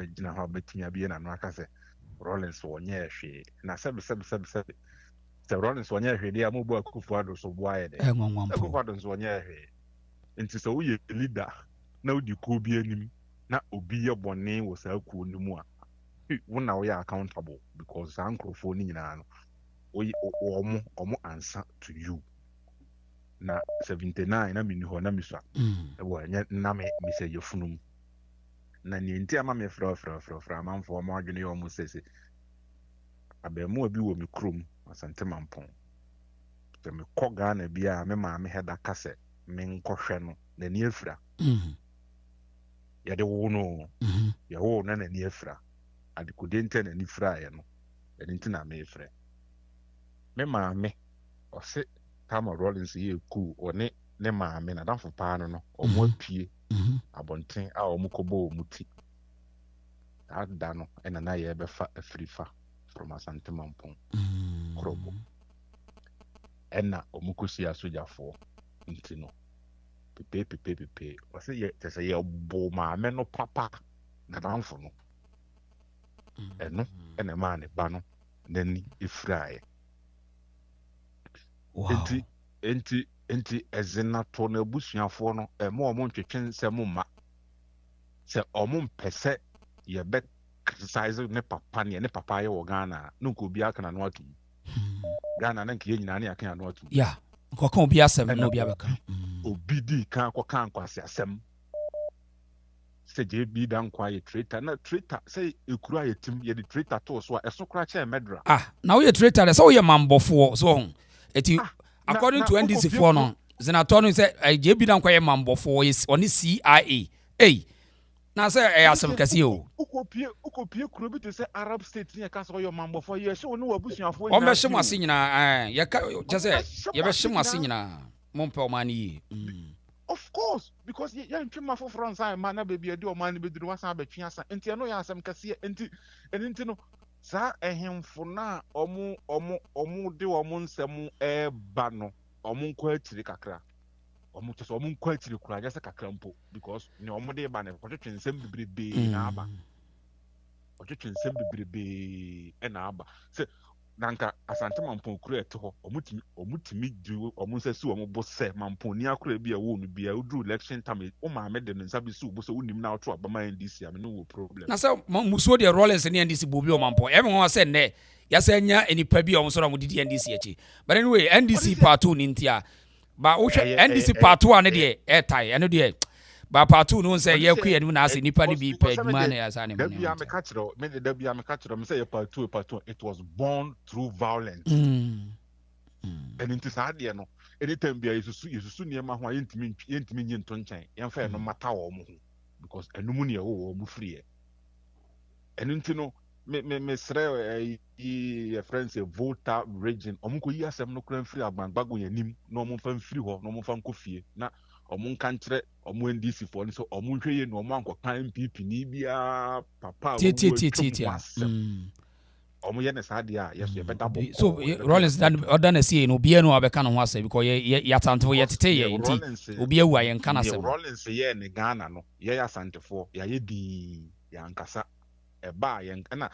betimia bi na no aka se Rawlings wonye hwe na sebe se Rawlings wonye hwe dia mo bo akufo ado so bo aye de akufo ado so wonye hwe enti so wo ye leader na odi ko bi anim na obi ye bone wo sa ku onimu a wo na wo ya accountable because ankrofo ni nyina no omo answer to you na 79 na mini ho na miswa wo nya na me se yefunum na ni enti ama me fra amanfo ma adwene yo mo sese abemu abi wo mi krom asante mampon te me koga na bia me ma me heda kase me nkohwe no na ni afira ya de wo no ya wo na ni afira adikudente na ni fra ye no enti na me afira me ma me ose kama Rawlings ye ku one ne ma me na danfo pa no omo apue abonten a omo kobo omuti ada no ena na ye befa afrifa from asante mampon krobo ena omo kosi asojafo ntino pepe wase ye tese ye bo ma me no papa na danfo no eno ena ma ne ba no nani ifrae enti Zenator na busuafo no mo omo ntwetwen nsem ma se omo mpese ye be criticize ne papa ye wo Ghana no ko bi aka na no atu Ghana na nke ye nyina na aka na no atu yeah ko kan obi asem no obi abeka obi di kan kwase asem se je bi dan kwa ye traitor na traitor se ekura ye tim ye di traitor to so eso kra cha medra na wo ye traitor se wo ye mambofo so eti according to NDC for no Zenator no say je bi dan kwa ye mambofo is on CIA na say asem kase o ukopie kuro bi to say Arab state ni ka so yo mambofo ye hye wonu wabusuafo o me hye mase nyina ye ka je say ye be hye mase nyina mompe o mani yi of course because ye ntwema for France I man na baby ade o man be duru wasan betwe asa enti no ya asem kase enti no sa ehemfo na omu de omu nsem ba no omu nko atiri kakra omu to so omu nko atiri kura just kakra mpo because ni omu de ba ne ko twetwe nsem bibrebe na aba ko twetwe nsem bibrebe na aba se nanka asante mampon kura eto ho omutimi du omu nsasi omu bo se mampon ni akura bia wo no bia udru election time o ma me de nsa bi su bo so unim na oto abama NDC am no wo problem na se muso de Rawlings ne NDC bobi o mampon e me ho se ne ya se nya enipa bi o so mo didi NDC achi but anyway NDC part 2 ni ntia ba wo hwe NDC part 2 ane de etai ane de ba part 2 no say ye kue enu na ase nipa ni bi pa adwuma na ya sa ne mo me da bia me catch me say ye part 2 it was born through violence and into sadie no anytime bia yesusu niema ho yentimi nyi nto nchen yemfa no mata wo mo ho because enumu ne wo mo free enu ntino me sre e friends e Volta region omuko yi asem no kran free agbangbago yanim no mo fa free ho no mo fa nkofie na ɔmo nkankyerɛ ɔmo NDC foɔ no so ɔmo nhwɛ yie na ɔmo ankɔka MPP ni bia papa tie ɔmo yɛ ne saa deɛ a yɛso yɛbɛda bɔ so Rawlings ɔda na sie no obiara no abɛka no ho asɛ because yɛ atantefo yɛtete yɛ nti obi awu a yɛnka no asɛm Rawlings yɛ ne Ghana no yɛyɛ asantefoɔ yɛayɛ dii yɛankasa ɛbaa yɛn ɛna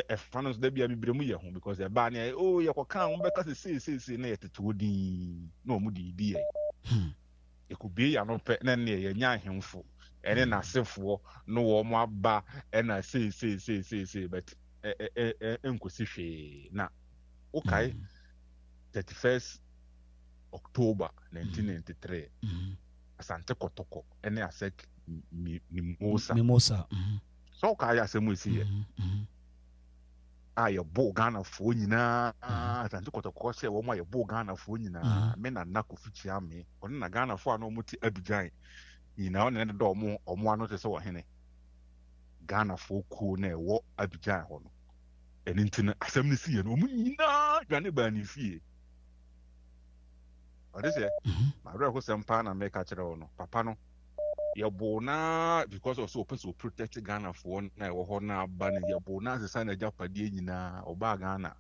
ɛfa no so da bia bibire mu yɛ ho because ɛbaa ne yɛkɔka ho bɛka sɛ seesei na yɛtete hɔ dii na ɔmo di yɛ yɛkɔbie yɛ ano pɛ na ne yɛnya ahemfo ɛne n'asefoɔ no wɔ ɔmo aba ɛna seesei but nkosi hwee na wokae 31st October 1993 asante kɔtɔkɔ ɛne asɛk mimosa so wokae asɛm esi yɛ a yɛbɔ Ghanafoɔ nyinaa asante kɔtɔkɔ sɛ wɔn a yɛbɔ Ghanafoɔ nyinaa me na nna Kofi Kyame ɔno na Ghanafoɔ a na wɔn te Abidjan nyinaa ɔno na ɛdɔ ɔmo ano te sɛ wɔhene Ghanafoɔ kuo na ɛwɔ Abidjan hɔ no ɛne nti no asɛm no si yɛ no ɔmo nyinaa dwane baa ne fie ɔde sɛ mawerɛ ho sɛm paa na mɛka kyerɛ wo no papa no yɛboo na because ɔsɛ ɔpɛ sɛ ɔprotect Ghanafoɔ na ɛwɔ hɔ na aba no yɛboo na asesa no agyapadeɛ nyinaa ɔbaa Ghana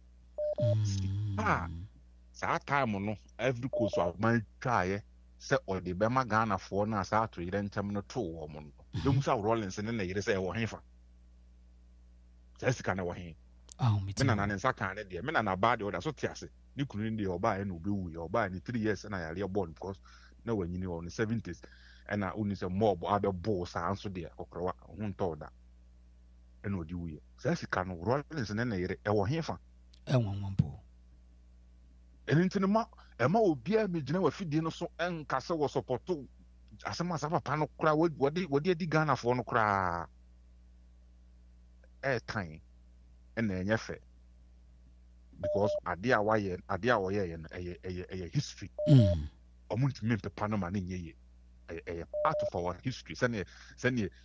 saa time no every coast aman twaeɛ sɛ ɔde bɛma Ghanafoɔ no a saa ato yerɛ ntɛm no too wɔ mo no bɛmu sɛ Rawlings ne na yere sɛ ɛwɔ hefa saa sika no ɛwɔ he mena na ne nsa kan ne deɛ mena na baa deɛ ɔda so te ase ne kunu ne deɛ ɔbaa ɛna ɔbɛwu yɛ ɔbaa ne 3 years na yɛareɛ bɔɔl because na wanyini wɔ ne 70s ɛna woni sɛ mob abɛbɔɔ saa nso deɛ ɔkorɔwa ho ntɔɔ da ɛna ɔde wuyɛ saa sika no Rawlings ne na yere ɛwɔ hefa ɛnwanwampo ɛno nti no ɛma obiara megyina wafidie no so ɛnka sɛ wɔ sɔpɔto asɛm asa papa no koraa wɔde adi Ghanafoɔ no koraa ɛɛtan ɛna ɛnyɛ fɛ because adeɛ a wɔyɛɛ no ɛyɛ history ɔmo ntumi mpepa no ma ne nyɛ yie ɛyɛ part of our history sɛneɛ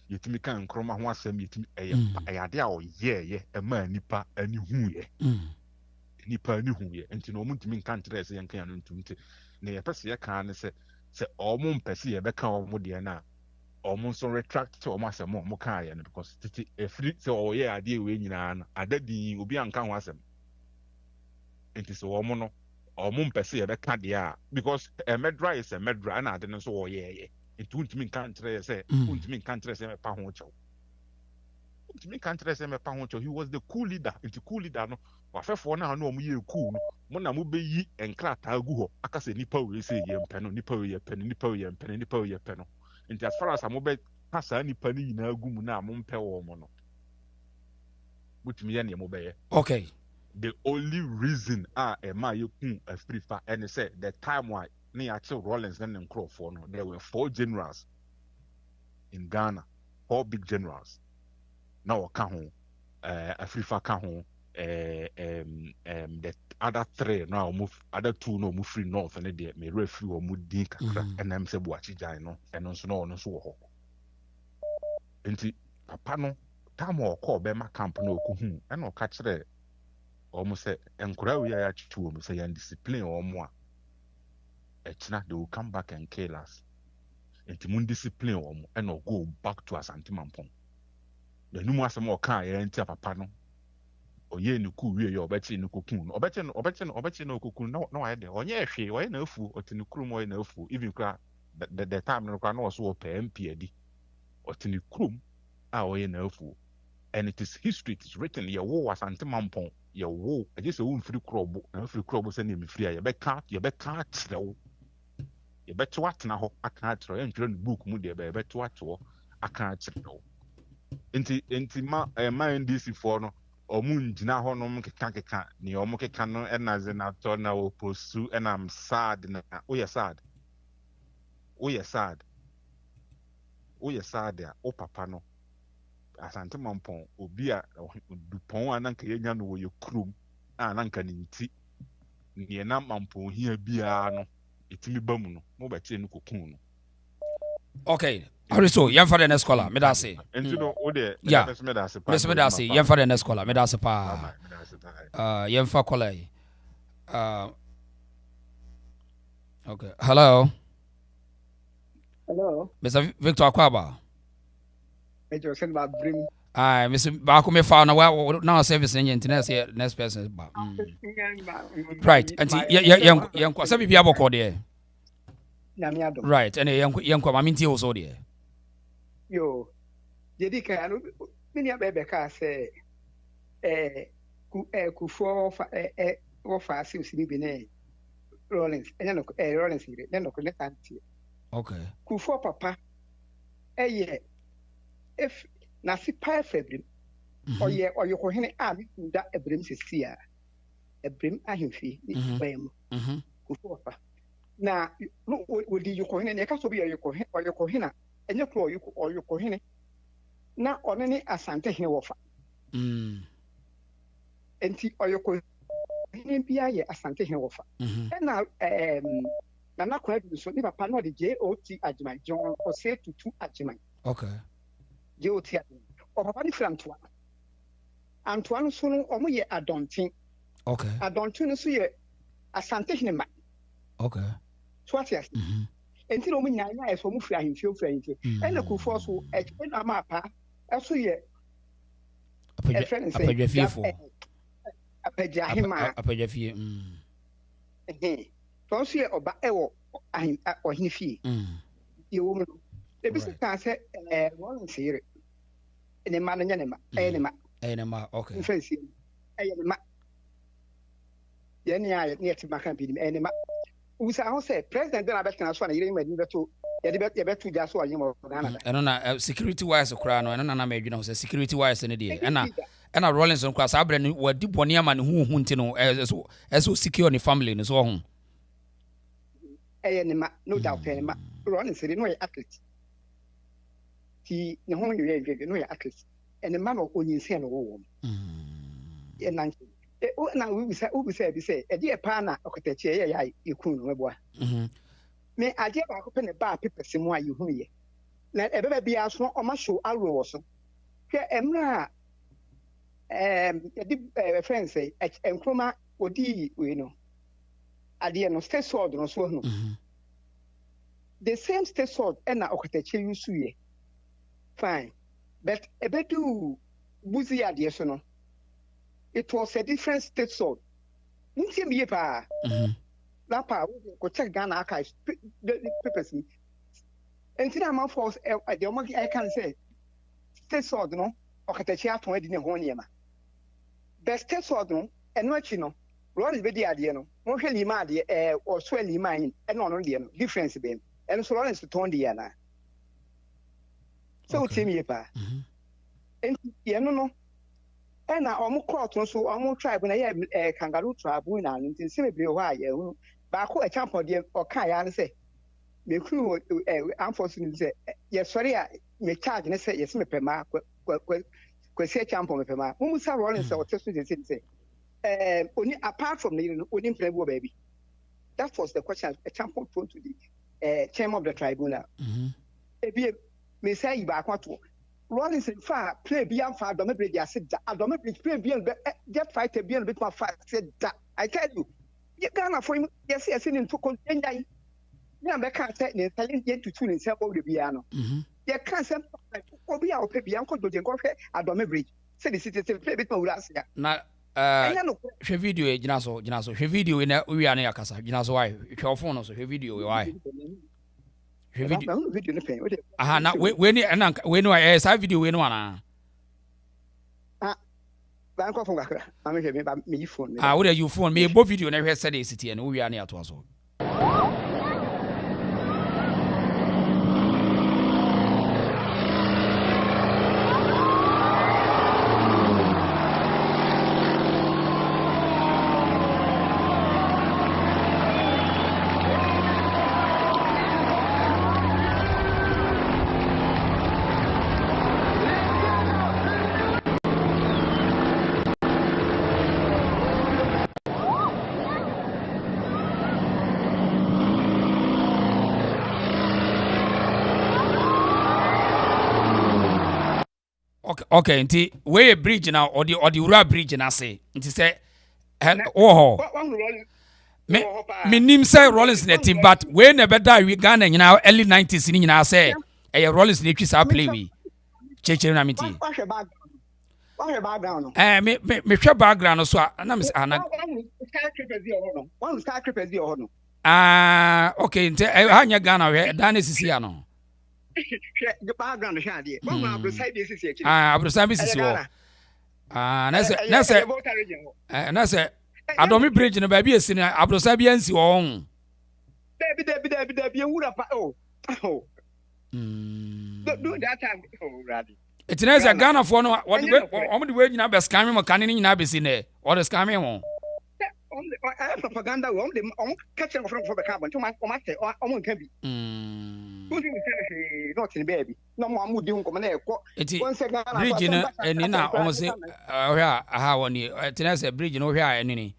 yɛtumi ka nkrɔma ho asɛm yɛtumi ɛyɛ adeɛ a ɔyɛɛyɛ ɛmaa nipa ani huuyɛ nti na ɔmo ntumi nka nkyerɛ sɛ yɛnka yɛn no ntum nti na yɛpɛ sɛ yɛka ne sɛ ɔmo mpɛ sɛ yɛbɛka ɔmo deɛ no a ɔmo nso retract ɔmo asɛm a ɔmo kaeɛ no because tete ɛfiri sɛ ɔyɛ adeɛ wei nyinaa no ada din obi anka ho asɛm nti sɛ ɔmo mpɛ sɛ yɛbɛka deɛ a because ɛmɛdra yɛ sɛ mɛdra ɛna ade no nso wɔyɛɛyɛ nti wontumi nka nkyerɛ sɛ mɛpa ho kyɛw he was the cool leader nti cool leader no wafɛfoɔ no a na ɔmo yɛ cool no mo na mobɛyi nkrataa gu hɔ aka sɛ nipa wei sɛ yɛmpɛ no nipa wei yɛpɛ no nti as far as mobɛka saa nipa no nyinaa gu mu na mompɛ wɔ mo no wotumi yɛ neɛ mobɛyɛ okay the only reason ɛma yɛku afirifa ɛne sɛ the time a ne yɛakye Rawlings ne nkurɔfoɔ no there were 4 generals in Ghana 4 big generals na wɔka ho afirifa ka ho the other 3 no other 2 no ɔmo free north ne deɛ mmerɛ firi ɔmo din kakra ɛnam sɛ Boakye Gyan no ɛno nso na ɔno nso wɔ hɔ nti papa no time a ɔkɔɔ bɛma camp na ɔkɔhu ɛna ɔka kyerɛ ɔmo sɛ nkora wei a yɛatwitwi wɔ mu sɛ yɛn discipline ɔmo a ɛkyina they will come back and kill us nti mun discipline ɔmo ɛna go back to Asante Mampɔn na ɛnum asɛm a ɔka yɛn nti papa no ɔyɛ ne ku wie yɛ ɔbɛkye ne kokun no ɔbɛkye no kokun na wayɛ de ɔnyɛ hwee ɔyɛ na afu ɔte ne kurom ɔyɛ na afu even kra the time no kra na ɔso ɔpɛ MP adi ɔte ne kurom a ɔyɛ na afu and it is history it is written yɛwo Asante Mampɔn yɛwo ɛgye sɛ womfiri kurɔbo na wofiri kurɔbo sɛ ne mefiri a yɛbɛka akyerɛ wo yɛbɛto atena hɔ aka akyerɛ yɛntwerɛ no book mu deɛ yɛbɛto ato hɔ aka akyerɛ wo nti ma NDC foɔ no ɔmo ngyina hɔ nom keka ne ɔmo keka no ɛna Zenator na oposu ɛna sad na woyɛ sad a wo papa no Asante Mampɔn obi a dupɔn a nanka yɛnya no wɔ yɛ kurom a nanka ne nti neɛ na Mampɔn hia biara no ɛtumi ba mu no mobɛkyerɛ no kokun no okay Aristo yɛmfa the next caller meda ase nti no wo deɛ meda ase yɛmfa the next caller meda ase paa yɛmfa caller yi okay hello Hello. Mr. Victor Akwaba. Major said about bring. Aye, Mr. Bakume found now service in internet here next person. Right. And young Kwasabi Biaboko there. Right. And a young Kwaminti also there. Yo, Jedika, many a baby car say, Kufo for Sibine Rawlings, and then Rawlings, then no connect. Okay. Kufo papa, yeah. If Nasi Pie Febrim, or your Kohene Army, that a brim is here, a brim ahimfi, Kufo. Now, would you Kohene, and you be your Kohena, and your claw or your Kohene. Now, on any Asante Hiwafa. And or your Kohene be a Asante Hiwafa. And now, Nana quite so never panel the JOT Ajman, John, or say to 2 Ajman. Okay. JOT or Papa Antoine. Antoine soon or me a daunting. Okay. I don't know ye a Santana. Okay. What yes. Until we know is for Mufra him, feel free. And the Kufos who at a mappa, as we a friend say, fearful. A pejahima, a pejafie. Don't see or Baewo or Hifi. You woman, the business can say, one here. In a man and enema, okay. Fancy, enema. Yenya near to Macampi, enema. Who's I say, President, then I bet can as one, you didn't to bet to just one more. I don't know, security wise, a crown, and I made security wise in a day. And I Rawlings on cross Abra were deep one yaman who huntino as so secure in the family in his own. Enema, no doubt, enema. Rawlings said, no athlete. He no home you no athlete. And the man of only say no woman. Now we say, a dear partner, okay, chair, you couldn't, boy. May I dare open a bar, people, some why you hear. Let ever be asked on my show, I'll roll also. Here, Emra, a friend say, and Chroma, or D, we know. I dear no state sword, no so. The same state sword, and I okay, you see. Fine, but a bit too boozy idea, so no. It was a different state sword. Munti me pa. Lapa go check Ghana archives the papers. And see I'm force the only I can say state sword no or katachia to edin ho niema. The state sword no and what you know. Run be the idea no. Mo hwe lima de or so lima in and no no difference be. And so Lawrence to turn the yana. So tell me pa. And you know. And I almost caught so almost tribe when I had a kangaroo tribe when I didn't see me why but I a champ or Kaya say, me crew, unfortunately say, yes, sorry, me charge and say, yes, me pema, say champ on me pema. Almost have Rawlings or testing say, only apart from the only play baby. That was the question a champ put to the chairman of the tribunal. Me say, you back what Rawlings in far play beyond far, don't make the said that. I don't make play beyond just fight a beyond bit more fast said that. I tell you, you can't for him. Yes, yes, in to contend. Yeah, I can't say the talent yet to tune in several the piano. You can't say, oh, be our baby, Uncle Dojan Coffee, I don't make bridge. Say the city play a bit more last year. Not she video, Jinaso, she video in a Uriana Casa, Jinaso, why? Your phone also, her video, why? Aha, na when I saw video when one. Bank of me phone. Ah, what are you phone? Me both video never said city and we are near to us. Okay, nti we bridge now or the ura bridge na say nti say oh me nim say Rawlings na team but we never die we Ghana nyina early 90s ni nyina say Rawlings na twi sa play we cheche na meti What's background? Me hwe background so na me ana One skyscraper di ho no. Okay, nte hanya Ghana we dan sisi ya no. The background hwe ade. One abro side dey sisi echi. Abro side be sisi wo. Na se Adomi bridge no ba bi esi na abro side bi ansi wo hon. Debi ewura pa oh. Do that time already. It's nice Ghana for no what the way nyina be scam me kan ni nyina be si ne. What is scam me won? Propaganda on the catching from the carbon to my commander or on can be. Not in baby. No more mood doing come once again. Bridge and na almost how on you. It's a bridge no here any.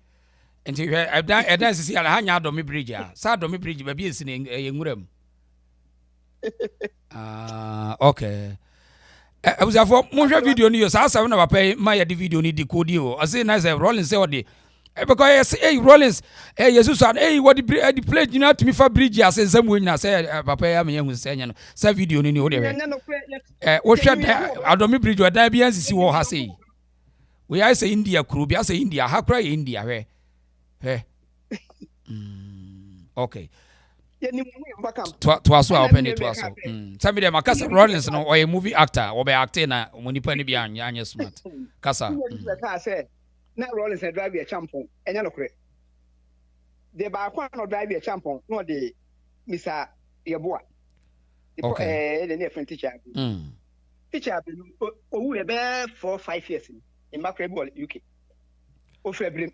And I dance see hanya do me bridge ya. Sa do me bridge baby is in ngurem. Okay. I was for motion video ni yo sa sa na papa my video ni decode o. I say nice Rawlings say what the because hey Rawlings Jesus and hey what the plate you know to me for bridge as some way na say papa ya me hu say nya no say video ni o de what Adomi bridge wa da bia sisi wo ha say we I say India crew bia say India ha kra India he okay to aso open it to aso some dem akasa Rawlings no or a movie actor or be actor na monipa ni bia anya smart kasa na Rawlings and drive a champion enya no kre de ba kwa no drive a champion no de Mr. Yeboa the near friend teacher teacher o we be 4-5 years in Macrebol UK o febrim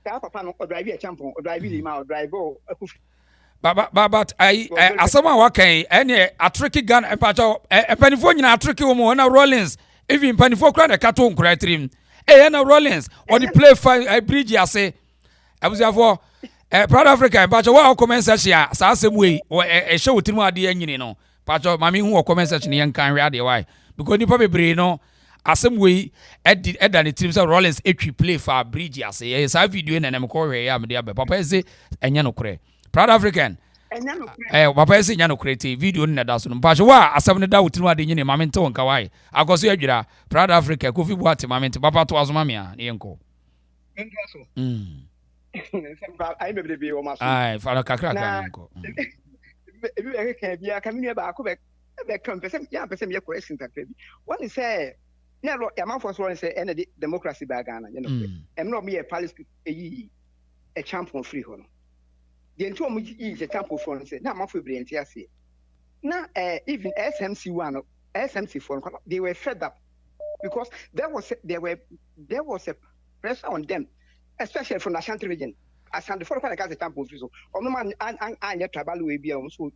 papa no drive a champion o drive him out drive o but I asama wa kan ene atriki Ghana epacho epanifo nyina atriki wo mo na Rawlings even panifo kra na kato nkra trim na Rawlings or the play fine bridge ase abusafo Proud Africa pacho wa comment section sa asem we e show trim ade anyini no pacho mami hu comment section yen kan we ade why because nipa bebre no asem we eda ne trim say Rawlings etwi play for bridge ase sa video na nem ko we ya me de papa say enya no kre Proud African papa say nya no create video na da so no pacho wa asem ne da wotinu ade nyini mame nte wonka why akoso adwira Proud Africa Kofi Boate mame nte papa to azoma me a ne yenko ai bebe be o maso ai fara kakra kan yenko ebi be kan bia kan mi ba ko be kan pese ya pese me question ta bi one say na ro ya man for so say ene democracy ba Ghana you know em no me palace eyi a champion free ho no the two of is a temple for say na man for brilliant ase na even SMC for they were fed up because there was a pressure on them especially from the Ashanti region Ashanti for the kind of temple free so no man and tribal we be so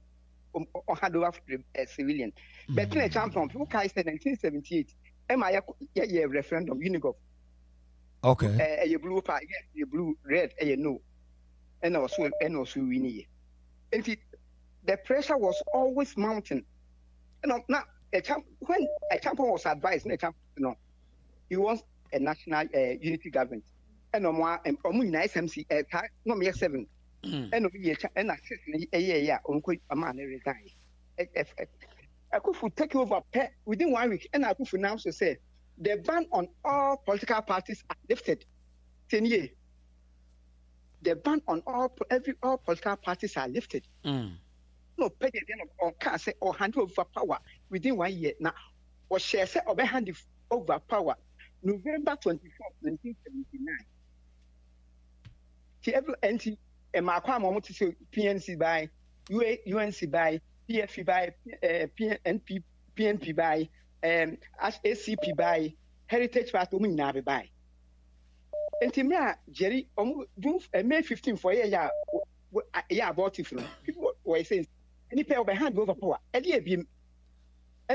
on hand over a civilian but in a champion people can say 1978 yeah referendum Unigov okay a blue part a blue red a no and also winning. And the pressure was always mounting. Now when a champion was advised, he wants a national unity government. And no more SMC no more 7. And and a man resign. I could take over within 1 week, and I could announce to say the ban on all political parties are lifted. 10 years. The ban on all political parties are lifted. No, pay the end of can't say or hand over power within 1 year. Now, or share say or hand over power November 24, 1979. See every NT and my moment to say PNC by UNC by PFP by PNP by ACP by Heritage Party Nabi by. And to me, Jerry, May 15 for a year, about it. People were saying, any pair of a hand over power, and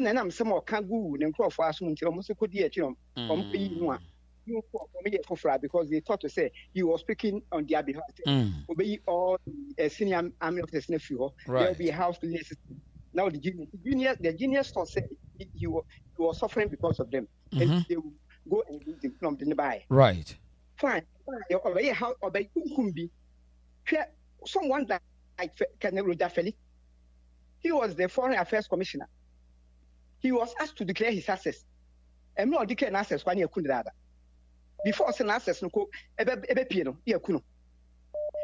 then I'm some more kangaroo and crop for us until almost could get you because they thought to say he was speaking on their behalf. Obey all senior army officers nephew, there will be a house to listen. Now the genius thought said he was suffering because of them, and they will go and do the plumb nearby. Right. Fine. obey how obey kumbi. Someone like Colonel Rojafeli. He was the Foreign Affairs Commissioner. He was asked to declare his assets. And no declare an assets when you couldn't. Before saying assets, no co ebe piano, you kuno.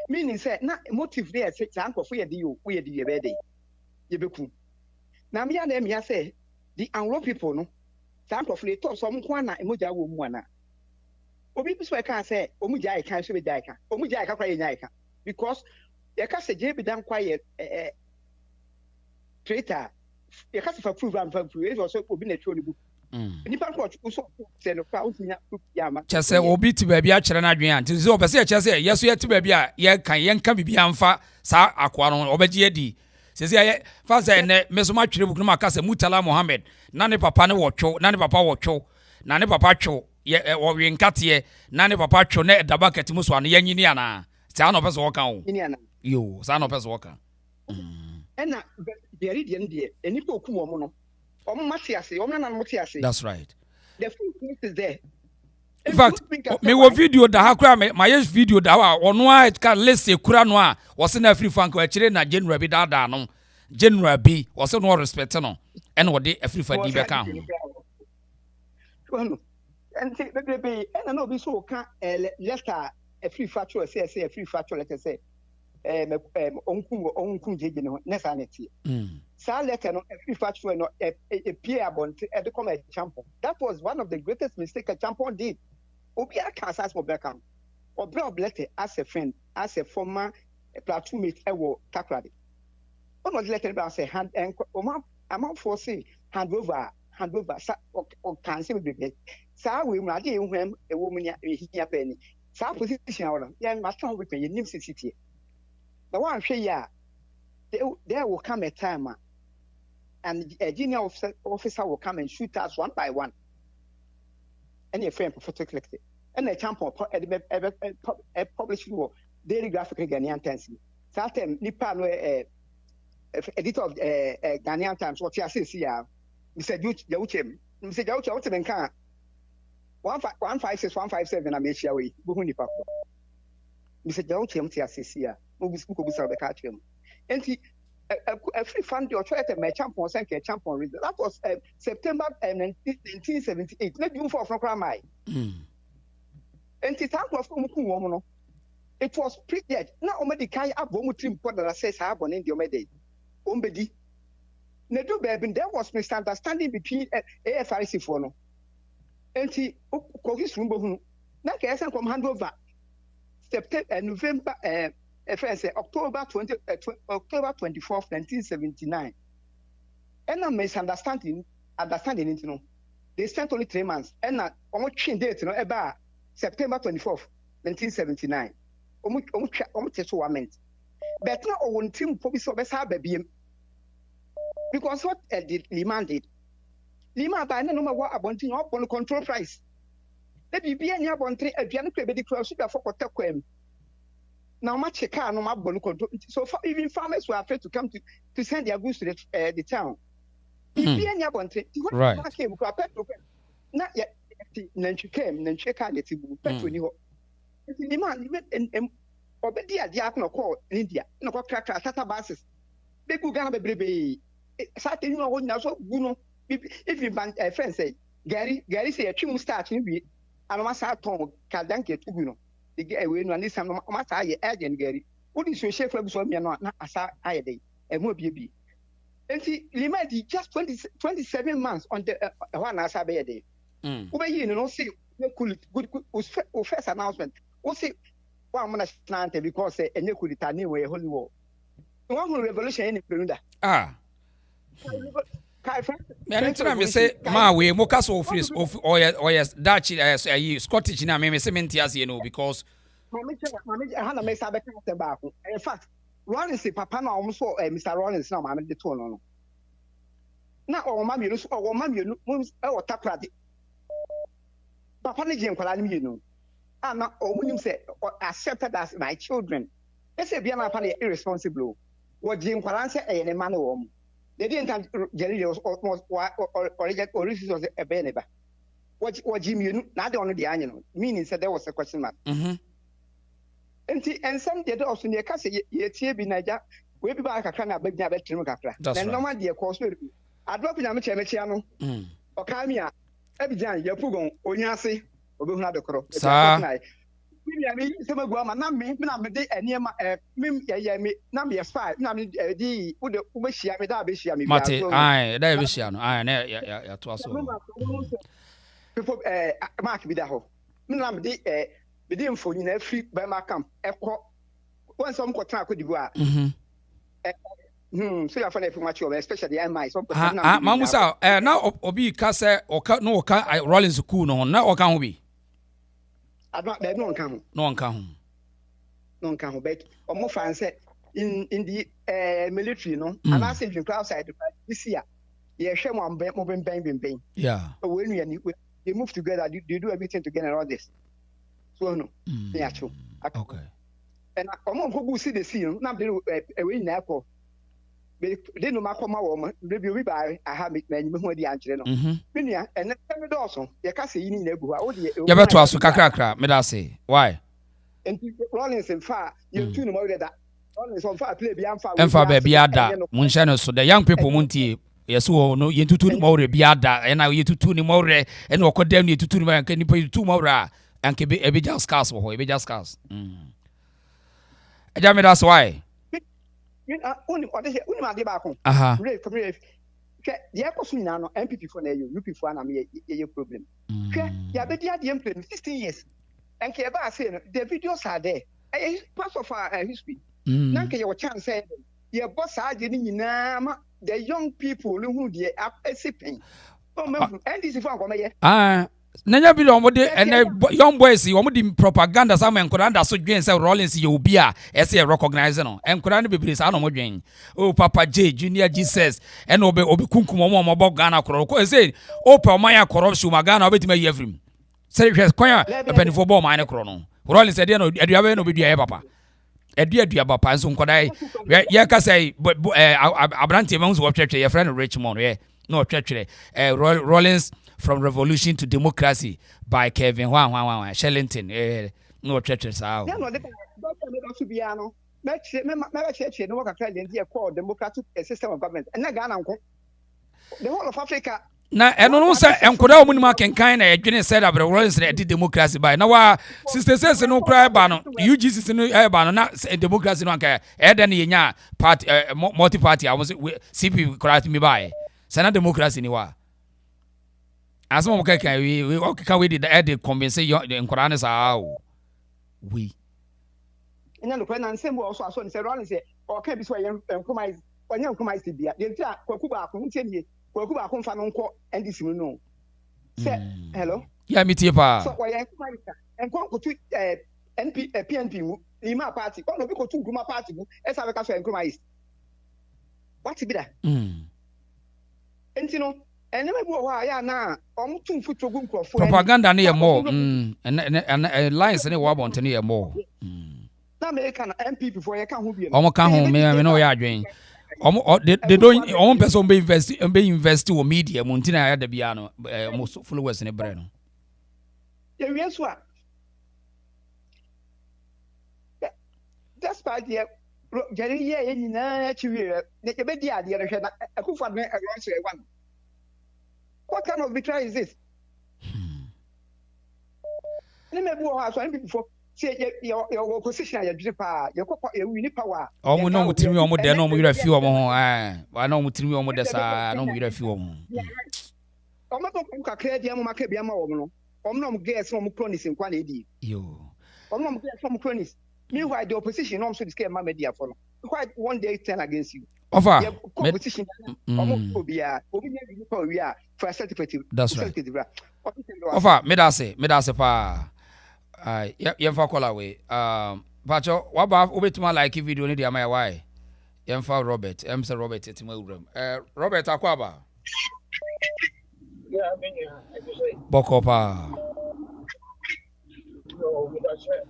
Meaning said, not motive there, say, uncle for you, we are the day. You be cool. Now, me and them, say, the Anglo people, no, uncle for the top some one, Emoja woman. Obi people can say, Omuja can't be Dika, Omuja Kaka, because you can't say, J. be done quiet. Traitor, you can't approve and prove also will be a truly book. Kyɛ sɛ obi te baabi akyerɛ no adwene a nti sɛ ɔpɛ sɛ ɛkyerɛ sɛ yɛso yɛte baabi a yɛnka biribi amfa saa akoa no ɔbɛgye adi sɛsɛ fa sɛ ɛnɛ me so matwerɛ buk no maka sɛ Mutala Mohammed na ne papa ne wɔtwo na ne papa wɔtwo na ne papa two wɔwe nkateɛ na ne papa two na ɛdaba kati mu so ano yɛnyini anaa saa na ɔpɛ sɛ wɔka wo yo saa na ɔpɛ sɛ wɔka ɛna bɛri deɛ no deɛ ɛnipa okum wɔ mo no that's right. The food is there. In fact, me wo video da ha kura my yes video da wa ono a ka list e kura no a wo se na free fan ko akire na general bi da no general bi wo se no respect no e na wo de free fan di be ka ho. And say be and no be so ka letter a free factual say a free factual letter say onkum jeje no na sanity. Sa letter no free factual no a peer abont e de come a champion. That was one of the greatest mistakes a champion did. Obi aka asas for back am. Obi letter as a friend, as a former platoon mate e wo takrade. On was letter about say hand and amount for say hand over sa o can say be. Sa we na dey hwem e wo munya hia penny. Sa position awon ya master we pen nim city. The one share there will come a time and a junior officer will come and shoot us one by one. And your friend prophetic lecture. And a champion published daily graphic Ghanaian Times. Certain Nippon editor of Ghanaian Times, what you say here, Mr. Jauchem, Mr. Jauchem and Khan 156, 157, I may share with Buhuni Papa. Mr. Jauchem, here. And a free fund or try to make champion sank a champion reason. That was September 1978. Not you for from And it it was pretty now only kind of bomb that says happen in the Omedi. Umbedi. Nedo baby, there was misunderstanding between AFRC for no. And he Kogis Rumbo. Now can come hand over September November October 24th, 1979. And a misunderstanding, you know. They spent only 3 months. And almost change date, you know, about September 24th, 1979. Almost 1 month. But now, on team, because what did Lima did? Lima by no matter what about on control price. Let me be any about a piano credit cross for Kotakwem. Now much a car no more control. So even farmers were afraid to come to send their goods to the town. Right. Not yet. Then she came, then she can't get to petrol. The man and obedi a diakono call in India. No crack tata bases. They go gonna be baby. Satin no one now so guno. If you ban a friend say Gary say a trim start in be and must have tongue Kaldanke to guno. The guy will run this time matter I agent Gary. What is your chef from me not as I day and more baby. And see Lima just 27 months on the one as I day. Over here, you know, see good first announcement. We'll see one man planted because a new could anyway holy war. One revolution in Perunda. Me say ma we mo kaso office of or yes Dutch Scottish na me say mentias you know because Mama Hannah may sabe kan back. In fact, Rawlings papa na almost Mr. Rawlings na mama de to no. Na o mama you o mama you e o takrade. Papa ne gye nkwala ne you na o munim say accepted as my children. E say bia na papa na irresponsible. Wo gye nkwala say e ne ma na wo. They didn't have Jerry was a beneba. What Jim you not only the annual, meaning said there was a question mark. Enti ensem de also ne ka se ye tie bi naija we bi ba kakra na bagnya betrim kakra. Na normal de ko so adrop nya me chemechia no. Oka mi a ebijan ye pugon onya ase obehunu adokoro. Sa me sama gua ma na me de eniema mim ye me na me spy na me di wo de wo behia me da behia me bia. Mate ai da behia no ai na ya to aso. People mark bi da ho. Me na me de info nyina free by my camp ekọ when some ko try akodi bu a so you find if much of especially MI some person na mamusa na obi ka se oka no oka Rawlings cool no na oka ho bi adwa be no nka ho but omo fan say in the military no and I say you outside this year ye hwe mo ben yeah when they move together they do everything together and all this. No, okay. And I'm going to see the scene. Now they away in airport. They no matter what, we buy. I have it many more the answer. No, Minia and then also. You can't say in the neighborhood. You better ask kakra. Me da say why. And Rawlings in far. You too more that. Rawlings on far play beyond far. And far baby ada. Munshano so the young people munti. Yes, oh no. You too more biada. And now you too more. And we condemn you to too more. Can you pay too more? And be just cast for be just cast. Ejame that's why. Only my back home. The echo no MPP for you, UP for a problem. Yeah, but the 16 years. And Keba saying the videos are there. Part of our history. Nanke your chance said, your boss are getting the young people who they are sipping. And this is for Nanya bi omo de young boys omo di propaganda some enkoranda so dwen say Rawlings ye obi a ese recognize no enkoranda bebere sa no mo dwen o Papa J Junior Jesus and obi kunkum omo bo Ghana koro ko say o pa oman corruption ma Ghana obetima ye afrim say hwes kwan a penifo bo man koro no Rawlings e de no aduabe no bedua ye papa adua papa nso nkodai ye ka say abrante ma nso wo twetwe ye friend Richmond ye no twetwe Rawlings from Revolution to Democracy by Kevin Juan Shellington. No churches out. Democratic system of government. And the whole of Africa. Now, and no say, and could I win can kind of didn't say that Rawlings did democracy by now. Sister says no cry ban UGC no ban not democracy no care. Eden party multi party. I was CP correct me by. Senate democracy anywhere. As we did the compensate the Quran how we. And then the Quran and symbol also said Rawlings say, or can be so compromise when you compromise the beer. The entire Kokuba continue, Kokuba confirm and this will know. Say hello. Yeah, me too, pa. So why and go to PNP, Lima party, one of the two Guma party, as I can compromise. What's it be that? And you know. And propaganda near more and lines any wabon to near more. American MP before you can't be almost come home, me know ya drain. They don't own person be invest to media, Montina at the piano, most followers in a brain. Yes, what? That's part here. Jerry, yeah, the baby idea, I could find a one. What kind of betrayal is this? Before say your position at your power. Oh, no, with me almost there, no, we a few of them. I know with me almost this. I know we a few of them. I'm not going to clear the market. I'm not guess from cronies in quality. You. I'm not guess from cronies. Meanwhile, the opposition also is scared my media for quite one day turn against you. Offer competition. That's right. Offer me pa. Yemfa call away. Pacho, what about Obetuma like video ni dia my why? Yemfa Robert, Mr. Robert etima uram. Robert Akwaba. Yeah, I mean, I say. Bokopa. No, that's it.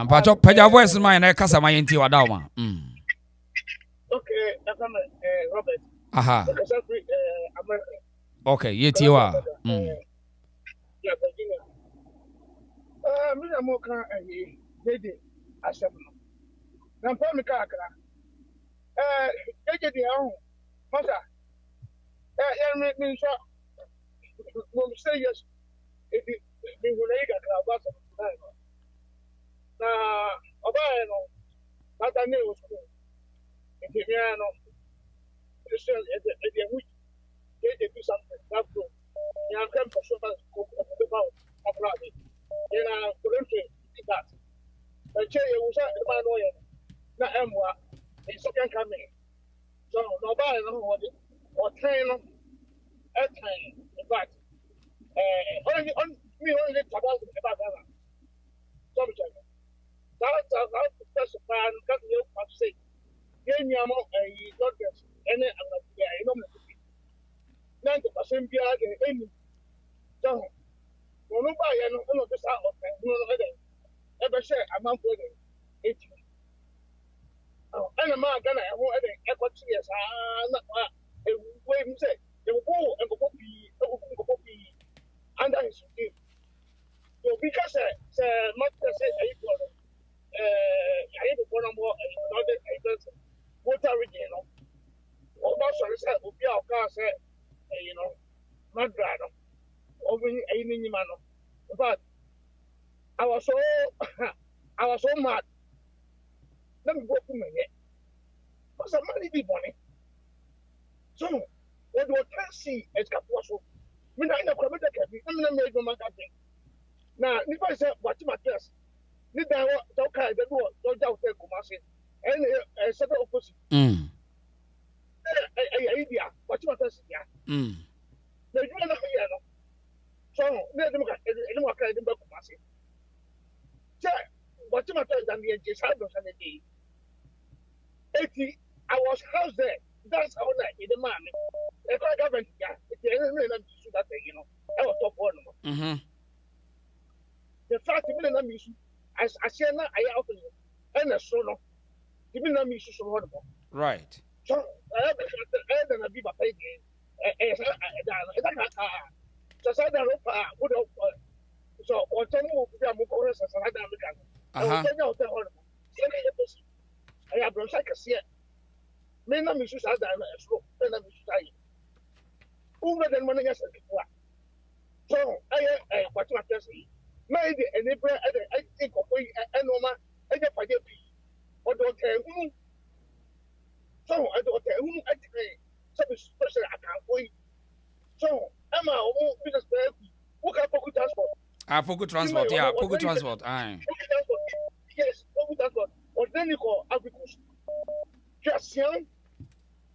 Pacho, peja voice mine na kasa my nti wada ma. Okay, that's Robert. Aha. America. Okay, yetiwa. Yeah, Virginia. Me am okay. lady asem no na mpa me kakra eje di ahụ masa ya me nso mo say yes if me hụrụ ị kakra ba so na ọba ya no mata ne o school if me ano just the which they do something that go ya come for so much go about abroad you know couldn't that but che you was the man no na emwa in second coming so no buy no what or train no a train in fact only on me only about that so much that's the first plan that you have say yen yamo not just any you know 90% bia the any so no buy no this out of no ebe share amount for the 80 ana ma gana ho ebe equity yes na we him say they will go and go be under his team so because not say I go I do one more another identity water region no almost say obi a ka say you know madra no obi ayini nyima no but I was so mad. Let me go to my head. Because I'm money be money. So, what do I see as Capuaso? When I know Commander Cabby, I'm not made no matter. Now, if I say, what's my dress? Need I don't care the door, don't doubt the Kumasi, and a set of opposite. Idea, what's my dress? Yeah. The Julian Hiano. So, let them get any more kind of Kumasi. What's my dress than the Jesado and the day? 80, I was housed there. That's how I in the man. The government, yeah, it's that you know, I was top one. The fact that I'm issue, as I say, I often and a solo, even I'm issue so horrible. Right. So, I have a bit of pay game. So, I don't know, so, or tell me what I'm going to say, I don't know. I will tell you, I have like a seat. Men of Mrs. Adam, a slope, and I'm saying. Over than money as a before. So, I what my person made an April, I think of way and Noma, and if I get or don't tell whom. So, I don't tell whom I say, some special account wait. So, Emma, business who can pocket transport. Pocket transport, yeah, pocket transport. Yes, pocket transport. Or then you call agriculture. Just young,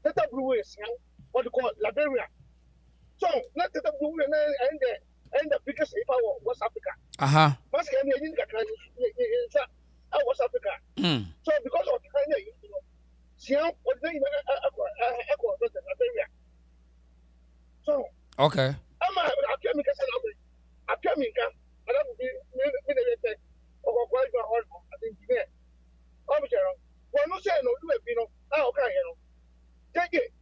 that a blue is young, what you call Liberia. So, not that a blue and the biggest power was Africa. Mas can you West Africa? So, because of China, you know, Siam, what they echo Liberia. So, okay. I'm a chemical, I don't be or quite I think you get. Well, no, say no, you know, okay, you know, take it.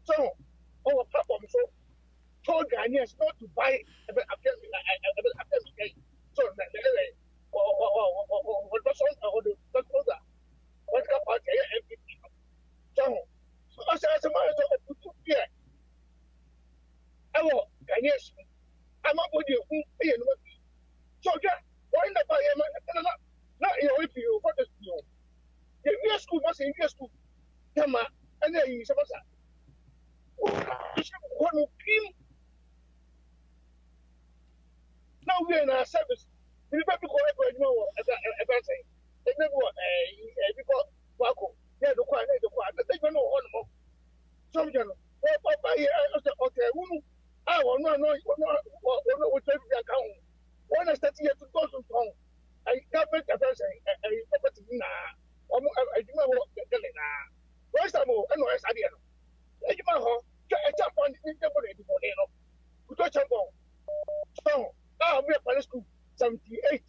So, our platform so told Ghanaians not to buy a so, what was on the doctor? What got out here? So, as a matter of 2 years, I will Ghanaians. I'm not with you. So, why not buy a man? Not your you for the school. The school must in your school. Come on, and then you say, one of him. Now we are in our service. We never go as I say. They never because Waco. They don't quite they don't know one more. Some general. Okay, I will not know what account. When I start here to go to town, I can't make a person a property now. I do not want to tell it now. First of all, I know it's idea. I jump on the internet for you. We touch on. So, we are primary school 78.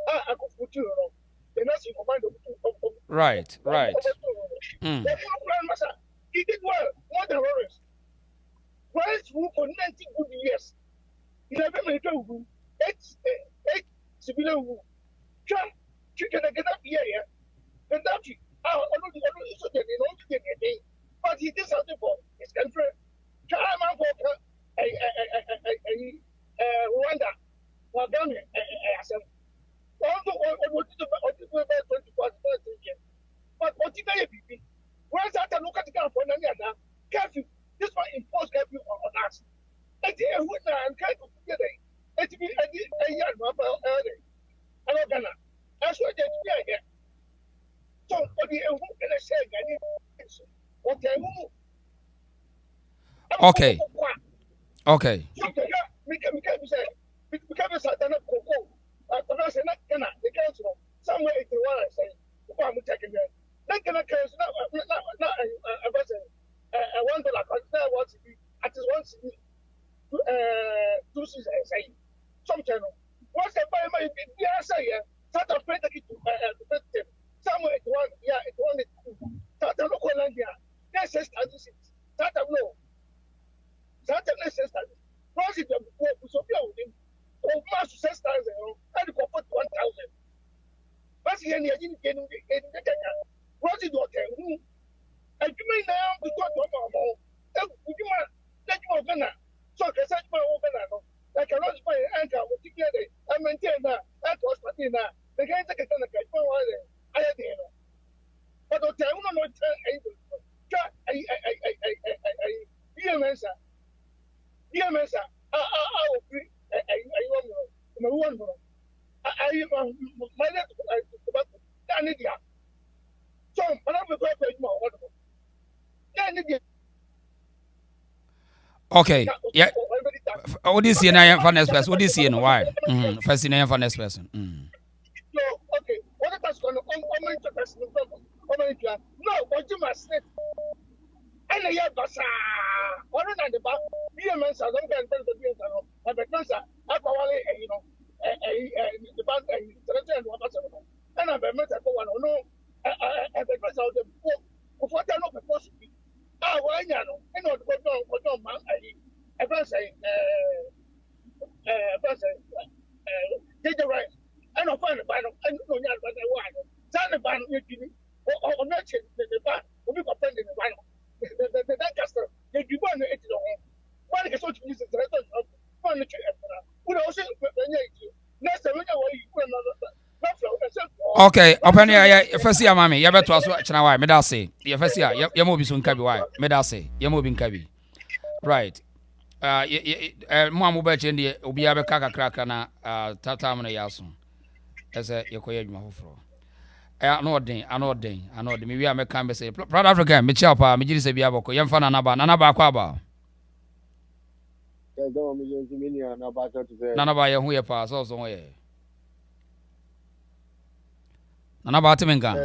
I could put you on. The nursing command of right. He did well, more than Lawrence. Lawrence ruled for 90 good years. 11 military rule, 8 civilian rule. chicken again up here, and that you so they don't get anything. But he did something for his country. China for Rwanda, Ghana, what is the 24th century? But what did they be? Where's that? Look at the California curfew. This one imposed curfew on us. And here, who and kind of get it to be a young mother early. I don't know. That's what they do here. So, what do you can I say? Okay. Okay. We can say, we can say, somewhere in the world, I say, I'm taking it. Then can I curse now? I was $1 consider what to be at least once 2 seasons, I say. Some channel. What's the buy my say? Start a pay to president. Somewhere it one, yeah, it wanted to start a local land here. That's a statistics. Start a no. Start a necessary. President, so with him. Oh, mass 6,000, and go put 1,000. What's the end? You didn't get what's it okay? I do mean now to talk to Mamma. Would you want that you are gonna? So, I said, my open. Like a large by anchor with together. I maintain that was Patina. The guy take a ton of I had the but the town not able. Dear Mensa, I will be a one more. I my next so, but I'm going to pay more. Okay. Yeah. What is your name for next person? What is your why? First name for next person. So, okay. What is going on to person? No, what you must say. And I have Bassa. What is the back? Be a man, so don't get to be a cancer. I probably, the bank and I've met a one or no. Because of the book, what I know supposed to be. Why know? I know what no man. I can say, take the right. I don't find a ban of any one. Sign the ban, you give me, or not the ban, will be offended in the vinyl. The Lancaster, they give one to the home. One is what uses the rest of furniture. Would also next time, you another. Okay, open here. First year, mommy. You better ask what why. Me that say. You first year. You move soon kabi why. Me that say. You move in kabi. Right. Mo amu change the obi abe kaka kraka na tata mo na yaso. Ese ye koye adwuma foforo. Ano den. Me wi am kan be say. Proud African, me chia pa, me giri se bia boko. Yem fa na ba kwa ba. Ya do me yin mi ni na ba to say. Na ba ye hu ye pa so ye. Nana ba temenga.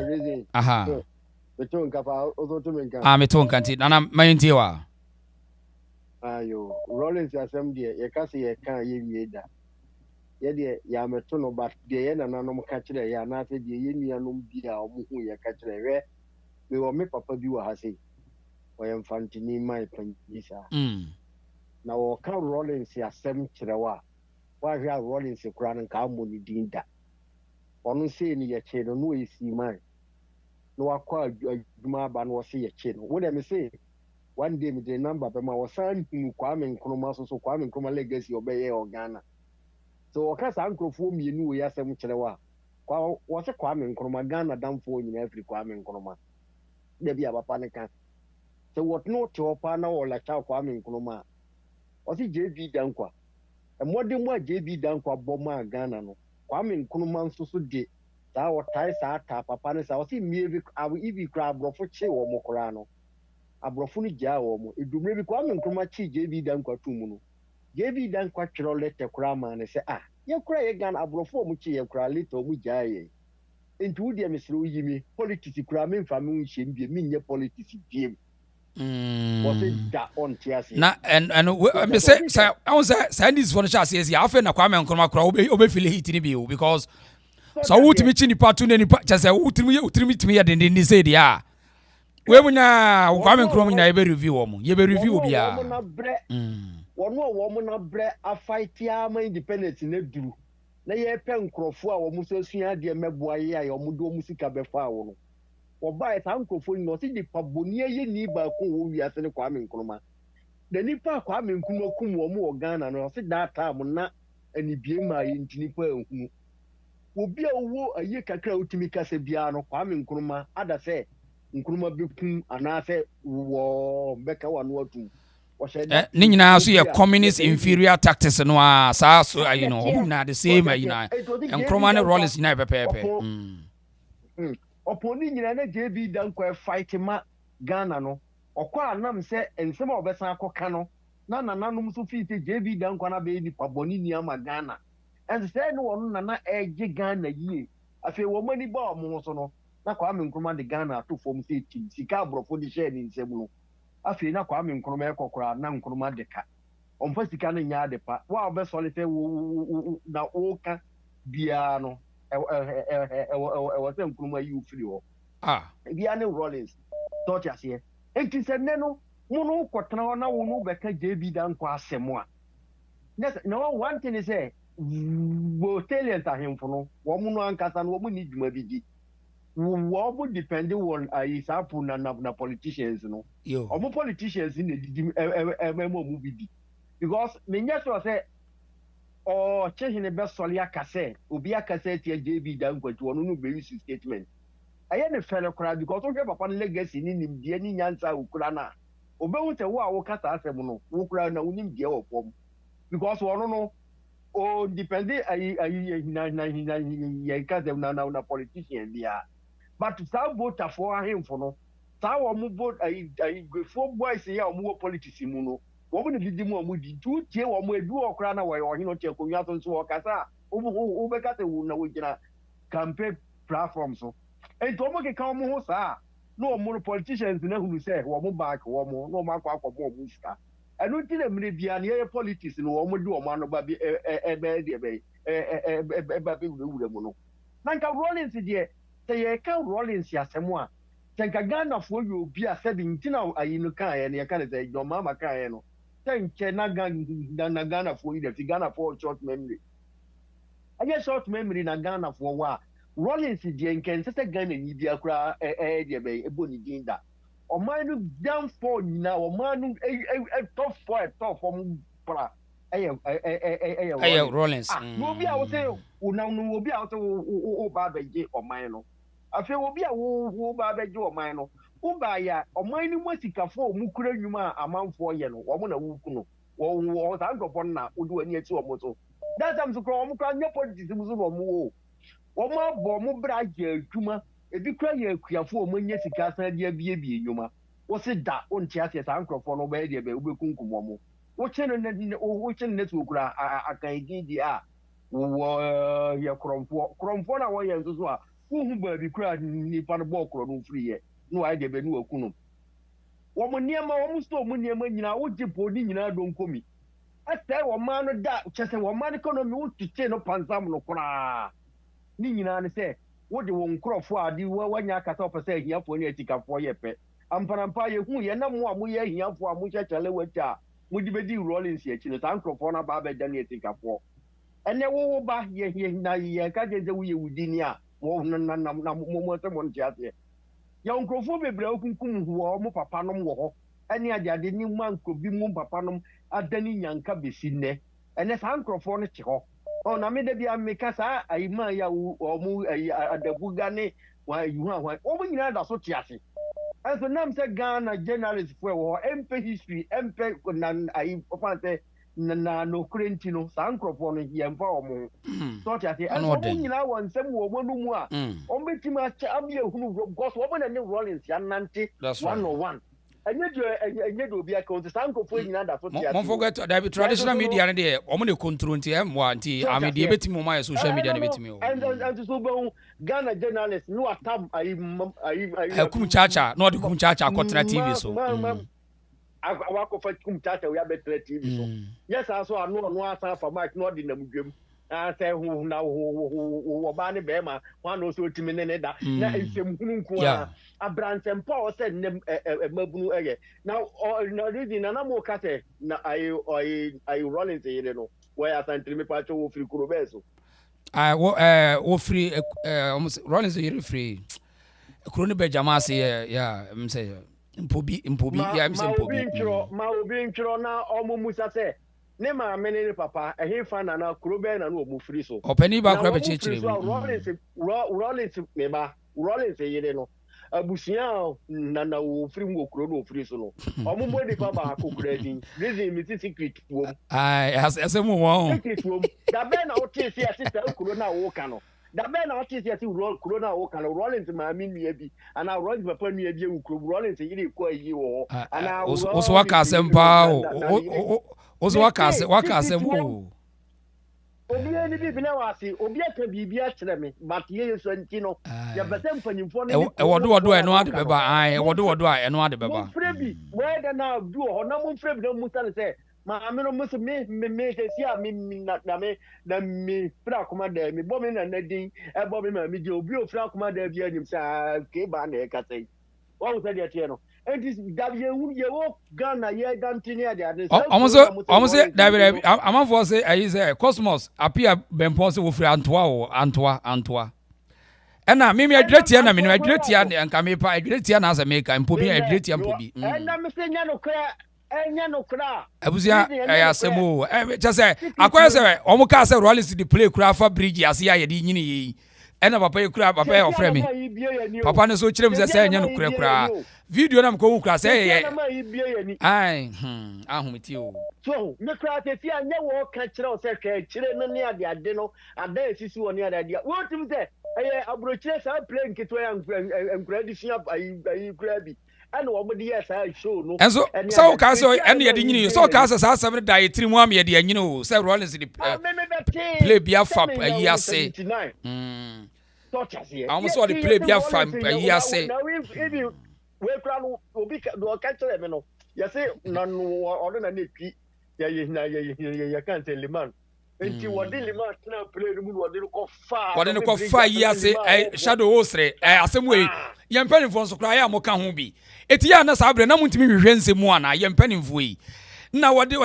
Aha. Beton kapa ozo temenga. Ah, meton kanti. Nana mayinti wa. Ayo, Rawlings asem de ye ka se ye kan ye wie da. Ye de ya meto no ba de ye nananom ka kire ya na se de ye nuanom bi a omo hu ye ka kire we. Me wo me papa bi wa ha se. O ye mfantini mai panjisa. Na wo ka Rawlings asem kire wa. Wa hwa Rawlings kura nka amoni dinda. Onu say ni ye che no esi man no akwa adwuma ba no say ye che no wo dem say one day me the number be ma wo san hu Kwame Nkrumah so Kwame Nkrumah legacy obeye o Ghana so o ka san krofo mienu wo yasem kire wa wo se Kwame Nkrumah Ghana damfo nyina afri Kwame Nkrumah de bia papa ne kan so what no to opa na wo la cha Kwame Nkrumah o si JB dankwa e modern mo JB dankwa boma Ghana no Kwame Nkrumah nso so de saa wotai saa ta papa ne saa o si mie bi ibi kra abrofo che wo mo kra no abrofo no gya wo mo edumre bi Kwame Nkrumah chi JB dankwa tumu no JB dankwa twero lete kra ma ne se ye kra ye Ghana abrofo mo chi ye kra lete o mo gya ye enti wo de mesro yimi politics kra me mfa me nhye mbie me nye politics biem na and me say I was say this for the chance is ya afa na Kwame Nkrumah kra obe feel hit ni bi because so wutimi chi nipa tu ni nipa cha say wutimi timi ya den ni say dia we munya Kwame Nkrumah na ebe review wo mu ye be review bia wono wo mo na bre a fight ya ma independence na duru na yɛpɛ nkurɔfoɔ a wɔn nso sua adeɛ mɛboa yɛ a wɔn de wɔn sika bɛfa wɔn no wɔbaeɛ saa nkurɔfoɔ yi na ɔsi nipa bɔnni yɛ ni baako wɔ wiase ne Kwame Nkrumah na nipa a Kwame Nkrumah kum wɔn wɔ Ghana no ɔsi daa taam na anibie maa yɛ nti nipa ehunu obi a ɔwɔ ayie kakra a otumi kasa biara no Kwame Nkrumah ada sɛ Nkrumah bɛkum anaasɛ wɔ bɛka wɔ ano atum ne nyinaa so yɛ communist inferior tactics no a saa so ayi no ɔmo nyinaa the same ayi na Nkrumah ne Rawlings nyinaa pɛpɛɛpɛ ɔpɔ ne nyinaa na JB Dankwa fight ma Ghana no ɔkɔ anam sɛ nsɛm a ɔbɛsan akɔka no na nananom so fii sɛ JB Dankwa na bɛyɛ nipa bɔne ni ama Ghana ɛnso sɛ ne wɔn nana ɛgye Ghana yie afei wɔn ani ba wɔn ho so no na Kwame Nkrumah de Ghana ato fam sɛ tim sika aborɔfo de hyɛɛ ne nsam no afei na Kwame Nkrumah ɛkɔkora na Nkrumah de ka ɔmfa sika no nyɛ ade pa wa ɔbɛsɔre sɛ na wɔka biara no ɛwɔ sɛ Nkrumah yi ofiri hɔ biara ne Rawlings tɔɔte aseɛ enti sɛ nnɛ no mo no kɔtena hɔ na wo no bɛka JB Dankwa asɛm a na one thing is sɛ Botalian ahemfo no wɔn no ankasa no wɔn ni dwuma bi di wɔn depend on isapu na politicians no wɔn politicians na didi ɛmɛmɔ wɔn bi di because menyɛ sure sɛ ɔkyehene bɛ sɔle akasɛ obi akasɛ tia JB Dankwa ti wɔn no bɛ use statement ɛyɛ ne fɛrɛ koraa because wɔn hwɛ papa no legacy ni nimdeɛ ni nyansa okura na obɛhu sɛ wo a wɔkasa asɛm no wo kura na wo nimdeɛ wɔ fam because wɔn no o depend na politician bia but saa voterfo ahemfo no saa wɔn vote gwefo boys yɛ wɔn wɔ politics mu no wɔn ne didi mu wɔn di tu tie wɔn edu ɔkora na wɔyɛ ɔhene ɔkyɛ konwa so nso wɔkasa wo bɛkasa wo na wɔgyina campaign platform so enti wɔn keka wɔn ho saa na wɔn politicians na hunu sɛ wɔn back wɔn na wɔn akɔ akɔbɔ wɔn sika ɛno nti na mmiri bia ne yɛyɛ politics no wɔn de wɔn ano ba bi ɛbɛyɛ deɛ ɛbɛba bi wura mu no na nka Rawlings deɛ sɛ yɛka Rawlings asɛm a sɛ nka Ghanafoɔ yɛ obi a sɛbi nti na ayi no kaeɛ no yɛka ne sɛ Jɔnmaama kaeɛ no sɛ nkyɛ na Ghanafoɔ yi dɛfi Ghanafoɔ short memory ɛyɛ short memory na Ghanafoɔ wɔ a Rawlings deɛ nkɛnsɛ sɛ Ghana ni bi akora ɛyɛ deɛ bɛyɛ ɛbɔ ne din da ɔman no downfall nyinaa ɔman no ɛtɔ fam pra ɛyɛ Rawlings na obi a wɔsɛ wonam no obi a wɔsɛ wo ba abɛgye ɔman no afei obi a wo ba abɛgye ɔman no wo ba yɛ ɔman no mu asikafo a ɔmo kura nnwuma a amanfoɔ yɛ no wɔn na woku no wɔn saa nkurɔfoɔ no na wode w'ani akyi wɔn so that time so kora wɔn kora nyɛ politics mu so na wɔn wo wɔn abɔ wɔn bra agye adwuma ebi kura yɛ akuafo a wɔn nyɛ sika san de abiebie nnwuma wɔsi da wɔnte aseɛ saa nkurɔfoɔ no ɔbɛyɛ deɛ bɛyɛ wobɛkunkum wɔn wɔkyɛ no net okura akan di a wɔ yɛ korɔmfoɔ na wɔyɛ nso so a wohu baabi kura nipa no bɔɔ korɔ no mfiri yɛ na wɔayɛ deɛ bɛyɛ ne waku no wɔn nneɛma wɔn store wɔn nneɛma nyinaa wogye po ne nyinaa do nkomi ɛsɛ wɔn man no da kyɛ sɛ wɔn man economy wotete no pansam no koraa ne nyinaa ne sɛ wode wɔn nkurɔfoɔ a de wɔanya akasa ɔpɛ sɛ ahiafoɔ ne atikafoɔ yɛ pɛ ampanampa yɛhu yɛnam a moyɛ ahiafoɔ a mohyɛ kyale wati a mode bɛdi Rawlings akyi no saa nkurɔfoɔ no aba abɛgya ne atikafoɔ ɛnɛ wowo ba na yɛka kyɛ sɛ woyɛ wo dini a sɛ mo nte aseɛ yɛwo nkurɔfoɔ bebree a wokunkum wɔ mo papa nom wɔ hɔ ɛne adeade ne ma nkurɔbi mu papa nom ada ne nyanka bɛsi nnɛ ɛnɛ saa nkurɔfoɔ no te hɔ na meda bia meka saa ayima yi a ɔmo adabuga ne wɔn nyinaa da so te ase ɛnso nam sɛ Ghana journalist foɔ wɔ hɔ ɛmpɛ history ɛmpɛ ɔfa sɛ na nokure nti no saa nkurɔfoɔ no yɛmfa wɔn ho sɔɔte ase ɛnso wɔn nyinaa wɔ nsɛm wɔ wɔn mu a wɔn bɛtumi akyɛ abia ehunu because wɔn na ne Rawlings anante 101 ɛnyɛ deɛ obi aka nti saa nkurɔfoɔ nyinaa da so te ase. Mo forget that traditional media no deɛ wɔn de control nti ɛmmoa nti ame deɛ ebetumi wɔn ayɛ social media no ebetumi o. ɛnso so bɛn Ghana journalist no atam kum chacha na ɔde kum chacha akɔtena TV so. Awakɔfa kum chacha wɔyɛ abɛtena TV so. Yɛ saa so ano asan afa mic na ɔde nam dwam. Sɛ hu na ɔbaa ne bɛrima wɔn ano so otimi ne da na nsɛm hunu nko a abransɛmpa a ɔsɛ nnɛm mabunu ɛyɛ na reason na mo ka sɛ na ayi Rawlings yere no where asantri me pacho wo free kuro beso wo free almost Rollins you free kuro ne be jama se ya say mpobi ya say mpobi ma obi ntro na omusa se ne ma amene ne papa ehin fa na kuro be na no omu free so opani ba kura be chechire Rollins me ba Rollins yire no abusia na wo free mo kuro no free so no omumbo de pa ba akokura din reason me secret wo asemu wo secret wo da be na o tie se sister kuro na wo ka no da be na o tie se kuro na wo ka no Rollins ma mi nua bi ana Rollins papa nua bi e kuro Rollins yire ko ayi wo ana oso waka asempa oso waka asem obi ani bi na wase obi aka bibi a kyerɛ me but ye so nti no ya bɛsɛ mpanyimfo no wodo eno ade beba ai wodo eno ade beba frebi weda na du ho na mo frebi na musa ne sɛ ma me no muso me si a me na me fra koma da me bo me na din e bo me ma me di obi o fra koma da bi anim sa ke ba na e ka sei wa wo sɛ de tie no enti da ye wo Ghana ye dantini ade ade almost David amanfo say ayi say Cosmos appear bempon say wo free Antoa ena me adretia na me adretia nka me pa adretia na say me ka mpobi adretia mpobi ena me se nya no kra abusia ya semo just say akwai say omuka say Rollins the play kra fa bridge ase ya ye di nyini yi ena papa e kra papa e ofre me papa ne so kirem say nya no kra video na mko kra say ye ai ahumiti o so me kra te ti anya wo ka kire o say ka kire no ne ade no ada esisi wo ne ade wo tim say abrochire sa play nkito ya nkra disia ayi kra bi ana wo mode yes I show no enso so ka so ene ye de nyini so ka so sa asem da ye tiri mu am ye de nyini o say Rollins the play bia fap ayi ase I'm so the play bia fap ayi ase we kra no obi do ka kire me no ye say na no odo na netwi ye kan tell liman enti wodi liman na play mu wodi ko fa yi ase shadow osre asem we ye mpanimfo so kra ya mo ka ho bi eti ya na sabre na muntimi hwehwe nsemu ana ye mpanimfo yi na wodi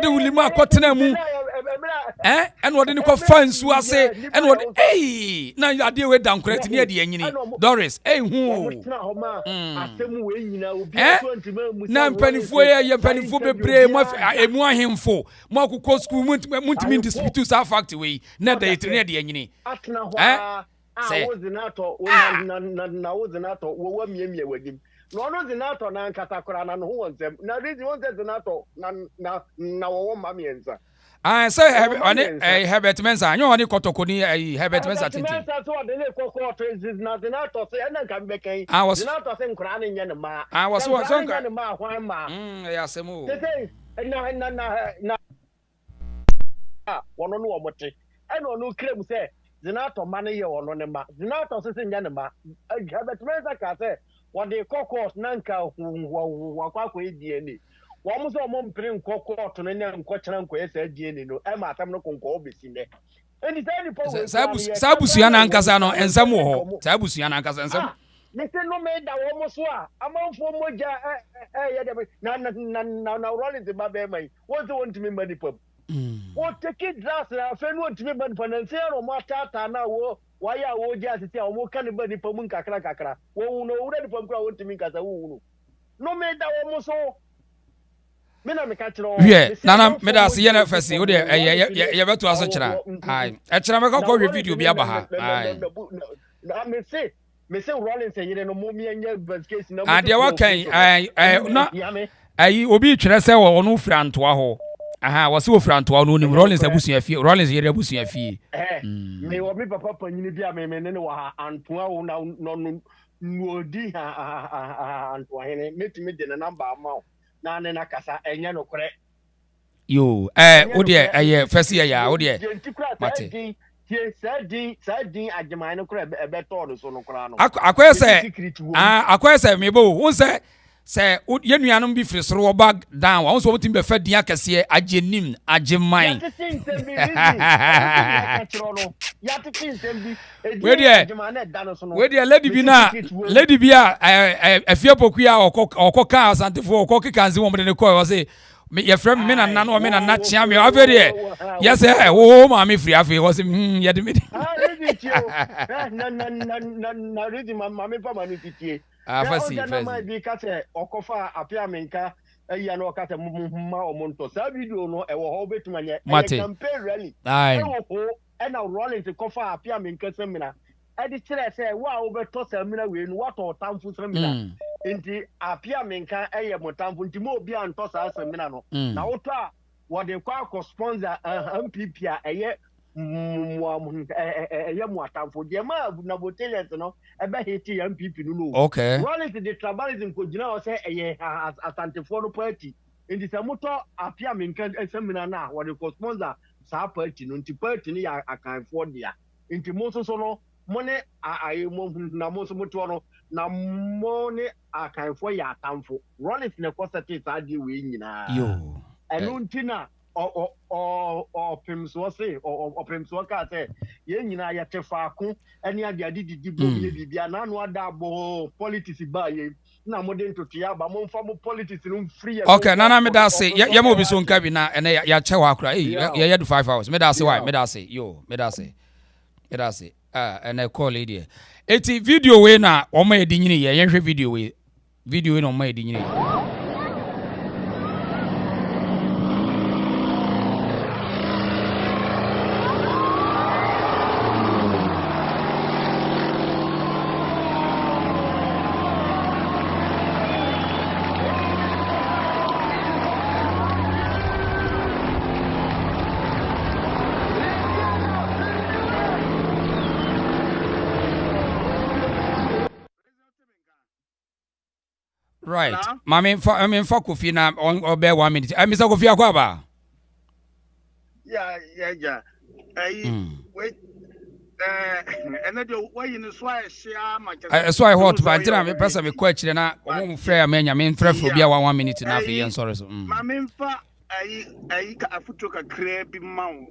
wulima akotena mu and wodi ni ko fa nsu ase and wodi na ade we dan correct ni ade yanyini Doris hu asemu we nyina obi na mpanimfo ye mpanimfo bebre emu ahemfo mo akukọ school muntimi dispute sa fact we na da yetri ni ade yanyini say Zenator na Zenator wo miemie wadim no Zenator na nkatakora na no ho nsem na reason won Zenator na wo ma mienza say Herbert Mensa anyo oni kotokoni Herbert Mensa tinti so de le kokko to na Zenator say na kan bekan Zenator say nkra na nya ne ma was so nya ne ma hwan ma ya semu na wono no omote eno no krem say Zenator mane ye wono ne ma Zenator say nya ne ma Herbert Mensa ka say wode kokko na nka wakwa ediene wo mo so mo mpire nkokko to ne nko kyera nko esa ediene no e ma atam no konko obesi ne eni say ni po sabusu na nkasa no ensam wo ho sabusu na nkasa ensam ne se no me da wo mo so a amanfo moja ye de na Rollins ba be mai wo so wontimi mani pam wo take glass na fe no wontimi mani pam na se ro mo atata na wo waya wo ja sisi a wo kan ba ni pam kakra wo no wura ni pam kra wontimi nkasa wo no me da wo mo so me na me ka kiro nana me da se ye na fese wo de ye beto aso kira ai e kira me ko video bi aba ha ai na me se Rollins yire no mo mi anya case na ade wa kan na ai obi twere se wo no fira ntoa ho wase wo fira ntoa no ni Rollins abusuya fie Rollins yire abusuya fie me wo mi papa panyini bia me ne wa antoa wo na no odi antoa hene metimi de na number amount na ne na kasa enya no kore yo wo de fese ya wo de mate sadin agyeman no kora beto no so no kora no akwese mebo won se yenuanom bi firi soro bag down won so wotim be fa din akese agyenim agyeman we dey lady bi a afia poku a okoka asantefo okoka kanzi wo mde ne ko wo say me your friend me na no me na chia me afere yes wo ma me free afi was ye de me na ready ma me pa manu titie fasi na ma bi ka se okofa apia menka ya no ka se ma omonto sa video no e wo ho betuma ye campaign rally e wo ho e na Rawlings kofa apia menka semina e di kire se wo a wo beto semina we no wato tamfu semina nti apia menka e ye motamfu nti mo obi anto sa semina no na wo to a wo de kwa sponsor MPP a eye muatamfo de ma na botelent no ebe hiti MPP no okay Rawlings the tribalism ko gina o se eye asantefo no party indi se moto apia menka semina na wo de ko sponsor sa party no nti party ni ya akanfo dia nti mo so no mo ne mo na mo so moto no na mo ne akanfo ya atamfo Rawlings ne ko sete sa di we nyina yo enu nti na pimso say pimso ka say ye nyina ya tefaako ene ade didi bo ye bibia na no ada bo politics ba ye na modern to tia ba mo mfa mo politics no free okay nana me da say ye mo bi so nka bi na ene ya che wa akra ye do 5 hours me da say why me da say yo me da say ene call lady eti video we na o ma edi nyini ye hwe video we na o ma edi nyini right mami for Kofi na obe 1 minute Mr. Kofi akwaba yeah wait another way in so I share my so I hot but did me person me question na omo frɛ amenya me frɛ for bia 1 minute na afei yen sorry so mami mfa ayi ka afuto kakra bi mawo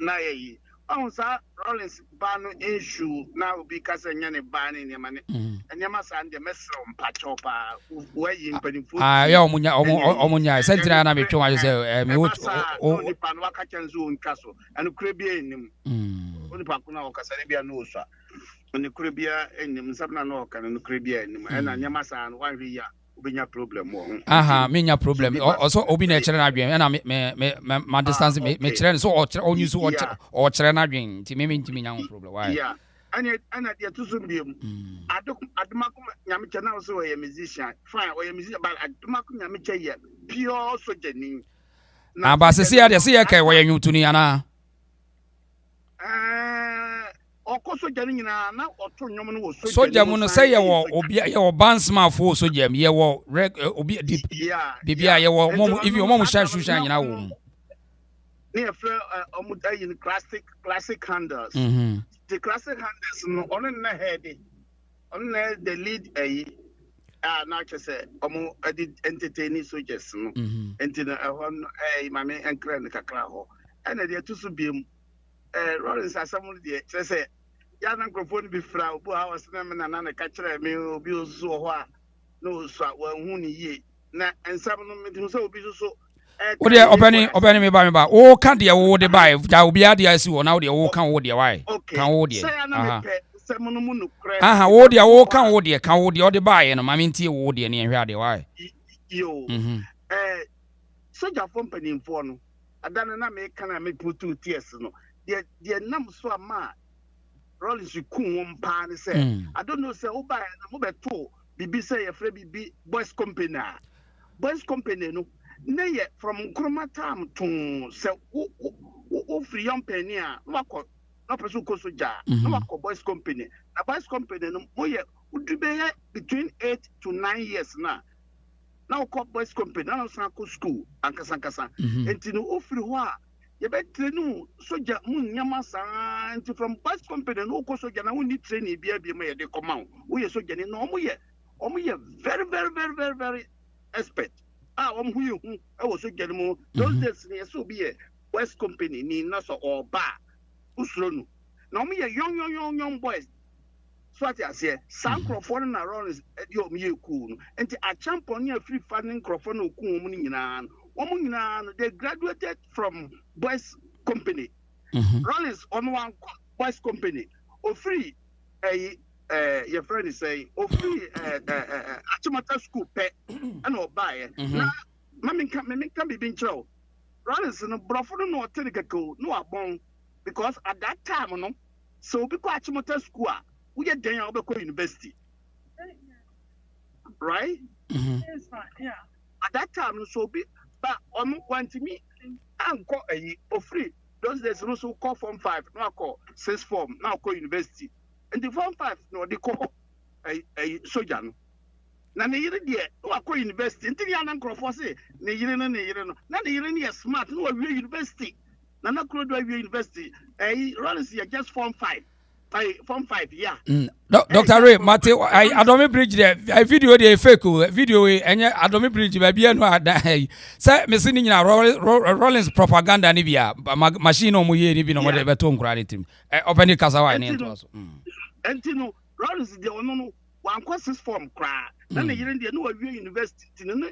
na yayi on sa Rawlings ban issue na obi kasa nya ne ban ne ma ne nyama sa ande mesro mpacho pa wayi mpanimfo ya omunya sentina na me twa say me wo ni pan waka chanzo nkaso anu kure bia enim oni pa kuna okasa ne bia no so oni kure bia enim sabna no okana no kure bia enim na nyama sa no wan ri ya obenya problem wo menya problem also obi na chere na adwen na me distance me chere so o use o chere na adwen ti me nya problem why yeah ana dia tusum biem adumaku nyame che na so we musician fine we musician but adumaku nyame che ye pure sojani na ba se ya de se ye kai we nyutuni ana okoso jani nyina na oto nyom no wo soja mu no say ye wo obi ye wo bansma fo soja ye wo obi bibia ye wo mom if you mom sha shusha nyina wo mu ne fre omudayin classic handles the classic handles no on na head on na the lead na che omo entertaining soldiers no entina ehon mame enkra ne kakra ho na de to so biem Rawlings asamu de say ya na microphone bi fra obu ha was na me na ka kire me obi osu ho a no so wa hu ni ye na ensam no me so obi so wo de obani me ba o ka de wo de ba ja obi ade asi wo na wo de wo kan wo de why kan wo de wo de wo kan wo de kan wo de o de ba ye no ma me ntie wo de ne hwe ade why yo soja company info no adana na me kana me putu tears no de nam so ama Rawlings kun won pa ne say I don't know say oba na mo beto bibi say ye bibi boys company no na ye from Nkrumah time to say o free young penny a wako na person ko soja na wako boys company na boys company no mo ye udube between 8 to 9 years na wako boys company na san ko school ankasa enti no o free ho a ye be train soja mun nyama san nti from boys company no ko soja na woni training bia ma ye de come wo ye soja ni no omo ye very very very very very expert hu e wo soja ni mo those days ni so be West company ni na so oba usro nu na omo ye young boys so ati ase san microphone na Rawlings e omo ye cool no nti a champion ni free funding microphone no ku omo ni nyina They graduated from boys company. Rawlings on one boys company. Or free your friend is saying, or free Achimata school pet and or buy. Now, Mammy can be being true. Rawlings no brofo no technical no abon because at that time no so because Achimata school we get there Obeko University. Right? It's fine, yeah. At that time so be but want to me and call a free. Those days also call Form 5, now call 6 form, now call university. And the Form 5 no they call a soldier. Na ne yire de wa call university. Until you are say ne yire no. Na ne yire ni smart no we university. Na na call do university. Rawlings here just Form 5. Form 5, yeah. Dr. Ray, Mate, I don't bridge there. I video the fake video and I don't bridge baby no ada. Say me sini na Rawlings propaganda ni bia machine o muye ni bi no mo de beto nkura ni tim. Open the kasawa ni nto so. Entino Rawlings de ono no wan courses form kra. Na ne yire de no wa university no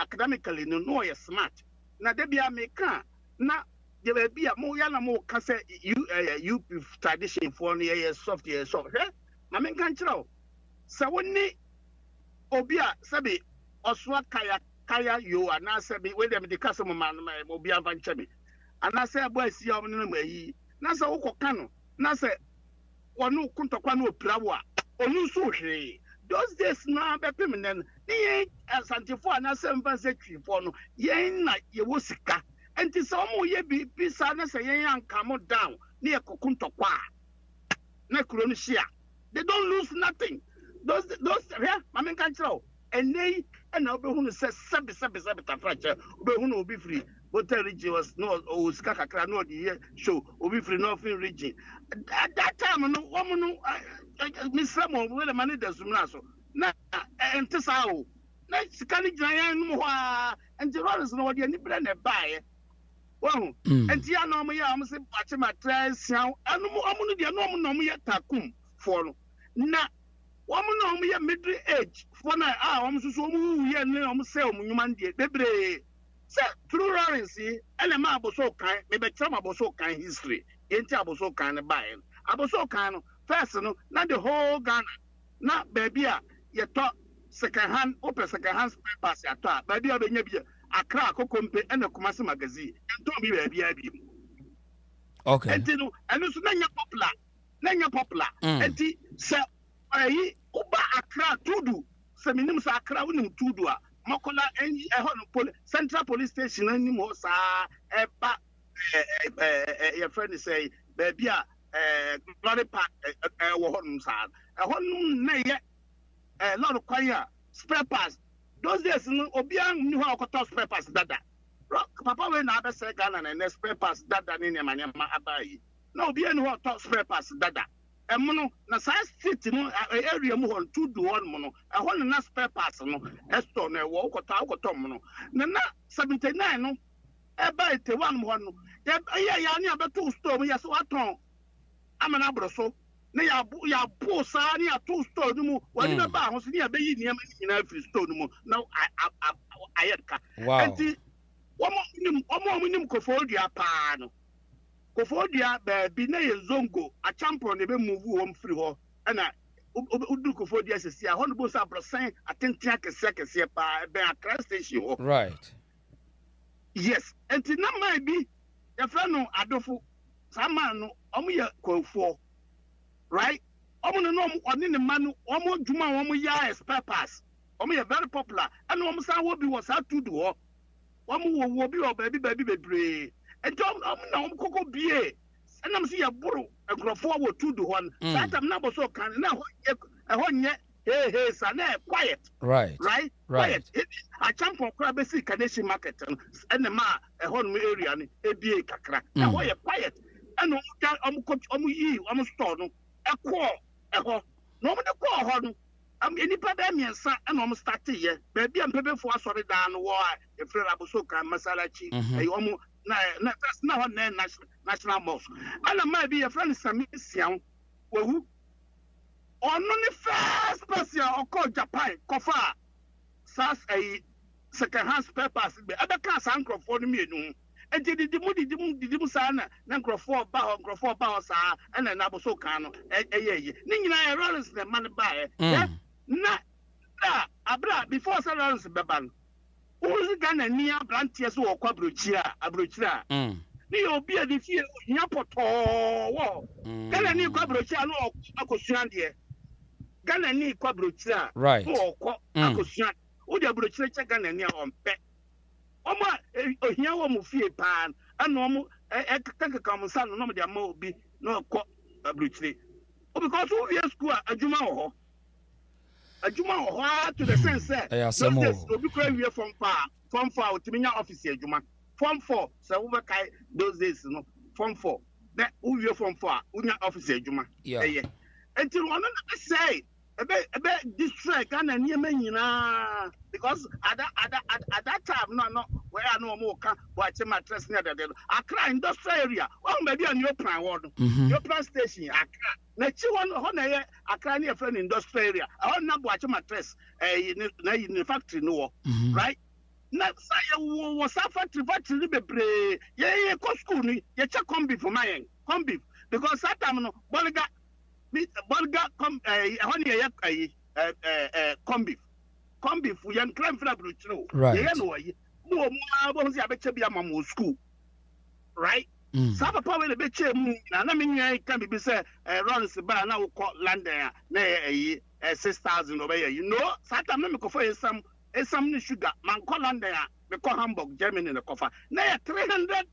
academically no ye smart. Na de bia me kan na there will be a more yana more case you tradition for near software so I mean can't you so when ni obia sabi oswa kaya you and na sabi when them the customer man obia venture me and I say boy see am no yi na say wo kano na say wonu kuntokwa no prawa onu so hwe those days na be pemenen ni asantifo na say mfa say twifo no yen na ye wo sika. And to some ye be sadness a young come down near Kokuntokwa. Necronesia. They don't lose nothing. Those I mean control. And they and Obehuno says sabby fracture. Obehuno will be free. But the region was no Skaka no the year show will be free nothing region. At that time no woman Miss Ramon where the money does so. Na and Tessao. Next can giant and the Rawlings no the any brand buy. Well, and Tia no me am say patch my trace now and no dia no me takum for na woman no me middle age for na so mu ye ne say nyuma die bebre say true Rawlings ele ma aboso kan me be tell aboso kan history enti aboso kan ne buy aboso kan no first no na the whole Ghana na baby a ye to second hand papers ya to baby a be nya bi Accra Kokompe and the Kumasi magazine. And don't be baby. Okay. And so Nanya popular. And the say Uba Accra Tudu. Seminim Accra winning Tudua. Mokola and Central Police Station and Mosa your friend say baby Glory Park a lot of choir spare parts. Those days, Obiang knew how to toss peppers. Dada, Papa when I say Ghana and spare parts. Dada in your man, Abai. No, Obiang knew how to toss peppers. Dada, and Mono, Nasas city, area more 2 to 1 mono. I want to spare parts. No, Eston, a walk or talk or Tomono. Nana 79, no, I buy it 1. Yeah, but 2 stone. Yes, what wrong? I'm an abroso. Ya poor son, ya 2 stone. No, what in a bounce near Bay near every stone. Now I wow. One more minimum Kofodia pan. Kofodia, Bine Zongo, a champion, never move home free her. And I would Kofodia says, I want to go up saying, I think take a second, see by a crash station. Right. Yes, and it not might be a friend of Adolfo, some man, for. Right? No one in the man, almost Juma, 1 year spare pass. Very popular. And almost I will be was out to do. One will be baby. And Tom, Coco BA. And I'm see a burro, a crop forward 2 to 1. That I'm not so kind now. A 1 year, hey, son, quiet. Right. Quiet. I jump on Crabby Canadian market and the ma, a home area, a BA Kakra. Now, why quiet? And I'm store. A call, no one call her. I'm any pandemic, and almost started here. Baby, I'm prepared for sorry down why if you're Abusoka, Masalachi, a almost that's now national mosque. And I might be a friend, Samisian, who on the first person or called Japan, Kofa, Sas a second hand spare parts be abeka san crofo no mienu enti didimu sana na crofo ba sa na na bo so kan no eyeye ni nyina Rollins na man ba na abra before Rollins beba no uzi Ghana ni abrantie so okwa abrochira ni obi a di fie nya poto wo Ghana ni kwa abrochira no akosua de Ghana ni kwa abrochira no okọ akosua o de abrochira che Ghana ni ompe oma ohia wo mu fie pan ana omo ekaka mo sa no mo de ama obi no okọ abrochira o because we school adwuma wo ho to the sense obi kra wie from far otiminya office adwuma form 4 so we kai those days no form 4 that we from 4 unya office adwuma until one na say ebe district and niema nyina because at that time no where I know mo ka watch mattress near the Accra industrial area one maybe on your plan ward your plan station Accra na chi one ho na ye Accra near friend industrial area I na watch mattress in factory no right na say wo factory bebre ye ko school ni ye check combi for my combi because that time no bolga come when ye combi fu yan cram fra bruchro ye no ye mo bo si abeche bia mamo school right sa papa we be che mu na me nyan kan bi say runs ba na wo London na 6,000 obey you know sa time me ko for some sugar man call London me call Hamburg Germany na kofa na 300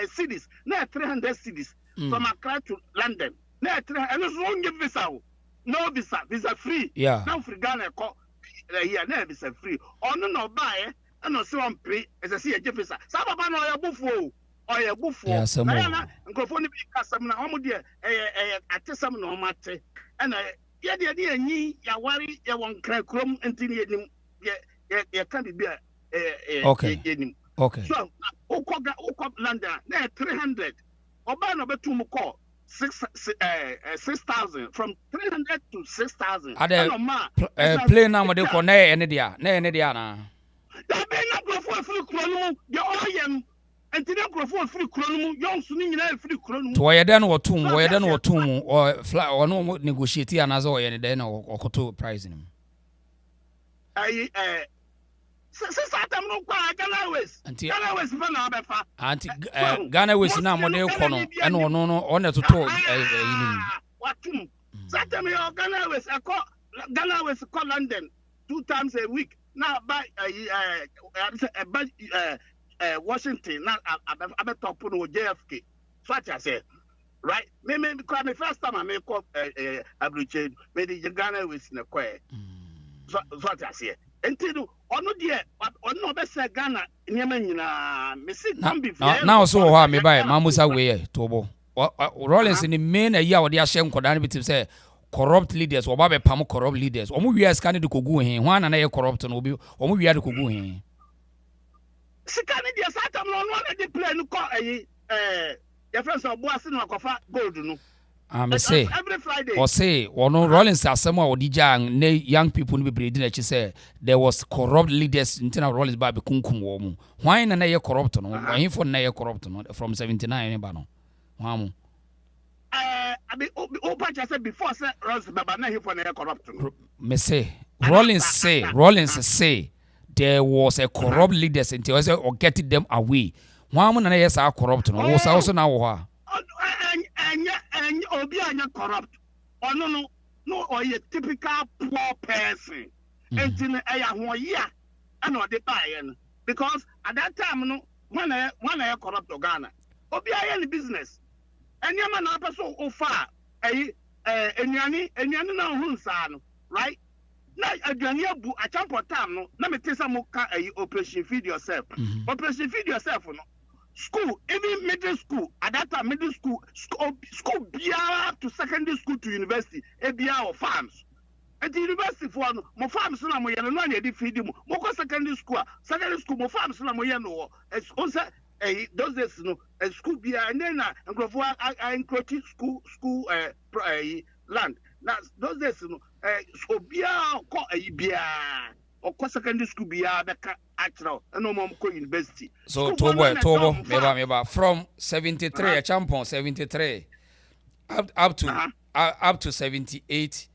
cities na 300 cities from Accra to London na 300 and so won't give no visa free now free Ghana ko here na visa free no buy and no so on pay as I see a visa sa baba no ya bufu na nkofo ni bi kasam na omo de atesam na omate and ya de anyi ya wari ya won kra krom ntini enim ya can be okay so ukọ London na 300 oba no betum call 6,000 from 300 to 6,000 plane na mo de ko na ene dia na da be na grofo free krono de oyem entine grofo free krono yonsu ni nyina free krono to ye den wotum or fly or no negotiate anazo ye den okoto price nim since atam no kwa Ghana West fa na abefa anti Ghana West na mo de ko no ene ono no one toto yinim watum satam yo Ghana West ko London 2 times a week now by Washington na abetop no JFK so I say right me because the first time I make up abroad me the Ghana West na kwa so I say entido ono de ono be se Ghana nyema nyina me si combi now so ho me buy mamusa we tobo Rollins ni main ya wode ahye nkoda na bitim say corrupt leaders oba be pam corrupt leaders omo wi aska ne de kogu he ho ana na ye corrupt no obi omo wi ade kogu he sika ne de satam no no de play no ko your friends obo ase no akofa gold no say every Friday or say no Rollins asem a odijang ne young people no be breed na chi say there was corrupt leaders internal Rollins ba be kunkum wo mu hwan na ye corrupt no hwan for na ye corrupt no from 79 ba no hwan mu abi o pa cha say before say Rollins baba na he for na ye corrupt no me say Rollins say there was a corrupt leaders until I say or getting them away hwan mu na ye say corrupt no wo say also na wo ha obi anya corrupt ono no or a typical poor person entin eya ho ya and o de buy because at that time no when I corrupt Ghana obi aya business enyama na person ofa enyani na hu nsa no right na aduane abu achampo time no na metesa mo ka operation feed yourself no school, even middle school, at that time, middle school bia to secondary school to university, bia or farms. At the university for more farms, no more, no one did feed him. More secondary school, more farms, no more, as also those days, no, a school bia, and then I encroach school land. Now, those days, no, so bia, call a bia. or secondary school be beka actual no mom ko university. So Tobo from 73 a champion 73 up to 78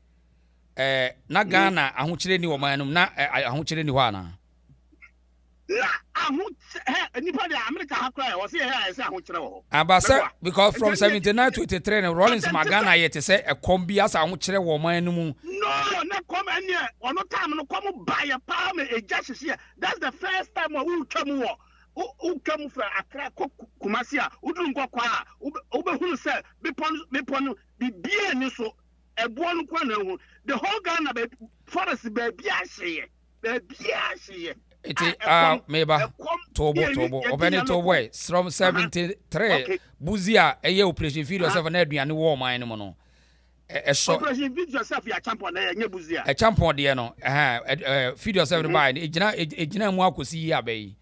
na Ghana ahokyere ni wo manum na ahokyere ni ho ana. Because from 79 to 83 Rawlings Magana yet say a combi as ahokyere wo manum. No, not come any or no time no come buy a palm a just here. That's the first time who come from Accra Kumasia who don't go kwa who say be bien so a bon corner the whole Ghana forest baby it is maybe Tobo open Tobo from 73 Buzia a year operation feed yourself an aduane war mine mono a short operation feed yourself your champion a champion dear no feed yourself by ejina mu akosi ya be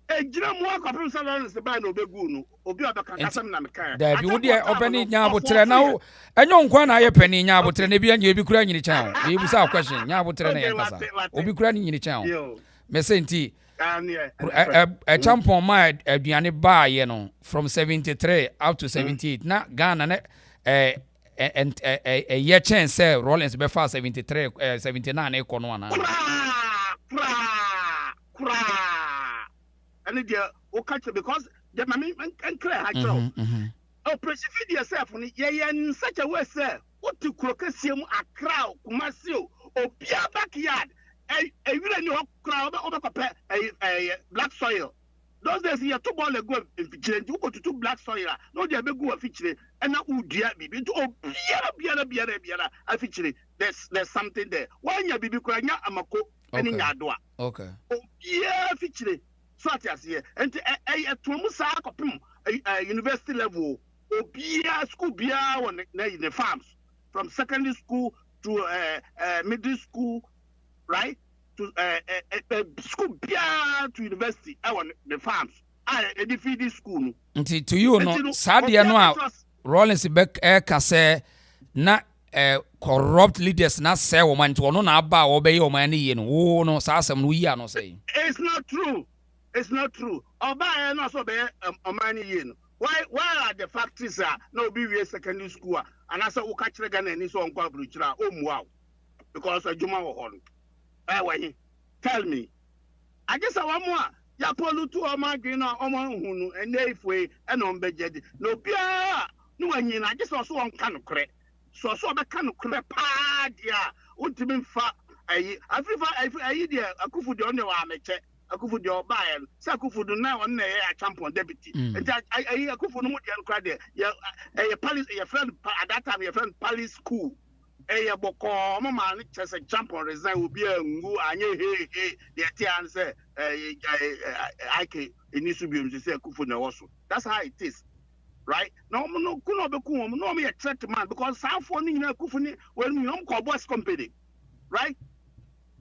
ejina mu akopem salon se by no begu no obi obeka kasam na meka da bi wo de openi nya abotre na wo enyo nkwa na aye pani nya abotre na bi anya bi kura nyini chan we bu sa question nya abotre na yakasa obi kura ni nyini chan me senti a champion ma aduane ba ye no from 73 up to 78 na Ghana na a year chance say Rawlings be fa 73 79 e kono ana and dia o catch because the mami and clear actual operation feed yourself ni ye in such a way say what to krokasium Accra Kumasi obia backyard a really new crowd over a black soil. Those days here, 2 ball go featuring you go to 2 black soil. No, they be go featuring and now would dear me to biara I featuring. There's something there. Why you be crying amako and in your door? Okay. Oh, yeah, featuring such as here and a Tumusa a university level. Oh, beer school beer on the farms from secondary school to middle school. Right to school to university. I want the farms. I defeat this school. Until to you no sadia no Rawlings back say na corrupt leaders na say woman to no na ba obey o man ye no no sa asem no yi no say. It's not true. It's not true. Oba no so be o man ye no. Why are the factories no be we secondary school and I say wo ka kire Ghana ni so on kwa bruchira o muaw because adwuma wo ho. Tell me. I guess I want more. Ya pollute to my green or hunu and if we and on budget. No beer. No, I just also one kind of credit. So the kind of credit pad. Yeah. Ultimate fat. I idea. I could put the only one I check. I could put your buy and Sakufu do now on the champion deputy. And I could put no more than credit. Yeah. A palace, your friend at that time, your friend Palace School. Eya boko mama ni chese champion resign will be a ngu anye the tian say ike inisubium to say kufu na woso. That's how it is, right? No kuno be kuno no me a threat man because some for ni na kufu ni when me ko boss company, right?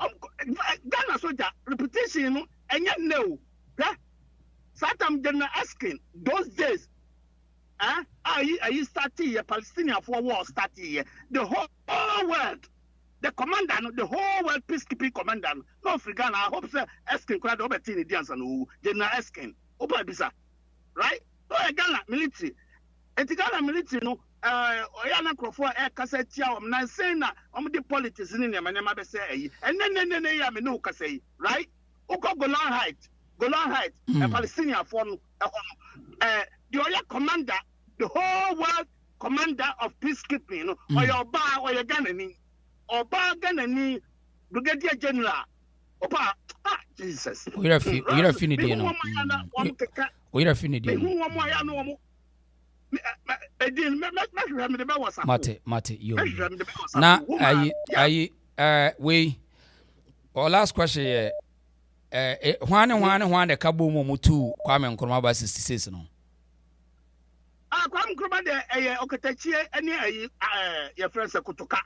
Ghana soldier reputation no enya no, yeah. Satam general asking those days. Are you starting a Palestinian for war starting here? The whole world, the commander, the whole world peacekeeping commander, no African, I hope so. Asking quite over tiny dance and general asking, Oba Bisa, right? No, Ghana military, and the Ghana military, no, Oyana Crawford, cassette, I'm not saying that the politics in them, and I'm never say, and then I mean, no, say, right? Oko Golan Heights, a Palestinian form, the other commander, the whole world commander of peacekeeping, or your bar or your Ghanaian, or bar Ghanaian brigadier general, or Jesus. We are finished. We are finished. Mate, you. Now, we. Our last question here. One the Kabu Mutu Kwame Nkrumah by 66 no. Kwame Nkrumah de okatachi any your friends Kutuka.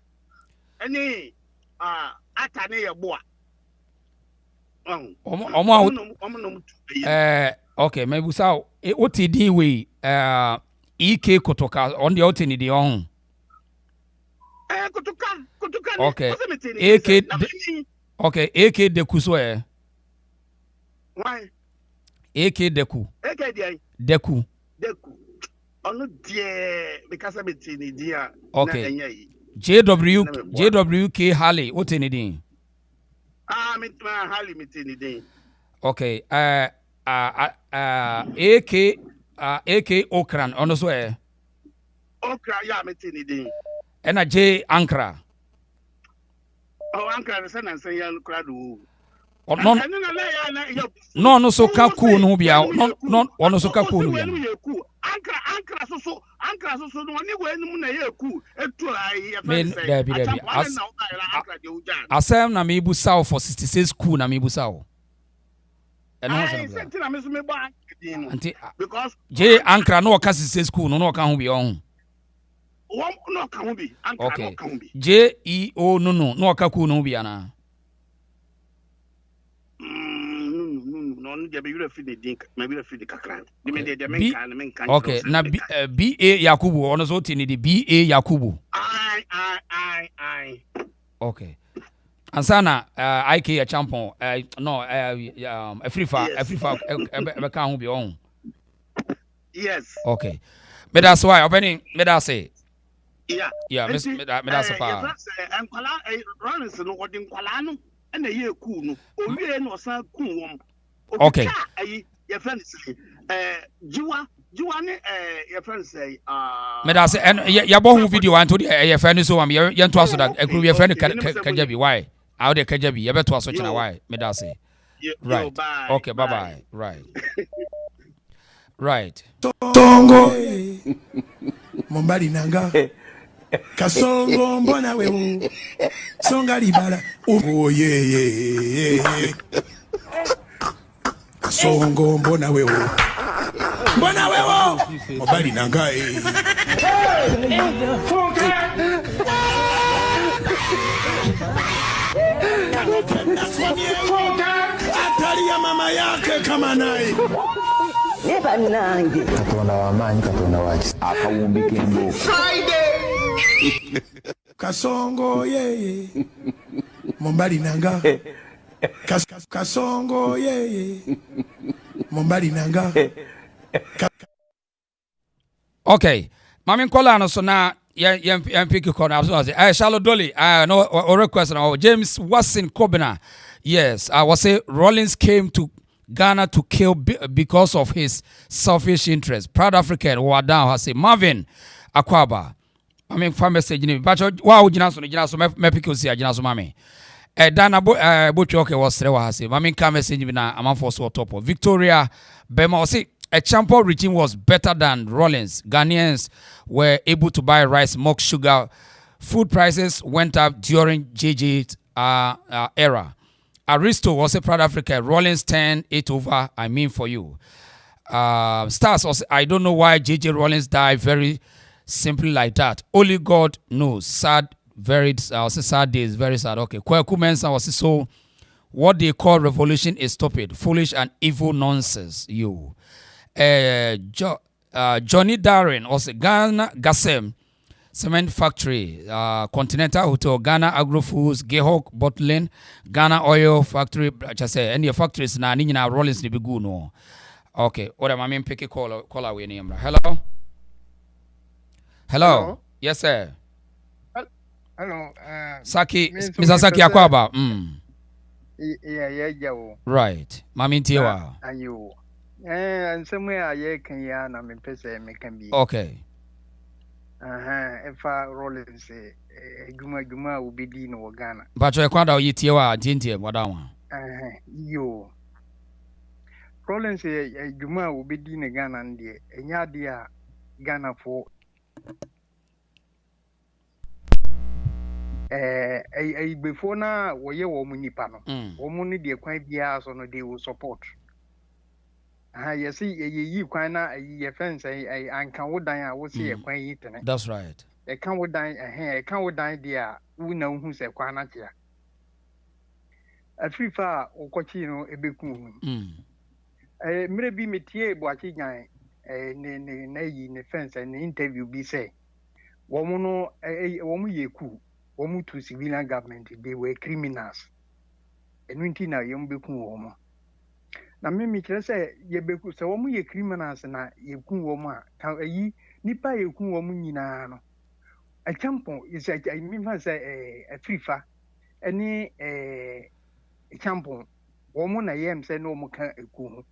Any atane ya boa. Okay, maybe so OTD we EK Kutuka on the otini di on. Kutuka. Okay. AK Okay, AK Deku so Why? AK Deku. Deku. Deku. Ono die because I'm in dia. Okay. JWK Harley. What in it? Me Harley meeting day. Okay. AK Okran. Ono so Okra ya meeting day. And a J Ankara. Oh, Ankara is an say yan crowd. No so kaku no bia no ono so kaku no bia Ankara so no ni we no na ye ku etu ai there be asem na me bu saw for 66 ku na me bu saw eno ho so anti because je Ankara no ka 66 ku no ka ho bia on no ka ho bi Ankara no ka ho bi JEO no ka ku no bia na okay na BA Yakubu ono so tini di BA Yakubu I okay ansana IK a champion no Afrifa be kan ho bi on yes okay me that's why opening me that say yeah me that's pa Rawlings no odin kwala no na ye ku no owie no san ku wom okay your friend say jiwa ne your friend say me that say and ya bo hu video anto your friend so am ye to aso that ekuru your friend kajabi why how dey kajabi ye beto aso china why me that say right okay bye right right tongo mombali nanga kasongo mbona wewe songa libala oh yeah kasongo mbona wewe mombali nanga atali ya mama yake kama naye Neba nange katonda wamanyi katonda waki akawumbike ndo kasongo yeye mombali nanga kasongo yeye mombali nanga okay mami nkola no so na ya pick corner so say Charlotte Dolly no or request now James Watson Kobina yes I was say Rawlings came to Ghana to kill because of his selfish interest. Proud African Wadan has say Marvin Akwaba. I mean farm message ni but wow jina so me pick o see jina so mami. Dana Bochoke was rewa has say mami ka message bi na amanfo so top. Victoria Bema say a champion regime was better than Rawlings. Ghanaians were able to buy rice, milk, sugar. Food prices went up during JJ era. Aristo was a Proud Africa. Rawlings 10 8 over. I mean for you. Stars also, I don't know why JJ Rawlings died very simply like that. Only God knows. Sad, very sad days, very sad. Okay. Kweku Mensa was so what they call revolution is stupid, foolish, and evil nonsense. You. Johnny Darren also Ghana Gasem Cement Factory, Continental Hotel, Ghana Agro Foods, Gehok Bottling, Ghana Oil Factory. Just say any factories na ni na Rawlings ni bigu no. Okay, what am I mean? Pick a call away name. Hello. Yes sir. Hello. Saki, Mr. Saki Akwaba. Yeah. Right. Mami Tiwa. Ayo. And somewhere I can ya na me pese me can be. Okay. If Rawlings Guma will be Dino or Ghana. But you kwanda yitiwa jintie wadawa. Yo. Rawlings Guma will be Dino Ghana and the Enyadia Ghana for before na woye wo mu nipa no wo mu ne de kwan bia so no they will support you see ye kwan na ye fence anka wo dan a wo se ye kwan yi tene. That's right. E kan wo dan kan wo dan dia wo na hu se kwan na tia afrifa wo kochi no ebeku mire bi metie bo achi nyan ne na yi ne fence ne interview bi say wo mu ye ku to civilian government, they were criminals. ɛno nti na yɛmbɛku wɔ mo na me kyerɛ sɛ yɛbɛku sɛ wɔn yɛ criminals na yɛku wɔ mo a ka ayi nipa yɛku wɔ mo nyinaa no akyampo sɛ mefa sɛ afirifa ɛne akyampo wɔn na yɛm sɛ na wɔn ka eku ho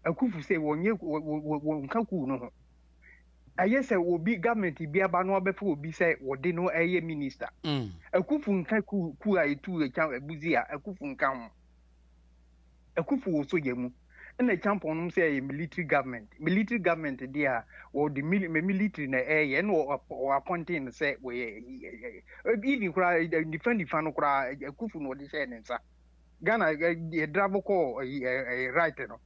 akufu sɛ wɔn ka ku no ho ayɛ sɛ obi government bi aba no ɔbɛfa obi sɛ wɔde no ɛyɛ minister akufu nka ku a etu abuzi a akufu nka ho akufu wɔ so yɛ mu ɛna champion no sɛ ɛyɛ military government deɛ a wɔde military na ɛyɛ ɛna wɔ appointing sɛ wɔyɛ even koraa nifa no koraa akufu na ɔde hyɛ ne nsa Ghana yɛdrabo kɔ right no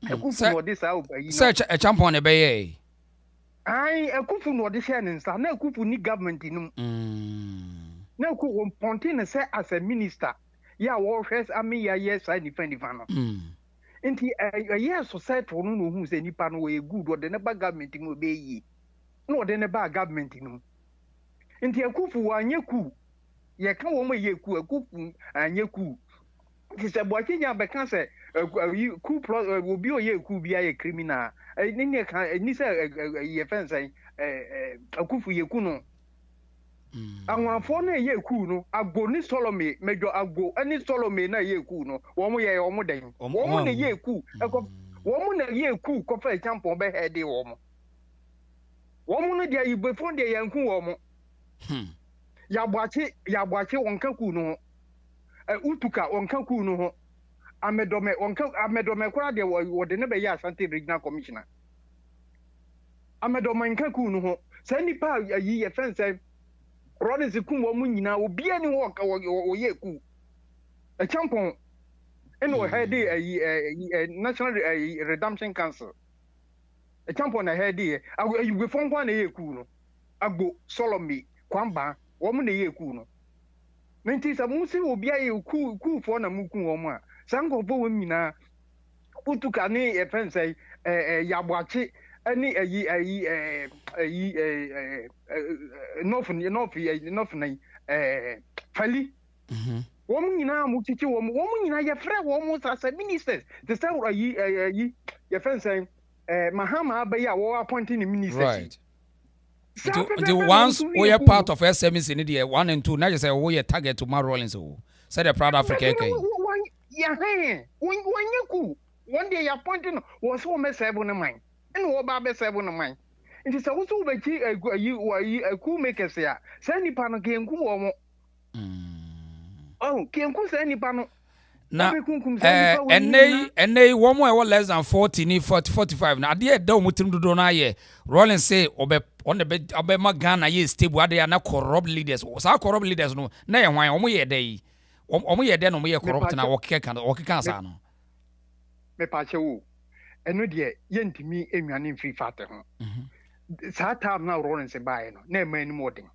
akufu na ɔde saa ɔbayi no sɛ champion ne bɛyɛ ai akufu na ɔde hyɛ ne nsa na akufu ni government no na akufu wɔ appointing sɛ as a minister yɛ a wɔhwɛ ame yɛ saa nifa no nti ɛyɛ society no na ohun sɛ nipa no wɔyɛ good ɔde ne ba government mu ɔbɛyie na ɔde ne ba government no nti akufu anyɛ ku yɛka wɔn a yɛ ku akufu anyɛ ku nti sɛ bɔkye nya bɛka sɛ ku plus obi ɔyɛ ku bi ayɛ criminal ne ka ni sɛ yɛ fɛn sɛ akufu yɛ ku no anwanfo na yɛ ku no agbo ni solome medjo agbo ani solome na yɛ ku no wɔn yɛ wɔn den wɔn na yɛ ku wɔn na yɛ ku kɔfa champion bɛ head wɔn no dia ibefo de yɛn ku wɔn yabwache wɔn ka ku no utuka wɔn ka ku no ho amedome kora de wɔde ne bɛ yɛ Asante Regional Commissioner amedome nka ku no ho sɛ nipa yi yɛ fɛn sɛ Rawlings ku wɔ mu nyinaa obia ni wɔyɛ ku a champion ɛna wɔ head National Redemption Council a champion na head you fon kwa na yɛ ku no agbo Solomon kwamba wɔn na yɛ ku no menti sɛ mu sɛ obia yɛ ku fo na mu ku wɔn a sankofo wɔn nyinaa utuka ne ɛfɛn sɛ yabwache ani enough na fali wɔn nyinaa mu titi wɔn nyinaa yɛ frɛ wɔn as ministers the same yɛ fɛn sɛ Mahama abayi a wɔn appointing the ministers right the once we are part of SMEs in the 1 and 2 now you say we are target to Rawlings said the proud Africa yeah when you cool one day appointing was so mess seven of mine and what about 7 of mine it is also a cool maker say send pano game cool oh can cool send pano na and they one more less than 40 45 na dey da omutim dodo na ye Rawlings say on the bed Ghana ye stable they are na corrupt leaders so corrupt leaders no na ye hwan omo ye dey omo ye dey no omo ye corrupt na wokeka sa no me pa che wo eno de ye ntimi enwane mfiri fate ho sa time na Rawlings buy no na ema ni modern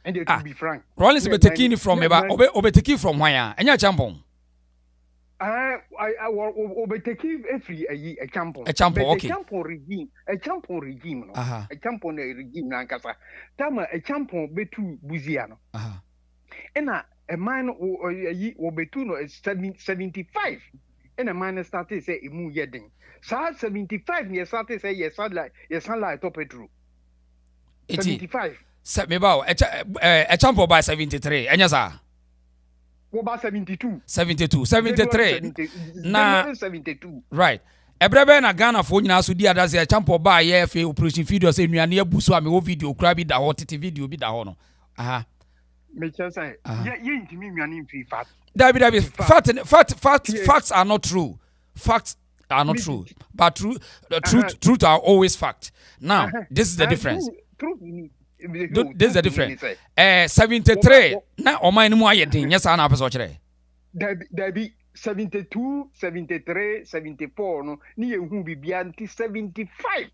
and to be frank Rawlings be taking from me ba obe taking from hwan anya champion I overtake every a champion. A champion, okay. A champion regime, no. A champion regime, Nankasa. Tama a champion betu Buziano. And a man or betuno is 75. And a man started say imu yeding. Sa 75 years started say yes, sunlight top true. 75. Set me bow a champion by 73. And yes, about 72. 73 na 72 right ebrebe na Ghana fo nyina so di adase a champo ba ye fe operation video say nuane abuso a me wo video kura bi da ho tete video bi da ho no aha me say ye ntimi nuane mfi fat dabi facts are not true but truth are always fact now this is the difference this is the difference 73 na oman ni mu ayedin yes na apeso kire dabi 72 73 74 no ni yehu bibia anti 75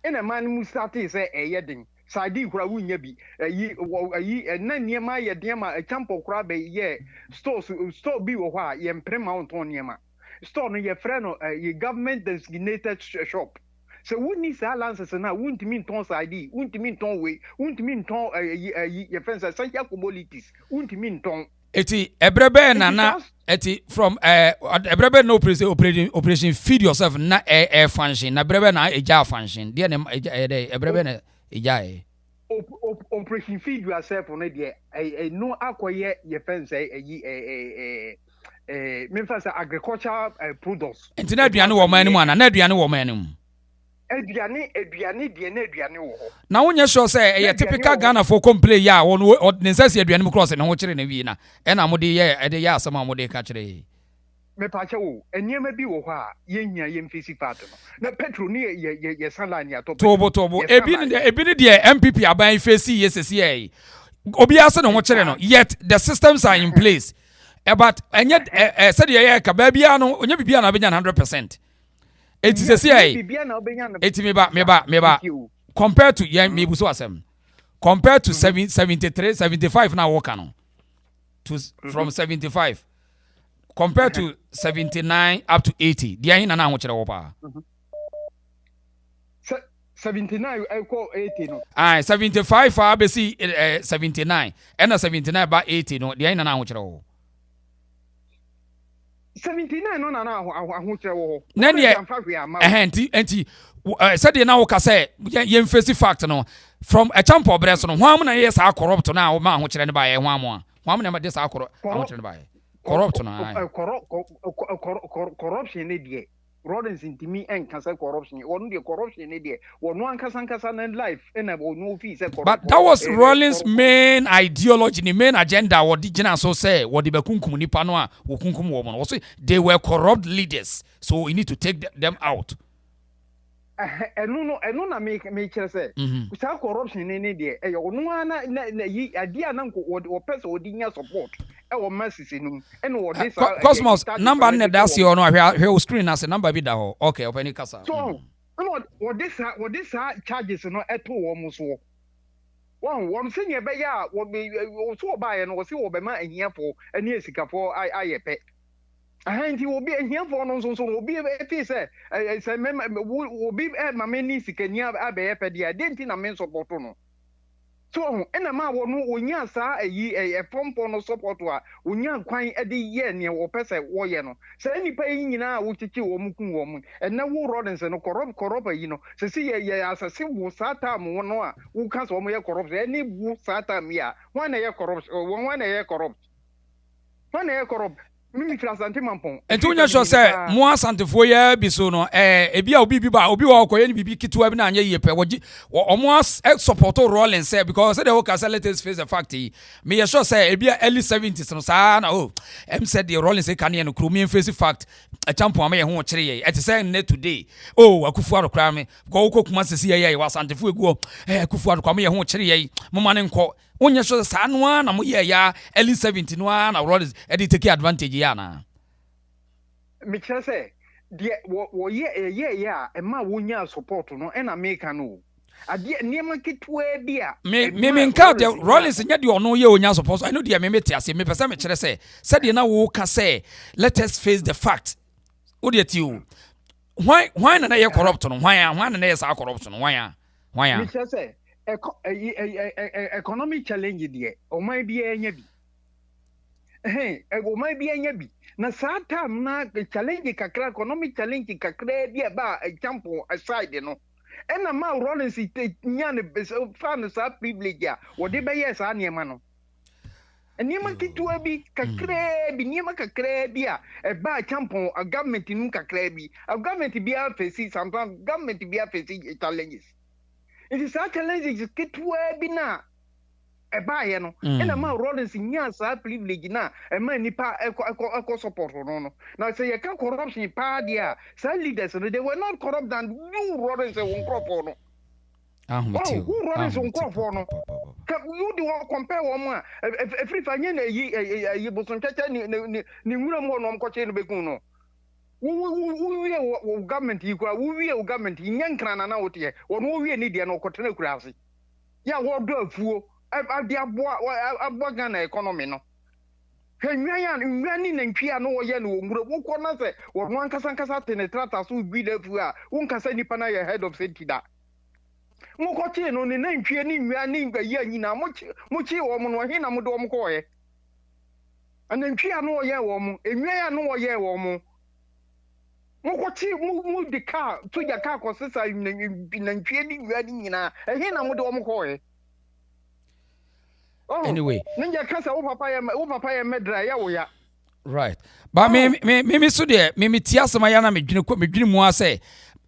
ena man mu start say eyedin sadi kura wunya bi ayi na niema yedin ma champo kura be ye store bi wo ha ye mprema onton niema store no ye frɛ no ye government designated shop. So wouldn't say lances now wouldn't mean tons ID, wouldn't mean ton way, wouldn't mean ton your friends are such commodities, wouldn't mean ton. Eti ebrebe na eti from ebrebe no operation feed yourself na air function na ebrebe na eja function dia na ebrebe na eja operation feed yourself on there no akoye ye fence me fa say agricultural products enti na aduane wo man mu ana na aduane wo man mu aduane die na aduane wo ho na wonye sure say e typical Ghana for complain ya won ne nsase aduane mu cross ne ho kire na wi na e na mode ye asema mode ka kire me pa che wo eniema bi wo ho a yenya ye mfisi part no na petrol ni ye salad ni atop tobo ebi ne de MPP aban face yesesi e obi ase ne ho kire no yet the systems are in place but enye said ye ka ba bia no onye bibia na benya 100%. It is a CIA. It me ba. Compared to me buso asem. Compared to 73, 75 now work on. From 75. Compared to 79 up to 80. Dia hin na ho kire wo pa. 79 I call 80 no. 75 fa be see 79. And 79 ba 80 no. Dia hin na ho kire wo. 79 no na aho kire wo. Na ne enti said na wo ka say ye face fact no from a champion breast no hwam na yes a corrupt na ma ho kire ne ba ye hwam a hwam na ma dis a corrupt kire ne ba ye corrupt no corruption ne die Rawlings intimi en kasa corruption wonu de corruption ne die wonu ankasa na life na wonu fi say corruption. But that was Rawlings main ideology, the main agenda what the so say what the bekunkum nipa no a wo kunkum wo mo so they were corrupt leaders, so we need to take them out. Eno na me kire say sa corruption ne die e wonu na yi adia na wo person odi nya support e wo masisi no eno wo this Cosmos number na that's your no here screen as number bi da ho okay open kasa so wo this charges no eto wo mo so won senye be ya wo so ba ye no wo se wo be ma ehiafo ani esikafo ayepe ahanti wo bi ehiafo no so wo bi e say say wo bi ma mani sikania abeyepe dia denti na men support no. So ena ma wonu onya sa e pompo no support wa onya kwan e de ye ne wo pese wo ye no se nipa yi nyina wo chichi wo mukun wo mu ena wo Rawlings no corrupt yi no se si ye asase wo sata mo no a wo ka so mo ye corrupt eni bu sata mi a wan na ye corrupt wan na ye corrupt mimi transante mampon enti wonya sure say mo asantefo ya bi so no ebi a obi ba obi wo koye ni bibi kitwa bi na anya ye pe wogi omo support Rawlings say because say they work as let us face the fact me ya sure say ebi early 70s no sa na said the Rawlings can ye no kro me face fact a champion am ye ho kire ye et say net today akufu arokra me go kokuma sesi ye wasantefo egu akufu arokra me ye ho kire ye mo ma ne nko onye so sa no na mo ye ya early 70 no na Rawlings e take advantage ya na me kire say de wo ye ya e ma wonya support no e na make no ade niam kitwa bia me nka de Rawlings nya de ono ye onya support I know de me mete ase me pesa me kire say said de na wo ka say let us face the fact what dey you why na ye corrupt no why na ye sa corrupt no why me kire say economic challenge de o man bia nya bi o man bia nya bi na saa time na challenge kakra economic challenge kakra bia ba example aside no ena ma Rawlings nya ne fan sa privilege a wo de be yes a niema no niema kitua bi kakra bi niema kakra bi a ba example a government nu kakra bi a government bia face sometimes government bia face challenges. It is a challenge kitua bi na eba ye no ena ma Rawlings nya sa privilege na e ma nipa eko support no na say ye can corruption pa dia sa leaders they were not corrupt than you Rawlings won crop no who Rawlings won crop no you the one compare one every fanye na yi boson chacha ni nwura mo no mkoche no bekun no we government yi kwa we government nyankra na wote won we ni dia no kotena kura ase ya wo do afuo ade abo Ghana economy no hwenwan ni nantwia no wo ye no nguro wo na se wo no ankasa penetrata so bi da fu a wo nkasa nipa na ye head of state da mo ko chi no ni nantwia ni nwan ni ngba yi anyina mo chi wo mo no he na mo do mo ko ye And then Chia no ye woman, and ya no ye woman. What move the car to your car consists in trading wedding in a hen and what Anyway. Ninja Casa over Papa Medra, ya. Right. But me so there, me tia samayana me dwene mu ase.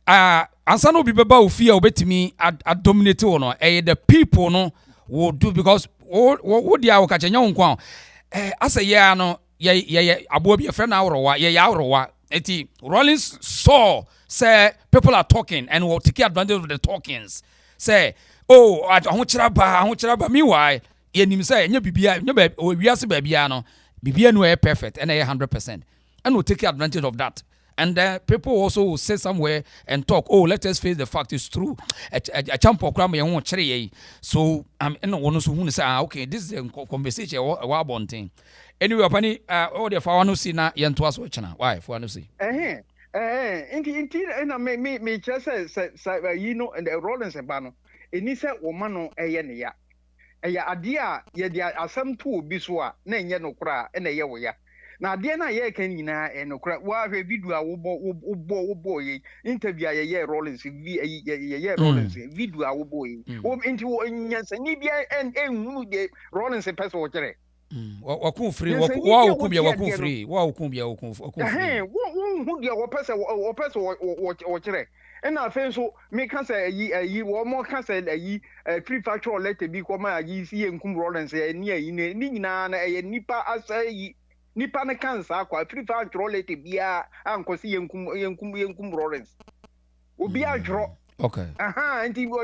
Ansa no bi beba ofia obetimi a dominate wo no. The people no will do because wo dia wo ka chenya nkwa. Asa ye no ye abo bi friend na awrowa ye awrowa. Eti Rawlings saw say people are talking and will take advantage of the talkings. Say, oh, ahụ chira ba meanwhile, ye nim say nya bibia nya ba wiase ba bia no. Bibia no perfect and 100%. And we'll take advantage of that. And people also will say somewhere and talk, oh, let us face the fact it's true. A champ of crime, you won't cherry. So I'm in one who say, okay, this is a conversation, a wild thing. Anyway, Penny, all the Fawanu see now, Yan to us watching. Why? Fawanu see. Indeed, me just say, you know, and the Rawlings and Bano, and he said, Omano, a ya adia ye dia asam to obi so a na enye no kra na ye wo ya na adia na ye kan nyina no kra wa hwe video a wo ye interview ye Rawlings ye Rawlings video a wo ye o nti wo nyansa ni bia en hunu de Rawlings person wo kire wa kun free wa kun bia wa kun free wa kun bia wa kun free wo de wo person wo kire. And I feel so, me can say a one more can say a prefectural letter be come a see and come Rawlings near Nina a nipa as a Nipana cancer, quite prefectural letter be a uncle see and come Rawlings. Will be a draw. Okay. And you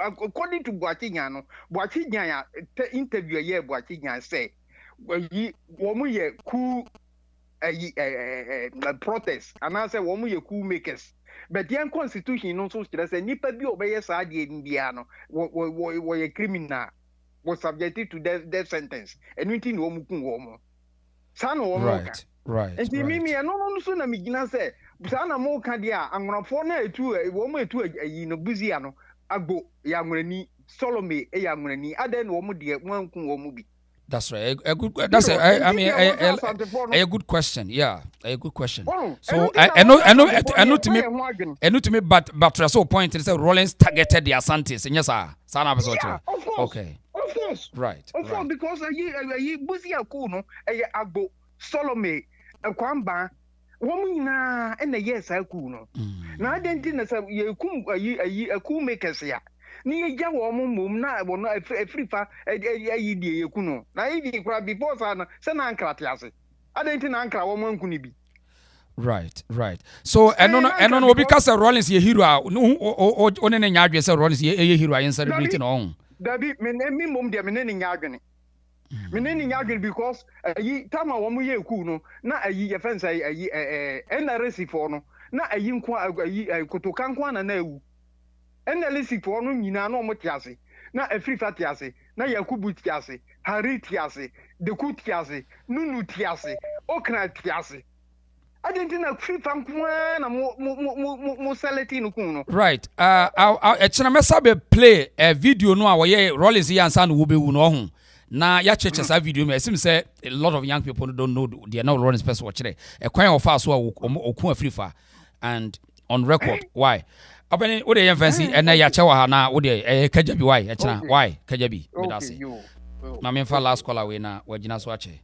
according to Boatignano, interview a year Boatignan say, well, ye woman ye cool a protest, and I say woman ye cool makers. But the Constitution also says a nipa bi obey side in Biano were a criminal was subjected to death sentence. And we think woman. Son or right. And see me no sooner me say, Sana mo candia, I'm gonna phone to a woman to a Buziano, Agbo, Yamreni, Solome, a Yamreni, Aden woman dear one movie. That's right. A good question. Yeah, a good question. So I know to me, but so point is that Rawlings targeted the Asantes. Yes, sir. Yeah, of course. Okay. Of course. Right. Of course, because a Buzia Kuno, a Agbo, Solome, a Kwamba, woman na and a yes, I kuno. Now I didn't think that a cool makers here. Ni ja wo mum na wo no free fa ayidi ekuno na ayidi kra before sana se na ankra tiase adenti na ankra wo manku ni bi right so eno obi ka say Rawlings ye hero a one ne nya adwe say Rawlings ye hero a yen celebrate no on dabi me mum de me ne nya adwene me ne nya adwene because ayi tama wo mu ye eku no na ayi ye fence ayi NRC for no na ayi nko ayi kotokan kwa na ewu NLC for no nyina no motiase na afri fatiase na yakubu tiase hari tiase deku tiase nunu tiase okra tiase adentina free fankwa na mo select no kun no right a chena mesa be play a video no a woye Rawlings here ansa no wo be wu no ho na ya cheche sa video me sim say a lot of young people don't know they are not Rawlings person watch there e kwan of fast so okun afri fa and on record why Abani wo de yen fancy and ya chewa ha na wo de kajabi why e chena why kajabi me da say na me fa last call away na wagina so ache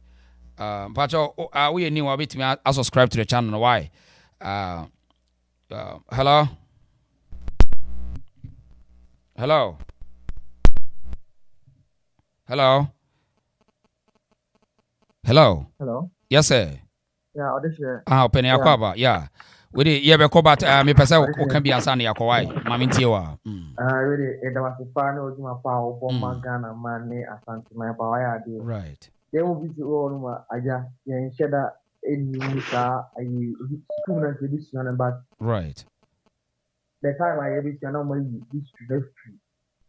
pacho we ni wa betimi subscribe to the channel why hello yes sir yeah audition penny akwaba yeah we dey ye be ko bat me pese o kan bi ansa na yakwai mama ntie wa we dey e da was fa na ojuma pa o bomba Ghana man ni Asante man pa wa ya dey right they will be to no ma aja ye sheda eni ka ayi student tradition but right the time I be na mo yi history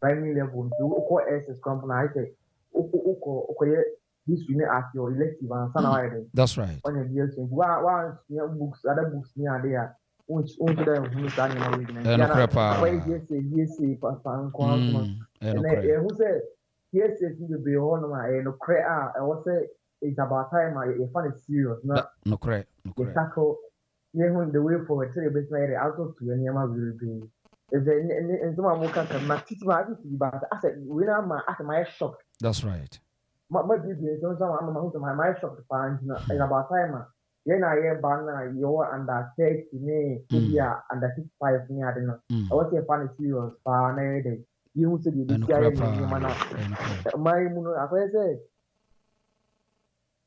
primary level to ko SS company I say o ye history ni at your elective and sana that's right on your deal change one books other books ni ade which on to them who stand in with me no crepa yes pa ko no who say yes you be on my no crea I was say it's about time you find it serious. No correct. You tackle the way forward to the business out of to any will be. If and some more can my teach my but I said when I'm at my shock. That's right. My baby so my shock to find it's about time. I ban you under 30 me under 65 me I don't know. I was a funny serious for day. You said you my I said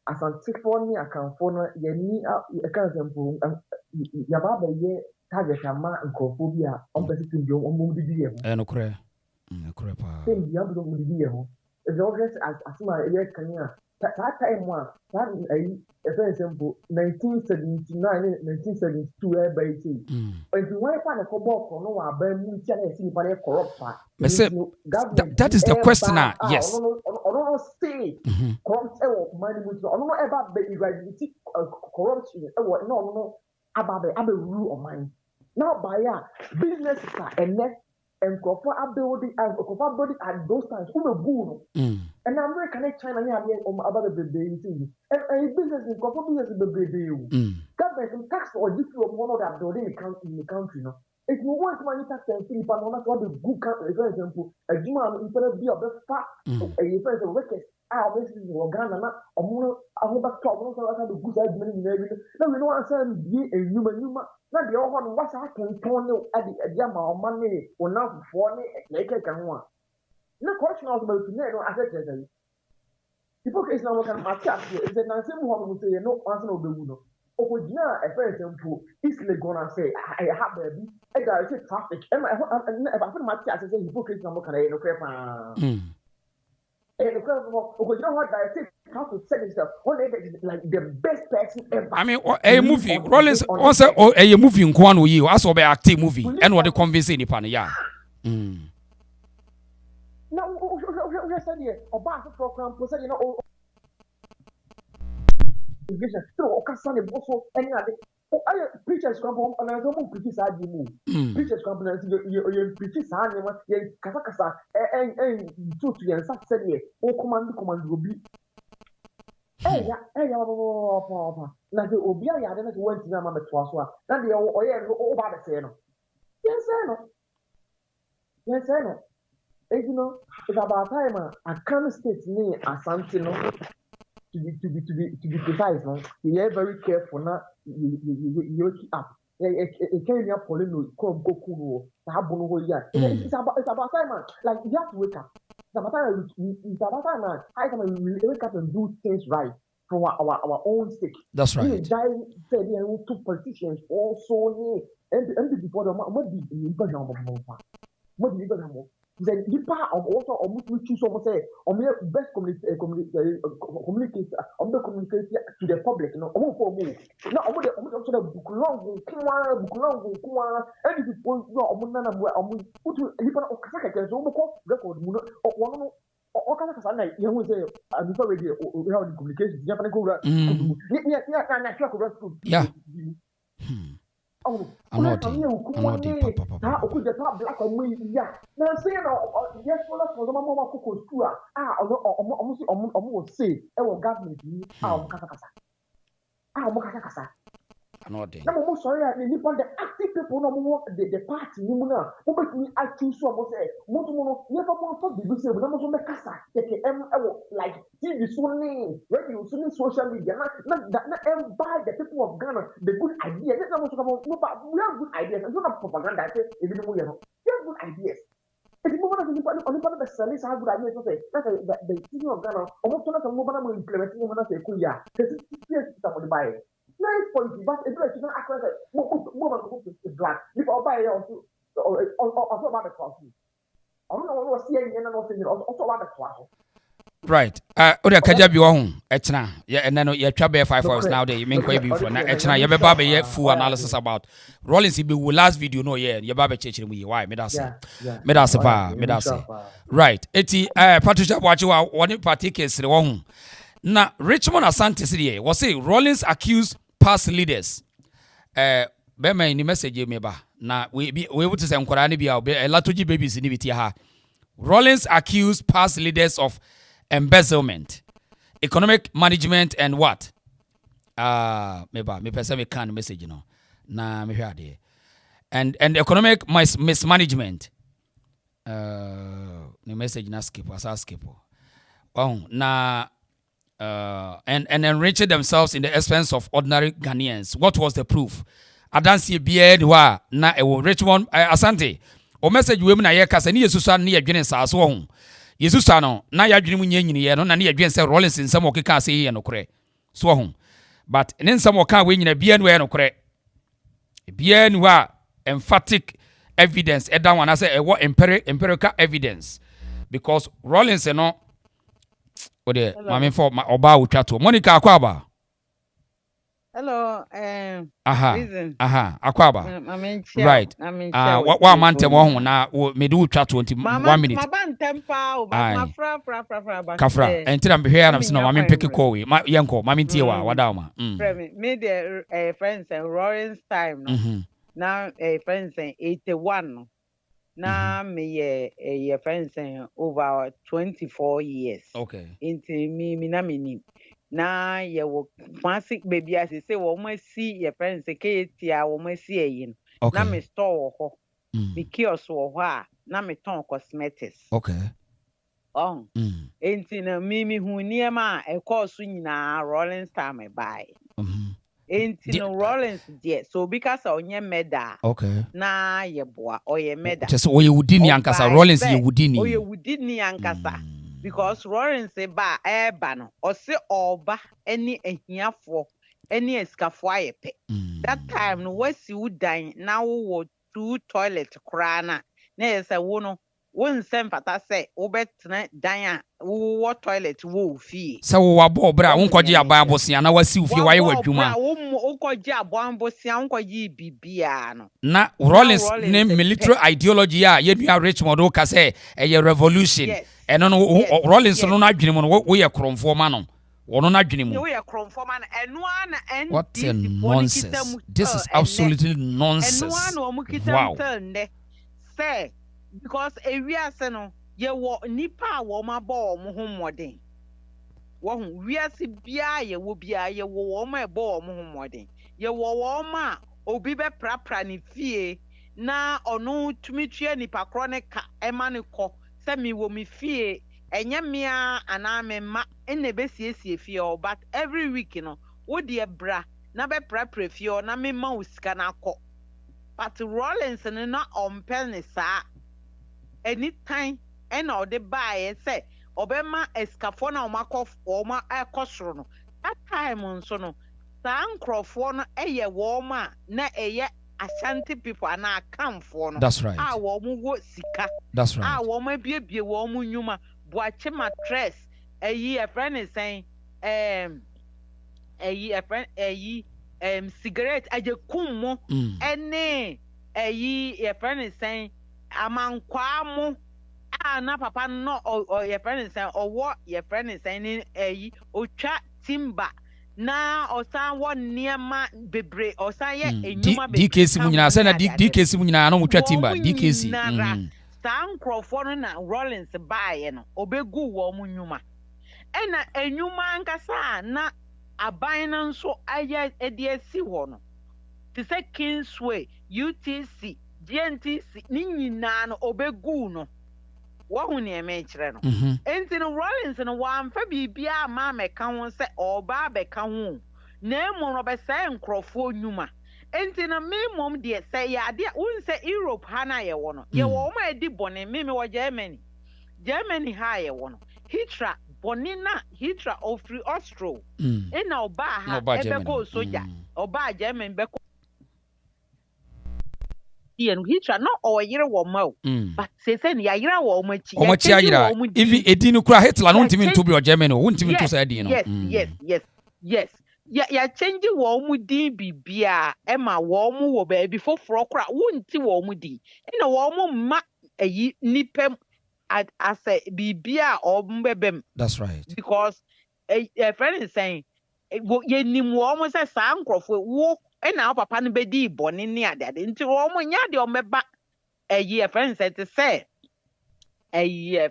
asante phone ni akanfo no ye ni aka sample ya baba ye target ama nkofo bi a on person to do on di ye ho no kure pa tem ya do di ye ho is always asma ye kanya that time one that example 1979 1972 by say if you want to go back no wa ban mu tia na see pare corrupt that is the question yes no say corrupt money mu no ever be eradicate corruption no about rule of mind now by businesses are and Kofa building at those times who were born. And American China about the baby and business in Kofa business is the baby. Government tax or different of one of that building in the country. No, if you want money tax and Philip and not what the good country, for example, a Juma instead of be of the fact a workers. This is Ghana, I hope I talk about the good admin. Now we know I said be a human. Not the other one, what's happening at the amount of money or not for make it can one. No question of about no asset. People is not working at that. It's a nice one who say no answer of the window. Okojina, a very simple, is gonna say, I have a bit, I got traffic. And I put my chat as a hypocrite, no crap. And the like the best person ever. I mean, a movie, Rawlings, also a movie in Kwan with you, also be active movie, and what the convince any pan, yeah. Now, we said here, about the program, you know, any other. Preachers come home and I don't preach as you move. Preachers come and you preach as you Kasa and two to your Saturday. Oh, command will be. Hey, Papa. Now the Obia, I don't want to know Twaswa. Now the over the same. Yes, sir. You know, it's about time I can't state me as something. To be precise, no. You are very careful now. You wake up. It can't be a polino. Come go cool. It's about time, man. Like you have to wake up. It's about time, man. I can wake up and do things right for our own sake. That's right. We said two politicians also and before the what then you part of also almost choose almost say on the best communicate on the communication to the public, you know, for me. No, I'm going to book long, and if you put you record one or can I say, you will say, I'm sorry, we have the communication, yeah. I'm not black say no yes for the mama cocoa school almost say government I'm sorry, the active people no the party no na me I choose so almost say never want to be say we no make kasa take like TV sunni radio sunni social media na buy the people of Ghana the good ideas we have good ideas and not propaganda say even we have good ideas. If you want to the service have good ideas say the city of Ghana almost not to implementing when I say kuya this is for the buy. Nice point, but it's like you don't act like a black. If I buy also about the class. I don't know what was saying, also about the class. Right. Oda kaja bi wo ho etna. Yeah, and then you twa be 5 hours now dey. Me nkwa bi for na etna you be ba be full analysis about Rawlings be last video no yeah. You ba be chechire mu yi. Why? Me da say. Me da say pa. Me da say. Right. Eti Patricia Boachi wa one party case re wo ho. Na Richmond Asante say was say Rawlings accused past leaders. Bema ni message me ba. Na we able to say nkwara ne bia a latoji babies ni bitia ha. Rawlings accused past leaders of embezzlement. economic management and what? Me person me can message you know. Na me hear there. And economic mismanagement. The message na skip as skip. Oh, na and enriching themselves in the expense of ordinary Ghanaians. What was the proof? Adansi beard wa na Richmond Asante. O message we na ye kasa ni Yesusa na ye dwene sa so ho. Yesusa no na ya dwene mu nyanyini ye no na ye dwene se Rawlings nsam o keka se ye no kore. So ho. But ne nsam o ka we nyina bia no ye no kore. Bia ni wa emphatic evidence e down and say e what empirical evidence because Rawlings no o de mame for oba utwa to Monica Akwaba. Hello, Akwaba. Right. What man tem ho na me do utwa to 1 minute. Ma fra. Kafra. Entira me hwe na se no mame peke call we. Ma yenko mame tie wa wada ma. Me the friends and Rawlings time no. Now friends 81 no. Now me ye friends over 24 years. Okay. Into me na me na ye wo classic baby as say wo ma see your friends say ketia wo ma see yin na me store ho me kiosk wo ho a na me ton cosmetics okay enti na me hu niema e course nyina Rawlings time buy enti no Rawlings there so because onye meda okay na ye boa oye meda just oye wudini ankasa Rawlings ye wudini oye wudini ankasa because Rawlings ba eba no o se oba any ehiafo any eskafo ayepe that time no wasi wudan na wo 2 toilet krana na yesa wo no won sem fata se wo betena dan a wo toilet wo fie se wo wabo bra won kwaje aban abosia na wasi ufie waye wadwuma wo kwaje aban abosia won kwaje bibia no na Rawlings ne military ideology a yedua Richmond o ka se eye revolution eno no Rawlings no na adwene mu no wo ye kromfo ma no wono na adwene mu wo ye kromfo ma na eno ana end what a nonsense this is absolutely nonsense eno ana o mukita mtende say because ewiase no ye wo nipa wo ma ba wo ho moden wo hu wiase bia ye wo bia ye wo ma ba wo ho moden ye wo ma obi be prapra ni fie na ono tumitue nipa kronika ema ne ko se mi wo mi fie enye mia ana memma enne be siesie fie o but every week no wo de bra na be prapra fie o na memma usika na ko but Rawlings na ompel ne saa anytime and all the buy say obema escafo na oma ekosoro no that time nso no san crofo no eye wo ma na eye Ashanti people na akamfo no that's right a wo mu wo sika that's right a wo ma biebie wo mu nyuma boache mattress eyi e friend is saying eyi e friend eyi cigarette aje kummo ene eyi e friend is saying amankwamu na papa no or your friend say or what your friend is saying otwa timber na osan won niema bebre osan ye enyuma bebre DKC mu nyina say na DKC mu nyina no mutwa timber DKC san crofo no na Rawlings baaye no obegu wo mu nyuma ena enyuma ankasa na aban no nso aye ediasi ho no ti say Kingsway UTC GNTC ni nyina no obegu no wo hu ne eme kire no enti no Rawlings no wa amfa bibia ma meka ho se oba beka ho na emu no be say nkrofo nyuma enti no memom de say ya de un se Europe ha na ye wo no ye wo ma edi bone meme wo Germany ha ye wo no Hitler bonina Hitler of free Austro ena oba ha ebe go soja oba German be and Hitler no or yere wo ma but say ya yere wo ma chi ayira even edin kura Hitler no ntimi nto bi o Germany o ntimi nto sa edin no yes ya change wo mu din bibia e ma wo mu wo ba bi foforo kura wo nti wo mu din na wo mu ma ayi nipem as bibia o mbebem that's right because a friend is saying ye nim wo mu say sa nkrofo wo na papa no bedi bone ni adade nti wo mo nya de o meba friends say to say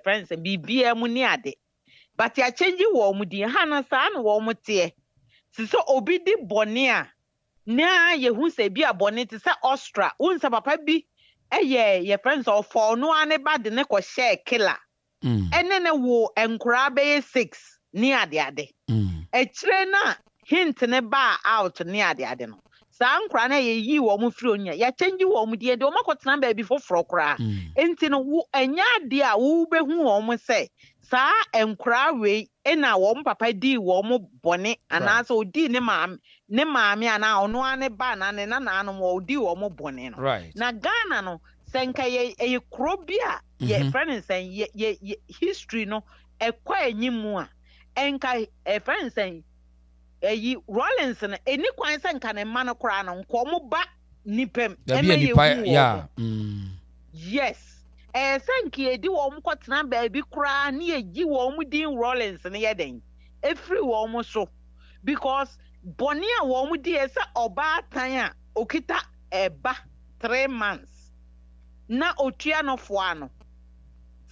friends bibia mu ni ade but ya change wo mu din ha na sa na wo mu te so obi di bone a na ye hu se bi abone te se ostra unsa papa bi ye friends of for no ane bad ne ko share killer ene ne wo enkura be 6 ni ade ekire na hint ne ba out ni ade no sa nkura na ye yi wo mu firi onya ya change wo mu de o makotena ba bi foforo kura enti no wo enya ade a wo behu wo mu se sa enkura we ena wo papa di wo mu bone anasa odi ne maame ana ono ane ba na ne na no mo odi wo mu bone no na Ghana no senka ye krobia ye friend sen ye history no ekwa enyimu a enka friend sen eyi Rawlings na eni kwan senka ne ma no kra no nko mo ba nipem yeah yes senki edi wo mo kotena ba bi kra na eji wo mo din Rawlings ne yeden efri wo mo so because boni a wo mo di ese oba tan a okita eba 3 months na otua no fo ano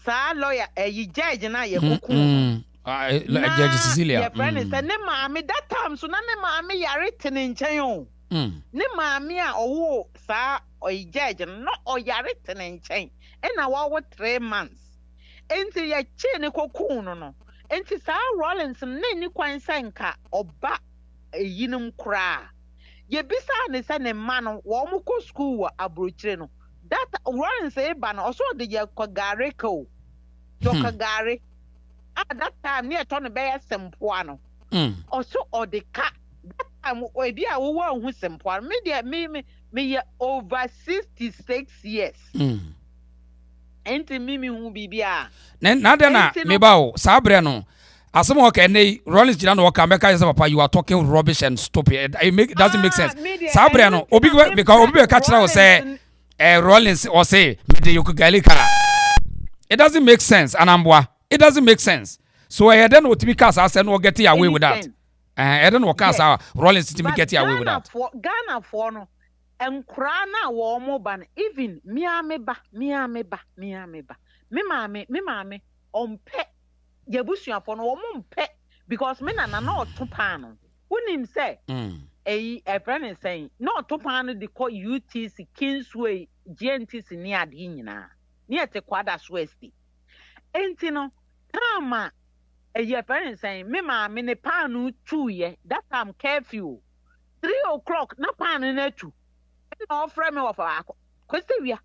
sa lawyer judge na ye kokun Judge Cecilia your friend is ne maame that time so na ne maame yare tene nchen o ne maame a owo sa judge no o yare tene nchen e na wa 3 months enti ya che ne kokun no enti sa Rawlings ne ni kwan sanka oba yinum kra ye bisa ne se ne ma no wo mo ko school wa abrochire no that Rawlings eba no also de ye kwagare ko kwagare at that time near turn be sempoa no also or the cat that time we be a wo hu sempoa me ye over 66 years enti me hu bibia na de na me ba o sabre no asem o ka nei Rawlings jina no ka meka say papa you are talking rubbish and stupid it doesn't make sense sabre no obi because obi be ka kira o say Rawlings or say me de yokugalika it doesn't make sense anambwa it doesn't make sense so I don't know to be cast as no get away with that I don't know cast Rawlings to get away with that Ghana for no enkra na wo mo ban even me ameba me maame ompe yebusuafo no wo mo mpe because me na otopa no unim say a friend is saying no otopa no de call UTC Kingsway GNTC ni ade nyina ni ete kwada swesti enti no kama a friend is saying me maame ne panu 2 ye that time curfew 3 o'clock na panu na 2 na ofre me wofa ako kwestewia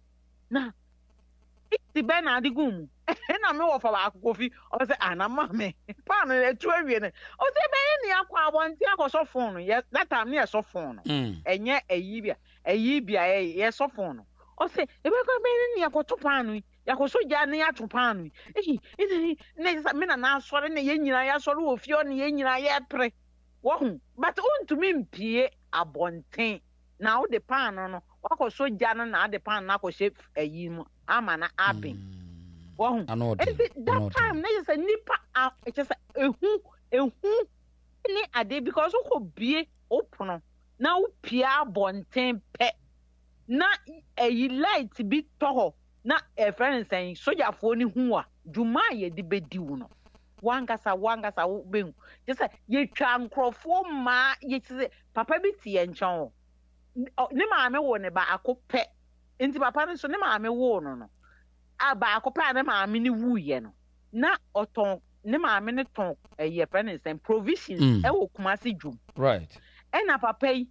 na iti be na adigum na me wofa ako kofi o se anama me panu na 2 awie ne o se be ni akwa abonti akoso phone yes that time na so phone enye ayibia ye so phone o se e be ko be ni akoto panu yakoso ja ne ato panu ne me na asore ne yenyina ya asore ofio ne yenyina ye pre wo hu but untumi mpie abonten na wo de pan no wakoso ja no na de pan na akose ayimu ama na abin wo hu that time na just nipa just ehu ni ade because wo bie opono na wo pia abonten pe na light bi toho na friend saying soja fo ni hu a dwuma ye de bedi wo no wangasa wo ben just ye twa nkrofo ma ye tse papa bi tie nchon ne maame wo ne ba akopɛ nti papa no so ne maame wo no aba akopɛ ne maame ni wuye no na oton ne maame ne ton ye friend saying provisions e wo kumasi dwum right na papa yi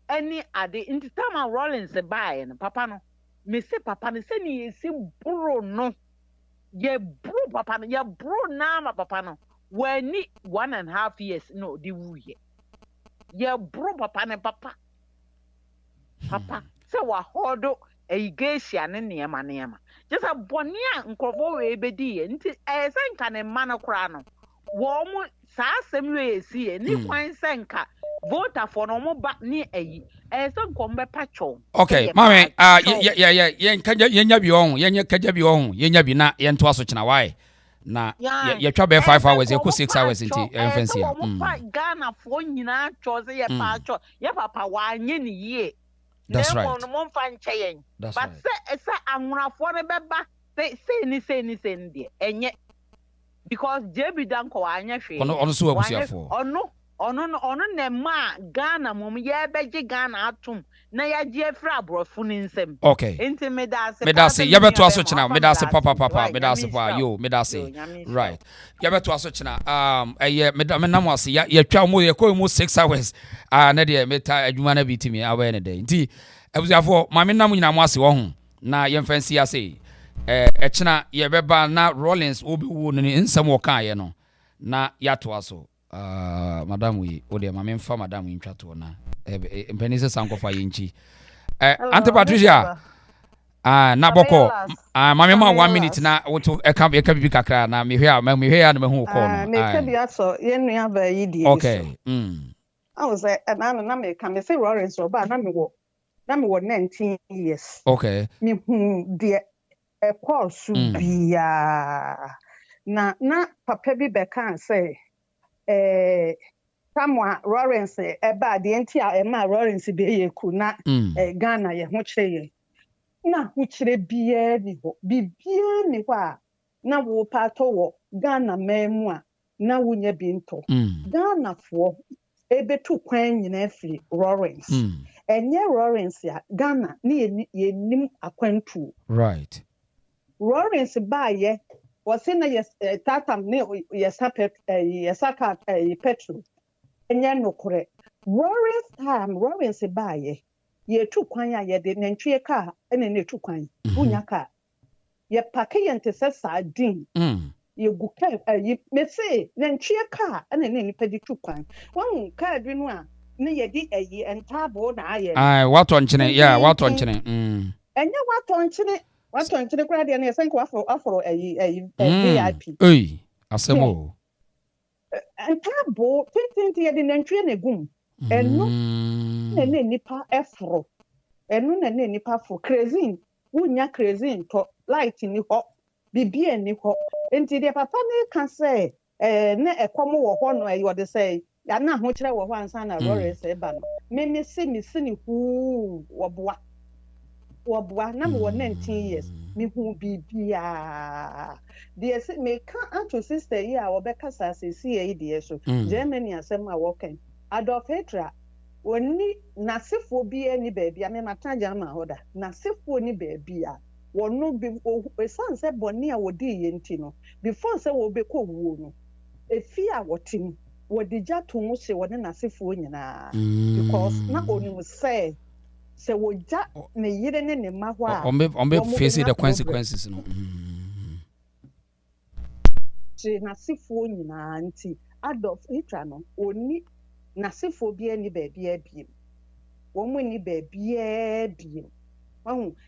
any ade nti tama Rawlings bae no papa no me se papa no se ni esi bro no ye bro papa no ye bro na ma papa no wani 1.5 years no di wuye ye bro papa ne papa se wa hodo eigesia ne niema just a bonia nkrofo we bedi nti senka ne ma no kra no wo mu sa asem we esi ni kwan senka voter for no mo ba ni ayi senko mbe pacho okay mame yen nya bi on yen kaja bi on yen nya bi na yen to aso kina why na ye twa be 5 hours ye ko 6 hours nti enfensi ya Ghana fo nyina chose ye pacho ye papa wa nye ni ye that's right no mo mfa nche yen but say anwurafo ne beba say ni de enye because JB Danko anya hwe ono so abusiafo ono ne ma Ghana mom ye beje Ghana atom na ya je afra abrofo ni nsem okay enti medase ya beto aso china medase papa medase pa yo medase right ya beto aso china eye menam ase ya twa mo ye ko mo 6 hours na de meta adwuma na bitimi awe ne de nti abusiafo ma menam nyina mo ase wo ho na ye mfansi ase china ye beba na Rawlings obi wo ne nsem wo kan ye no na ya to aso madam we ode ma memfa madam ntwa to na mpenise sankofa yenchi Auntie Patricia na boko mama ma 1 minute na woto eka bi kakra na mehwe na mehu ko no me bi aso ye nua ba yi die okay I was na me ka me say Rawlings oba na me wo 19 years okay me hu de course bia na papa bi be kan say Samwa Rawlings eba de enti a ema Rawlings be yeku na Ghana ye ho kire ye na ho kire bia ni ho bibia ni ho a na wo pato wo Ghana memu a na wunya bi nto Ghana fo ebetu kwan nyina afiri Rawlings enye Rawlings ya Ghana ni yenim akwantu right Rawlings ba ye wose na yes tatam ne yesapet yesaka petrol enye nokore Rawlings ba ye tu kwan ya ye de nantwie ka ene ne tu kwan unya ka ye pake ye ntese sardine ye guka me say nantwie ka ene ne nipa di tu kwan wan ka bi no a ne ye di entabo na aye wato nchene wato nchene enye wato nchene kra de na senko aforo VIP asemo entabo tintin ye di nantwie na gum enu ne nipa eforo enu ne nipa fo crazy wunya crazy to light ni ho bibie ni ho enti de papa ne ka say ne ekomo wo ho no ayo de say ya na ho kire wo ho ansa na Rawlings eba no me si ni hu woboa na me wo 19 years me hu bibia de se me ka anto sister yi a wo be kasa se si yi de so Germany asem a wo kan Adolf Hitler woni nasefo bi ani baabi a me mata jama hoda nasefo ni baabi a wono bi esanse boni a wodi ye nti no before se wo be ko wuo no efi a wotim wodi jato mu se woni nasefo nyina because na onu say se woja ne yire ne ne ma ho a ombe face the consequences no se nasefo nyina nti Adolf Hitler no oni nasefo bi ani baabi abiem wo ni baabi abiem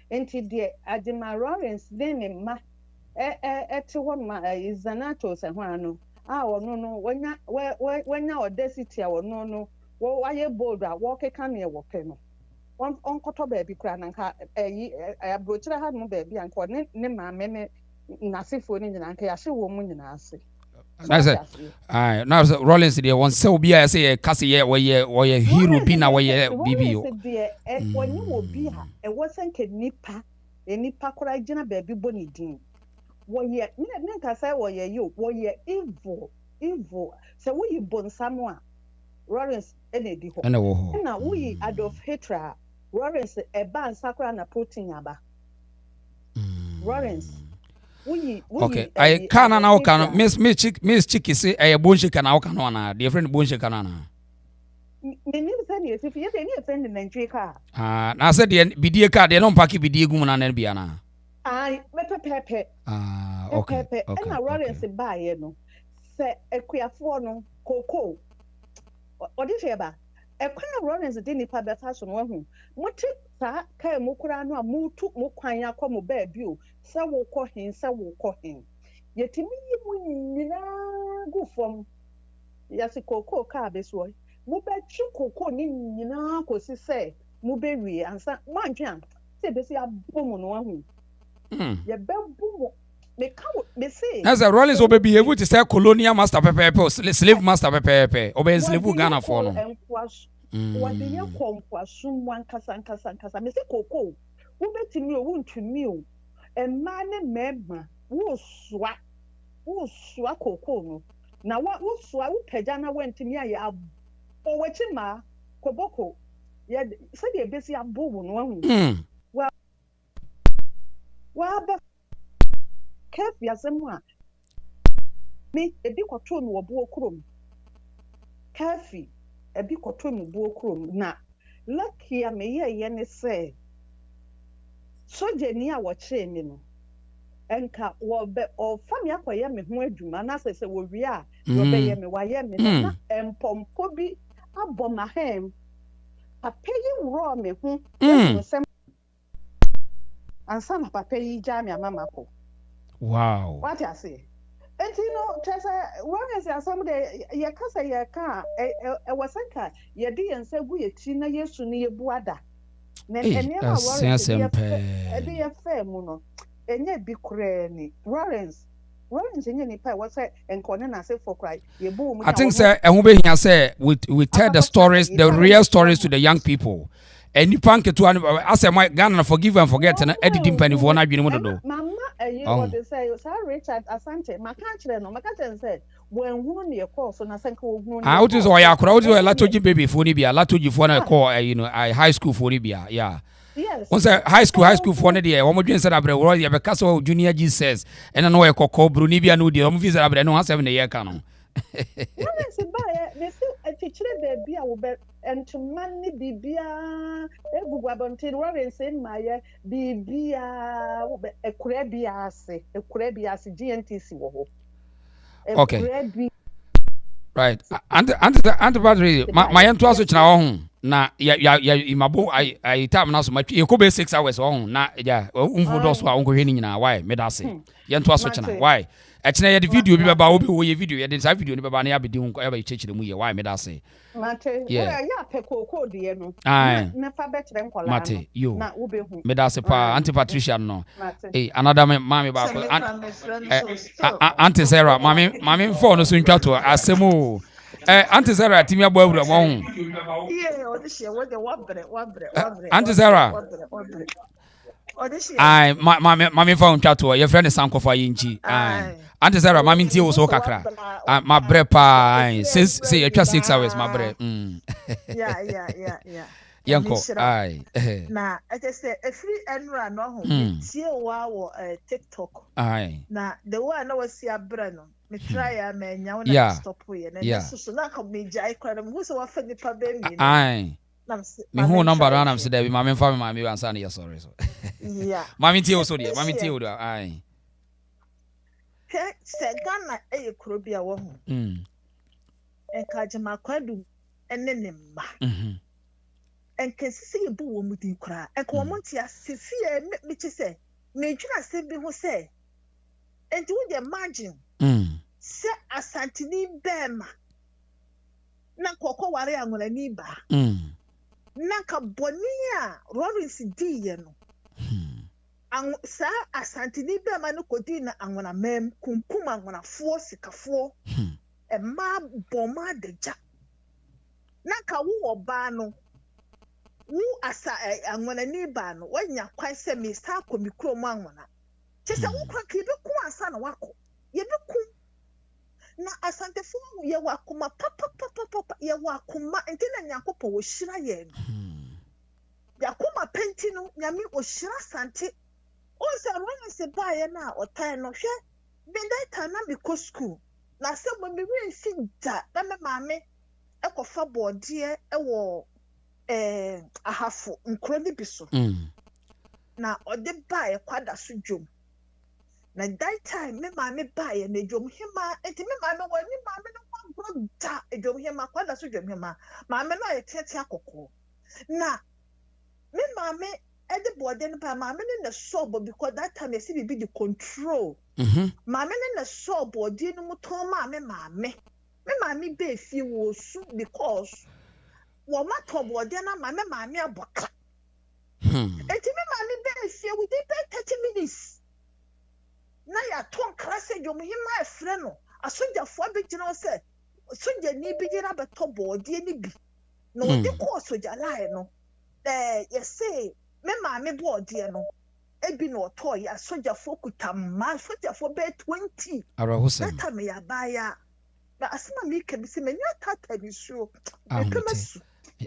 enti de adema Rawlings de ne ma te ho ma Zenator se ho ano wono no wanya audacity a wono no wo aye bold a wo keka ne wo pe no onkoto baabi kra na nka abrochira ha no baabi anka ne ma me nasefo ni nyina nka ya hye wo mu nyina ase I said, now Rawlings the one so be I say kasi ye we hero bi na we bibi when you will be a wasn't nipa kora gina baby boni din wo ye me ka say wo ye you wo ye evil so we bon samwa Rawlings enedi ho na we Adolf Hitler Rawlings e ban sakra na protein aba Rawlings okay I can na o kan miss chicky say e bonche kana o kana na the friend bonche kana na me ni say ni if you say ni friend Nigeria ka na say the bidie ka de no pack bidie gum na na bia na me pepe okay na Rawlings ba ye no say ekuafo no koko odi se ba ekwan Rawlings de nipa beta so no hu muti sa kai mu kura no a mutu mu kwan akomo ba bi o sa wo kɔ hen yetimi yi mu nyina gu fam yasi koko ka be so mu ba twi koko ni nyina kosi se mu be wi ansa mantwan se be se abomu no ahu ye be bomu me ka me say as a Rawlings obe behave to say colonial master pepe slave master pepe obe slave Ghana for no what the ye kompwasun wan kasa me say koko wo betimi o wuntumi o emma ne mema wo soa wosua koko no na wosua wopagya na wantimi aye owachima koboko ye said e besi abubu no ahu wa ba kafi asemu a me ebi kwato no obo okrom kafi ebi kwato no obo okrom na lucky a me ye ne say soje ni a wo kire mi no enka wo be o fami akoye me ho adwuma na se wo wi a wo be ye me wa ye me na empompo bi abomahem papayi wuro me ho sem ansa na papayi ja me amamako wow what you say and you know tesa when is asam de ye kasa ye ka e wasanka ye di ensa gu ye ti na yesu ni ye buada na enema warrants e ye fe mu no enye bi kure ni warrants enye ni pa was say enkone na say for cry ye bu mu I think say ehun be hia say we tell the stories, the real stories to the young people. And you pank to I say my Ghana forgive and forget and editing penny for na adwene mu dodo. Mama what they say Sir Richard Asante maka kire no maka ten say when who na call so na senka who Ah what is o ya kura what is o latoji baby for ni bia latoji for na call you know high school for ni bia yeah. Yes. Once high school for na dey wo dwen say abre wo ya be kasa o junior Jesus and na no e kokko bru ni bia no dey wo fi say abre no ha 7 na year ka no. Yes ba me say atichire baby a wo be entumani bibia egugu abontin Lawrence maye bibia wo be ekure bia ase GNTC wo ho. Okay. Right. Anti battery my ento aso kina wo ho na ya imabo I time na so ma e ko be 6 hours wo ho na ja unfu do so a unko hwe ni nyina why me da se ye ento aso kina why e kina ye the video bi baba wo be wo ye video ye the video ni baba na ya be di ho ya be chechire mu ye why me da se mate ya pe koko de no na fa betre nkola mate yo na wo be hu me da se pa anti Patricia no another mama ba ko Auntie Sarah mami phone so ntwa to asemu Auntie Sarah timi abo awura mo hu Auntie Sarah ai mami phone ntwa to your friend sankofa yinchi Auntie Sarah mami ntie wo so kakra ma bre pa ai say etwa 6 hours ma bre yeah yanko ai na ete say efri enra no ho tie wa wo TikTok ai na the one na wasi abre no me try ya ma nya wo na stop we na so na ka me jai kwara mo so wa fa nipa be mi ai me hu number na am say da bi mami fa me mami ansa na sorry so yeah mami tie wo so dia mami tie wo dia ai se Ghana e kuro bia wo ho enka jema kwadu ene ne mma enka sisi bu wo mudi kura enka wo monti asisi me chi se me dwina se bi ho se enti wo de margin se asantini bema na kokko ware anwona ni ba na ka boni a Lawrence di ye no sa asantini bema no kodi na anwona mem kunkum anwona fo sikafo ma boma deja na ka wo oba no wu asa anwona ni ba no wanya kwan se me sa komikro mu anwona chese wo kwa ka be ku asa na wako ye be ku na asantefo ye wakoma papa ye wakoma entina nyakopo wo hira ye no yakoma penti no nyame wo hira sante o se ron se ba ye na otan no hwe be data na me ko school na se mo me wi fi da na me maame ekofa bode wo ahafo nkroni bi so na ode ba e kwada so dwom na that time me maame ba ye na dwom hema enti me maame wani maame no kwa broda dwom hema kwada so dwom hema maame no ye tete akoko na me maame ede bode no ba maame no na sobo because that time you see be the control maame no na sobo odi no muton maame me maame be fie wo su because wo mato bode na maame aboka enti me maame be fie within 30 minutes na ya ton krase dwom hima efre no asojafo abegina se soja ni bigina beto bode ni bi no de ko soja lai no you say me maame bode no ebi no toy ya soja fo kuta ma soja fo be 20 Arahusem. That me ya baya na asema me ke bi se me nya tata ni so Ah, me pemasu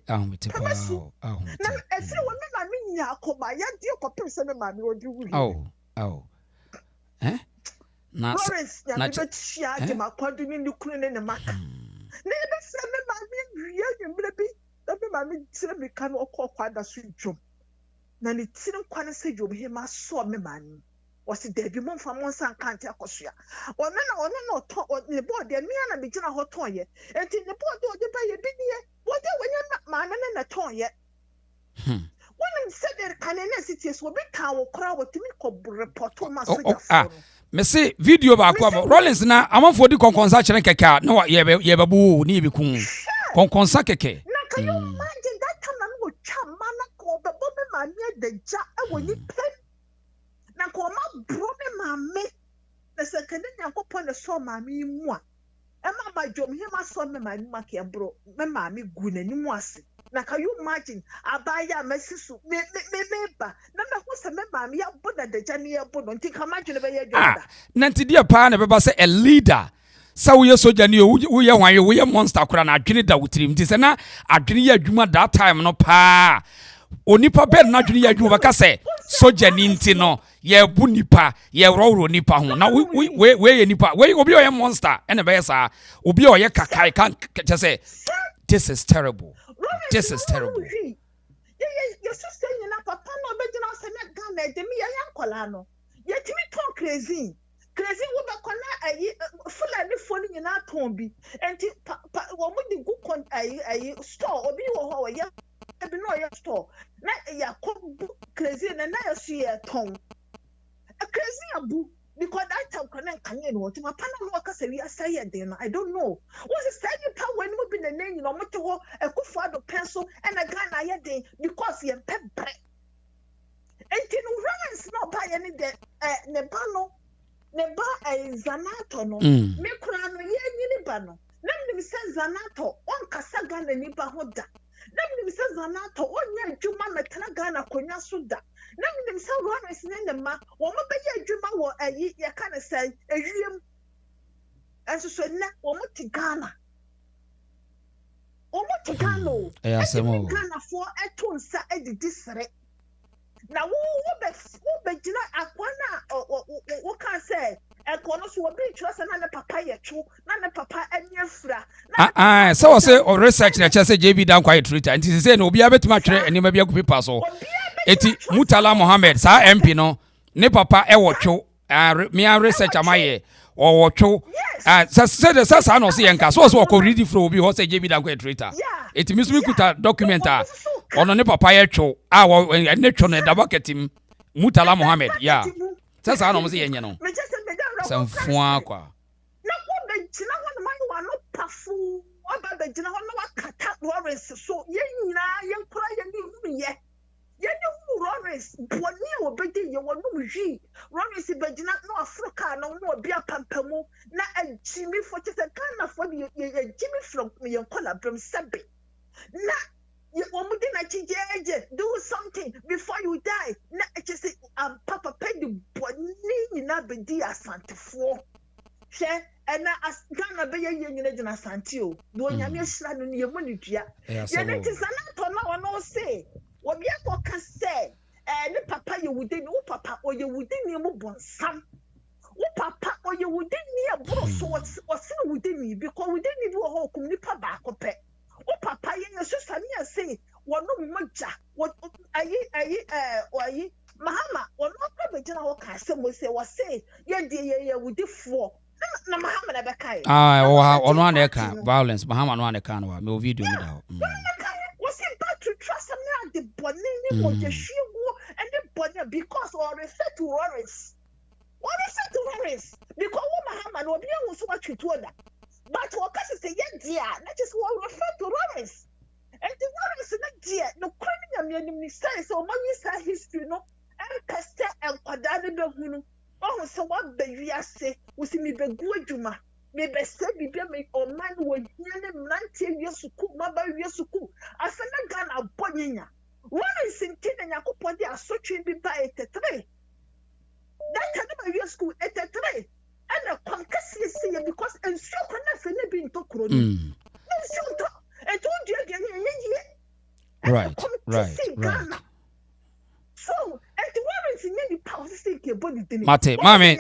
ahumete pa. na Ahumete. efre wo me ma me nya akoma ya di okopem se me ma me odi wu Oh. Eh? Na Lawrence ya me be chia de makwadu ni nukunu ne maka na ebe se me ma me wiya nwemre bi da me ma me tire me ka no okokwa da so dwom na ne tire nkwa ne se dwom he ma so me ma ni wasi debi mo mfa mo nsa nkante akoso ya ono na oto ne board ya me na me gina ho ton ye enti ne board o de ba ye bi nie wo de wonya ma na na ton ye wonim se de kanene cities wo bi kan wo kora wo timi ko report ma so ja me say video ba kwa Rawlings na amanfo di konkonsa kyerɛ kɛkɛ na ye babu ni bi kun konkonsa kɛkɛ na can you imagine that time na wo twa mana ko bebo me ma me de ja e wo ni pen na ko ma bro me ma me na se kene nyankopɔ ne so ma me mu a e ma ba dwom he ma so me ma ni ma ke bro me ma me gu na ni mu ase na can you imagine abaya mesisu me ba na me ho se me ma me ya boda de ja ne ya bodo nti ka ma dwene be ya dwada na nti dia pa na beba se a leader sa wo ye soja ni wo ye hwan wo ye monster kura na adwene da wutirim nti se na adwene ye adwuma that time no pa onipa bed na adwene ye adwuma baka se soja ni nti no ye bu nipa ye roro nipa ho na we ye nipa we obi o ye monster ene be sa obi o ye kakai kan say this is terrible. This is terrible. Your sister in papa no be jina se na Ghana de mi ya nkola no. Ye timi ton crazy. Crazy wo be kona ayi fulani phone nyina ton bi. Enti wo mo di gu kon ayi store obi wo ho ye be no ye store. Na ya ko crazy na ya su ye ton. A crazy abu because that time can you know my partner no akasa we asay den I don't know what is say you power when we be the name you know mo to ho e kufa do pencil and a Ghana ye den because ye pebre enti no runs no buy any de ne ba Zenator no me kura no ye nyini ba no na me say Zenator on kasa Ghana ni ba ho da na me say Zenator on nya adwuma metana Ghana konya so da na me say Rawlings ne ma wo mo be ye adwuma wo ayi ye ka ne say ewiem enso so na wo mo ti Ghana Ghana for eto nsa edidi sere na wo be gina akwana wo kan say ekono so obi twa se na ne papa ye twu na ne papa anya fura so say o research na che say JB dan quiet Twitter nti say na obi abetima twere enima bia ku paper so eti Mutala Mohammed sa MP no ne papa e wo twu me research amaye o wo twu say the sa no say enka so ko read from obi ho say JB dan quiet Twitter eti mi so kuta document ono ne papa ye twu wo ne twu no da bucketim Mutala Mohammed sa no mo say yenye no Sanfua kwa. Na ko be gina ho na no pafu. Oba be gina ho na wakata Rawlings so ye nyina ye nkora ye ni hu ye. Ye ni hu Rawlings boni e obedi ye wonu hwi. Rawlings be gina no Africa no obi apampamu na agimi fo che se Ghana fo ye agimi from ye nkola brem sebe. Na ye omudi na chijeje do something before you die na just papa pay the boni na be di asantefo she na as Ghana be ye nyina gina asante o do nyame hira no ye moni dua ye ne Zenator na ono say obi akoka say ne papa ye wudeni wo papa o ye wudeni mo bonsam wo papa o ye wudeni e bro so o se wudeni because wudeni bi wo ho kum nipa ba akopɛ o papa ye so sani ase wono moja ayi Mahama wono ka be gina ho ka se mo se wo se ye de ye wudifo na Mahama na be kai ono an ka violence Mahama no an ka no me video ni da ho wo se back to trust na the boni ni mo je hwiwo and the boni because or refer to Rawlings because wo Mahama no obi ehun so watwetu oda but what can say ye dia that is what refer to Rawlings and the Rawlings na dia no criminal me ni say so man say history no and peste and kwada ne be hunu oh so what be wiase wo si me be gu adwuma me be se bibia me o man wo hia ne mrantie wiesuku ma ba wiesuku afena Ghana bonyenya Rawlings ntine yakopon dia asotwe bi ba 83 that time my year school at 3 and a concussion see because and so can not be into crony. And told you right. So, and the warrants in any policy body. Mate, mammy,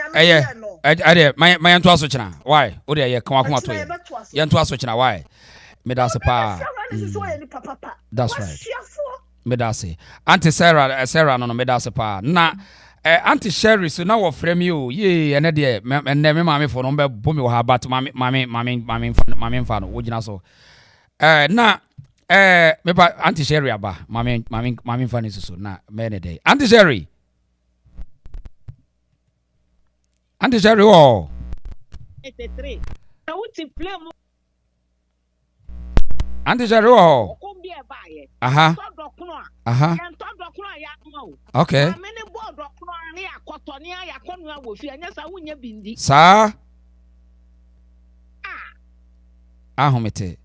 my aunt was watching. Why? Would I come out to you? Your aunt was watching. Why? Medasa pa. That's right. Medasi. Auntie Sarah, no medasa pa. Na, Auntie Sherry, so now of frame you, ye, and idea, and never mammy for number boom you have, but mammy, fan, would you know so? Na, maybe Auntie Sherry, aba, mammy, fan is so, na, many day. Auntie Sherry. Auntie Sherry, oh. 83. I want to play more. Auntie Sherry, oh. Aha. Okay. Sir. Ahomete.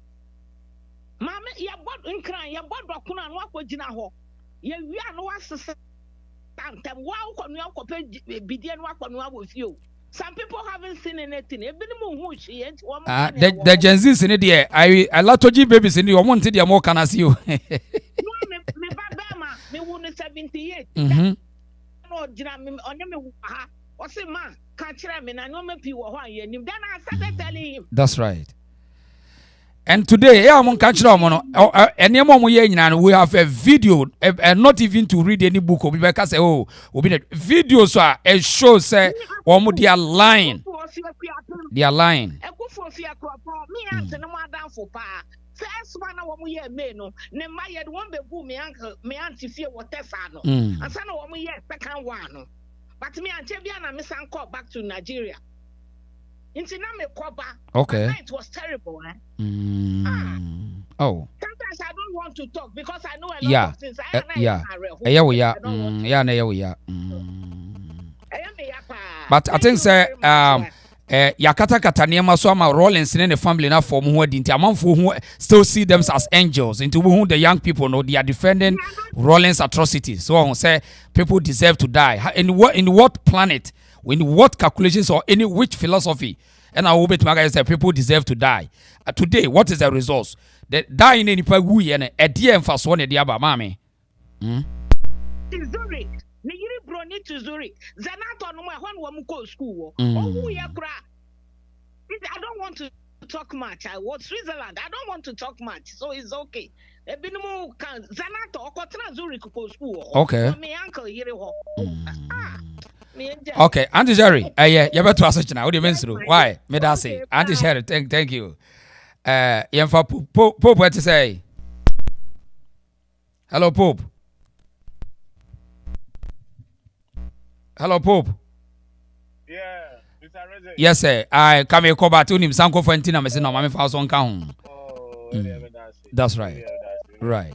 Mama, ya bod nkran, ya bod dokuna no akogina ho. Ya wi anu wasese. Tantem wa akonu akope bidie no akonu awofio. Some people haven't seen anything. The Gen Z's in it, I latoji babies in the wanted your more can as you. Me 78. Mhm. No, Jina, me on me. What's a man? Can't tell me. I know me people who are here. Then I started telling him. That's right. And today, I'm on catch them on any more we have a video, and not even to read any book. Because oh, we be videos are a show say they are lying. They are lying. First one, I want me a meno. Ne my head won't be boom, me uncle, me auntie fear what Tefano. And son of me yet second one. But me and Chebiana, Miss Uncle back to Nigeria. Okay. It was terrible, eh? Oh. Sometimes I don't want to talk because I know a lot of things. But I think say yakata kata niema so ama Rawlings in the family na form who dinti amanfo who still see them as angels into who the young people know they are defending Rawlings atrocities. So I say people deserve to die. In what planet, in what calculations or any which philosophy, and I will bet my say people deserve to die. Today, what is the results? The dying in the wu and a dear and fast one the aba mami. Zurich. Nigiri broni to Zurich. Zenator no one woman go school. Oh, yeah, I don't want to talk much. I was Switzerland. I don't want to talk much, so it's okay. Zenator or Zurich go school. Okay. My uncle here. Okay, Auntie Jerry. Yeah, you better ask now. What do you mean through? Why? Me that say. Auntie Jerry, thank you. Pope, what to say? Hello, Pope. Hello, Pope. Yeah, Mr. Reze. Yes, sir. I come here call back to him. Sanko Fantina, me say no, mama house on count. That's right. Right.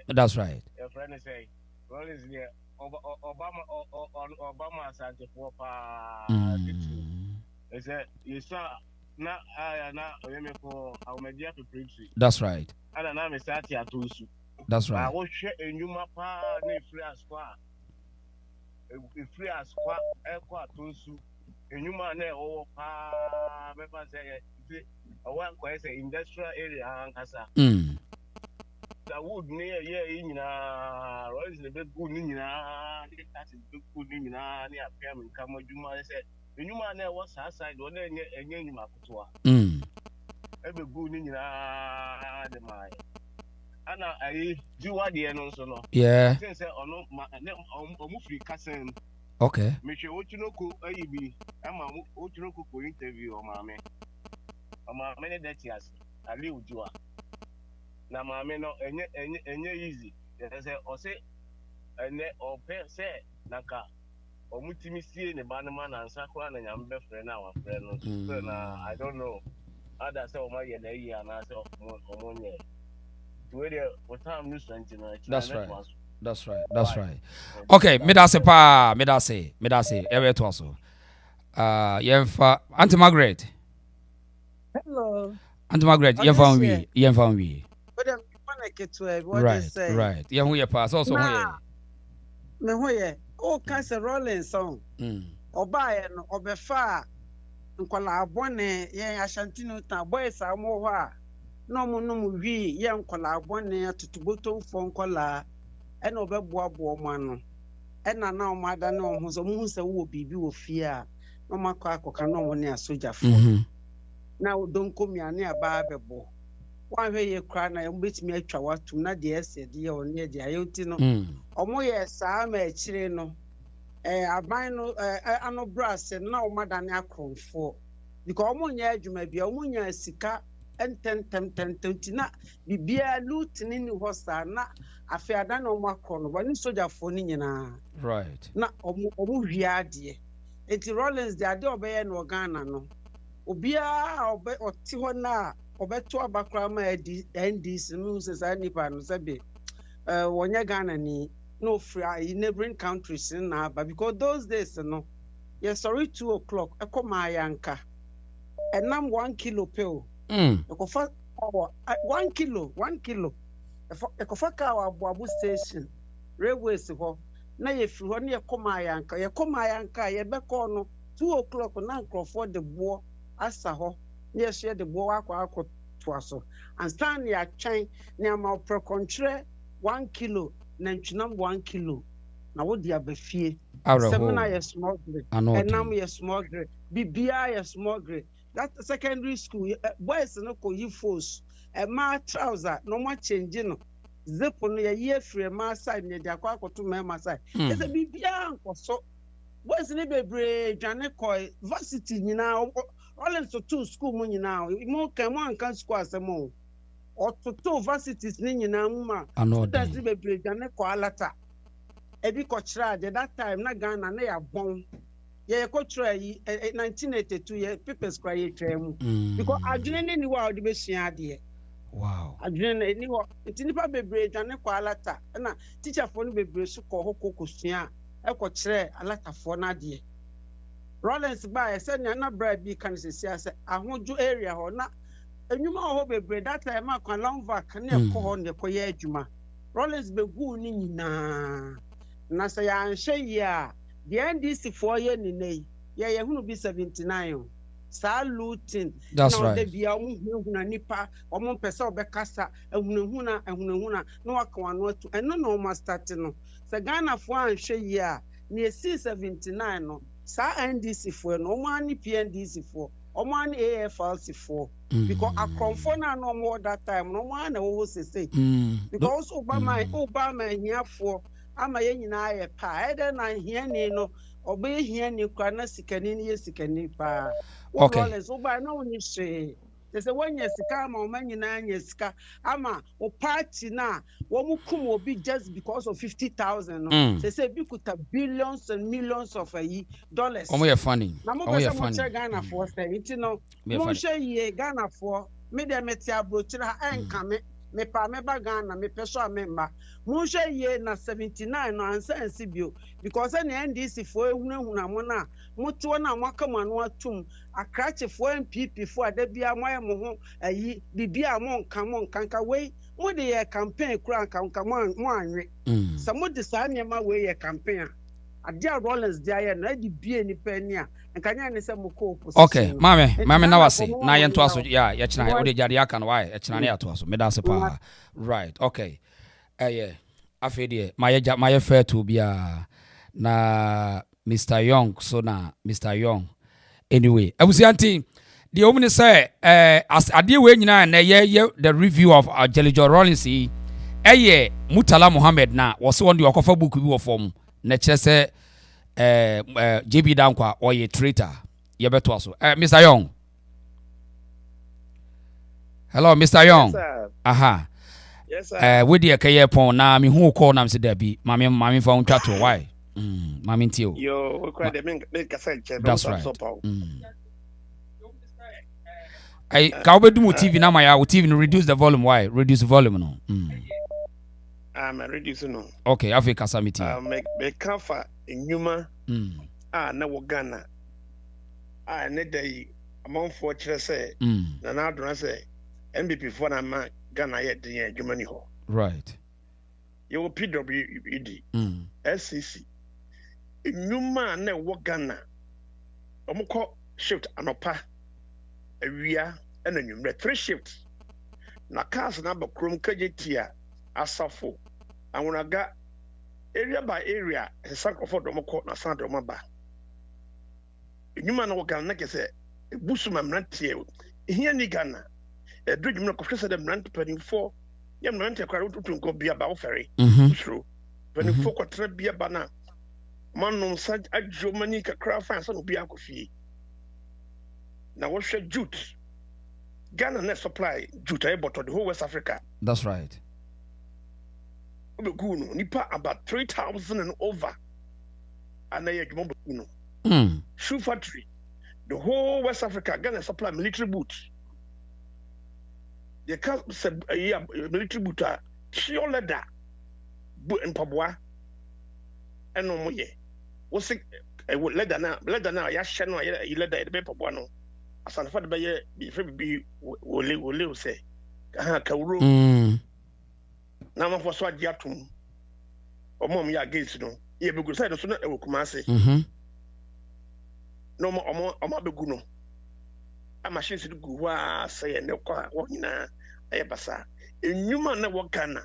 That's right. Your friend say, well, is there Obama Santa for They said, you saw now I for our media to preach. That's right. And I'm a Satia too. That's right. I will share a new mapa, free as far. Free as far, Equa Tunsu, a new man or members say, I want quite an industrial area, Ankasa. The wood near here in Royce, the big good in that's a big good in near Pam and Kamajuma said, the new man there was outside one and any Makutua. Every good in the mind. And I do what the end also. Yeah. Okay. Mister Ochunoku, AEB, I'm a Ochunoku interview or mammy. Many that years, I live Jua. Now, mammy, no, any easy. There's a say, and or pair say, Naka, or Mutimisi, the Bannerman and Sakwan, and I'm best friend now, friend. I don't know. Others say, my year, and I saw one year. That's right. That's right. That's right. Okay, medase pa, medase. Ever to also. Yemfa Auntie Margaret. Hello. Auntie Margaret, yemfa we. But I'm get to what right, they say. right. Yem we pass also me hoye. o kasa rolling song obaye no obefa nkola abone yen Ashanti no ta boys amo ho a no mo no mu wi yen nkola abone atutuboto fo nkola e na obeboabo mo ano e na na o mada na o hu so mu se wo bibi wo fie a no makọ akoka no mo ne asojafo na odonko miane aba bebo wan hwe ye kra na mbetimi atwa watum na de ese de ye one de ayoti no omo ye saa ma akire no aban no ano brass na o madane akronfo because omo nya adwuma bia omo nya sika enten na bibia loot ni ni hosta na afiada na omo akro no ba ni sojafo ni nyina right na omo hwiade enti Rawlings de ade obeye no Ghana no obia oti ho na obeto abakra ma NDC no se sa nipa no sebe wonya Ghana ni no free in neighboring countries na but because those days no yes sorry 2 o'clock ekoma yanka enam 1 kilo peo ekofa 1 kilo ekofa ka abu station railways ho na ye fi ho na ekoma yanka ye beko no 2 o'clock na nkrofo de bo asa ho na share de bo akwa to aso and stand ya twen na ma precontre 1 kilo na ntwinam 1 kilo na wo dia bafie semina ye small grade enam ye small grade bibia ye small grade that secondary school boys no ko yi force e ma trouser no ma change no zip no ye free ma side ne dia kwa akoto ma side ese bibia nkoso boys ni bebre dwane koi varsity nyina Rawlings to school mu nyina mo kan mo ankan school asemo ototo varsities ni nyina mu ma students ni bebre dwane ko alata ebi ko kira de that time na Ghana na ya bon ye ko kira yi 1982 ye papers cry ye twem because adwene ni wa odi be hia de wow adwene ni wo ntinipa bebre dwane ko alata na teacher fo no bebre so ko hokoko sua e ko kira alata fo na de Rawlings ba e se na bra bi kan sesia se ahoju area ho na enwuma ho bebre that time akwa long vac na e ko ho ne ko ye adwuma Rawlings be gu ni nyina na se ya anhwe yi a the NDC for ye ni nei ye hunu bi 79 sa looting na de bia omuhuna nipa omo pese obekasa ehunahuna na waka no atu eno no ma start no se Ghana fo anhwe yi a na esi 79 no sa NDC for no mani PNDC for omani AFLC for because akronfo na no more that time no man na wo say because Obama hia for ama ye nyina ye pa ede na hia ni no obe hia ni kwa na sikani ni ye sikani pa Rawlings oba na woni hwe say when you sika ama o manyina anya sika ama o party na wo mukum obi just because of 50,000 no say bi kuta billions and millions of dollars omo ye funny omo ye funny Ghana for say it no mo hwe ye Ghana for me de meti abrochira ha enkame me pa me ba Ghana me peso amemba mo hwe ye na 79 no ansansi bio because any NDC for ehunahuna mo na moto na mwaka no atum akrache for MPP for adabia moye mo ho bibia mo nka we mo de ye campaign kura nka mo anwe sa mo de sa nyema we ye campaign adia Rawlings dia ye na di bie ni pani a nka nya ne se mo ko opposition okay mame na wase na ye nto aso ya kina o de jare aka no why kina na ya to aso me da se pa right okay afede my fair to bia na Mr. Young so na Mr. Young anyway abusianti the omni say as ade we nyina na ye the review of Jerry Rawlings Mutala Muhammad na was one the okofa book bi wo form na kire say JB Dankwa or ye traitor ye beto aso Mr. Young hello Mr. Young yes sir we dey kaye pon na me hu call na me say da bi mami fa untwa to why mami ntio yo we cry the make cassette that's right I ka obedu mo TV na ma ya TV no reduce the volume why reduce the volume no I'm reducing no okay Africa summit make kafa enyuma na wo Ghana ne dey among for chere say na na adona say MPP for na ma Ghana yet the Germany ho right you PWED SCC Numa na ɛwɔ Ghana ɔmokɔ shift anɔpa awia ɛna nwummerɛ 3 shifts na cars na bakrom kajetia asafo anwonaga area by area sankrofo domoko na san domaba Numa na wɔ Ghana na kɛsɛ ebusuma mrantie ehia ni Ghana edwudwum na kɔhwɛ sɛ dɛ mrante panimfo yɛ mrante kwara wotutu nkɔ bia ba wo fɛre suro panimfo kɔtena bia ba na manom sa adwo mani kakra fa sɛ no bia akɔfie na wɔhwɛ jute Ghana na supply jute ay bottle the whole West Africa. That's right. Obekuno nipa about 3,000 and over and I Bekuno. Shoe factory the whole West Africa Ghana supply military boots. They can't say military boot pure leather boot and pabwa and no more. What's it leather now ya shano ya leather the paper one. Asan fa de be be wole say kawro na ma fo so ade atom omom ya gate no ye begu side so na e wokuma ase no mo begu no a machine si gu wa say ne kwa wo nyina e basa enwuma na wo Ghana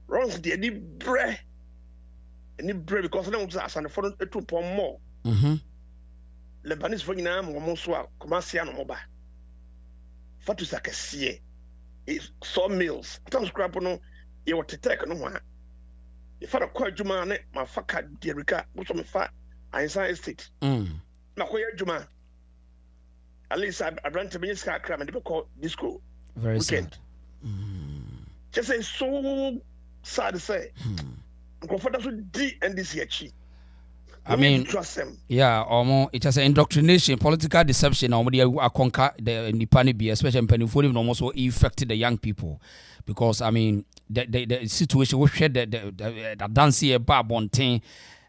runs de ni bre because na wo asan fo no etu pon more Lebanese for nyina mo so a commercial no moba fatu sakasiye sawmills tam scrap no e wotetek no ho e fa kwa adwuma ne mafaka derika so me fa Einstein estate na ko adwuma at least abrante be ska kra me de call disco very weekend. Sad Just say so sad to say comfortable D and this achi I mean, yeah, it has an indoctrination, political deception. I conquer the Nipani, especially in Peniforium, almost affected the young people, because I mean, the situation we shared that dance here, bad one thing,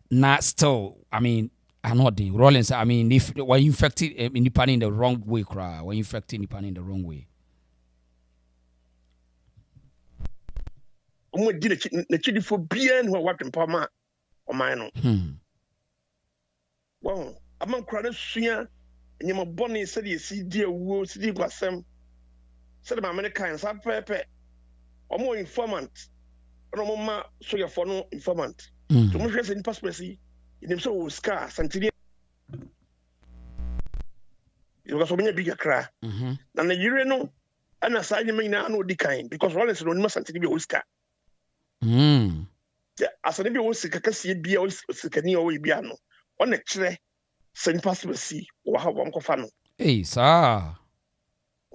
not still. I mean, I know the Rawlings. I mean, if we're infected Nipani in the wrong way, cry, we're infected Nipani in the wrong way. The chili for being who are working for my or mine. Wow, among crowded suya, and your bonnie said you see dear wood, see some said my Americans are pepe or more informant, or no more so your for no informant. To much in prosperity, in him so scarce until you got so many bigger cry. And the urino and aside you may now know the kind because Rawlings don't must until you Oscar. As a baby was sick, I see be always sick and you will be ano. On a chair, send prosperity or have one cofano. Hey, sir.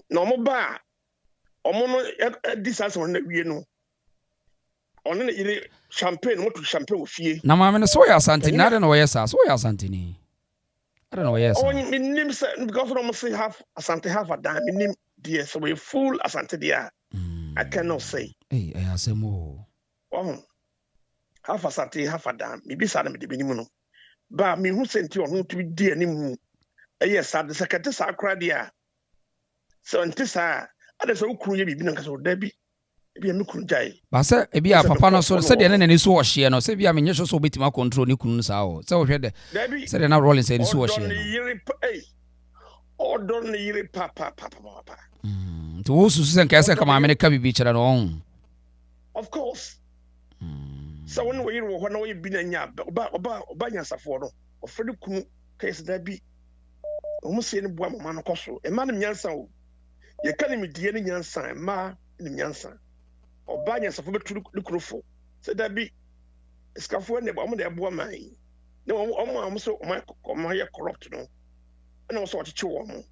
No more bar. Or mono this answer on the no. On any champagne, what to champagne with you. Now, I'm in a soya santin. I don't know where soya santini. I don't know where. Oh, my name because I almost say half a sante, half a dime. My name, dear, so we're full as sante, dear. I cannot say. Hey, I say more. Oh, half a sante, half a dime. Maybe Saddam the minimum. But me who sent you on to be dear anymore. Yes, the secretary are cried here. So until I others who could be been a Debbie. Be a mukunjai. But sir, if you are papa, so said the enemy so she and say, be a miniature so bit my control, you couldn't say. So we had the said now Rawlings said so she. Or don't you papa. To also send Casa come America be beach at home. Of course. So when we've been in Yab, about Saforo, or Freddie Kunu, case that be almost saying one man of Cosso, and Madam Yansa, you're calling me dear Yansa, ma in Yansa, or Banya Safo to look for. Said that be a scaffold and the woman that bore mine. No, almost my corrupt, no, and also what you want.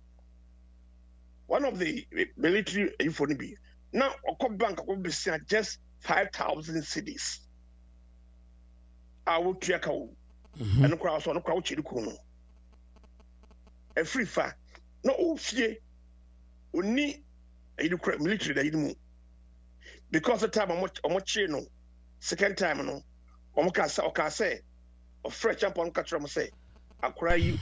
One of the military euphony now, a cop bank will be just 5,000 cities. I will check out and crowd on a crouch in the corner. A free fire, no fear, only a military that you move. Because the time I'm watching, no, second time, no, or say, or fresh up on catcher, say, I'll cry you.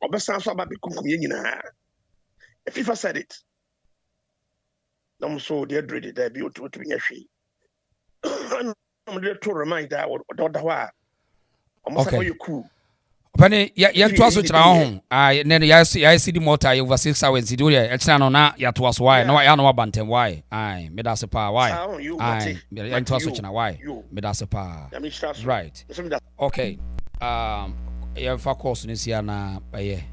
Or best answer about the communion. If I said it, I'm so dear dreaded that be to be a she. I'm going to remind that what the almost Okay. like you cool. Pani ya to aso chira ho ne ya see the motor over 6 hours do ya chira no na ya to aso why na ya no abantem why ai me da se pa why ai ya to aso chira why me da se pa right okay ya fa course ni sia na baye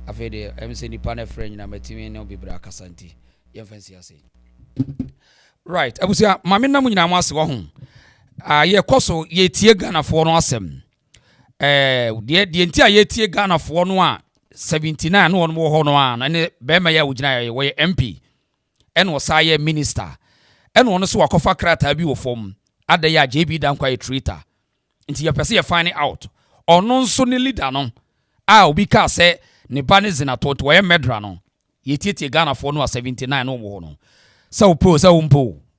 afede em se nipa na friend na matimi ne obibra kasanti ya fancy ase right abusia mame na munyina mo ase wo ho ye koso ye tie Ghana fo no asem die nti a yetie Ghana fo no a 79 no wo ho no a na ne be ma ya wugina ye we MP en wo sa ye minister en wo no so wakofa krata bi wo fom ada ya JB dan kwa traitor nti ye pese ye find out ono nso ne leader no a obi ka se ne ba ne Zenator to ye medra no yetie Ghana fo no a 79 no wo no so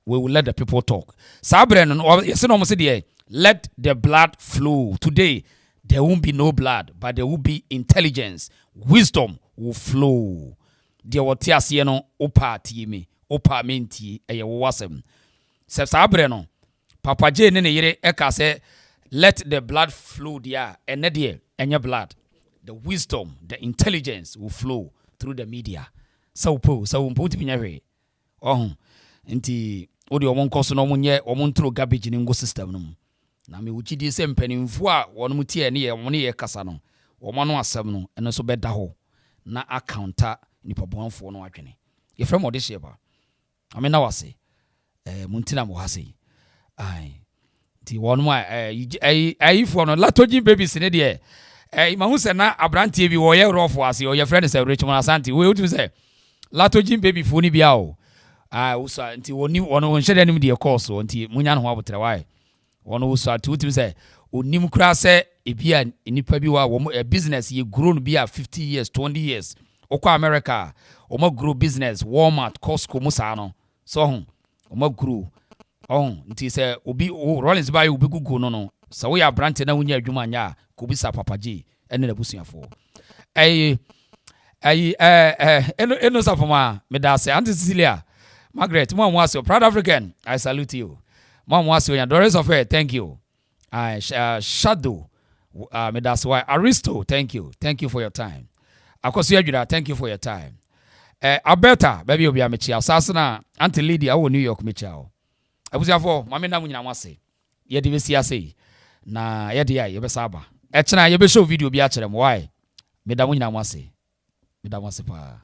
we will let the people talk sabre no yes no mo se de let the blood flow today. There won't be no blood, but there will be intelligence. Wisdom will flow. There will tear no opa tiemi, opa menti eye wasem. Se sabre no. Papa J ne yere eka se let the blood flow there. Ene die enye blood. The wisdom, the intelligence will flow through the media. So umpo ti binyawe. Nti odi omon koso no munye omon throw garbage ni ngo system no. Na me wuchidi se mpanimfo a wono mutie ne ye woni ye kasa no wo no asem no eno so beda ho na accounta nipa bonfo no adwene ye frem ode sheba amena wase muntina mo hase ai ti wono ai fo no latoji babies ne de ma hu se na abrantie bi wo ye rofo ase o ye friend se Richmond Asante we wotu se latoji baby fo ni bia o usa nti woni wono nhede nim de course nti munya no ho abotre why ono usa tutu say onim kura say ebia nipa bi wa wo business ye grown bi 50 years 20 years okwa America o ma grow business Walmart Costco musa no so o ma grow nti say obi Rawlings buy obi gugu no so we ya branch na wunya adwuma anya ko bisa Papa J ene na busuafo eno safoma me da say Auntie Cecilia Margaret mo amwase proud African I salute you. Mom was the rest of it. Thank you. Shadow, me that's why. Aristo, thank you. Thank you for your time. Akosua, thank you for your time. Alberta, baby, you'll be a Michelle. Sasana, Auntie Lydia, I will New York Michelle. I was therefore, Mamma Namuina Masi. Ye divisi na ye dia ye besaba. Echna ye be show video bi a chere mo why. Me da munyina Masi. Me da Masi pa.